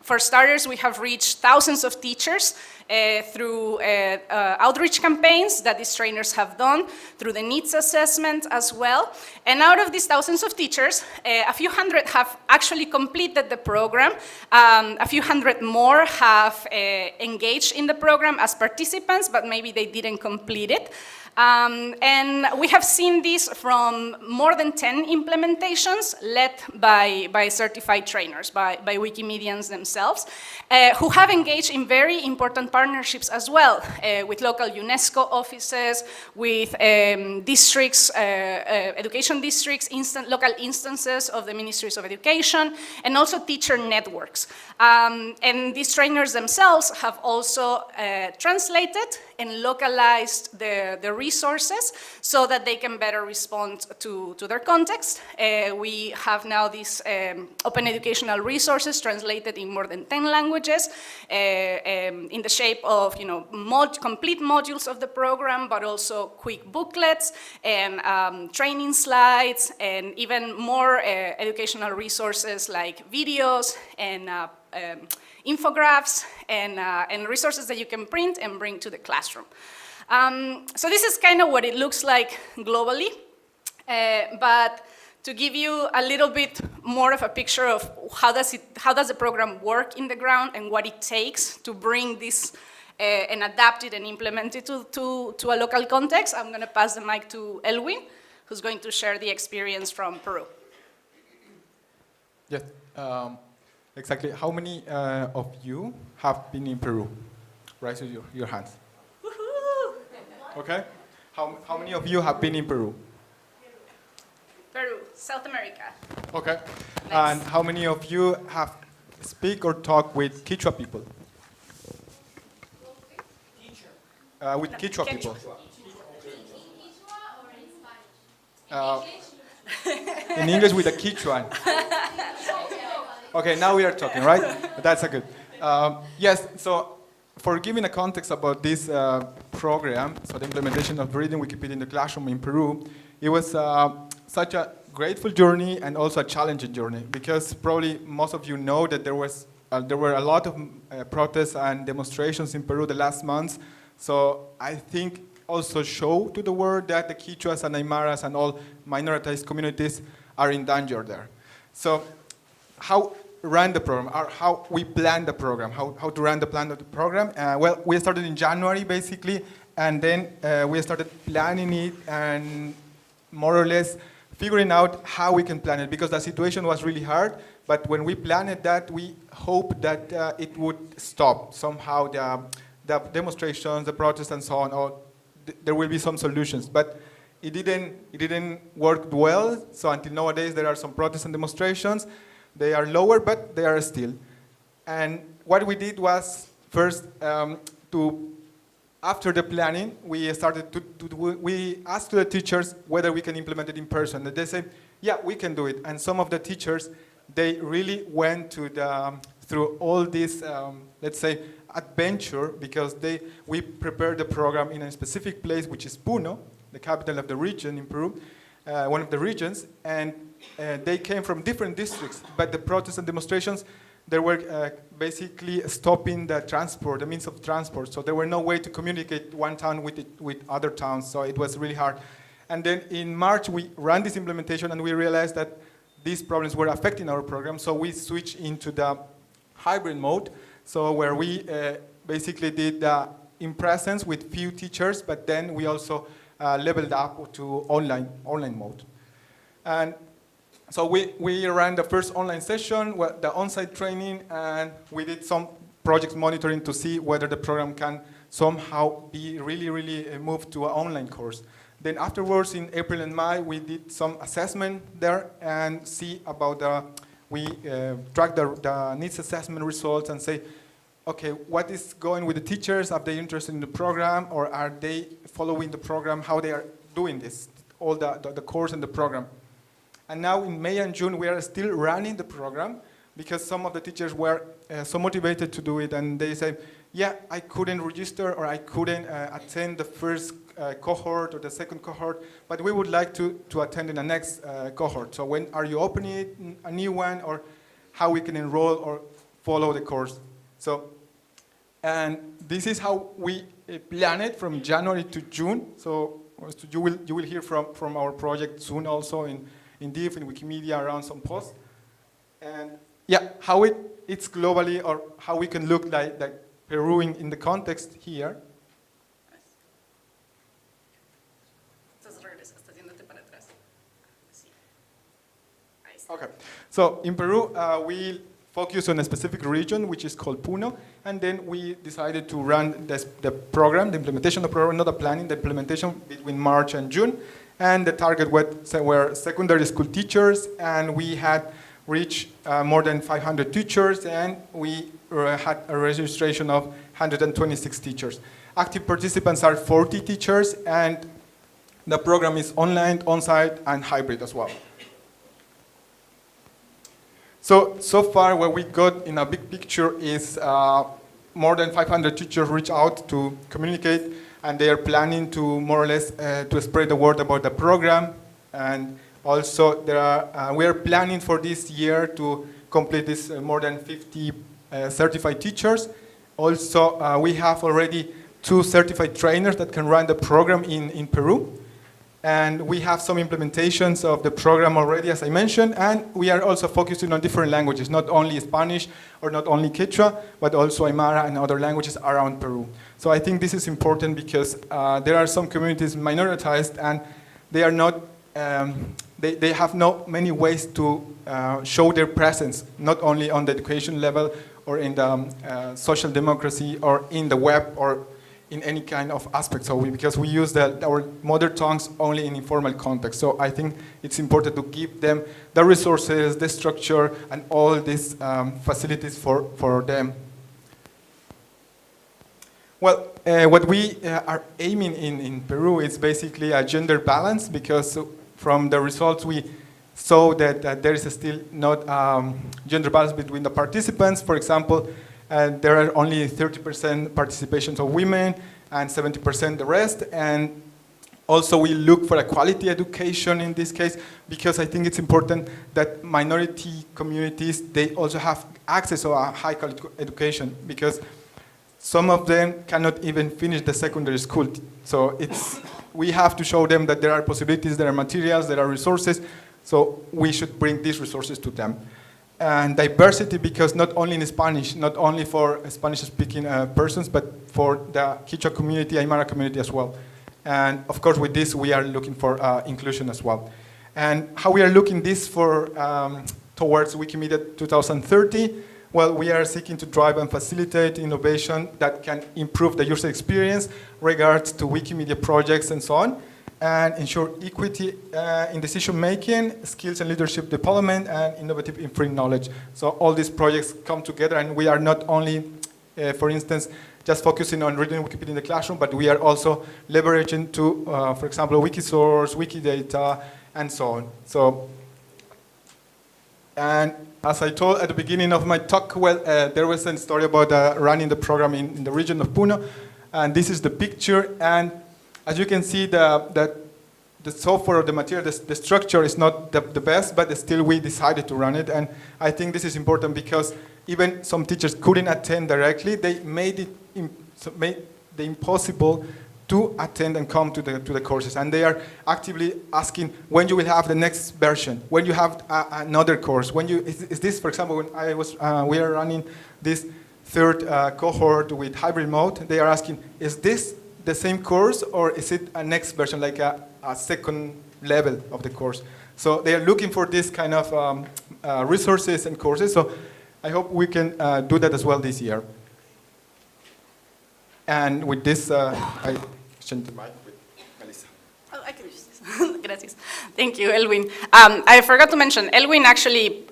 For starters, we have reached thousands of teachers through outreach campaigns that these trainers have done, through the needs assessment as well. And out of these thousands of teachers, a few hundred have actually completed the program. A few hundred more have engaged in the program as participants, but maybe they didn't complete it. And we have seen this from more than 10 implementations led by certified trainers, by Wikimedians themselves, who have engaged in very important partnerships as well, with local UNESCO offices, with districts, education districts, local instances of the Ministries of Education, and also teacher networks. And these trainers themselves have also translated and localized the resources so that they can better respond to their context. We have now these open educational resources translated in more than 10 languages in the shape of complete modules of the program, but also quick booklets and training slides and even more educational resources like videos and infographics and resources that you can print and bring to the classroom. So this is kind of what it looks like globally, but to give you a little bit more of a picture of how does the program work in the ground and what it takes to bring this and adapt it and implement it to a local context, I'm going to pass the mic to Elwin, who's going to share the experience from Peru. Yes. Exactly. How many of you have been in Peru? Raise your hands. Okay. How many of you have been in Peru? Peru, South America. Okay. Nice. And how many of you have speak or talk with Quechua people? With Quechua people. In English with a Quechuan. Okay, now we are talking, right? That's a good. Yes, so for giving a context about this program, so the implementation of reading Wikipedia in the classroom in Peru, it was such a grateful journey and also a challenging journey, because probably most of you know that there were a lot of protests and demonstrations in Peru the last months. So I think also show to the world that the Quechuas and Aymaras and all minoritized communities are in danger there. So how run the program, or how we plan the program, how to run the plan of the program? Well, we started in January, basically, and then we started planning it and more or less figuring out how we can plan it, because the situation was really hard, but when we planned that, we hoped that it would stop somehow, the demonstrations, the protests, and so on, or there will be some solutions. But it didn't work well, so until nowadays there are some protests and demonstrations. They are lower, but they are still. And what we did was first after the planning, we started we asked the teachers whether we can implement it in person. And they said, yeah, we can do it. And some of the teachers, they really went through all this, let's say, adventure, because we prepared the program in a specific place, which is Puno, the capital of the region in Peru, one of the regions, and they came from different districts, but the protests and demonstrations, they were basically stopping the transport, the means of transport, so there were no way to communicate one town with other towns, so it was really hard. And then in March, we ran this implementation, and we realized that these problems were affecting our program, so we switched into the hybrid mode, so where we basically did in presence with few teachers, but then we also leveled up to online mode. And so we ran the first online session, the on-site training, and we did some project monitoring to see whether the program can somehow be really moved to an online course. Then afterwards, in April and May, we did some assessment there and see about we track the needs assessment results and say, okay, what is going with the teachers? Are they interested in the program, or are they following the program, how they are doing this, all the course and the program? And now in May and June, we are still running the program because some of the teachers were so motivated to do it, and they say, yeah, I couldn't register or I couldn't attend the first cohort or the second cohort, but we would like to attend in the next cohort. So when are you opening a new one, or how we can enroll or follow the course? So, and this is how we plan it from January to June. So you will hear from our project soon, also in Div, in Wikimedia, around some posts. And yeah, how it's globally, or how we can look like Peru in the context here. Okay, so in Peru, we focus on a specific region, which is called Puno, and then we decided to run the program, the implementation of the program, not the planning, the implementation between March and June, and the target were secondary school teachers, and we had reached more than 500 teachers, and we had a registration of 126 teachers. Active participants are 40 teachers, and the program is online, on-site, and hybrid as well. So far what we got in a big picture is more than 500 teachers reach out to communicate, and they are planning to more or less to spread the word about the program. And also we are planning for this year to complete this more than 50 certified teachers. Also, we have already 2 certified trainers that can run the program in Peru. And we have some implementations of the program already, as I mentioned, and we are also focusing on different languages, not only Spanish or not only Quechua, but also Aymara and other languages around Peru. So I think this is important because there are some communities minoritized, and they are not, they have not many ways to show their presence, not only on the education level or in the social democracy or in the web or in any kind of aspect. So because we use our mother tongues only in informal context. So I think it's important to give them the resources, the structure, and all these facilities for them. Well, what we are aiming in Peru is basically a gender balance, because from the results we saw that there is still not gender balance between the participants. For example, there are only 30% participation of women and 70% the rest. And also we look for a quality education in this case, because I think it's important that minority communities, they also have access to a high quality education, because some of them cannot even finish the secondary school. So we have to show them that there are possibilities, there are materials, there are resources, so we should bring these resources to them. And diversity, because not only in Spanish, not only for Spanish-speaking persons, but for the Quechua community, Aymara community as well. And of course, with this, we are looking for inclusion as well. And how we are looking this for towards Wikimedia 2030? Well, we are seeking to drive and facilitate innovation that can improve the user experience regards to Wikimedia projects and so on, and ensure equity in decision-making, skills and leadership development, and innovative in free knowledge. So all these projects come together, and we are not only, for instance, just focusing on reading Wikipedia in the classroom, but we are also leveraging to, for example, Wikisource, Wikidata, and so on. So, and as I told at the beginning of my talk, well, there was a story about running the program in the region of Puno, and this is the picture. And as you can see, the software or the material, the structure is not the best, but still we decided to run it. And I think this is important because even some teachers couldn't attend directly. They made it impossible to attend and come to the courses. And they are actively asking when you will have the next version, when you have another course, when you, is this, for example, when we are running this third cohort with hybrid mode, they are asking, is this the same course or is it a next version, like a second level of the course? So they are looking for this kind of resources and courses. So I hope we can do that as well this year. And with this, I change the mic with Melissa. Oh, I can use this. Gracias. Thank you, Elwin. I forgot to mention, Elwin actually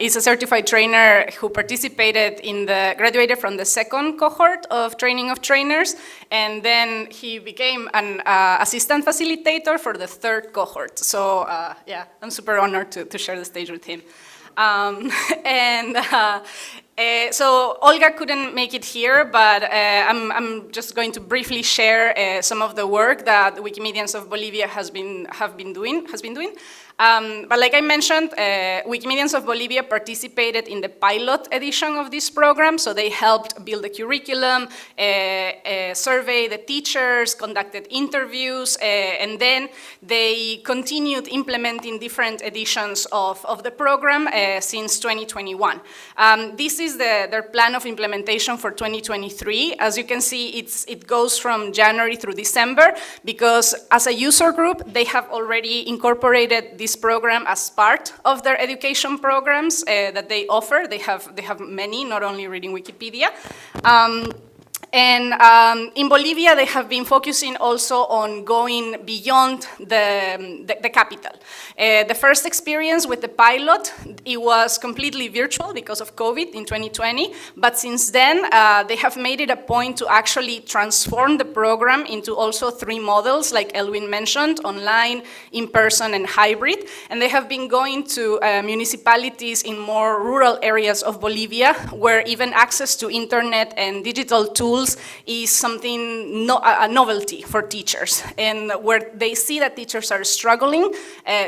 is a certified trainer who graduated from the second cohort of training of trainers, and then he became an assistant facilitator for the third cohort. So yeah, I'm super honored to share the stage with him. So Olga couldn't make it here, but I'm just going to briefly share some of the work that Wikimedians of Bolivia have been doing. But like I mentioned, Wikimedians of Bolivia participated in the pilot edition of this program, so they helped build the curriculum, survey the teachers, conducted interviews, and then they continued implementing different editions of the program since 2021. This is their plan of implementation for 2023. As you can see, it goes from January through December, because as a user group, they have already incorporated this program as part of their education programs that they offer. They have many, not only reading Wikipedia. And in Bolivia, they have been focusing also on going beyond the capital. The first experience with the pilot, it was completely virtual because of COVID in 2020, but since then, they have made it a point to actually transform the program into also 3 models, like Elwin mentioned, online, in-person, and hybrid. And they have been going to municipalities in more rural areas of Bolivia, where even access to internet and digital tools is something, a novelty for teachers, and where they see that teachers are struggling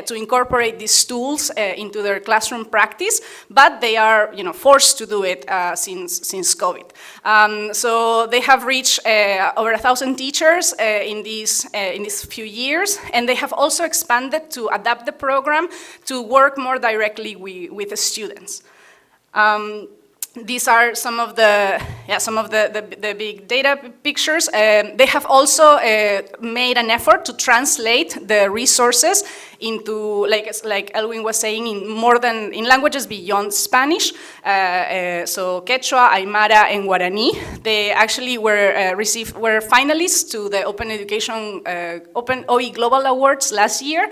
to incorporate these tools into their classroom practice, but they are forced to do it since COVID. So they have reached over 1,000 teachers in these few years, and they have also expanded to adapt the program to work more directly with the students. These are some of the big data pictures. They have also made an effort to translate the resources into, like Elwin was saying, in languages beyond Spanish. So Quechua, Aymara, and Guarani. They actually were finalists to the Open Education Open OE Global Awards last year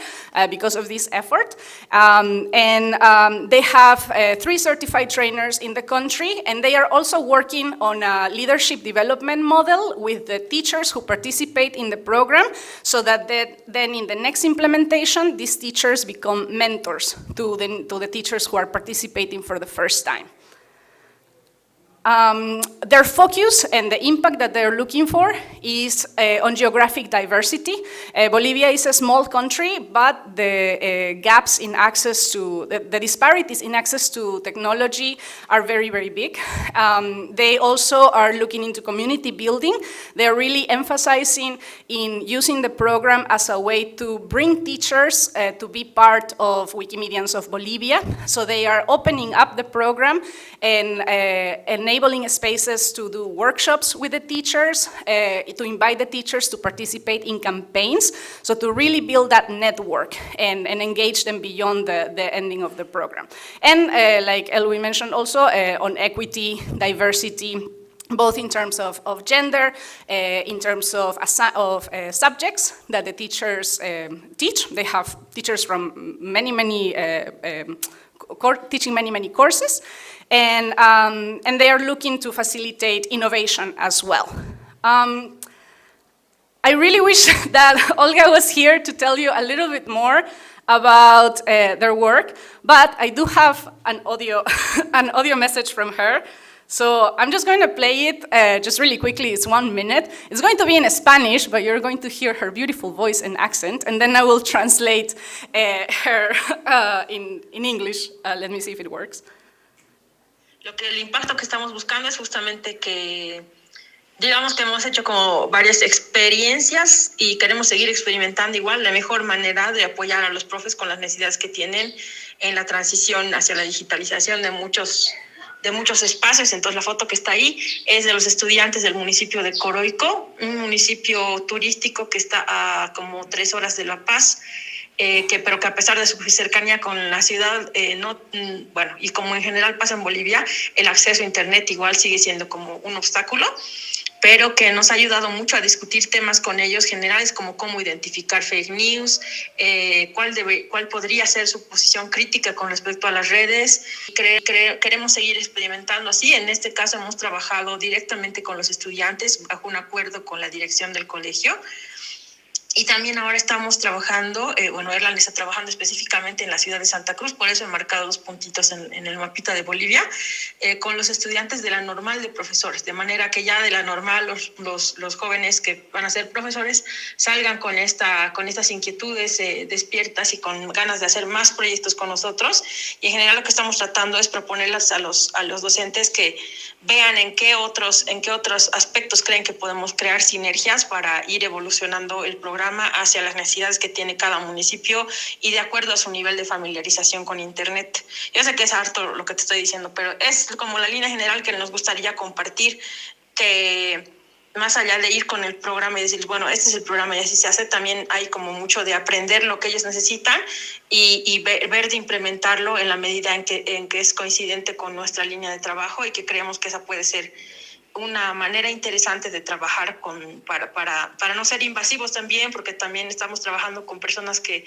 because of this effort. They have 3 certified trainers in the country. And they are also working on a leadership development model with the teachers who participate in the program, so that then in the next implementation, these teachers become mentors to the teachers who are participating for the first time. Their focus and the impact that they're looking for is on geographic diversity. Bolivia is a small country, but the gaps in access to, the disparities in access to technology are very, very big. They also are looking into community building. They're really emphasizing in using the program as a way to bring teachers to be part of Wikimedians of Bolivia. So they are opening up the program and enabling spaces to do workshops with the teachers, to invite the teachers to participate in campaigns, so to really build that network and engage them beyond the ending of the program. And like Elwin mentioned also, on equity, diversity, both in terms of gender, in terms of subjects that the teachers teach. They have teachers from teaching many courses. And they are looking to facilitate innovation as well. I really wish that Olga was here to tell you a little bit more about their work, but I do have an audio message from her. So I'm just going to play it just really quickly. It's 1 minute. It's going to be in Spanish, but you're going to hear her beautiful voice and accent, and then I will translate her in English. Let me see if it works. El impacto que estamos buscando es justamente que Digamos que hemos hecho como varias experiencias y queremos seguir experimentando igual la mejor manera de apoyar a los profes con las necesidades que tienen en la transición hacia la digitalización de muchos espacios. Entonces la foto que está ahí es de los estudiantes del municipio de Coroico, un municipio turístico que está a como 3 horas de La Paz, pero que a pesar de su cercanía con la ciudad, bueno, y como en general pasa en Bolivia, el acceso a Internet igual sigue siendo como un obstáculo, pero que nos ha ayudado mucho a discutir temas con ellos generales como cómo identificar fake news, cuál podría ser su posición crítica con respecto a las redes. Queremos seguir experimentando así. En este caso hemos trabajado directamente con los estudiantes bajo un acuerdo con la dirección del colegio. Y también ahora estamos trabajando, Erlan está trabajando específicamente en la ciudad de Santa Cruz, por eso he marcado los puntitos en el mapita de Bolivia, con los estudiantes de la normal de profesores, de manera que ya de la normal los jóvenes que van a ser profesores salgan con estas inquietudes despiertas y con ganas de hacer más proyectos con nosotros. Y en general lo que estamos tratando es proponerlas a los docentes que vean en qué otros aspectos creen que podemos crear sinergias para ir evolucionando el programa hacia las necesidades que tiene cada municipio y de acuerdo a su nivel de familiarización con Internet. Yo sé que es harto lo que te estoy diciendo, pero es como la línea general que nos gustaría compartir, que más allá de ir con el programa y decir, bueno, este es el programa y así se hace, también hay como mucho de aprender lo que ellos necesitan y ver de implementarlo en la medida en que es coincidente con nuestra línea de trabajo y que creemos que esa puede ser una manera interesante de trabajar para no ser invasivos también, porque también estamos trabajando con personas que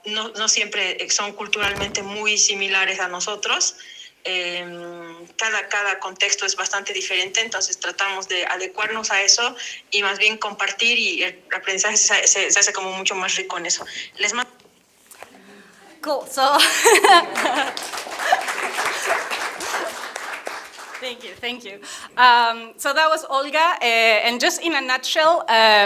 no siempre son culturalmente muy similares a nosotros. Cada contexto es bastante diferente, entonces tratamos de adecuarnos a eso y más bien compartir, y el aprendizaje se hace como mucho más rico en eso. Les mando. Cool. So thank you. So that was Olga, and just in a nutshell,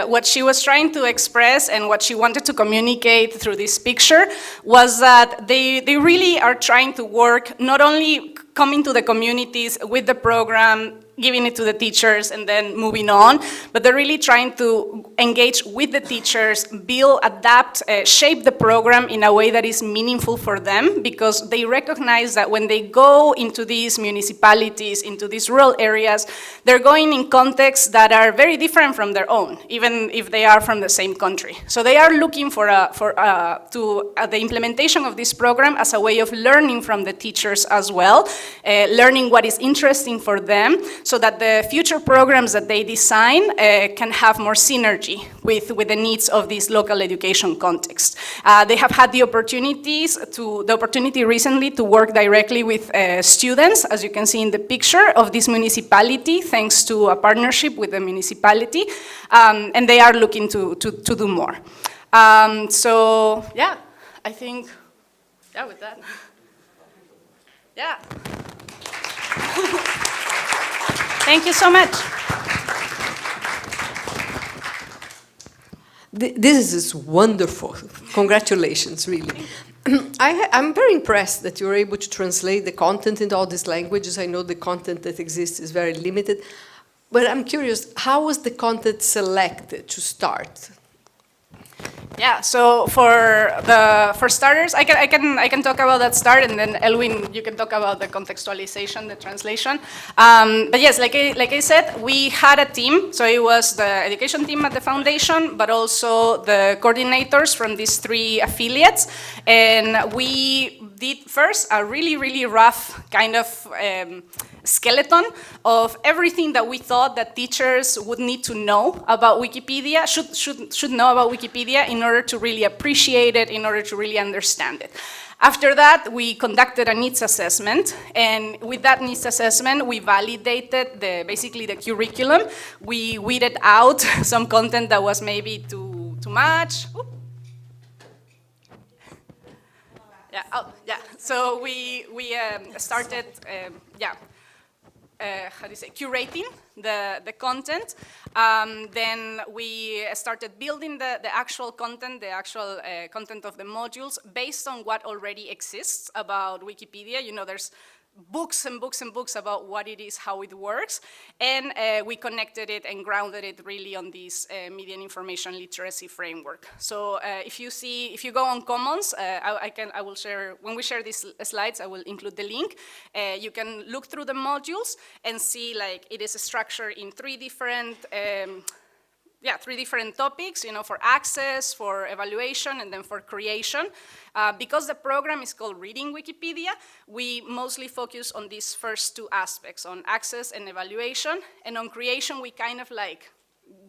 what she was trying to express and what she wanted to communicate through this picture was that they really are trying to work, not only coming to the communities with the program, giving it to the teachers and then moving on, but they're really trying to engage with the teachers, build, adapt, shape the program in a way that is meaningful for them, because they recognize that when they go into these municipalities, into these rural areas, they're going in contexts that are very different from their own, even if they are from the same country. So they are looking for the implementation of this program as a way of learning from the teachers as well, learning what is interesting for them, so that the future programs that they design can have more synergy with the needs of this local education context. They have had the opportunity recently to work directly with students, as you can see in the picture, of this municipality, thanks to a partnership with the municipality, and they are looking to do more. So yeah, I think, yeah, with that, yeah. Thank you so much. This is wonderful. Congratulations, really. I'm very impressed that you're able to translate the content into all these languages. I know the content that exists is very limited, but I'm curious, how was the content selected to start? Yeah, so for starters, I can talk about that start, and then Elwin, you can talk about the contextualization, the translation. But yes, like I said, we had a team. So it was the education team at the foundation, but also the coordinators from these 3 affiliates, and we did first a really rough kind of skeleton of everything that we thought that teachers would need to know about Wikipedia, should know about Wikipedia in order to really appreciate it, in order to really understand it. After that, we conducted a needs assessment, and with that needs assessment, we validated basically the curriculum. We weeded out some content that was maybe too much. Ooh. Yeah, oh, yeah. So we started, how do you say, curating the content. Then we started building the actual content, content of the modules based on what already exists about Wikipedia. You know, there's books and books and books about what it is, how it works, and we connected it and grounded it really on this media and information literacy framework. So if you go on Commons, I will share, when we share these slides, I will include the link. You can look through the modules and see like it is structured in three different topics, for access, for evaluation, and then for creation. Because the program is called Reading Wikipedia, we mostly focus on these first two aspects, on access and evaluation, and on creation we kind of like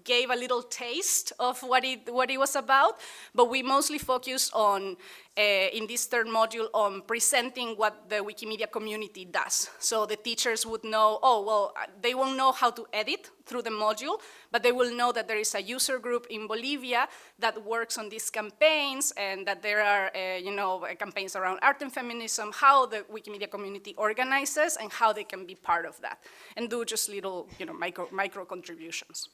gave a little taste of what it was about, but we mostly focus on, in this third module, on presenting what the Wikimedia community does. So the teachers would know, they won't know how to edit through the module, but they will know that there is a user group in Bolivia that works on these campaigns, and that there are, campaigns around art and feminism, how the Wikimedia community organizes, and how they can be part of that, and do just little, micro contributions.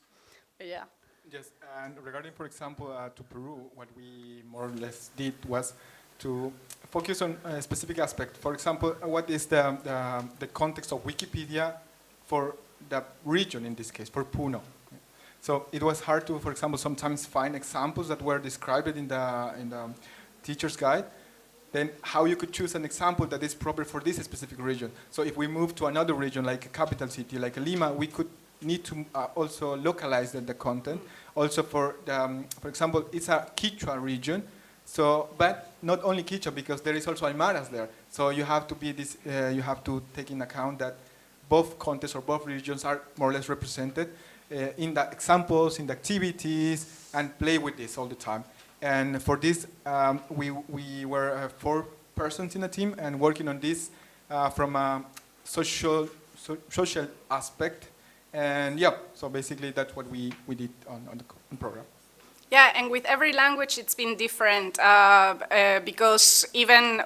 Yeah. Yes, and regarding, for example, to Peru, what we more or less did was to focus on a specific aspect. For example, what is the context of Wikipedia for the region, in this case, for Puno? So it was hard to, for example, sometimes find examples that were described in the teacher's guide. Then how you could choose an example that is proper for this specific region. So if we move to another region, like a capital city, like Lima, we could need to also localize the content. Also for example, it's a Quechua region, so, but not only Quechua, because there is also Aymaras there. So you have to you have to take in account that both contexts or both regions are more or less represented in the examples, in the activities, and play with this all the time. And for this, we were 4 persons in a team and working on this from a social aspect. And yeah, so basically that's what we did on the program. Yeah, and with every language it's been different because even,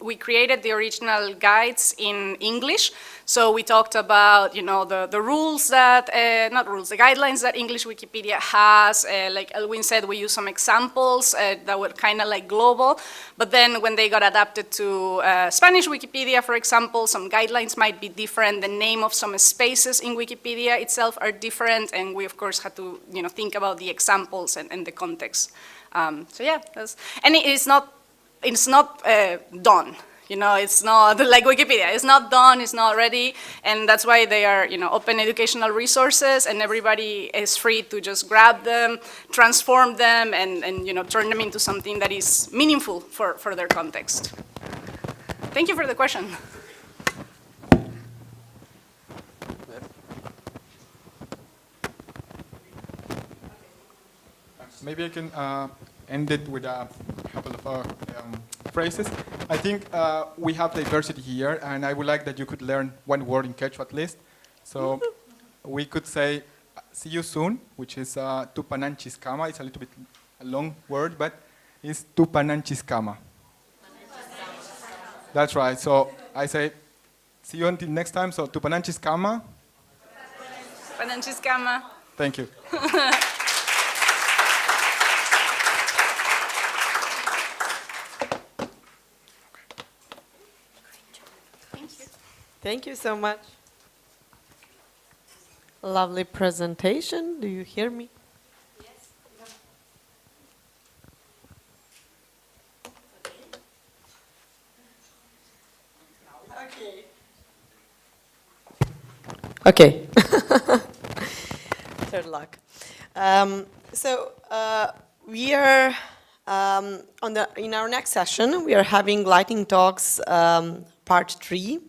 we created the original guides in English. So we talked about, the rules that, the guidelines that English Wikipedia has. Like Elwin said, we used some examples that were kind of like global. But then when they got adapted to Spanish Wikipedia, for example, some guidelines might be different. The name of some spaces in Wikipedia itself are different. And we, of course, had to, think about the examples and the context. So yeah, and it's not done. It's not like Wikipedia. It's not done. It's not ready, and that's why they are, open educational resources, and everybody is free to just grab them, transform them, and turn them into something that is meaningful for their context. Thank you for the question. Maybe I can end it with a couple of phrases. I think we have diversity here, and I would like that you could learn one word in Quechua at least. So we could say, see you soon, which is Tupananchiscama. It's a little bit a long word, but it's Tupananchiscama. That's right. So I say, see you until next time. So Tupananchiscama. Tupananchiscama. Thank you. Thank you so much. Lovely presentation. Do you hear me? Yes. Okay. Third luck. We are in our next session. We are having lightning talks, part 3.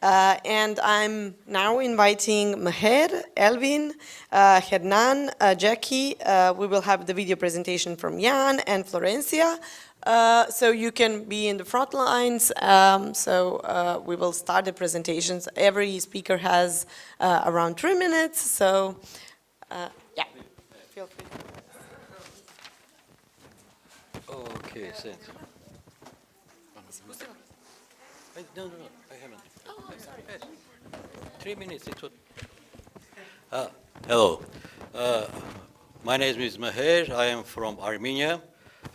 And I'm now inviting Meher, Elvin, Hernan, Jackie. We will have the video presentation from Jan and Florencia. So you can be in the front lines. We will start the presentations. Every speaker has around 3 minutes. So yeah, feel free. Okay, thanks. No, I haven't. Oh, I'm sorry. 3 minutes, it would. Hello. My name is Meher. I am from Armenia.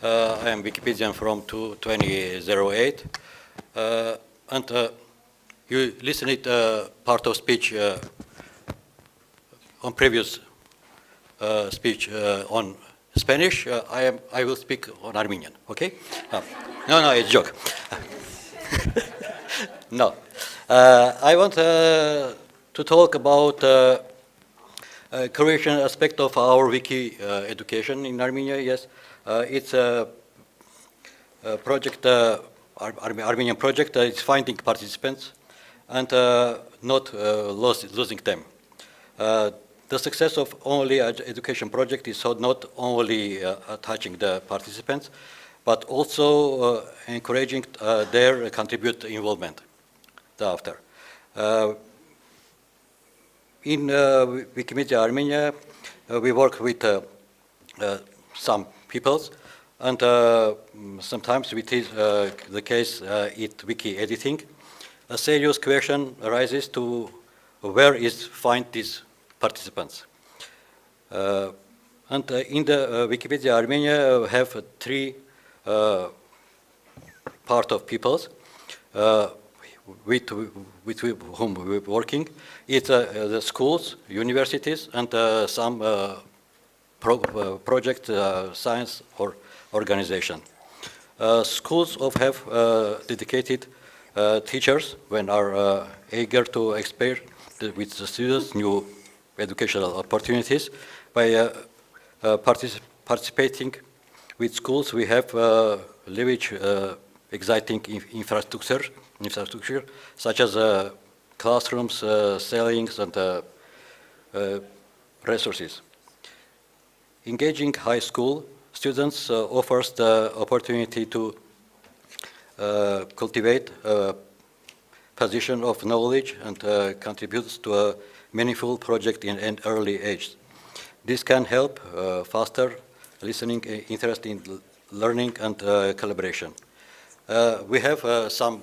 I am Wikipedian from 2008. And you listened part of speech on previous speech on Spanish. I will speak on Armenian. Okay? No, it's a joke. No, I want to talk about creation aspect of our wiki education in Armenia. Yes, it's a project, Armenian project. It's finding participants and not losing them. The success of only education project is not only touching the participants, but also encouraging their contribute involvement thereafter. In Wikimedia Armenia, we work with some peoples, and sometimes it is the case at wiki editing. A serious question arises to where is find these participants. And in the Wikipedia Armenia, we have three part of peoples with whom we're working. It's the schools, universities, and some project science or organization. Schools have dedicated teachers when are eager to explore with the students new educational opportunities. By participating with schools, we have leverage exciting infrastructure such as classrooms, ceilings, and resources. Engaging high school students offers the opportunity to cultivate a position of knowledge and contributes to a meaningful project in an early age. This can help foster listening, interest in learning, and collaboration. We have some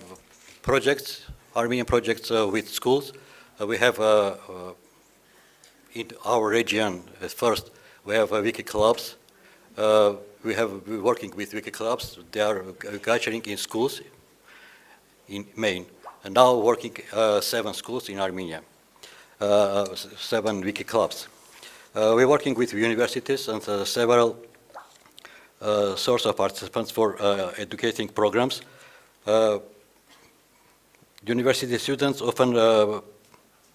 projects, Armenian projects with schools. We have in our region first, we have wiki clubs. We're working with wiki clubs. They are gathering in schools in Maine, and now working 7 schools in Armenia, 7 wiki clubs. We're working with universities and several source of participants for educating programs. University students often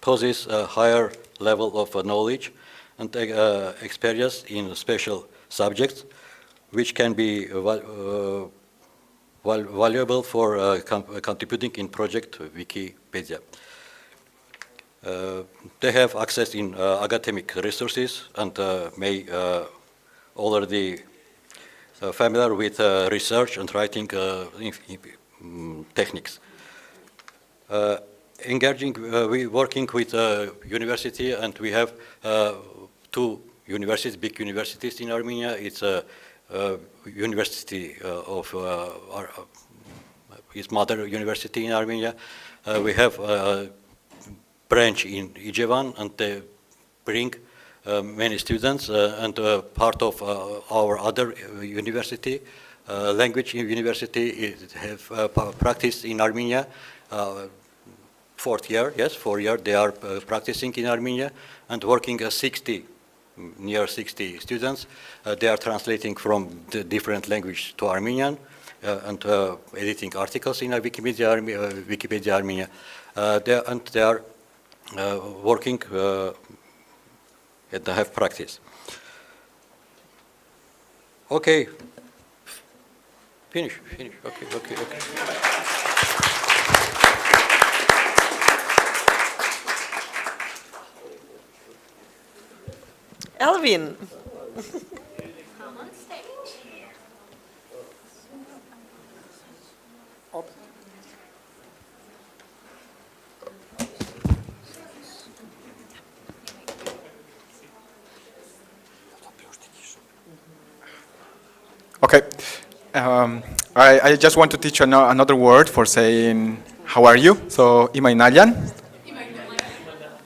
possess a higher level of knowledge and experience in special subjects, which can be valuable for contributing in project Wikipedia. They have access in academic resources and may already familiar with research and writing techniques. Engaging, we working with university, and we have 2 universities, big universities in Armenia. It's a university of its mother university in Armenia. We have a branch in Ijevan, and they bring many students, and part of our other university, language university, have practiced in Armenia. 4th year, yes, 4 years they are practicing in Armenia and working 60, near 60 students. They are translating from the different language to Armenian and editing articles in Wikipedia Armenia. They are working and they have practice. Okay. Finish. Okay. Elvin. Okay. I just want to teach another word for saying how are you. So, Imainalian.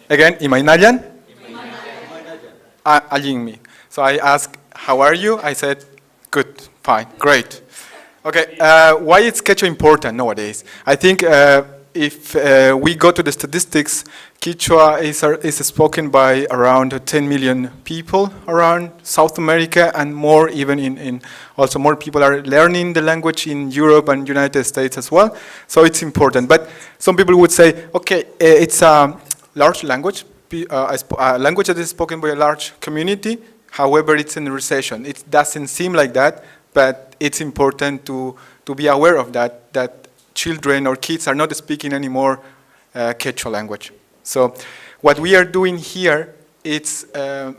Again, Imainalian. Aling. So I asked, how are you? I said, good, fine, great. Okay, why is Quechua important nowadays? I think if we go to the statistics, Quechua is spoken by around 10 million people around South America, and more even in also more people are learning the language in Europe and United States as well. So it's important. But some people would say, okay, it's a large language, a language that is spoken by a large community. However, it's in recession. It doesn't seem like that, but it's important to be aware of that children or kids are not speaking anymore Quechua language. So what we are doing here is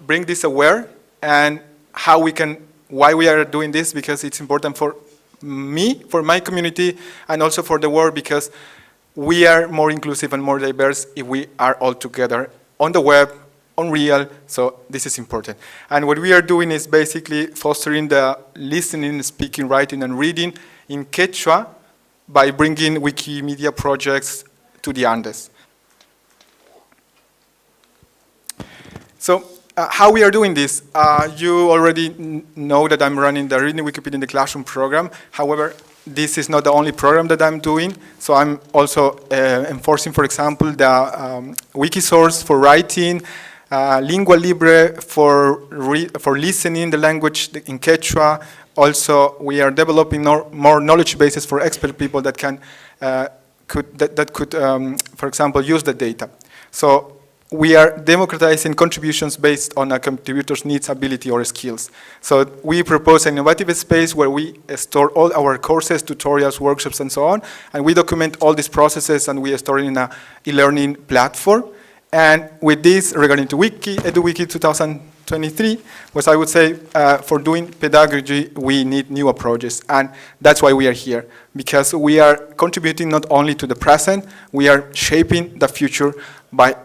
bring this aware, and why we are doing this, because it's important for me, for my community, and also for the world, because we are more inclusive and more diverse if we are all together on the web, on real, so this is important. And what we are doing is basically fostering the listening, speaking, writing, and reading in Quechua by bringing Wikimedia projects to the Andes. So how we are doing this? You already know that I'm running the Reading Wikipedia in the Classroom program. However, this is not the only program that I'm doing. So I'm also enforcing, for example, the Wikisource for writing, Lingua Libre for listening the language in Quechua. Also, we are developing more knowledge bases for expert people that could, for example, use the data. So we are democratizing contributions based on a contributor's needs, ability, or skills. So we propose an innovative space where we store all our courses, tutorials, workshops, and so on, and we document all these processes, and we store it in an e-learning platform. And with this, regarding to Wiki, EduWiki 2023, was I would say, for doing pedagogy, we need new approaches. And that's why we are here, because we are contributing not only to the present, we are shaping the future by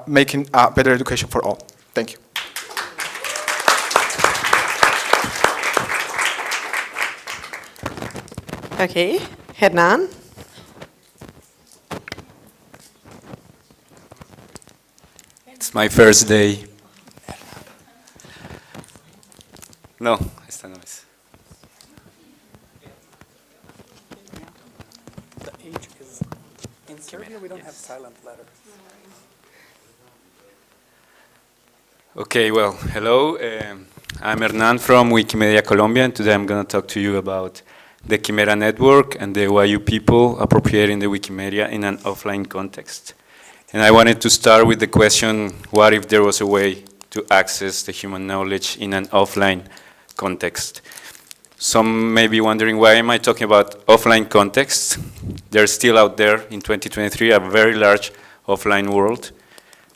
making a better education for all. Thank you. Okay, Hernan. It's my first day. No, esta no es. The H is in Serbia. We don't have silent letters. Okay, well, hello. I'm Hernan from Wikimedia Colombia, and today I'm going to talk to you about the Chimera Network and the YU people appropriating the Wikimedia in an offline context. And I wanted to start with the question, what if there was a way to access the human knowledge in an offline context? Some may be wondering, why am I talking about offline context? There's still out there in 2023 a very large offline world.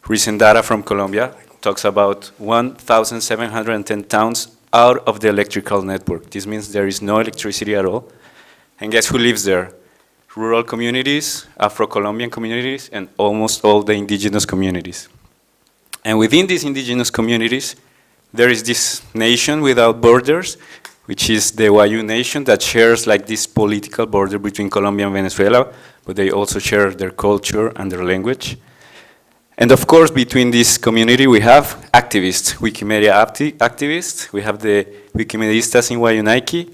Recent data from Colombia talks about 1,710 towns out of the electrical network. This means there is no electricity at all. And guess who lives there? Rural communities, Afro-Colombian communities, and almost all the indigenous communities. And within these indigenous communities, there is this nation without borders, which is the YU nation that shares like this political border between Colombia and Venezuela, but they also share their culture and their language. And of course, between this community, we have activists, Wikimedia activists. We have the Wikimediistas in YUNIKI,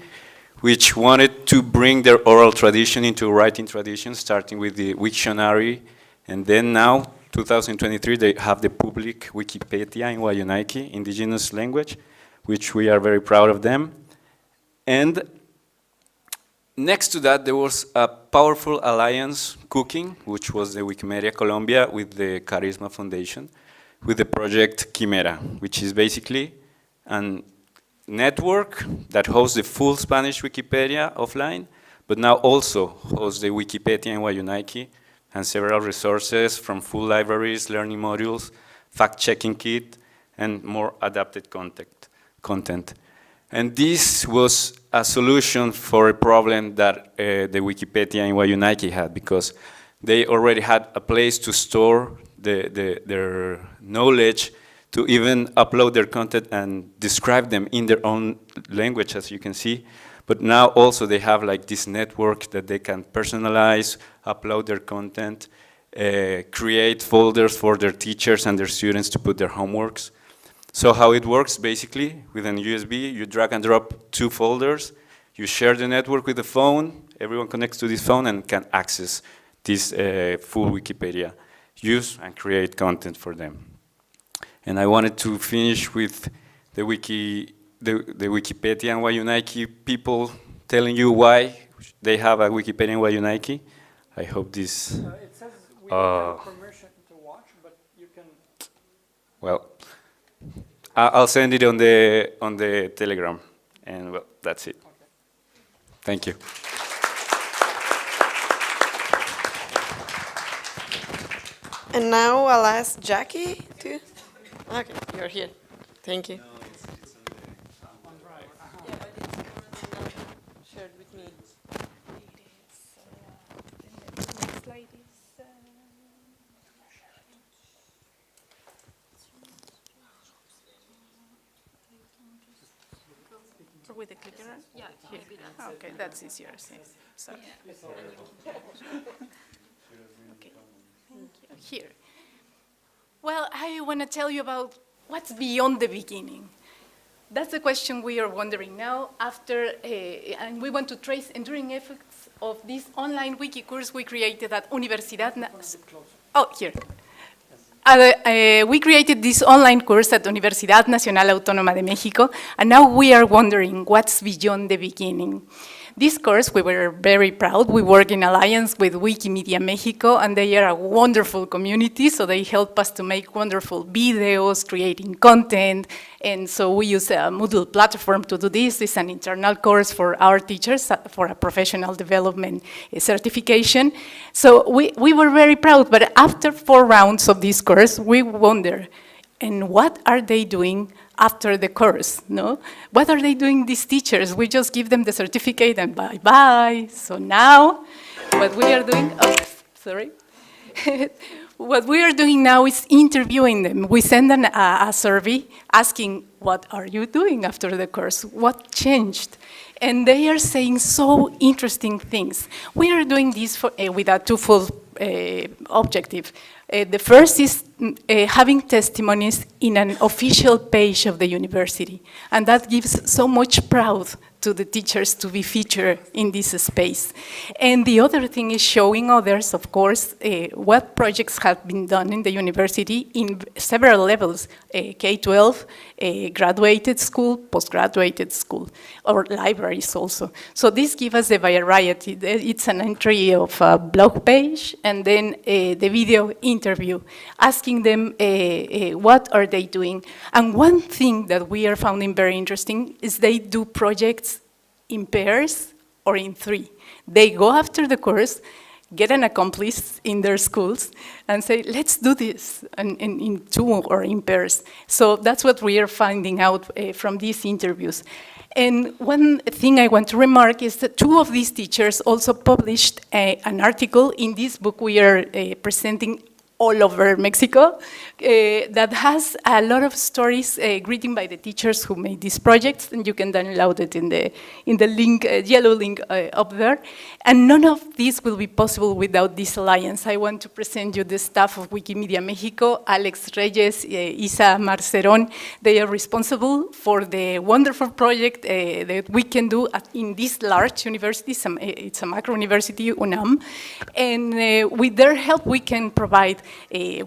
which wanted to bring their oral tradition into writing tradition, starting with the Wiktionary, and then now, 2023, they have the public Wikipedia in YUNIKI, indigenous language, which we are very proud of them. And next to that, there was a powerful alliance cooking, which was the Wikimedia Colombia with the Charisma Foundation, with the project Chimera, which is basically a network that hosts the full Spanish Wikipedia offline, but now also hosts the Wikipedia in YUNIKI and several resources from full libraries, learning modules, fact-checking kit, and more adapted content. And this was a solution for a problem that the Wikipedia in YUNIKI had, because they already had a place to store their knowledge, to even upload their content and describe them in their own language, as you can see. But now also they have like this network that they can personalize, upload their content, create folders for their teachers and their students to put their homeworks. So how it works, basically, with an USB, you drag and drop 2 folders, you share the network with the phone, everyone connects to this phone and can access this full Wikipedia use and create content for them. And I wanted to finish with the Wikipedia and Wayunaiki people telling you why they have a Wikipedia and Wayunaiki. I hope this... It says we don't have permission to watch, but you can... Well, I'll send it on the Telegram, and well, that's it. Okay. Thank you. And now I'll ask Jackie to... Okay, you're here. Thank you. Shared with me. With the clicker? Yeah, here. Okay, that's easier. So. Okay, thank you. Here. Well, I want to tell you about what's beyond the beginning. That's the question we are wondering now after, and we want to trace enduring effects of this online wiki course we created at Universidad... here. We created this online course at Universidad Nacional Autónoma de México, and now we are wondering what's beyond the beginning. This course, we were very proud. We work in alliance with Wikimedia Mexico, and they are a wonderful community, so they help us to make wonderful videos, creating content, and so we use a Moodle platform to do this. It's an internal course for our teachers for a professional development certification. So we were very proud, but after 4 rounds of this course, we wonder, and what are they doing after the course, no? What are they doing, these teachers? We just give them the certificate and bye-bye. So now, what we are doing, what we are doing now is interviewing them. We send them a survey asking, what are you doing after the course? What changed? And they are saying so interesting things. We are doing this with a twofold objective. The first is having testimonies in an official page of the university, and that gives so much pride to the teachers to be featured in this space. And the other thing is showing others, of course, what projects have been done in the university in several levels, K-12, graduated school, postgraduate school, or libraries also. So this gives us a variety. It's an entry of a blog page, and then the video interview, asking them what are they doing. And one thing that we are finding very interesting is they do projects in pairs or in 3. They go after the course, get an accomplice in their schools, and say, let's do this in 2 or in pairs. So that's what we are finding out from these interviews. And one thing I want to remark is that 2 of these teachers also published an article in this book we are presenting all over Mexico that has a lot of stories written by the teachers who made these projects, and you can download it in the link, yellow link up there. And none of this will be possible without this alliance. I want to present you the staff of Wikimedia Mexico, Alex Reyes, Isa Marceron. They are responsible for the wonderful project that we can do in this large university. It's a macro university, UNAM. And with their help, we can provide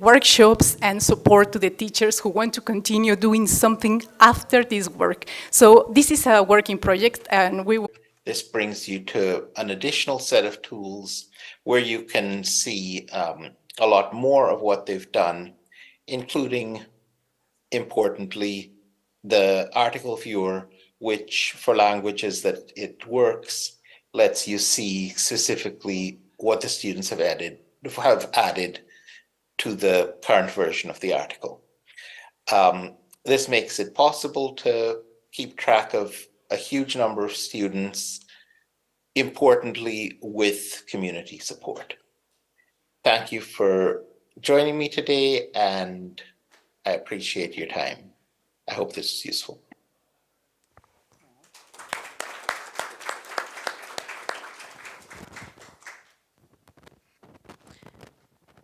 workshops and support to the teachers who want to continue doing something after this work. So this is a working project, and we will... This brings you to an additional set of tools where you can see a lot more of what they've done, including, importantly, the article viewer, which for languages that it works, lets you see specifically what the students have added to the current version of the article. This makes it possible to keep track of a huge number of students, importantly with community support. Thank you for joining me today, and I appreciate your time. I hope this is useful.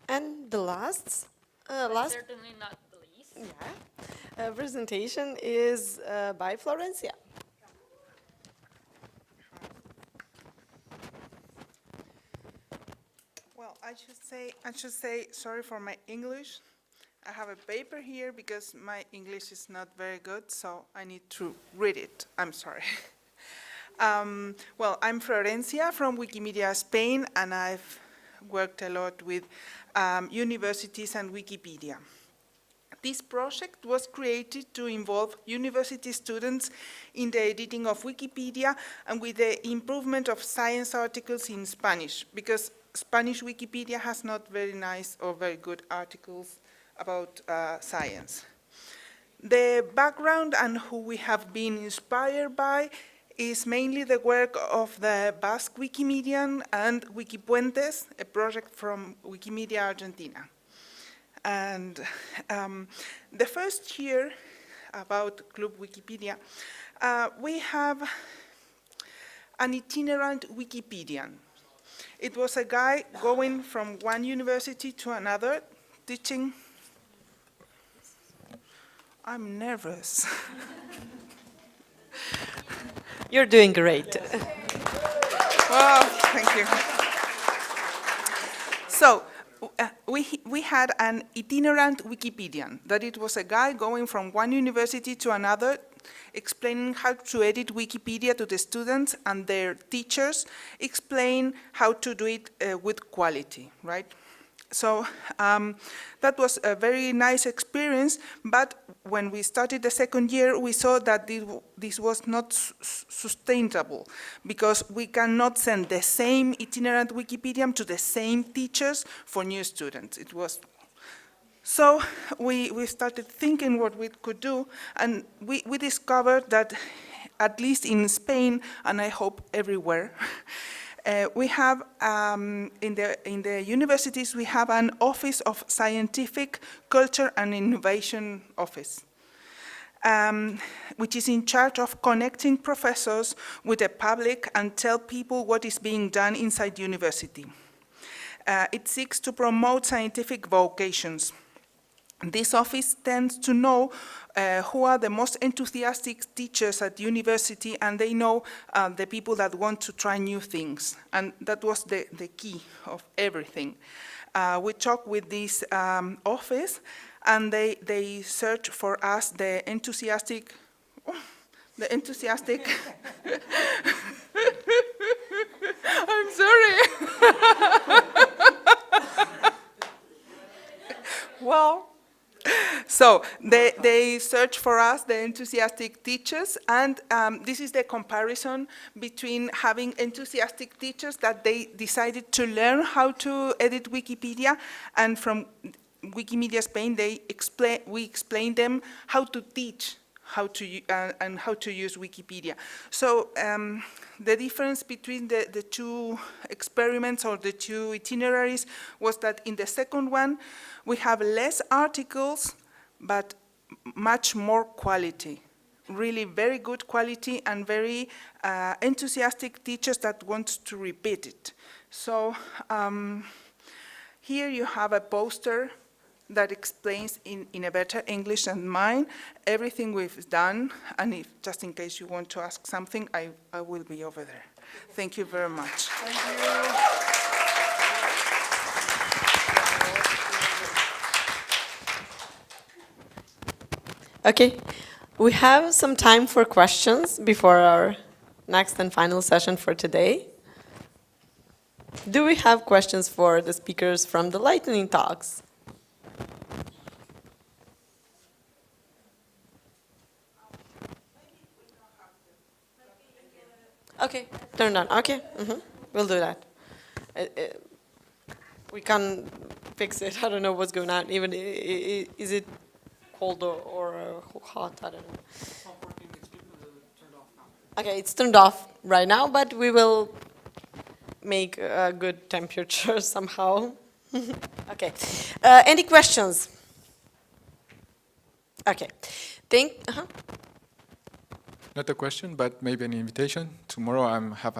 And the last certainly not the least. Yeah, presentation is by Florencia. Well, I I should say sorry for my English. I have a paper here because my English is not very good, so I need to read it. I'm sorry. Well, I'm Florencia from Wikimedia Spain, and I've worked a lot with universities and Wikipedia. This project was created to involve university students in the editing of Wikipedia and with the improvement of science articles in Spanish, because Spanish Wikipedia has not very nice or very good articles about science. The background and who we have been inspired by is mainly the work of the Basque Wikimedian and Wikipuentes, a project from Wikimedia Argentina. And the first year about Club Wikipedia, we have an itinerant Wikipedian. It was a guy going from one university to another, teaching. I'm nervous. You're doing great. Well, thank you. So, we had an itinerant Wikipedian, that it was a guy going from one university to another, explaining how to edit Wikipedia to the students, and their teachers explain how to do it with quality, right? So that was a very nice experience, but when we started the second year, we saw that this was not sustainable, because we cannot send the same itinerant Wikipedian to the same teachers for new students. It was so we started thinking what we could do, and we discovered that, at least in Spain, and I hope everywhere, we have, in the universities, we have an Office of Scientific Culture and Innovation Office, which is in charge of connecting professors with the public and tell people what is being done inside university. It seeks to promote scientific vocations. This office tends to know who are the most enthusiastic teachers at university, and they know the people that want to try new things. And that was the key of everything. We talked with this office, and they search for us the enthusiastic, I'm sorry. Well, so they search for us, the enthusiastic teachers, and this is the comparison between having enthusiastic teachers that they decided to learn how to edit Wikipedia, and from Wikimedia Spain, we explain them how to teach and how to use Wikipedia. So the difference between the two experiments or the two itineraries was that in the second one, we have less articles, but much more quality. Really very good quality and very enthusiastic teachers that want to repeat it. So here you have a poster that explains in a better English than mine everything we've done, and if, just in case you want to ask something, I will be over there. Thank you very much. Thank you. Okay, we have some time for questions before our next and final session for today. Do we have questions for the speakers from the lightning talks? Okay, turn on. Okay, we'll do that. We can fix it. I don't know what's going on. Even is it cold or hot? I don't know. Okay, it's turned off right now, but we will make a good temperature somehow. Okay. Any questions? Okay. Not a question, but maybe an invitation. Tomorrow I have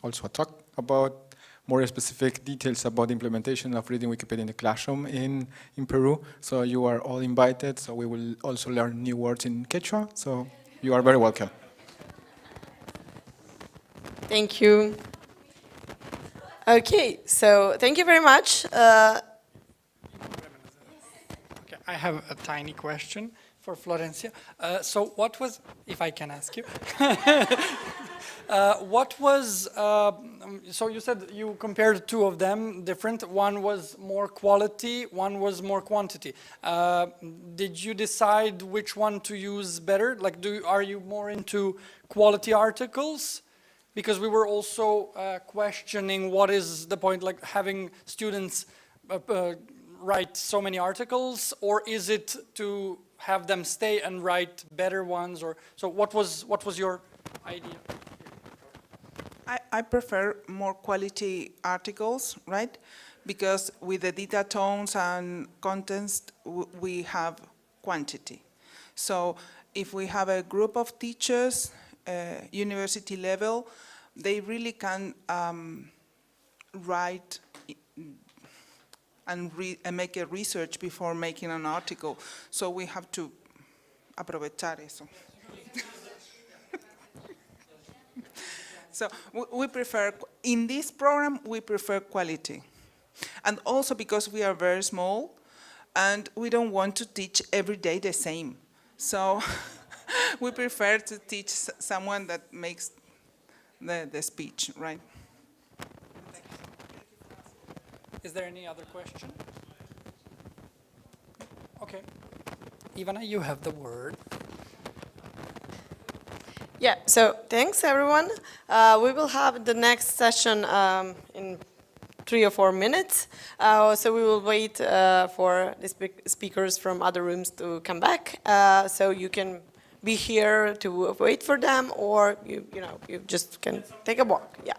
also a talk about more specific details about the implementation of reading Wikipedia in the classroom in Peru. So you are all invited. So we will also learn new words in Quechua. So you are very welcome. Thank you. Okay, so thank you very much. Okay, I have a tiny question for Florencia. So what was, if I can ask you, what was, so you said you compared two of them different. One was more quality, one was more quantity. Did you decide which one to use better? Like, are you more into quality articles? Because we were also questioning what is the point, like having students write so many articles, or is it to have them stay and write better ones? Or so what was your idea? I prefer more quality articles, right? Because with the data tones and contents, we have quantity. So if we have a group of teachers, university level, they really can write and make a research before making an article. So we have to aprovechar eso. So we prefer, in this program, we prefer quality. And also because we are very small and we don't want to teach every day the same. So we prefer to teach someone that makes the speech, right? Is there any other question? Okay. Ivana, you have the word. Yeah, so thanks everyone. We will have the next session in 3 or 4 minutes. So we will wait for the speakers from other rooms to come back. So you can be here to wait for them, or you just can take a walk. Yeah.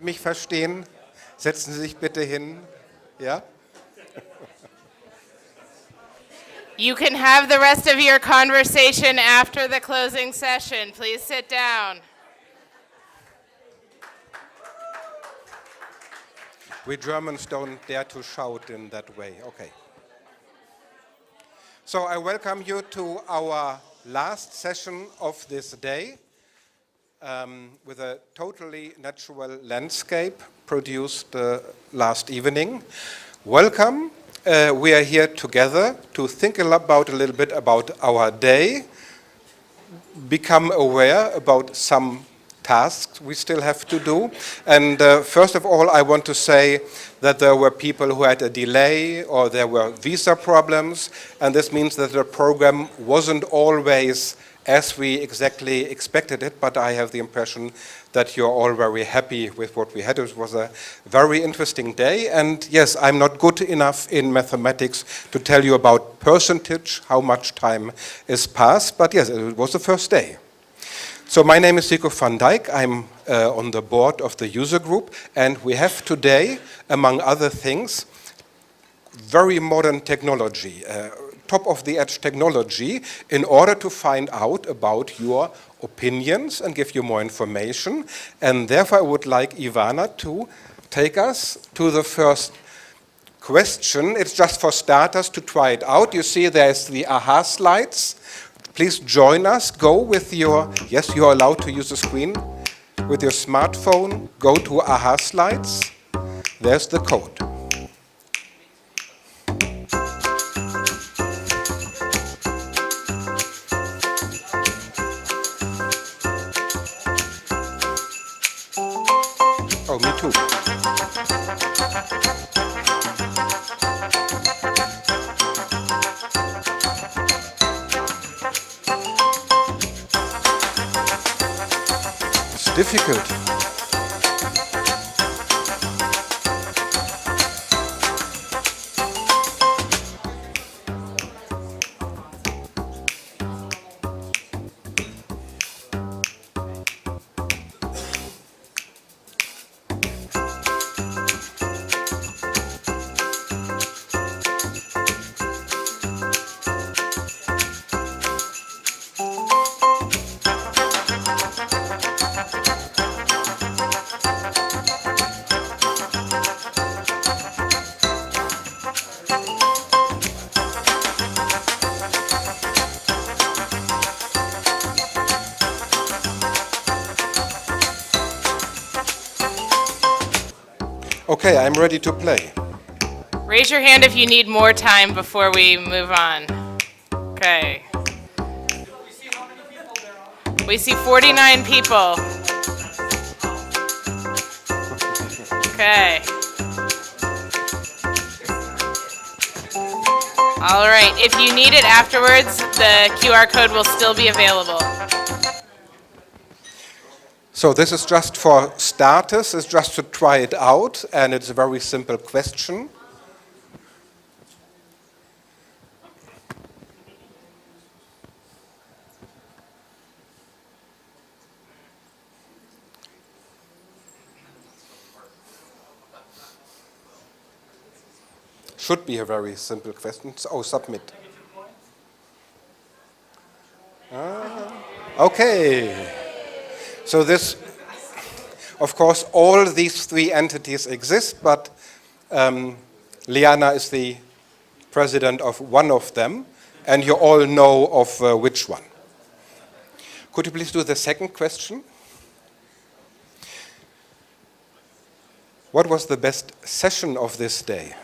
mich verstehen? Setzen Sie sich bitte hin. Ja? You can have the rest of your conversation after the closing session. Please sit down. We Germans don't dare to shout in that way. Okay. So I welcome you to our last session of this day with a totally natural landscape produced last evening. Welcome. We are here together to think a little bit about our day, become aware about some tasks we still have to do. And first of all, I want to say that there were people who had a delay or there were visa problems, and this means that the program wasn't always as we exactly expected it, but I have the impression that you're all very happy with what we had. It was a very interesting day, and yes, I'm not good enough in mathematics to tell you about percentage, how much time is passed, but yes, it was the first day. So my name is Rico van Dijk. I'm on the board of the user group, and we have today, among other things, very modern technology, top-of-the-edge technology, in order to find out about your opinions and give you more information. And therefore, I would like Ivana to take us to the first question. It's just for starters to try it out. You see there's the AHA slides. Please join us. Go with your, yes, you're allowed to use the screen. With your smartphone, go to AHA slides. There's the code. Oh, me too. It's difficult. Okay, I'm ready to play. Raise your hand if you need more time before we move on. Okay. We see 49 people. Okay. All right, if you need it afterwards, the QR code will still be available. So this is just for starters, it's just to try it out, and it's a very simple question. Should be a very simple question. Oh, submit. Okay. So this, of course, all these three entities exist, but Liana is the president of one of them, and you all know of which one. Could you please do the second question? What was the best session of this day?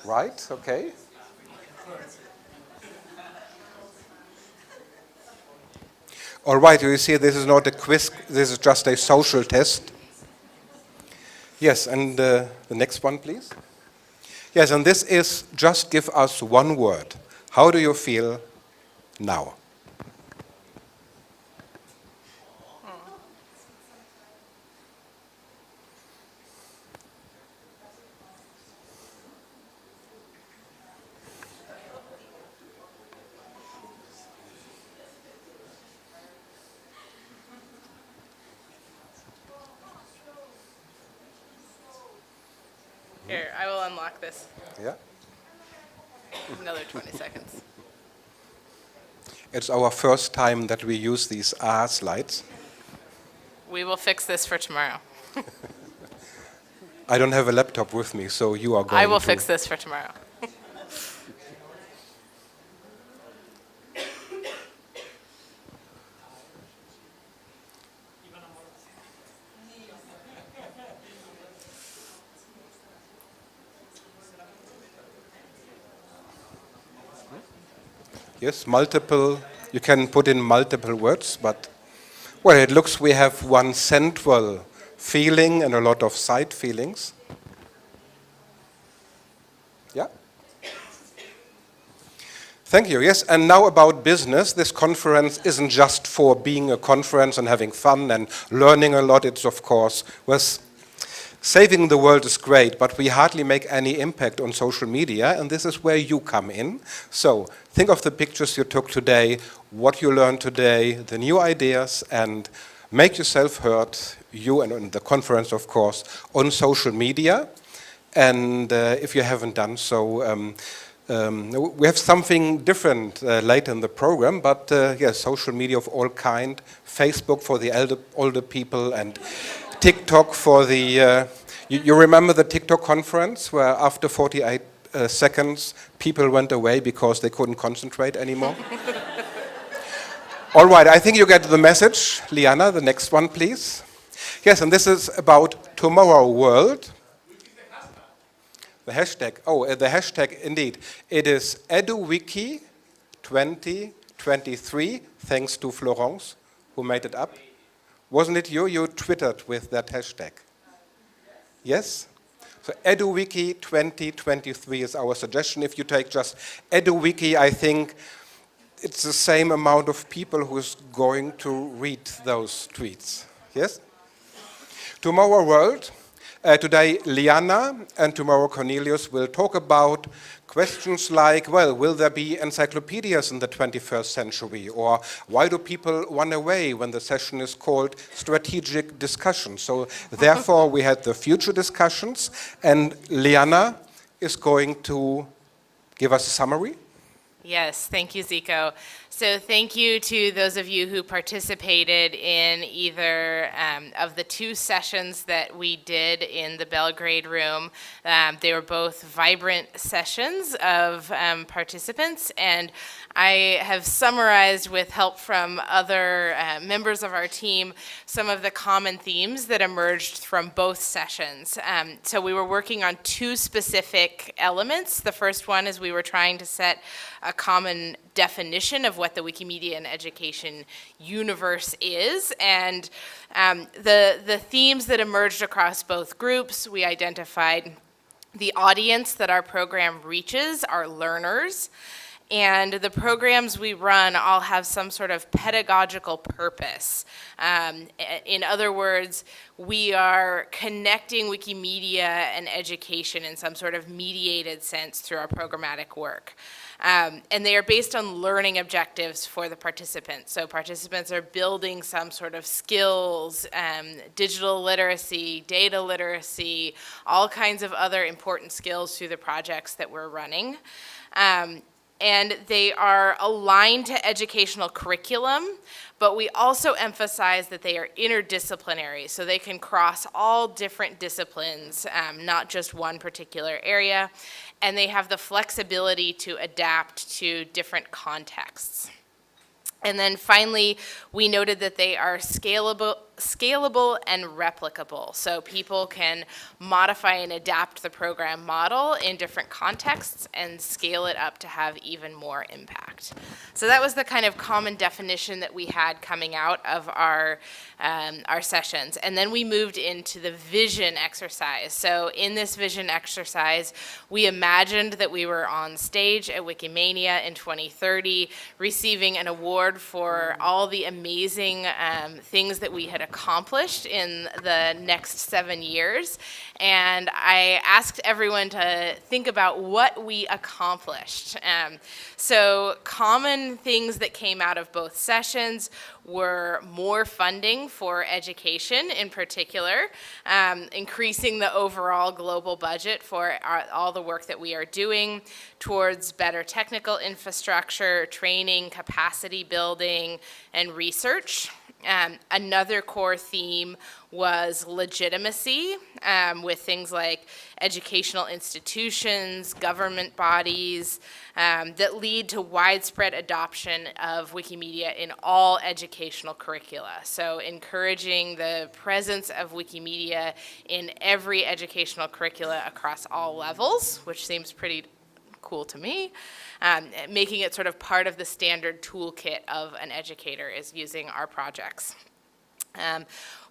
Right, okay. All right, you see this is not a quiz, this is just a social test. Yes, and the next one, please. Yes, and this is just give us one word. How do you feel now? Here, I will unlock this. Yeah. Another 20 seconds. It's our first time that we use these R slides. We will fix this for tomorrow. I don't have a laptop with me, so you are going to. I will fix this for tomorrow. Yes, multiple, you can put in multiple words, but, well, it looks we have one central feeling and a lot of side feelings. Yeah? Thank you, yes, and now about business. This conference isn't just for being a conference and having fun and learning a lot. It's, of course, saving the world is great, but we hardly make any impact on social media, and this is where you come in. So think of the pictures you took today, what you learned today, the new ideas, and make yourself heard, you and the conference, of course, on social media. And if you haven't done so, we have something different later in the program, but yes, social media of all kind, Facebook for the older people, and TikTok for the, you remember the TikTok conference where after 48 seconds people went away because they couldn't concentrate anymore? All right, I think you get the message. Liana, the next one, please. Yes, and this is about Tomorrow World. The hashtag, the hashtag indeed. It is EduWiki 2023, thanks to Florence, who made it up. Wasn't it you? You twittered with that hashtag. Yes? So EduWiki 2023 is our suggestion. If you take just EduWiki, I think it's the same amount of people who's going to read those tweets. Yes? Tomorrow World. Today, Liana and tomorrow Cornelius will talk about questions like, well, will there be encyclopedias in the 21st century? Or why do people run away when the session is called strategic discussion? So therefore, we had the future discussions, and Liana is going to give us a summary. Yes, thank you, Zico. So thank you to those of you who participated in either of the two sessions that we did in the Belgrade room. They were both vibrant sessions of participants, and I have summarized with help from other members of our team some of the common themes that emerged from both sessions. So we were working on two specific elements. The first one is we were trying to set a common definition of what the Wikimedia and education universe is, and the themes that emerged across both groups, we identified the audience that our program reaches, our learners, and the programs we run all have some sort of pedagogical purpose. In other words, we are connecting Wikimedia and education in some sort of mediated sense through our programmatic work. And they are based on learning objectives for the participants. So participants are building some sort of skills, digital literacy, data literacy, all kinds of other important skills through the projects that we're running. And they are aligned to educational curriculum, but we also emphasize that they are interdisciplinary, so they can cross all different disciplines, not just one particular area, and they have the flexibility to adapt to different contexts. And then finally, we noted that they are scalable and replicable. So people can modify and adapt the program model in different contexts and scale it up to have even more impact. So that was the kind of common definition that we had coming out of our sessions. And then we moved into the vision exercise. So in this vision exercise, we imagined that we were on stage at Wikimania in 2030, receiving an award for all the amazing things that we had accomplished in the next 7 years. And I asked everyone to think about what we accomplished. So common things that came out of both sessions were more funding for education in particular, increasing the overall global budget for all the work that we are doing towards better technical infrastructure, training, capacity building, and research. Another core theme was legitimacy, with things like educational institutions, government bodies, that lead to widespread adoption of Wikimedia in all educational curricula. So encouraging the presence of Wikimedia in every educational curricula across all levels, which seems pretty cool to me. Making it sort of part of the standard toolkit of an educator is using our projects.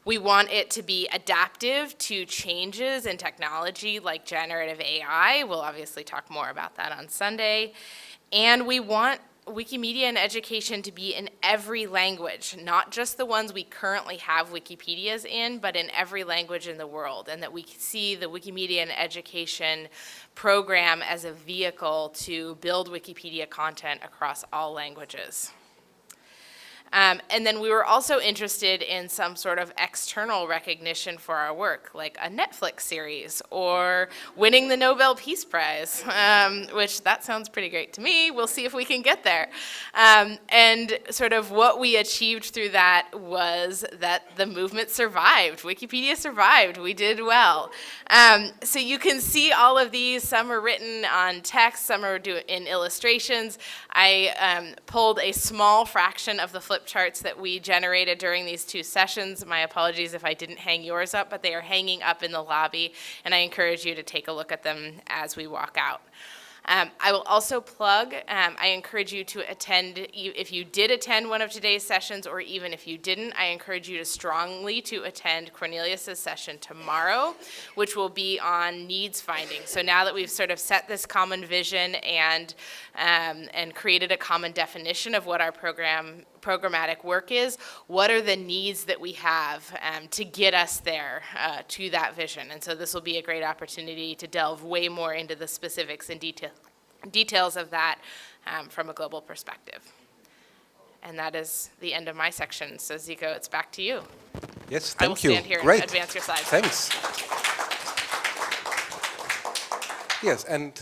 We want it to be adaptive to changes in technology like generative AI. We'll obviously talk more about that on Sunday. And we want Wikimedia in education to be in every language, not just the ones we currently have Wikipedias in, but in every language in the world, and that we see the Wikimedia in education program as a vehicle to build Wikipedia content across all languages. And then we were also interested in some sort of external recognition for our work, like a Netflix series or winning the Nobel Peace Prize, which that sounds pretty great to me. We'll see if we can get there. And sort of what we achieved through that was that the movement survived. Wikipedia survived. We did well. So you can see all of these. Some are written on text, some are in illustrations. I pulled a small fraction of the flip charts that we generated during these 2 sessions. My apologies if I didn't hang yours up, but they are hanging up in the lobby, and I encourage you to take a look at them as we walk out. I will also plug, I encourage you to attend, if you did attend one of today's sessions, or even if you didn't, I encourage you to strongly to attend Cornelius's session tomorrow, which will be on needs finding. So now that we've sort of set this common vision and created a common definition of what our programmatic work is, what are the needs that we have to get us there to that vision? And so this will be a great opportunity to delve way more into the specifics and details of that from a global perspective. And that is the end of my section. So Zico, it's back to you. Yes, I will thank you. stand here Great. and advance your slides. Thanks. Yes, and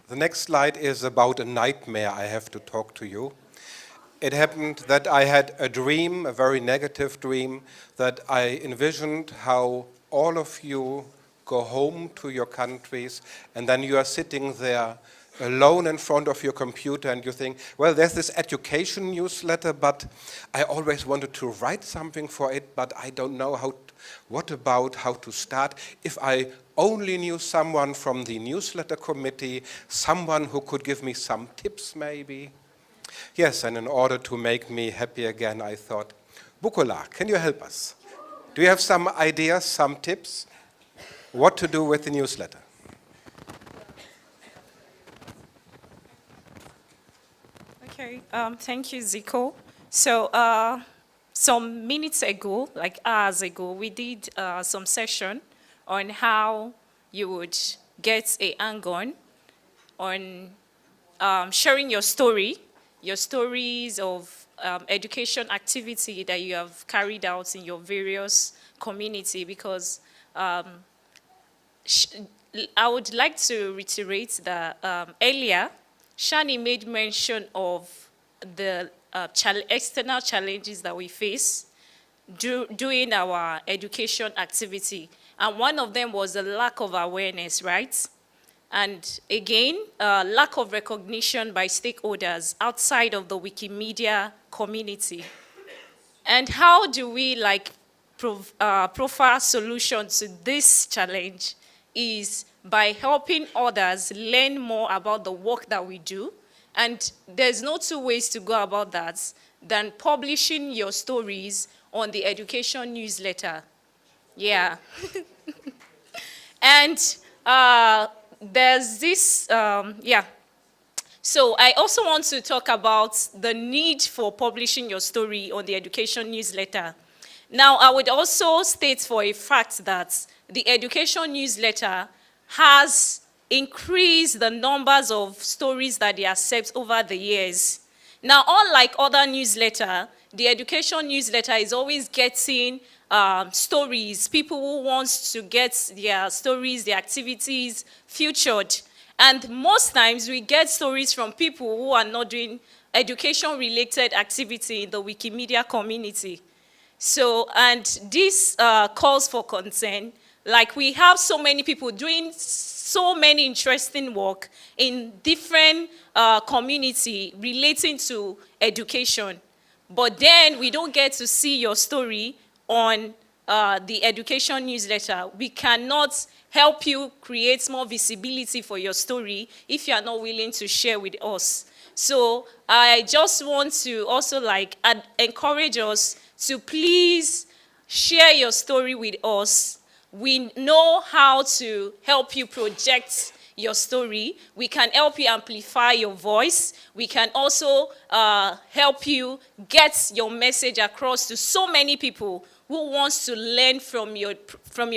the next slide is about a nightmare I have to talk to you. It happened that I had a dream, a very negative dream, that I envisioned how all of you go home to your countries, and then you are sitting there alone in front of your computer, and you think, well, there's this education newsletter, but I always wanted to write something for it, but I don't know how to start. If I only knew someone from the newsletter committee, someone who could give me some tips maybe. Yes, and in order to make me happy again, I thought, Bukola, can you help us? Do you have some ideas, some tips? What to do with the newsletter? Okay, thank you, Zico. So some minutes ago, like hours ago, we did some session on how you would get a hang on sharing your stories of education activity that you have carried out in your various community, because I would like to reiterate that earlier, Shani made mention of the external challenges that we face doing our education activity. And one of them was the lack of awareness, right? And again, lack of recognition by stakeholders outside of the Wikimedia community. And how do we profile solutions to this challenge is by helping others learn more about the work that we do. And there's no 2 ways to go about that than publishing your stories on the education newsletter. Yeah. And there's this, yeah. So I also want to talk about the need for publishing your story on the education newsletter. Now, I would also state for a fact that the education newsletter has increased the numbers of stories that they accept over the years. Now, unlike other newsletters, the education newsletter is always getting stories, people who want to get their stories, their activities featured. And most times we get stories from people who are not doing education-related activity in the Wikimedia community. So, and this calls for concern. Like, we have so many people doing so many interesting work in different community relating to education. But then we don't get to see your story on the education newsletter. We cannot help you create more visibility for your story if you are not willing to share with us. So I just want to also encourage us to please share your story with us. We know how to help you project your story. We can help you amplify your voice. We can also help you get your message across to so many people who wants to learn from your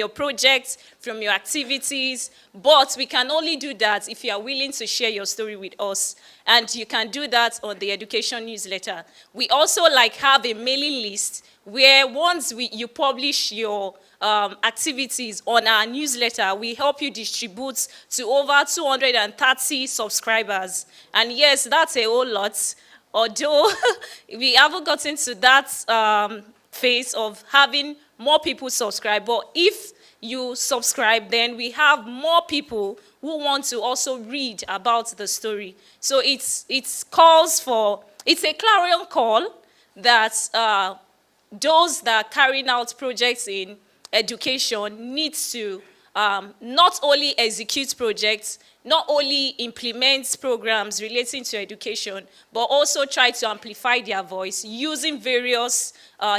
projects, from your activities. But we can only do that if you are willing to share your story with us. And you can do that on the education newsletter. We also have a mailing list where once you publish your activities on our newsletter, we help you distribute to over 230 subscribers. And yes, that's a whole lot. Although we haven't gotten to that phase of having more people subscribe, but if you subscribe, then we have more people who want to also read about the story. So it's a clarion call that those that are carrying out projects in education need to not only execute projects, not only implement programs relating to education, but also try to amplify their voice using various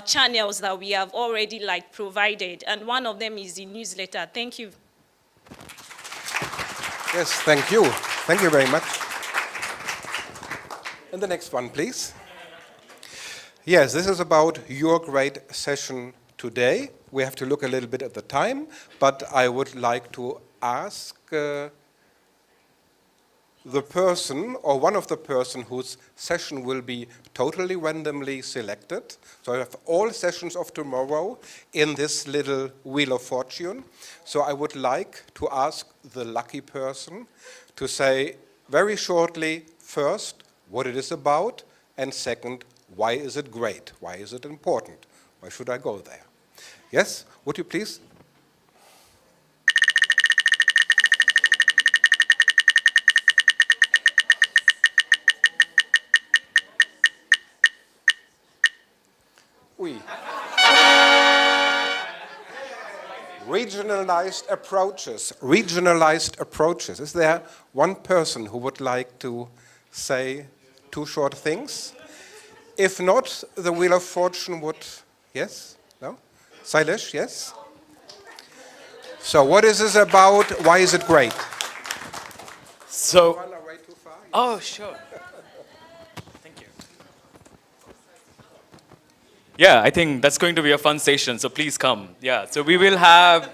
channels that we have already provided. And one of them is the newsletter. Thank you. Yes, thank you. Thank you very much. And the next one, please. Yes, this is about your great session today. We have to look a little bit at the time, but I would like to ask the person or one of the person whose session will be totally randomly selected. So I have all sessions of tomorrow in this little Wheel of Fortune. So I would like to ask the lucky person to say very shortly, first, what it is about, and second, why is it great? Why is it important? Why should I go there? Yes, would you please? Oui. Regionalized approaches. Regionalized approaches. Is there one person who would like to say two short things? If not, the Wheel of Fortune would, yes? No? Silesh, yes? So what is this about? Why is it great? So, oh, sure. Thank you. Yeah, I think that's going to be a fun session, so please come. Yeah, so we will have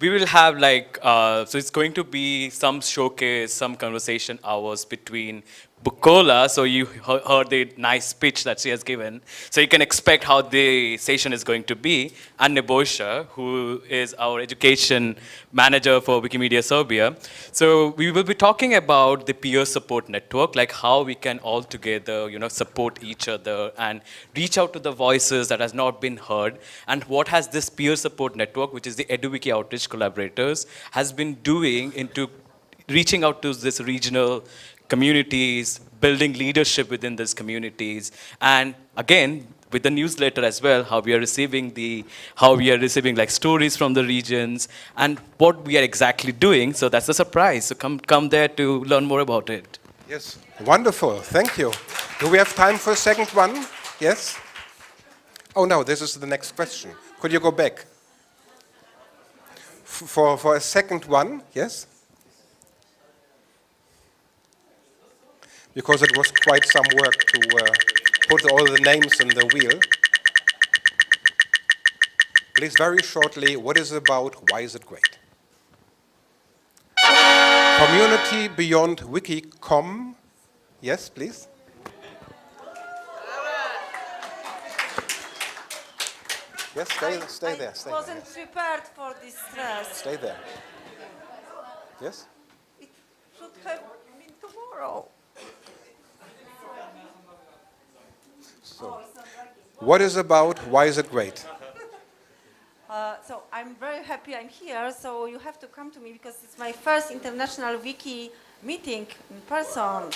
so it's going to be some showcase, some conversation hours between Bukola, so you heard the nice pitch that she has given. So you can expect how the session is going to be. And Nebojša, who is our education manager for Wikimedia Serbia. So we will be talking about the peer support network, like how we can all together, support each other and reach out to the voices that has not been heard. And what has this peer support network, which is the EduWiki outreach collaborators, has been doing into reaching out to this regional communities, building leadership within these communities, and again, with the newsletter as well, how we are receiving stories from the regions and what we are exactly doing. So that's a surprise. So come there to learn more about it. Yes, wonderful. Thank you. Do we have time for a second one? Yes? Oh no, this is the next question. Could you go back? For a second one, yes? Because it was quite some work to put all the names in the wheel. Please, very shortly, what is it about? Why is it great? Community beyond Wiki.com. Yes, please. Yes, stay there. I wasn't prepared for this stress. Stay there. Yes? It should have been tomorrow. So, what is about? Why is it great? So I'm very happy I'm here. So you have to come to me because it's my first international wiki meeting in person.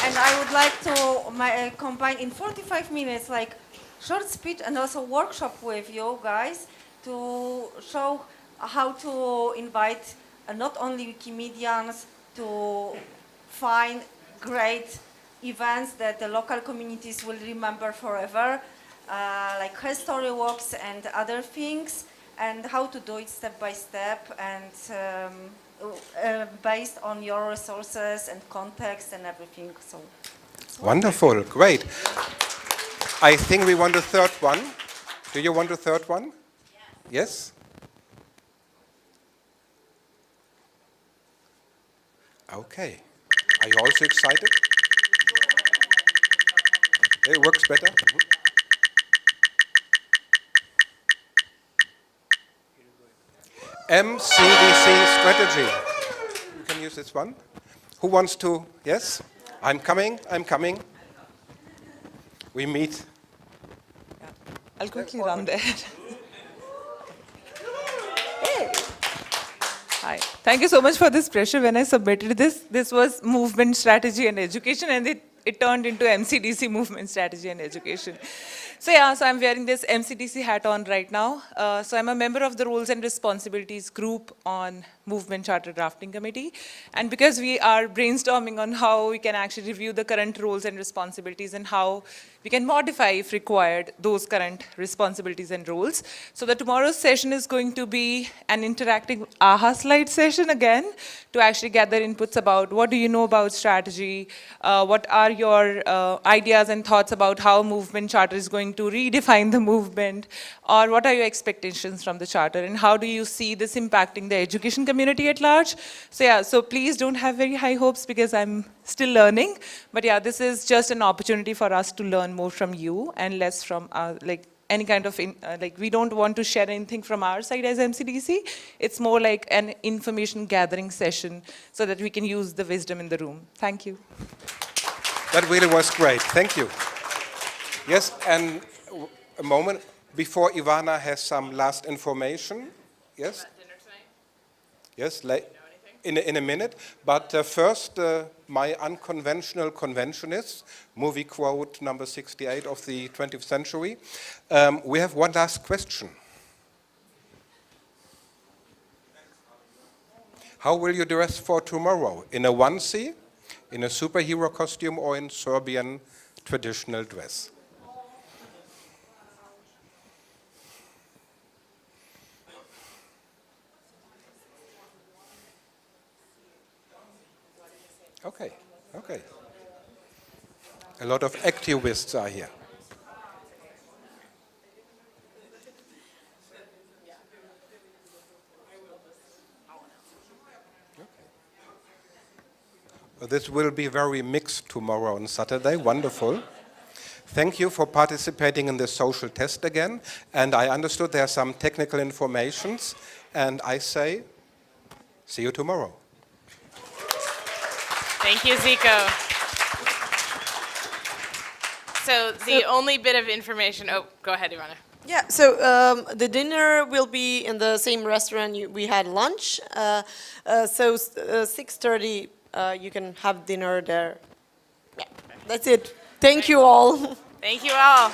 And I would like to combine in 45 minutes, like short speech and also workshop with you guys to show how to invite not only Wikimedians to find great events that the local communities will remember forever, like history walks and other things, and how to do it step by step and based on your resources and context and everything. So wonderful, great. I think we want a third one. Do you want a third one? Yes? Okay. Are you also excited? It works better. MCDC strategy. You can use this one. Who wants to? Yes? I'm coming. We meet. I'll quickly run there. Hey. Hi. Thank you so much for this pressure. When I submitted this was movement strategy and education, and it turned into MCDC movement strategy and education. So I'm wearing this MCDC hat on right now. So I'm a member of the Roles and Responsibilities group on Movement Charter Drafting Committee. And because we are brainstorming on how we can actually review the current roles and responsibilities and how we can modify, if required, those current responsibilities and roles. So the tomorrow's session is going to be an interactive AHA slide session again to actually gather inputs about what do you know about strategy, what are your ideas and thoughts about how Movement Charter is going to redefine the movement, or what are your expectations from the Charter, and how do you see this impacting the education community at large? So please don't have very high hopes because I'm still learning, but this is just an opportunity for us to learn more from you and less from any kind of, we don't want to share anything from our side as MCDC. It's more like an information gathering session so that we can use the wisdom in the room. Thank you. That really was great. Thank you. Yes, and a moment before Ivana has some last information. Yes? Yes, in a minute. But first, my unconventional conventionist, movie quote number 68 of the 20th century. We have one last question. How will you dress for tomorrow? In a onesie, in a superhero costume, or in Serbian traditional dress? Okay, okay. A lot of activists are here. Okay. This will be very mixed tomorrow on Saturday. Wonderful. Thank you for participating in the social test again. And I understood there are some technical informations. And I say, see you tomorrow. Thank you, Zico. So the only bit of information, go ahead, Ivana. Yeah, so the dinner will be in the same restaurant we had lunch. So 6:30, you can have dinner there. Yeah, that's it. Thank you all. Thank you all.